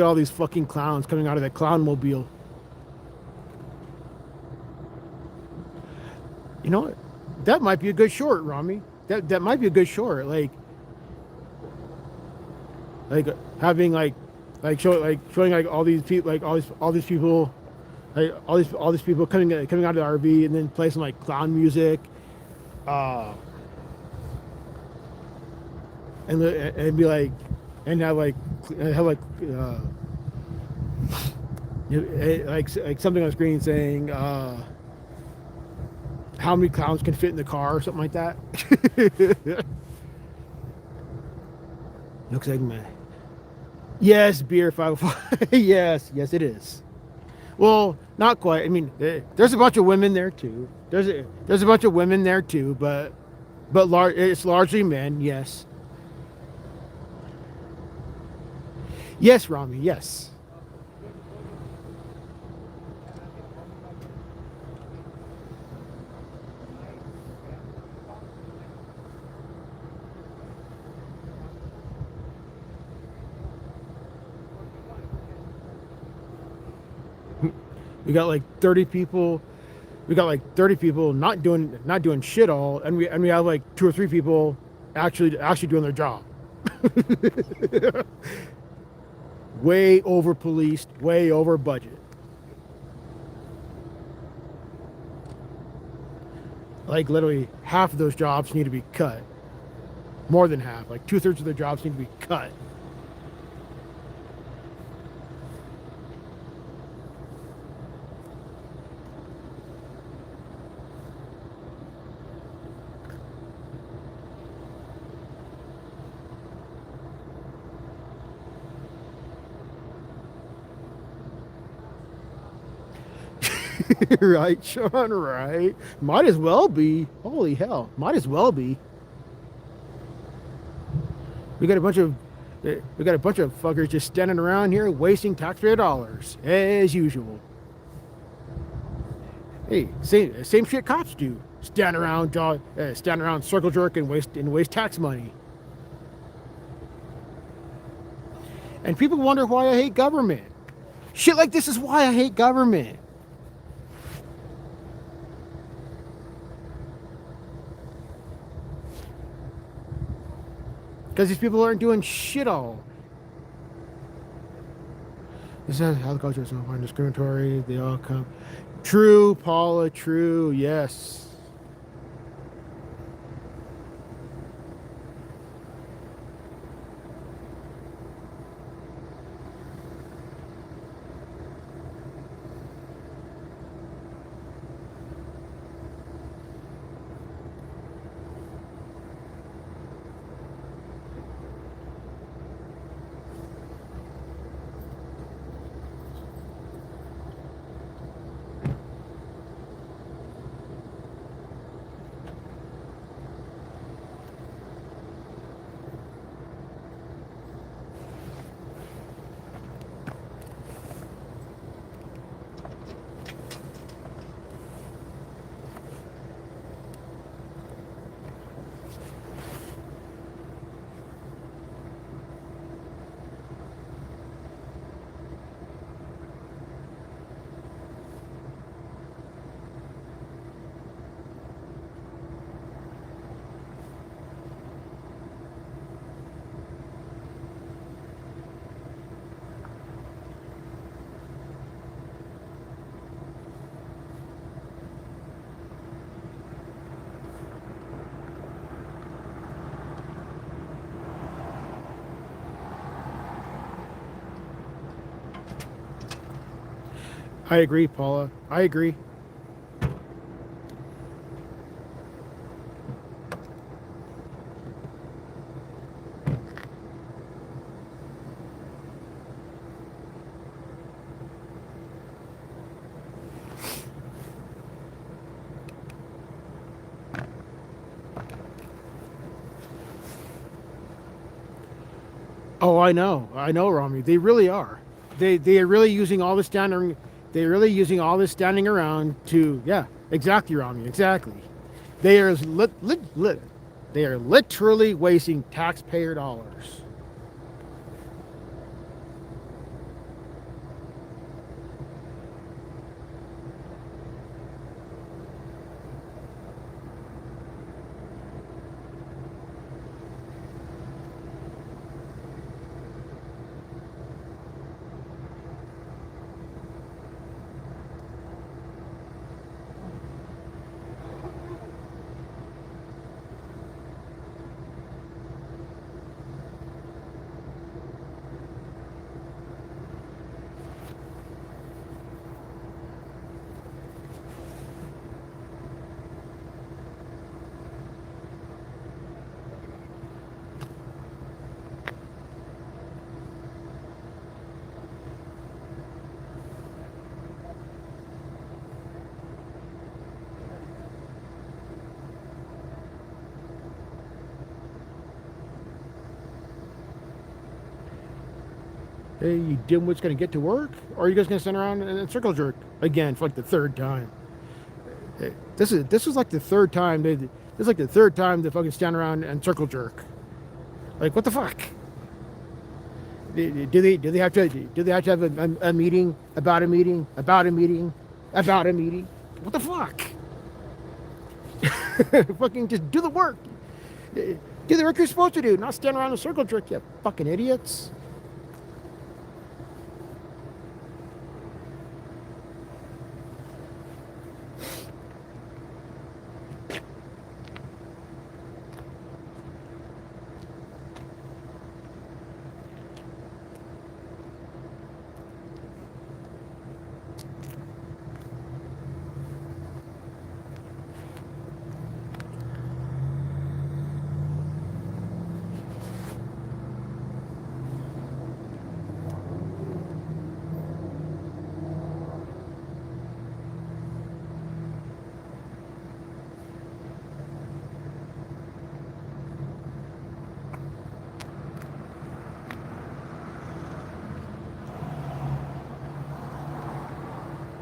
at all these fucking clowns coming out of that clown mobile. You know what? That might be a good short, Rami. That might be a good short. Like having showing like all these people, like all these people, like all these people coming out of the RV, and then play some like clown music, and be like, and have like like something on the screen saying how many clowns can fit in the car or something like that. Looks like man. Yes, beer 505. yes, it is. Well, not quite. I mean, there's a bunch of women there too. There's a bunch of women there too, but it's largely men. Yes. Yes, Rami. Yes. We got like 30 people. We got like 30 people not doing shit all, and we have like 2 or 3 people actually doing their job. Way over policed, way over budget. Like literally half of those jobs need to be cut. More than half, like 2/3 of their jobs need to be cut. Right, Sean, right. Might as well be. Holy hell. Might as well be. We got a bunch of fuckers just standing around here wasting taxpayer dollars as usual. Hey, same shit cops do. Stand around circle jerk and waste tax money. And people wonder why I hate government. Shit like this is why I hate government. Because these people aren't doing shit all. This is how the culture is so discriminatory. They all come. True, Paula, true, yes. I agree, Paula. I agree. Oh, I know, Rami. They really are. They are really using all this standing. They're really using all this standing around to, yeah, exactly, Rami, exactly. They are they are literally wasting taxpayer dollars. Hey, you dimwit's gonna get to work? Or are you guys gonna stand around and circle jerk again for like the 3rd time? Hey, this is like the 3rd time this is like the 3rd time they fucking stand around and circle jerk. Like, what the fuck? Do they have to have a meeting about a meeting about a meeting about a meeting? What the fuck? Fucking just do the work. Do the work you're supposed to do, not stand around in a circle jerk, you fucking idiots.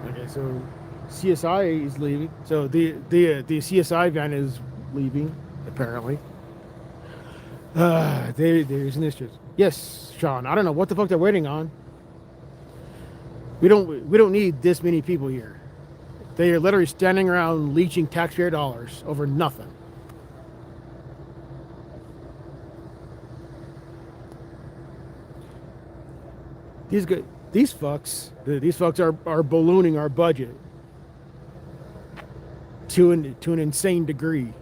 Okay, so CSI is leaving. So the CSI van is leaving, apparently. There's an issue. Yes, Sean. I don't know what the fuck they're waiting on. We don't need this many people here. They are literally standing around leeching taxpayer dollars over nothing. These fucks are ballooning our budget to an insane degree.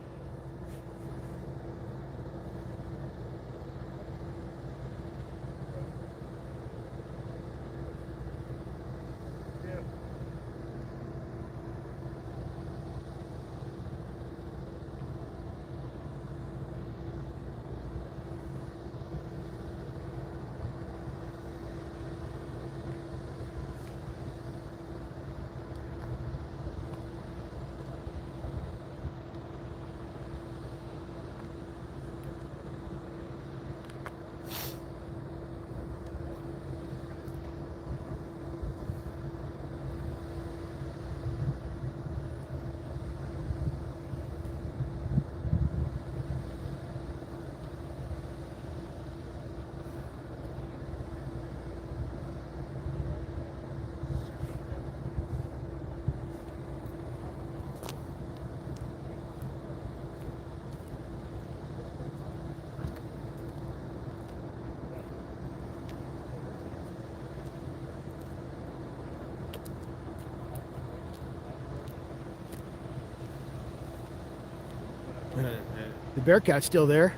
The Bearcat's still there.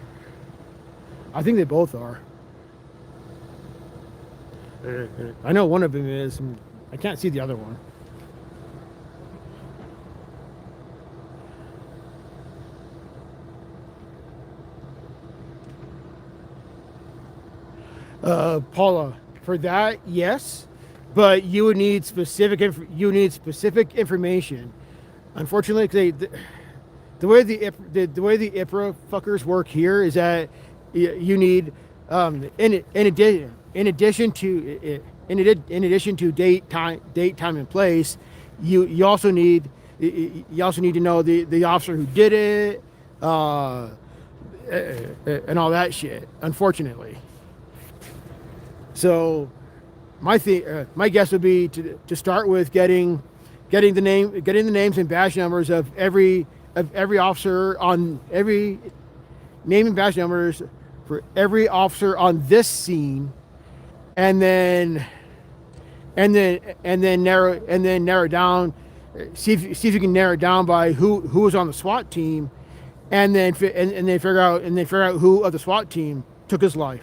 I think they both are. I know one of them is. I can't see the other one. Paula, for that, yes, but you would need specific information. Unfortunately, the way the IPRA fuckers work here is that you need in addition to date, time, and place, you also need to know the officer who did it and all that shit. Unfortunately, so my guess would be to start with getting the names and badge numbers of every officer on every name and badge numbers for every officer on this scene, and then narrow down. See if you can narrow it down by who was on the SWAT team, and then figure out who of the SWAT team took his life.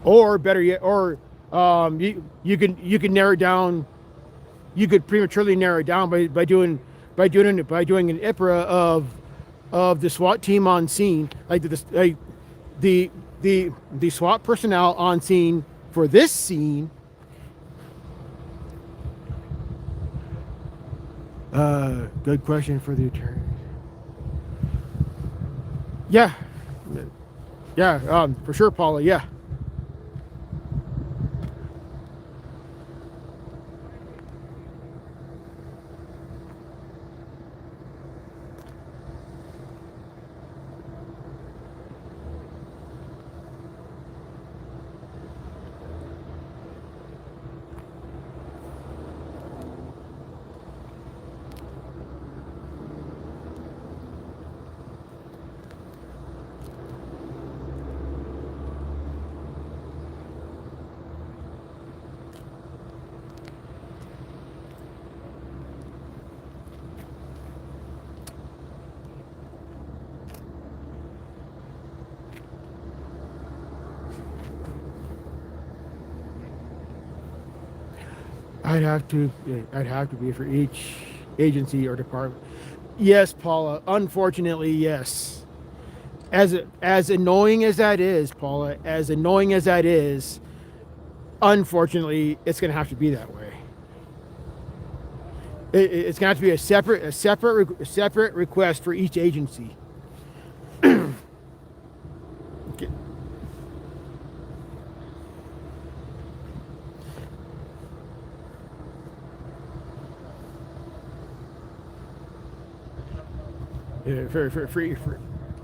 Or better yet, you can narrow it down. You could prematurely narrow it down by doing an IPRA of the SWAT team on scene, like the SWAT personnel on scene for this scene. Good question for the attorney. Yeah, for sure, Paula. Yeah. I'd have to be for each agency or department. Yes, Paula. Unfortunately, yes. As annoying as that is, Paula, as annoying as that is, unfortunately, it's going to have to be that way. It's going to have to be a separate request for each agency. Okay.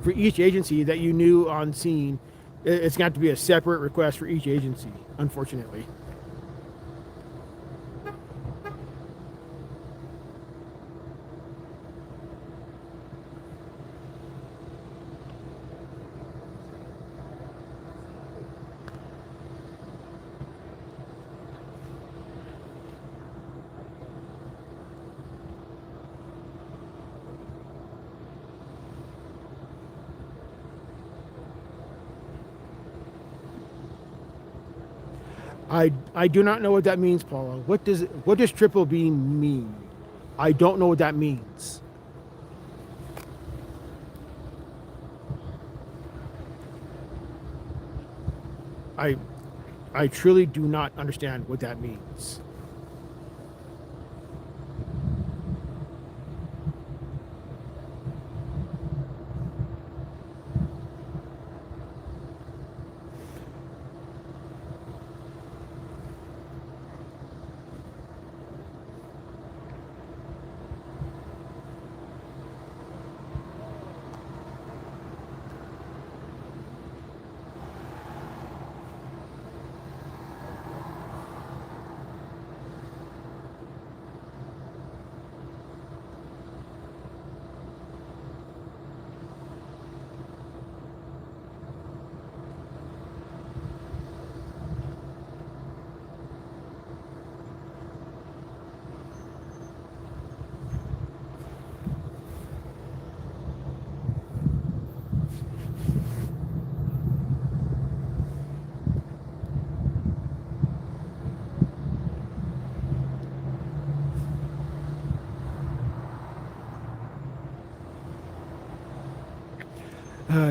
For each agency that you knew on scene, it's going to have to be a separate request for each agency, unfortunately. I do not know what that means, Paula. What does triple B mean? I don't know what that means. I truly do not understand what that means.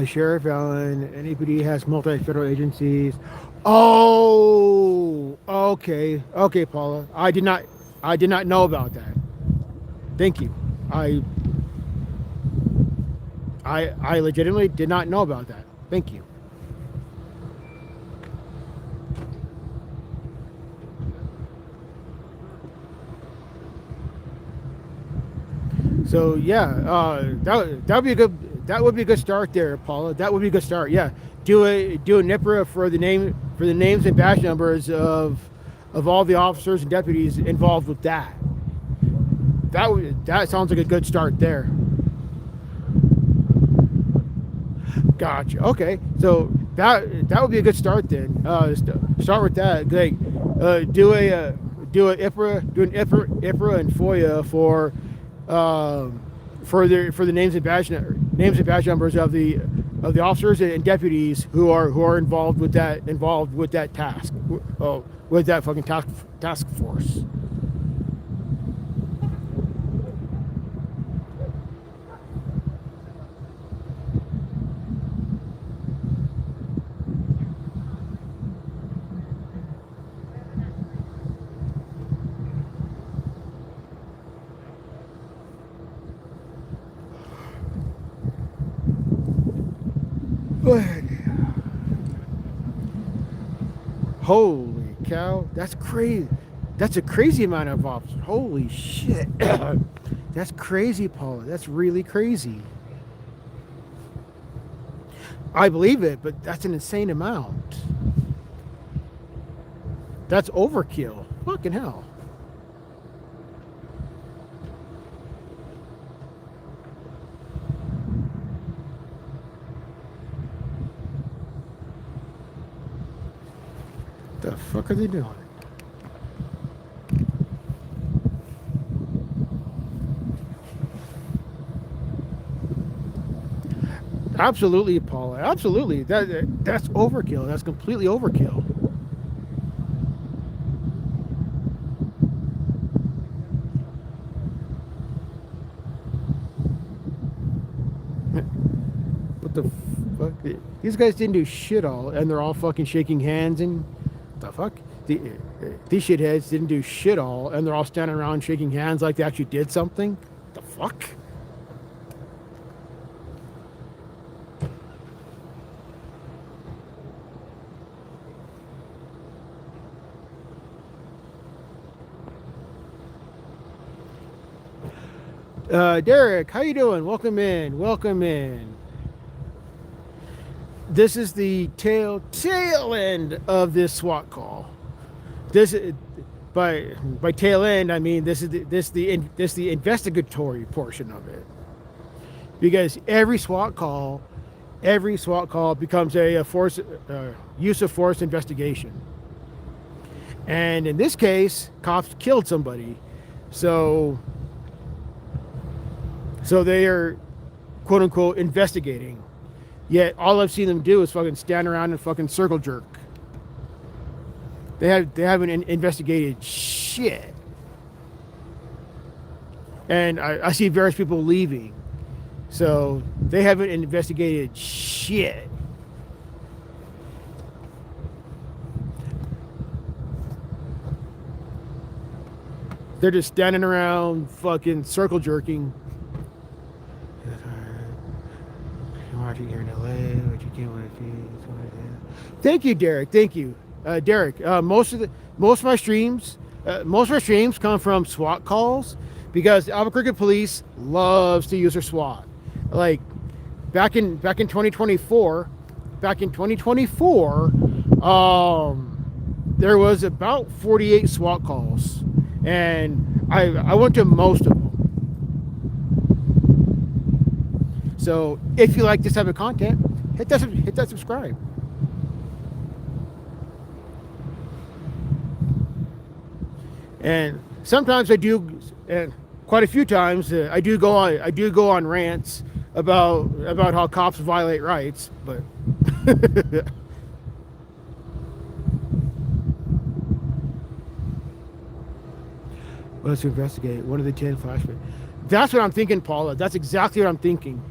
Sheriff Allen, anybody has multi-federal agencies. Oh, okay, Paula. I did not know about that. Thank you. I legitimately did not know about that. Thank you. So yeah, that would be a good start there, Paula. That would be a good start. Yeah, do a NIPRA for the names and badge numbers of all the officers and deputies involved with that. That sounds like a good start there. Gotcha. Okay, so that would be a good start then. Start with that. Like, do an IPRA and FOIA for the names and badge numbers of the officers and deputies who are involved with that task, with that fucking task force. Holy cow, that's crazy. That's a crazy amount of officers. Holy shit. That's crazy, Paula. That's really crazy. I believe it, but that's an insane amount. That's overkill. Fucking hell. The fuck are they doing? Absolutely, Paula. Absolutely. That's overkill. That's completely overkill. These guys didn't do shit all, and they're all fucking shaking hands and the fuck. These shitheads didn't do shit all, and they're all standing around shaking hands like they actually did something. The fuck. Derek, how you doing? Welcome in. Welcome in. This is the tail end of this SWAT call. This by tail end, I mean this is the investigatory portion of it. Because every SWAT call becomes a use of force investigation. And in this case, cops killed somebody, so they are, quote unquote, investigating. Yet all I've seen them do is fucking stand around and fucking circle jerk. They haven't investigated shit. And I see various people leaving, so they haven't investigated shit. They're just standing around fucking circle jerking. Watching here in LA, what you can't want to see. Thank you, Derek. Thank you, Derek. Most of my streams come from SWAT calls because Albuquerque police loves to use their SWAT. Like back in 2024, there was about 48 SWAT calls, and I went to most of them. So if you like this type of content, hit that subscribe. And sometimes I do, and quite a few times I do go on rants about how cops violate rights, but let's investigate. What are the 10 flashbacks? That's what I'm thinking, Paula. That's exactly what I'm thinking.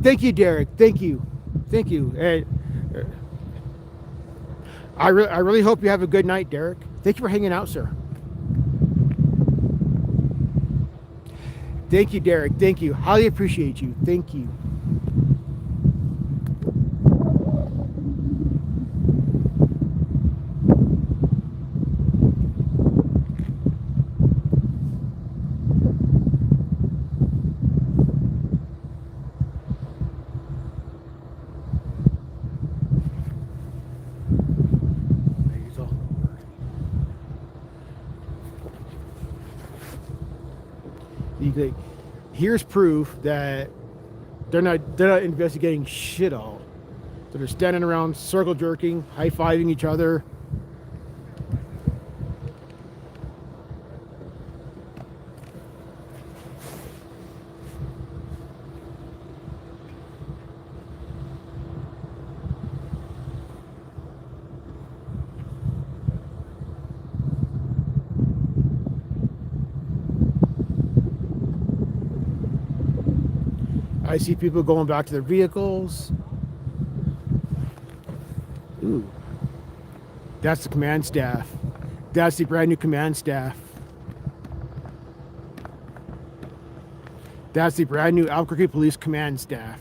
Thank you, Derek. Thank you. And I really hope you have a good night, Derek. Thank you for hanging out, sir. Thank you, Derek. Thank you. Highly appreciate you. Thank you. Here's proof that they're not investigating shit all. They're just standing around circle jerking, high-fiving each other. I see people going back to their vehicles. Ooh. That's the command staff. That's the brand new command staff. That's the brand new Albuquerque Police Command staff.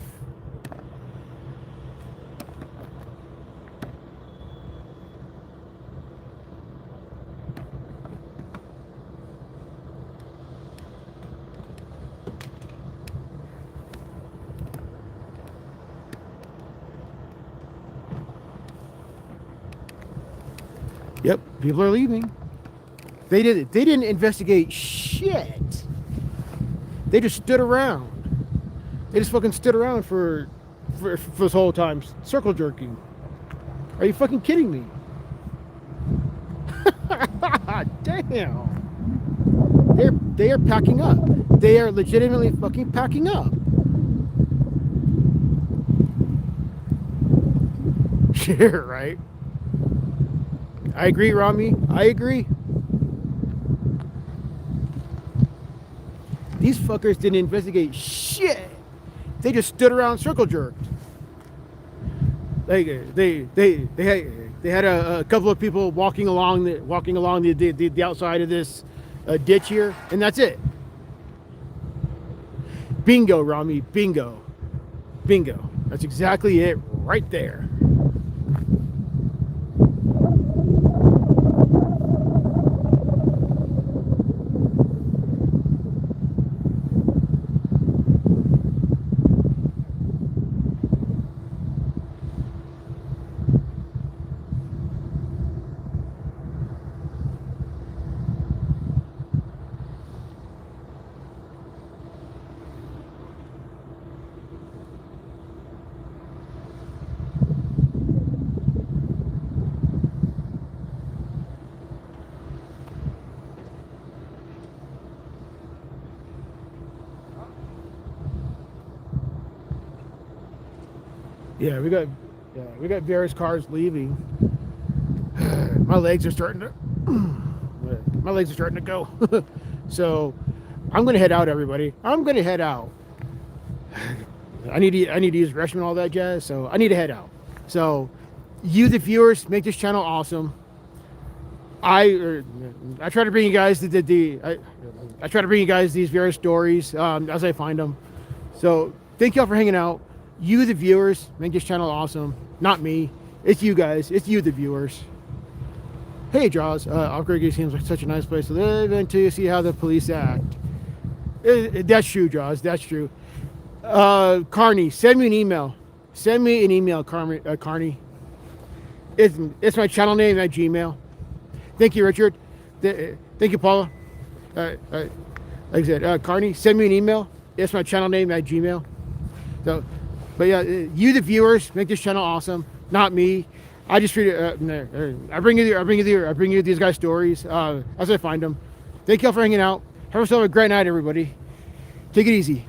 Yep, people are leaving. They didn't investigate shit. They just stood around. They just fucking stood around for this whole time, circle jerking. Are you fucking kidding me? Damn. They are packing up. They are legitimately fucking packing up. Right? I agree, Rami. I agree. These fuckers didn't investigate shit. They just stood around circle jerked. They had a couple of people walking along the outside of this ditch here, and that's it. Bingo, Rami. Bingo. Bingo. That's exactly it right there. Yeah, we got various cars leaving. My legs are starting to go. So I'm gonna head out, everybody. I'm gonna head out. I need to use the restroom and all that jazz, so I need to head out. So you, the viewers, make this channel awesome. I try to bring you guys I try to bring you guys these various stories as I find them. So thank y'all for hanging out. You, the viewers, make this channel awesome. Not me. It's you guys. It's you, the viewers. Hey, Jaws. Albuquerque seems like such a nice place to live until you see how the police act. That's true, Jaws. That's true. Carney, send me an email. Send me an email, Carney. It's my channel name at Gmail. Thank you, Richard. Thank you, Paula. Like I said, Carney, send me an email. It's my channel name at Gmail. So, but yeah, you, the viewers, make this channel awesome. Not me. I just I bring you these guys' stories as I find them. Thank y'all for hanging out. Have yourself a great night, everybody. Take it easy.